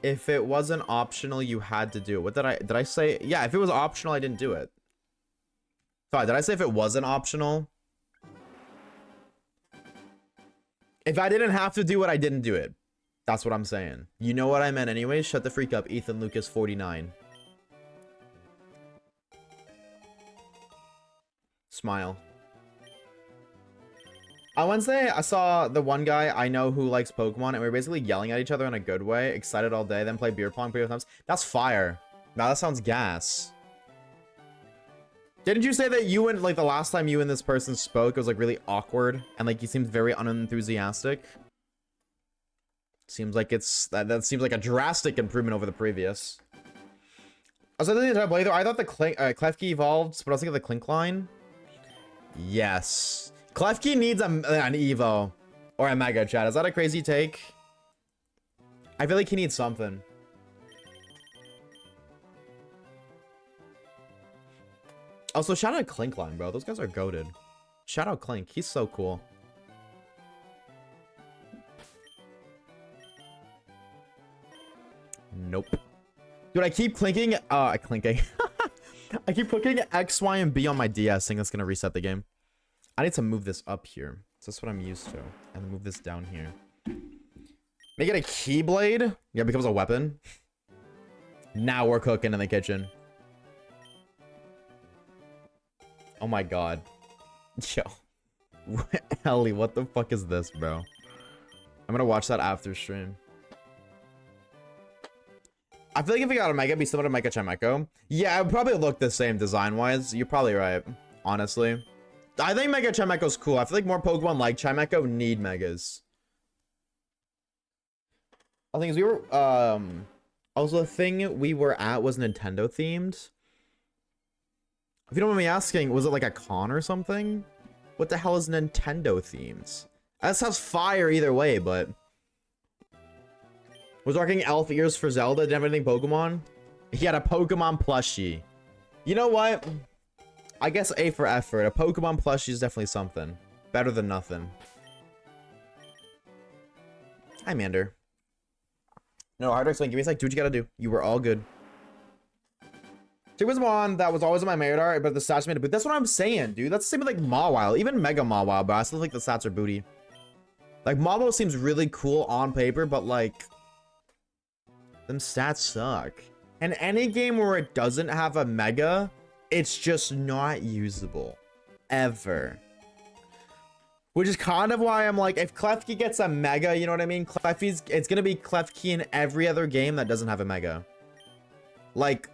If it wasn't optional, you had to do it. What did I say? Yeah, if it was optional, I didn't do it. Sorry, did I say if it wasn't optional? If I didn't have to do it, I didn't do it. That's what I'm saying. You know what I meant anyways. Shut the freak up, Ethan Lucas 49. Smile. On Wednesday, I saw the one guy I know who likes Pokemon, and we were basically yelling at each other in a good way, excited all day, then play beer pong pretty times. That's fire. Now that sounds gas. Didn't you say that you and, like, the last time you and this person spoke, it was, like, really awkward? And, like, you seemed very unenthusiastic? Seems like it's... That seems like a drastic improvement over the previous. I was thinking of playthrough. I thought the Klefki evolved, but I was thinking of the Clink line. Yes. Klefki needs an Evo. Or a Mega, chat. Is that a crazy take? I feel like he needs something. Also, shout out Clink line, bro. Those guys are goated. Shout out Clink. He's so cool. Nope. Dude, I keep clinking. Clinking. I keep clicking X, Y, and B on my DS, thinking that's gonna reset the game. I need to move this up here. So that's what I'm used to. And move this down here. Make it a Keyblade. Yeah, it becomes a weapon. Now we're cooking in the kitchen. Oh my god. Yo. Ellie, what the fuck is this, bro? I'm gonna watch that after stream. I feel like if we got a Mega, it'd be similar to Mega Chimecho. Yeah, it would probably look the same design-wise. You're probably right, honestly. I think Mega Chimecho's cool. I feel like more Pokemon like Chimecho need Megas. I think we were, also the thing we were at was Nintendo themed. If you don't mind me asking, was it like a con or something? What the hell is Nintendo themed? That sounds fire either way, but... Was rocking elf ears for Zelda? Didn't have anything Pokemon? He had a Pokemon plushie. You know what? I guess A for effort. A Pokemon plushie is definitely something. Better than nothing. Hi, Mander. No, hard to explain. Give me a sec. Do what you gotta do. You were all good. There was one that was always in my Maridar, but the stats made it. But that's what I'm saying, dude. That's the same with like Mawile. Even Mega Mawile, but I still think the stats are booty. Like, Mawile seems really cool on paper, but like... them stats suck. And any game where it doesn't have a Mega, it's just not usable. Ever. Which is kind of why I'm like, if Klefki gets a Mega, you know what I mean? It's gonna be Klefki in every other game that doesn't have a Mega. Like,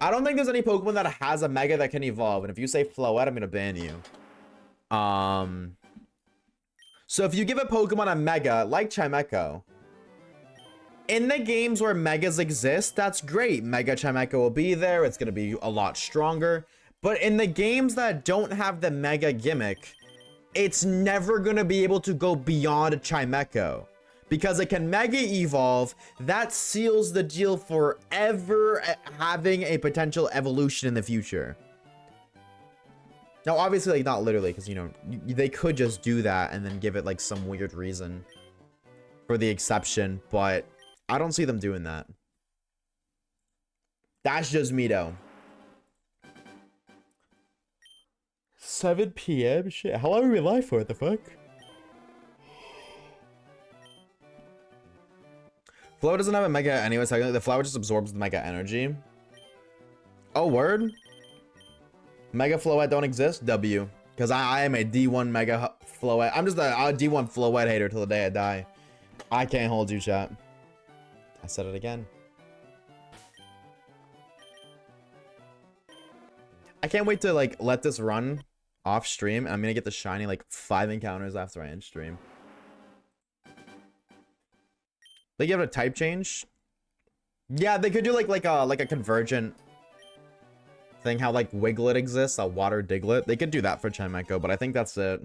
I don't think there's any Pokemon that has a Mega that can evolve. And if you say Floette, I'm gonna ban you. So if you give a Pokemon a Mega, like Chimecho, in the games where Megas exist, that's great. Mega Chimecho will be there. It's gonna be a lot stronger. But in the games that don't have the Mega gimmick, it's never gonna be able to go beyond a Chimecho. Because it can Mega Evolve, that seals the deal for ever having a potential evolution in the future. Now, obviously, like, not literally, because, you know, they could just do that and then give it, like, some weird reason for the exception, but I don't see them doing that. That's just me, though. 7 PM? Shit, how long are we live for? What the fuck? Flow doesn't have a Mega anyway, so the flower just absorbs the Mega energy. Oh, word? Mega Floette don't exist? W. Because I am a D1 Mega Floette. I'm just a D1 Floette hater till the day I die. I can't hold you, chat. I said it again. I can't wait to, like, let this run off stream. And I'm gonna get the shiny, like, 5 encounters after I end stream. They give it a type change. Yeah, they could do like a convergent thing. How like Wiglet exists, a water Diglett. They could do that for Chimecho, but I think that's it.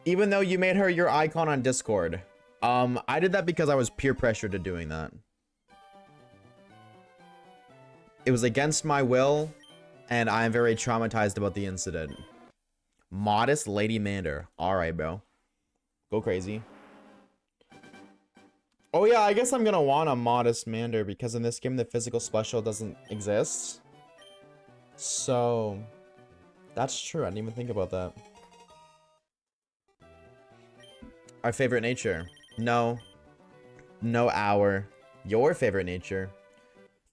Even though you made her your icon on Discord, I did that because I was peer pressured to doing that. It was against my will, and I am very traumatized about the incident. Modest Lady Mander. All right, bro. Go crazy. Oh yeah, I guess I'm gonna want a Modest Mander because in this game the physical special doesn't exist. So that's true. I didn't even think about that. Our favorite nature? No. No, our. Your favorite nature?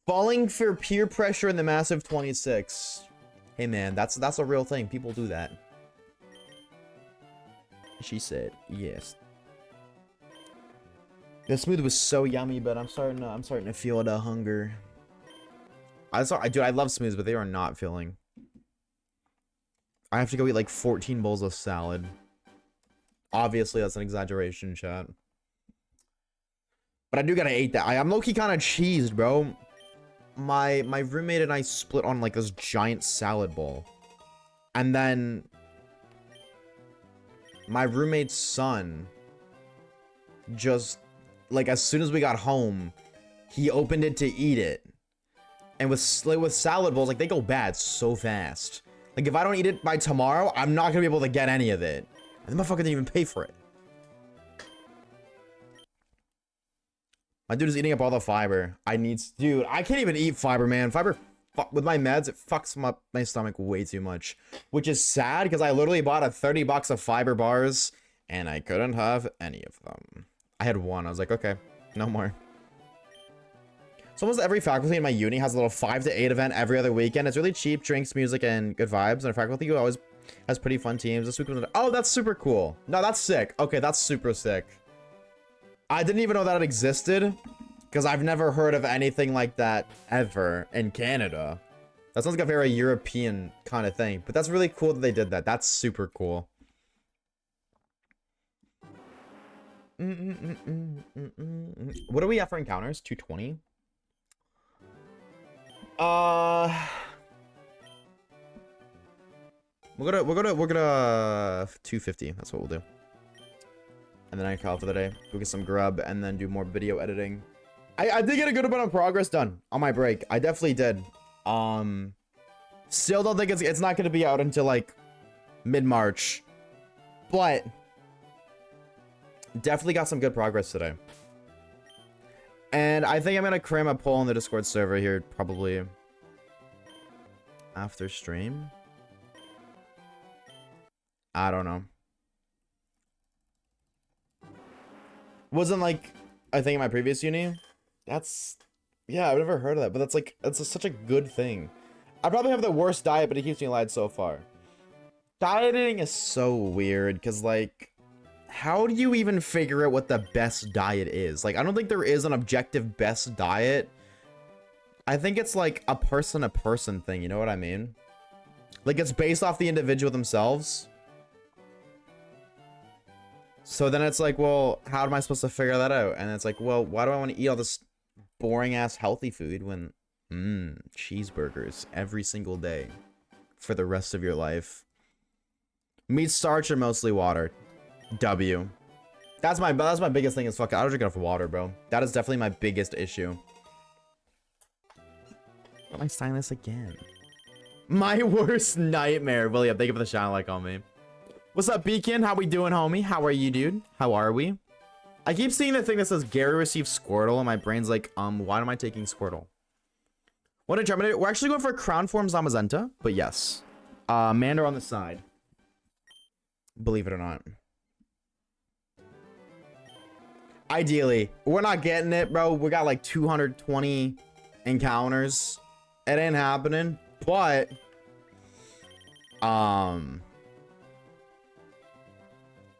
Falling for peer pressure in the massive 26. Hey man, that's a real thing. People do that. She said, yes. The smoothie was so yummy, but I'm starting to feel the hunger. Dude, I love smoothies, but they are not filling. I have to go eat like 14 bowls of salad. Obviously, that's an exaggeration, chat. But I do gotta eat that. I'm low-key kind of cheesed, bro. My roommate and I split on like this giant salad bowl. And then my roommate's son just, like, as soon as we got home, he opened it to eat it. And with salad bowls, like, they go bad so fast. Like, if I don't eat it by tomorrow, I'm not gonna be able to get any of it. And the motherfucker didn't even pay for it. My dude is eating up all the fiber. Dude, I can't even eat fiber, man. Fiber, with my meds, it fucks up my stomach way too much. Which is sad, because I literally bought a 30 bucks of fiber bars, and I couldn't have any of them. I had one. I was like, okay, no more. So almost every faculty in my uni has a little 5 to 8 event every other weekend. It's really cheap, drinks, music, and good vibes. And our faculty always has pretty fun teams. This week was, oh, that's super cool. No, that's sick. Okay, that's super sick. I didn't even know that it existed, because I've never heard of anything like that ever in Canada. That sounds like a very European kind of thing, but that's really cool that they did that. That's super cool. What are we at for encounters? 220? We'll go to 250. That's what we'll do. And then I call for the day. Go get some grub and then do more video editing. I did get a good amount of progress done on my break. I definitely did. Still don't think it's not going to be out until like mid-March. But definitely got some good progress today. And I think I'm going to cram a poll on the Discord server here probably after stream. I don't know. Wasn't like a thing in my previous uni. That's, yeah, I've never heard of that, but that's such a good thing. I probably have the worst diet, but it keeps me alive so far. Dieting is so weird, because like, how do you even figure out what the best diet is? Like, I don't think there is an objective best diet. I think it's like a person-to-person thing, you know what I mean? Like, it's based off the individual themselves. So then it's like, well, how am I supposed to figure that out? And it's like, well, why do I want to eat all this boring-ass healthy food when, cheeseburgers every single day for the rest of your life? Meat, starch, or mostly water? W. That's my biggest thing is fuck, I don't drink enough water, bro. That is definitely my biggest issue. Why am I signing this again? My worst nightmare. William, thank you for the shine like on me. What's up, Beacon? How we doing, homie? How are you, dude? How are we? I keep seeing the thing that says Gary received Squirtle, and my brain's like, why am I taking Squirtle? What a Charmander. We're actually going for Crown Form Zamazenta, but yes. Mander on the side. Believe it or not. Ideally, we're not getting it, bro. We got like 220 encounters. It ain't happening, but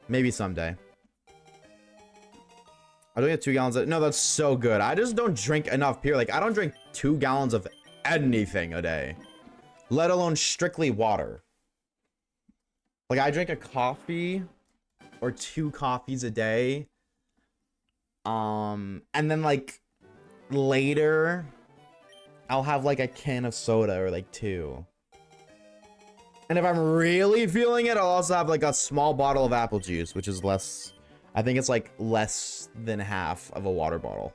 maybe someday. I don't get 2 gallons of, no, that's so good. I just don't drink enough beer. Like, I don't drink 2 gallons of anything a day, let alone strictly water. Like, I drink a coffee or 2 coffees a day. And then like later I'll have like a can of soda or like 2. And if I'm really feeling it, I'll also have like a small bottle of apple juice, which is less, I think it's like less than half of a water bottle.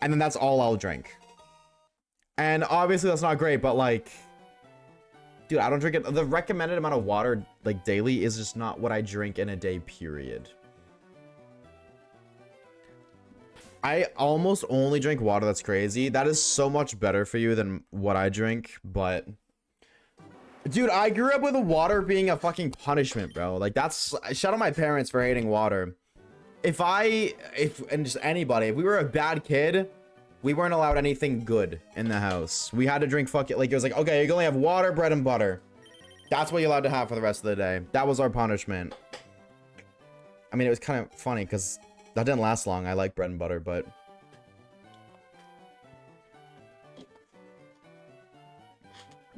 And then that's all I'll drink. And obviously that's not great, but like, dude, I don't drink it. The recommended amount of water like daily is just not what I drink in a day, period. I almost only drink water. That's crazy. That is so much better for you than what I drink, but dude, I grew up with water being a fucking punishment, bro. Like, that's, shout out my parents for hating water. And just anybody, if we were a bad kid, we weren't allowed anything good in the house. We had to drink like, it was like, okay, you can only have water, bread, and butter. That's what you're allowed to have for the rest of the day. That was our punishment. I mean, it was kind of funny because That didn't last long. I like bread and butter, but...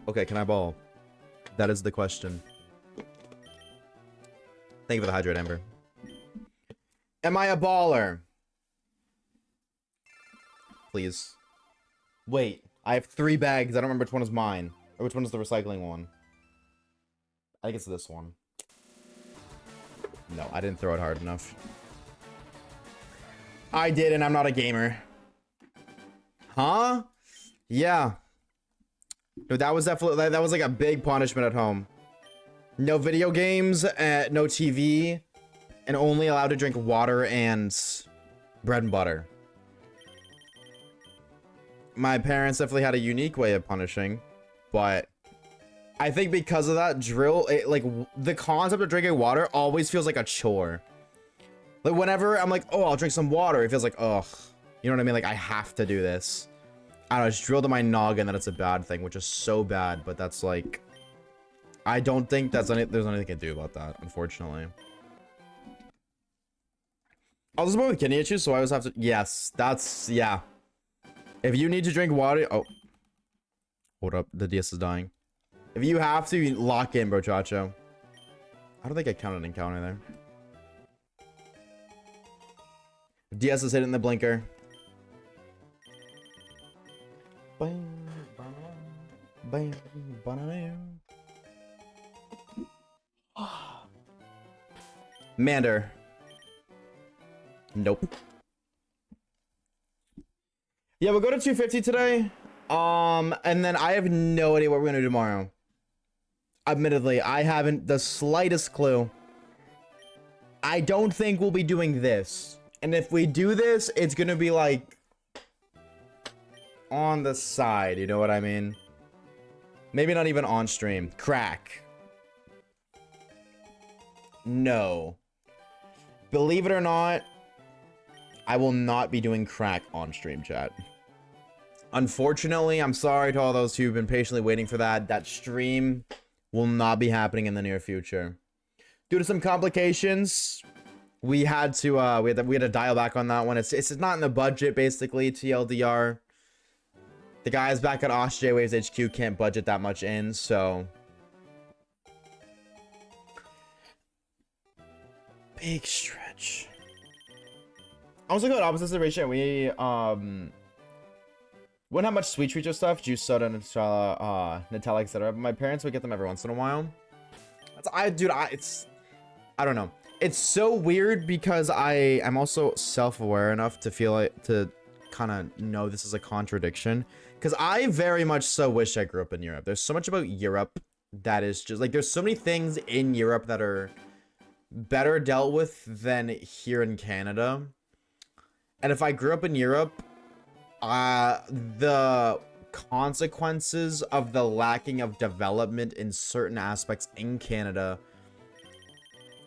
Okay, can I ball? That is the question. Thank you for the hydrate, Amber. Am I a baller? Please. Wait, I have 3 bags. I don't remember which one is mine. Or which one is the recycling one. I think it's this one. No, I didn't throw it hard enough. I did, and I'm not a gamer. Huh? Yeah. No, that was definitely, that was like a big punishment at home. No video games, no TV, and only allowed to drink water and bread and butter. My parents definitely had a unique way of punishing, but I think because of that like the concept of drinking water always feels like a chore. Like whenever I'm like, oh, I'll drink some water, it feels like, ugh, you know what I mean? Like I have to do this. I don't know, it's drilled in my noggin that it's a bad thing, which is so bad, but that's like, I don't think there's anything I can do about that, unfortunately. I was born with kidney issues, so I always have to, yes, that's, yeah. If you need to drink water, oh. Hold up, the DS is dying. If you have to, you lock in, bro, Chacho. I don't think I counted an encounter there. DS is hitting the blinker. Bam, bam, bam, bam. Mander. Nope. Yeah, we'll go to 250 today. And then I have no idea what we're gonna do tomorrow. Admittedly, I haven't the slightest clue. I don't think we'll be doing this. And if we do this, it's gonna be like on the side, you know what I mean? Maybe not even on stream. Crack. No. Believe it or not, I will not be doing crack on stream, chat. Unfortunately, I'm sorry to all those who've been patiently waiting for that. That stream will not be happening in the near future. Due to some complications, we had to we had to dial back on that one. It's not in the budget, basically, TLDR. The guys back at Oshawaves HQ can't budget that much in, so big stretch. I was looking at opposite situation. We wouldn't have much sweet treats or stuff, juice, soda, Nutella, etc. But my parents would get them every once in a while. I don't know. It's so weird because I am also self-aware enough to feel like to kind of know this is a contradiction. Because I very much so wish I grew up in Europe. There's so much about Europe that is just like there's so many things in Europe that are better dealt with than here in Canada. And if I grew up in Europe, the consequences of the lacking of development in certain aspects in Canada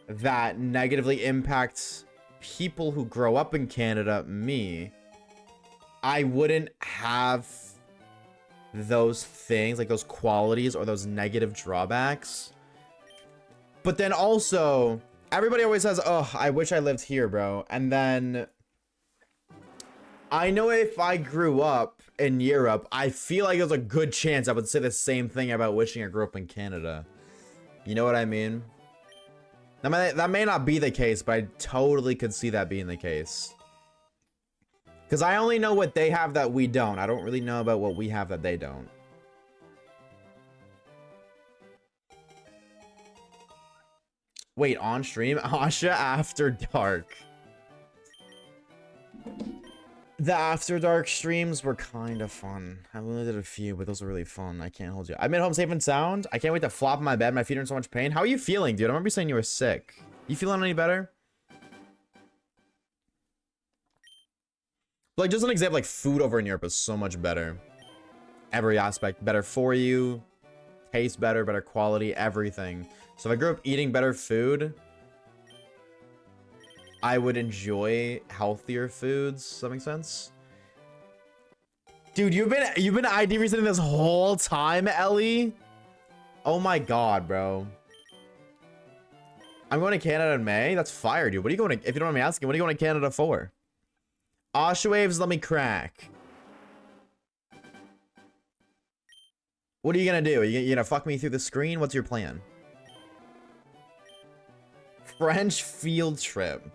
that negatively impacts people who grow up in Canada, me, I wouldn't have those things, like those qualities or those negative drawbacks. But then also, everybody always says, oh, I wish I lived here, bro. And then I know if I grew up in Europe, I feel like there's a good chance I would say the same thing about wishing I grew up in Canada. You know what I mean? That may not be the case, but I totally could see that being the case. Because I only know what they have that we don't. I don't really know about what we have that they don't. Wait, on stream? Asha After Dark. The After Dark streams were kind of fun. I only did a few, but those were really fun. I can't hold you. I made home safe and sound. I can't wait to flop in my bed. My feet are in so much pain. How are you feeling, dude? I remember you saying you were sick. You feeling any better? Like, just an example, like, food over in Europe is so much better. Every aspect. Better for you. Tastes better, better quality, everything. So if I grew up eating better food, I would enjoy healthier foods. Does that make sense? Dude, you've been ID resetting this whole time, Ellie? Oh my god, bro. I'm going to Canada in May. That's fire, dude. What are you going to, if you don't mind me asking, what are you going to Canada for? Oshawaves, let me crack. What are you going to do? You going to fuck me through the screen? What's your plan? French field trip.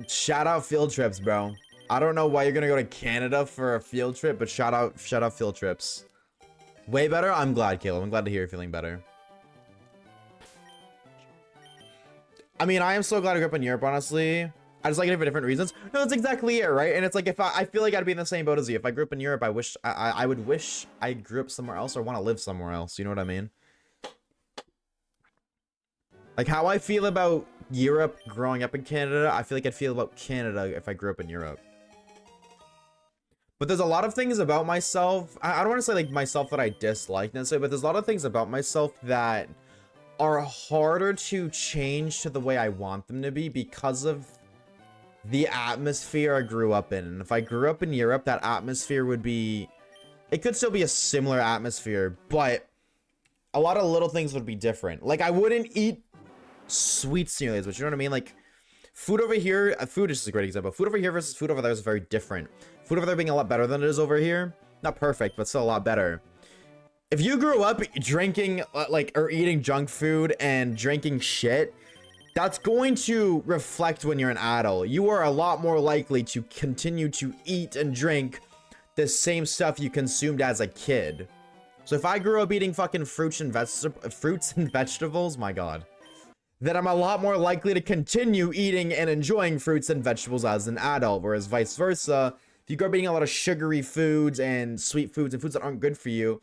Shout out field trips, bro. I don't know why you're going to go to Canada for a field trip, but shout out field trips. Way better? I'm glad, Caleb. I'm glad to hear you're feeling better. I mean, I am so glad I grew up in Europe, honestly. I just like it for different reasons. No, that's exactly it, right? And it's like, if I feel like I'd be in the same boat as you. If I grew up in Europe, I would wish I grew up somewhere else or want to live somewhere else. You know what I mean? Like how I feel about Europe growing up in Canada, I feel like I'd feel about Canada if I grew up in Europe. But there's a lot of things about myself. I don't want to say like myself that I dislike necessarily, but there's a lot of things about myself that are harder to change to the way I want them to be because of the atmosphere I grew up in. And if I grew up in Europe, that atmosphere would be, it could still be a similar atmosphere, but a lot of little things would be different. Like I wouldn't eat sweet cereals, but you know what I mean? Like food over here, food is just a great example. Food over here versus food over there is very different. Food over there being a lot better than it is over here. Not perfect, but still a lot better. If you grew up drinking like or eating junk food and drinking shit, that's going to reflect when you're an adult. You are a lot more likely to continue to eat and drink the same stuff you consumed as a kid. So if I grew up eating fucking fruits and vegetables, my god, then I'm a lot more likely to continue eating and enjoying fruits and vegetables as an adult, whereas vice versa, if you grow up eating a lot of sugary foods and sweet foods and foods that aren't good for you,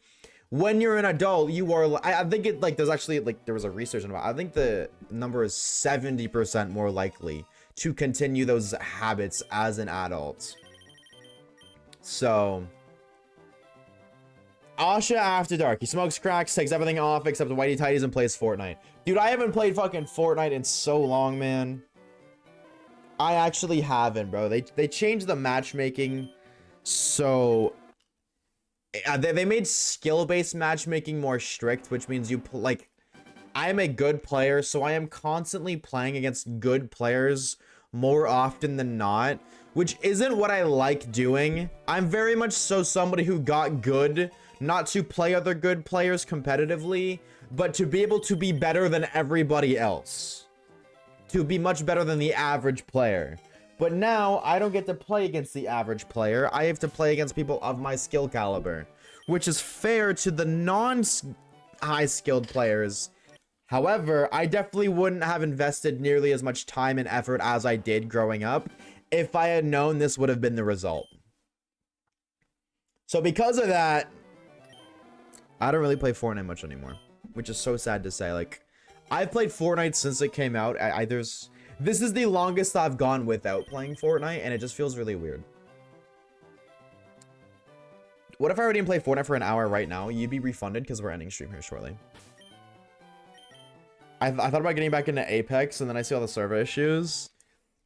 when you're an adult, you are, I think it, like, there's actually, like, there was a research on it. I think the number is 70% more likely to continue those habits as an adult. So, Asha After Dark. He smokes cracks, takes everything off except the whitey tighties and plays Fortnite. Dude, I haven't played fucking Fortnite in so long, man. I actually haven't, bro. They changed the matchmaking, so they made skill-based matchmaking more strict, which means you like, I am a good player, so I am constantly playing against good players more often than not, which isn't what I like doing. I'm very much so somebody who got good, not to play other good players competitively, but to be able to be better than everybody else. To be much better than the average player. But now, I don't get to play against the average player. I have to play against people of my skill caliber, which is fair to the non-high skilled players. However, I definitely wouldn't have invested nearly as much time and effort as I did growing up if I had known this would have been the result. So because of that, I don't really play Fortnite much anymore, which is so sad to say. Like, I've played Fortnite since it came out. This is the longest I've gone without playing Fortnite, and it just feels really weird. What if I already didn't play Fortnite for an hour right now? You'd be refunded because we're ending stream here shortly. I thought about getting back into Apex, and then I see all the server issues.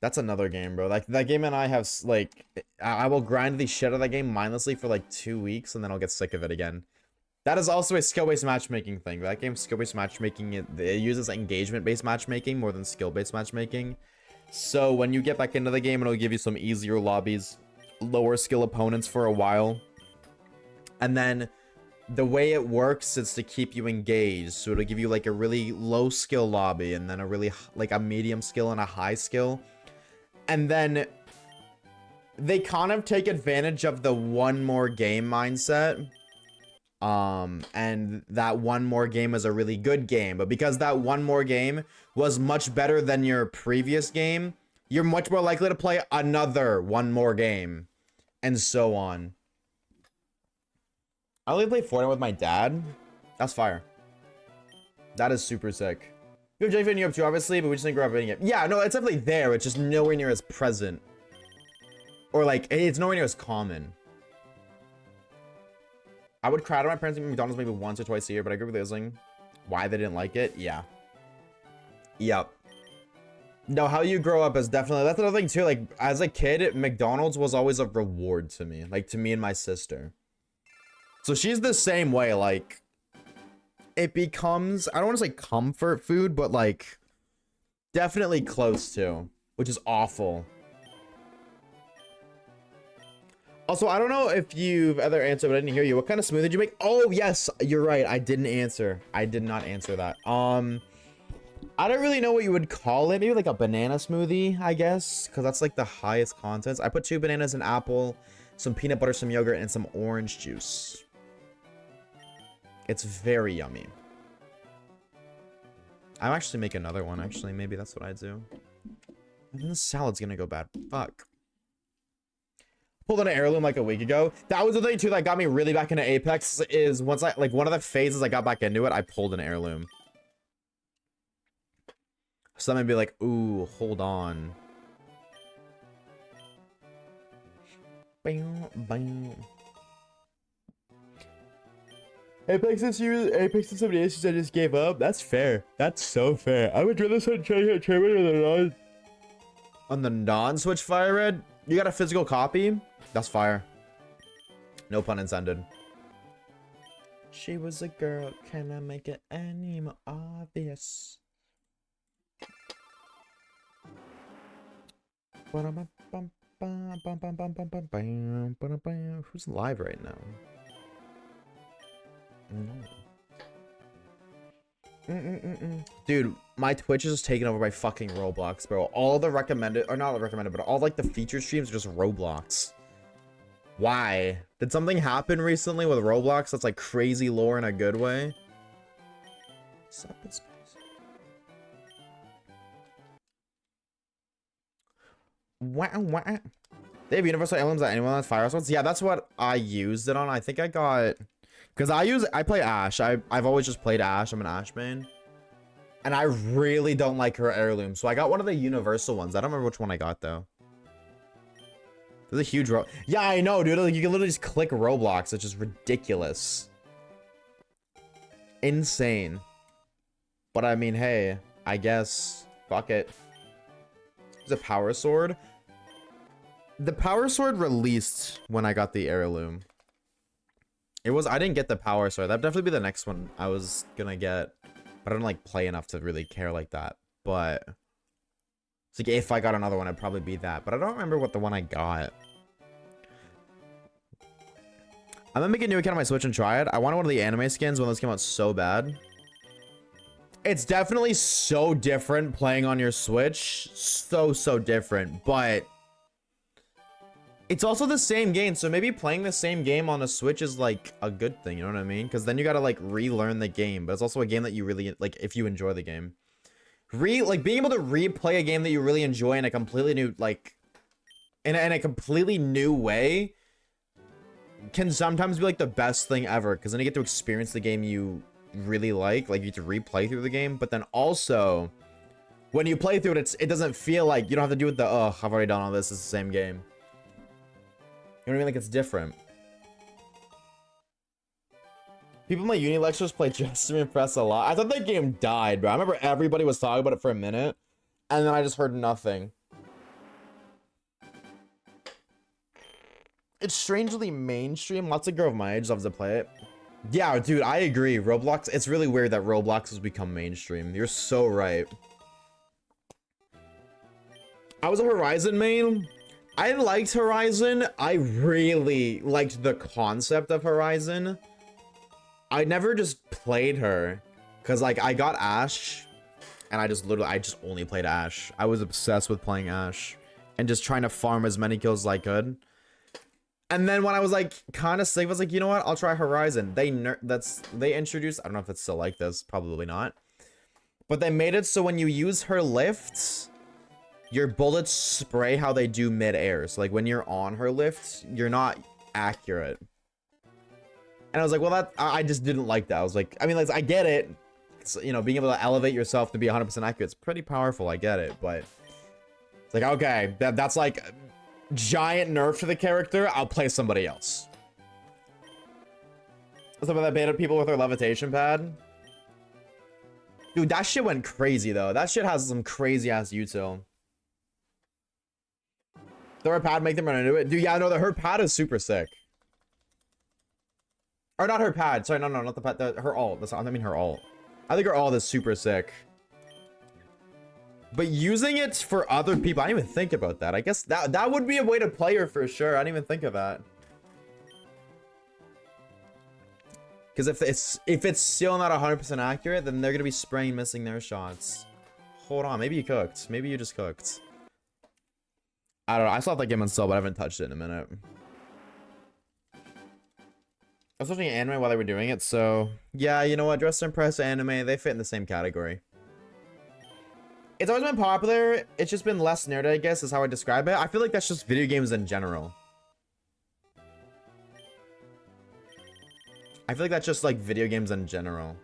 That's another game, bro. Like, that game and I have, like, I will grind the shit out of that game mindlessly for, like, 2 weeks, and then I'll get sick of it again. That is also a skill-based matchmaking thing. That game's skill-based matchmaking, it uses engagement-based matchmaking more than skill-based matchmaking. So when you get back into the game, it'll give you some easier lobbies, lower skill opponents for a while. And then the way it works is to keep you engaged. So it'll give you like a really low skill lobby and then a really like a medium skill and a high skill. And then they kind of take advantage of the one more game mindset. And that one more game is a really good game, but because that one more game was much better than your previous game, you're much more likely to play another one more game, and so on. I only play Fortnite with my dad. That's fire. That is super sick. You have JF in Europe too, obviously, but we just didn't grow up in it. Yeah, no, it's definitely there. It's just nowhere near as present, or like it's nowhere near as common. I would cry to my parents eating McDonald's maybe once or twice a year, but I agree with Isling. Why they didn't like it? Yeah. Yep. No, how you grow up is definitely, that's another thing too. Like, as a kid, McDonald's was always a reward to me. Like, to me and my sister. So she's the same way. Like, it becomes, I don't want to say comfort food, but like definitely close to, which is awful. Also, I don't know if you've ever answered, but I didn't hear you. What kind of smoothie did you make? Oh, yes, you're right. I didn't answer. I did not answer that. I don't really know what you would call it. Maybe like a banana smoothie, I guess, because that's like the highest contents. I put 2 bananas, an apple, some peanut butter, some yogurt, and some orange juice. It's very yummy. I'll actually make another one, actually. Maybe that's what I do. And the salad's gonna go bad. Fuck. Pulled an heirloom like a week ago. That was the thing, too, that got me really back into Apex, is once I, like, one of the phases I got back into it, I pulled an heirloom. So that may be like, ooh, hold on. Bam, bam. Apex this year, Apex in 7 days, I just gave up. That's fair. That's so fair. I would rather try to Charmander on the non-Switch Fire Red. You got a physical copy? That's fire. No pun intended. She was a girl. Can I make it any more obvious? Who's live right now? No. Dude, my Twitch is taken over by fucking Roblox, bro. All the recommended, or not recommended, but all like the featured streams are just Roblox. Why? Did something happen recently with Roblox that's like crazy lore in a good way? Sup in space. Wow. They have universal emblems that anyone has fire swords. Yeah, that's what I used it on. I think I got, because I play Ashe. I've always just played Ashe. I'm an Ashe main. And I really don't like her heirloom. So I got one of the universal ones. I don't remember which one I got though. There's a huge yeah, I know, dude. Like, you can literally just click Roblox, which is ridiculous. Insane. But I mean, hey, I guess fuck it. There's a power sword. The power sword released when I got the heirloom. I didn't get the power sword. That'd definitely be the next one I was gonna get. But I don't like play enough to really care like that. But it's like if I got another one, it'd probably be that. But I don't remember what the one I got. I'm gonna make a new account on my Switch and try it. I wanted one of the anime skins when those came out so bad. It's definitely so different playing on your Switch. So different. But it's also the same game. So maybe playing the same game on a Switch is like a good thing. You know what I mean? Because then you gotta like relearn the game. But it's also a game that you really like if you enjoy the game. Like being able to replay a game that you really enjoy in a completely new like in a completely new way can sometimes be like the best thing ever. Because then you get to experience the game you really like you get to replay through the game, but then also when you play through it, it doesn't feel like you don't have to do it I've already done all this, it's the same game. You know what I mean? Like it's different. People in my uni lectures play just to impress a lot. I thought that game died, bro. I remember everybody was talking about it for a minute and then I just heard nothing. It's strangely mainstream. Lots of girls of my age love to play it. Yeah, dude, I agree. Roblox, it's really weird that Roblox has become mainstream. You're so right. I was a Horizon main. I liked Horizon. I really liked the concept of Horizon. I never just played her. Because, like, I got Ashe. And I just only played Ashe. I was obsessed with playing Ashe. And just trying to farm as many kills as I could. And then when I was like kind of sick, I was like, you know what? I'll try Horizon. They introduced, I don't know if it's still like this, probably not. But they made it so when you use her lifts, your bullets spray how they do mid-air. So like when you're on her lift, you're not accurate. And I was like, well, I just didn't like that. I was like, I mean, like, I get it. It's, you know, being able to elevate yourself to be 100% accurate, it's pretty powerful. I get it, but it's like, okay, that's like giant nerf to the character. I'll play somebody else. Some of that beta people with their levitation pad. Dude, that shit went crazy though. That shit has some crazy ass util. Does her pad make them run into it? Dude, yeah, no, her pad is super sick. Or not her pad. Sorry, no, not the pad. Her ult. I mean her ult. I think her ult is super sick. But using it for other people, I didn't even think about that. I guess that would be a way to play her for sure. I didn't even think of that. Because if it's still not 100% accurate, then they're gonna be spraying missing their shots. Hold on, maybe you cooked. Maybe you just cooked. I don't know. I saw that game installed, but I haven't touched it in a minute. I was watching anime while they were doing it, so yeah, you know what? Dress to Impress anime, they fit in the same category. It's always been popular. It's just been less nerd, I guess, is how I describe it. I feel like that's just video games in general. I feel like that's just like video games in general.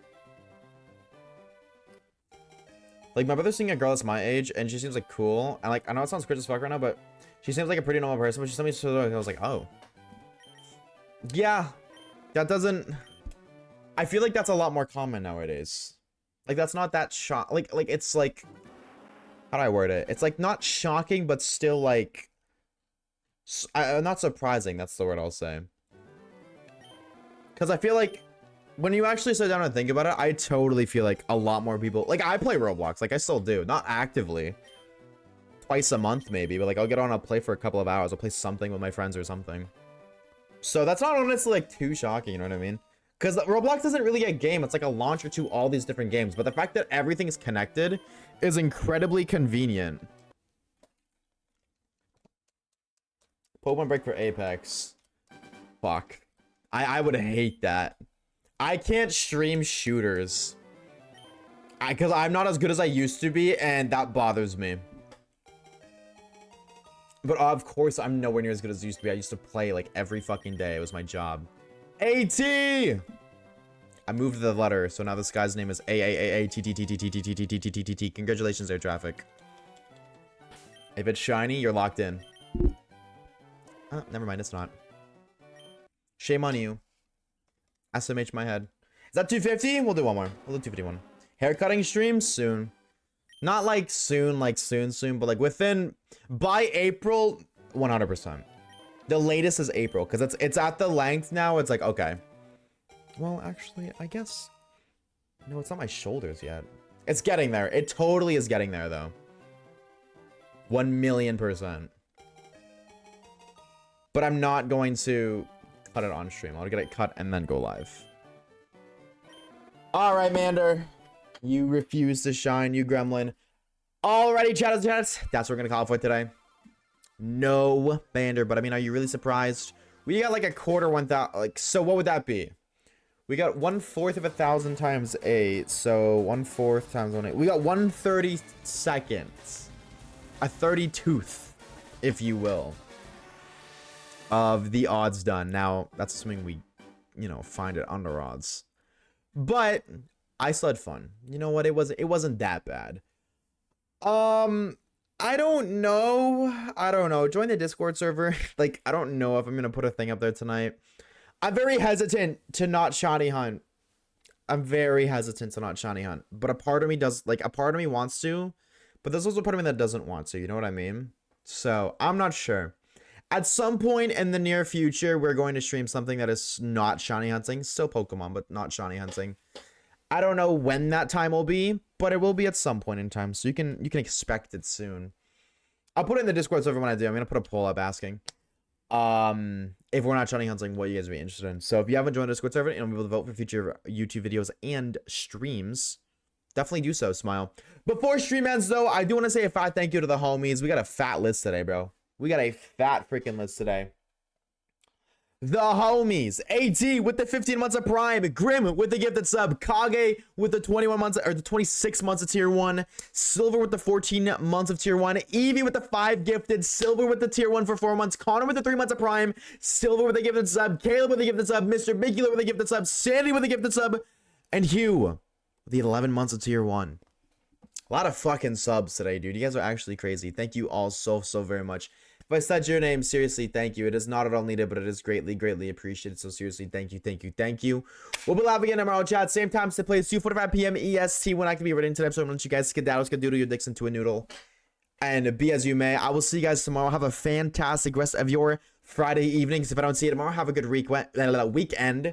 Like my brother's seeing a girl that's my age, and she seems like cool. And like I know it sounds cringe as fuck right now, but she seems like a pretty normal person. But she told me so I was like, oh, yeah, that doesn't. I feel like that's a lot more common nowadays. Like that's not that shock. Like it's like, how do I word it? It's like not shocking, but still like, not surprising. That's the word I'll say. Because I feel like when you actually sit down and think about it, I totally feel like a lot more people, like I play Roblox, like I still do, not actively, twice a month maybe, but like I'll get on, I'll play for a couple of hours, I'll play something with my friends or something. So that's not honestly like too shocking, you know what I mean? Because Roblox isn't really a game, it's like a launcher to all these different games, but the fact that everything is connected is incredibly convenient. Pokemon break for Apex. Fuck. I would hate that. I can't stream shooters. Because I'm not as good as I used to be, and that bothers me. But of course, I'm nowhere near as good as I used to be. I used to play like every fucking day. It was my job. AT! I moved the letter, so now this guy's name is AAAATTTTTTTTTTTT. Congratulations, air traffic. If it's shiny, you're locked in. Oh, never mind, it's not. Shame on you. SMH my head. Is that 250? We'll do one more. We'll do 251. Haircutting stream soon. Not like soon, but like within, by April, 100%. The latest is April, because it's at the length now. It's like, okay. Well, actually, I guess. No, it's not my shoulders yet. It's getting there. It totally is getting there, though. 1,000,000%. But I'm not going to cut it on stream. I'll get it cut and then go live. All right, Mander. You refuse to shine, you gremlin. Alrighty, chatters. That's what we're going to call it for today. No Mander, but I mean, are you really surprised? We got like a quarter 1,000. Like, so what would that be? We got 1/4 of 1,000 times 8. So 1/4 times 1/8. We got 1/32. A 32th, if you will, of the odds done. Now, that's assuming we, you know, find it under odds. But I still had fun. You know what? It wasn't that bad. I don't know. Join the Discord server. Like, I don't know if I'm gonna put a thing up there tonight. I'm very hesitant to not shiny hunt. But a part of me does, like, a part of me wants to, but there's also a part of me that doesn't want to. You know what I mean? So I'm not sure. At some point in the near future, we're going to stream something that is not shiny hunting. Still Pokemon, but not shiny hunting. I don't know when that time will be, but it will be at some point in time. So you can expect it soon. I'll put it in the Discord server when I do. I'm gonna put a poll up asking if we're not shiny hunting, what you guys would be interested in. So if you haven't joined the Discord server and will be able to vote for future YouTube videos and streams, definitely do so. Smile. Before stream ends, though, I do want to say a fat thank you to the homies. We got a fat list today, bro. We got a fat freaking list today. The homies. AT with the 15 months of Prime. Grim with the gifted sub. Kage with the 21 months, or the 26 months of tier 1. Silver with the 14 months of tier 1. Evie with the 5 gifted. Silver with the tier 1 for 4 months. Connor with the 3 months of Prime. Silver with the gifted sub. Caleb with the gifted sub. Mr. Bigula with the gifted sub. Sandy with the gifted sub. And Hugh with the 11 months of tier 1. A lot of fucking subs today, dude. You guys are actually crazy. Thank you all so very much. If I said your name, seriously, thank you. It is not at all needed, but it is greatly appreciated. So seriously, thank you. We'll be live again tomorrow, chat. Same time, same place, 2:45 p.m. EST. When I can be ready today, so I'm gonna let you guys skedaddle, your dicks into a noodle, and be as you may. I will see you guys tomorrow. Have a fantastic rest of your Friday evenings. If I don't see you tomorrow, have a good weekend.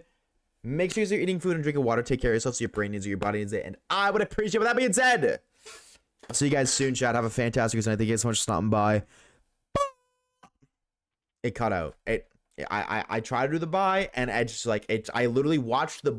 Make sure you're eating food and drinking water. Take care of yourself so your brain needs it, your body needs it. And I would appreciate it. With that being said, I'll see you guys soon, chat. Have a fantastic night. Thank you guys so much for stopping by. It cut out. I tried to do the bye, and I just like it. I literally watched the ball.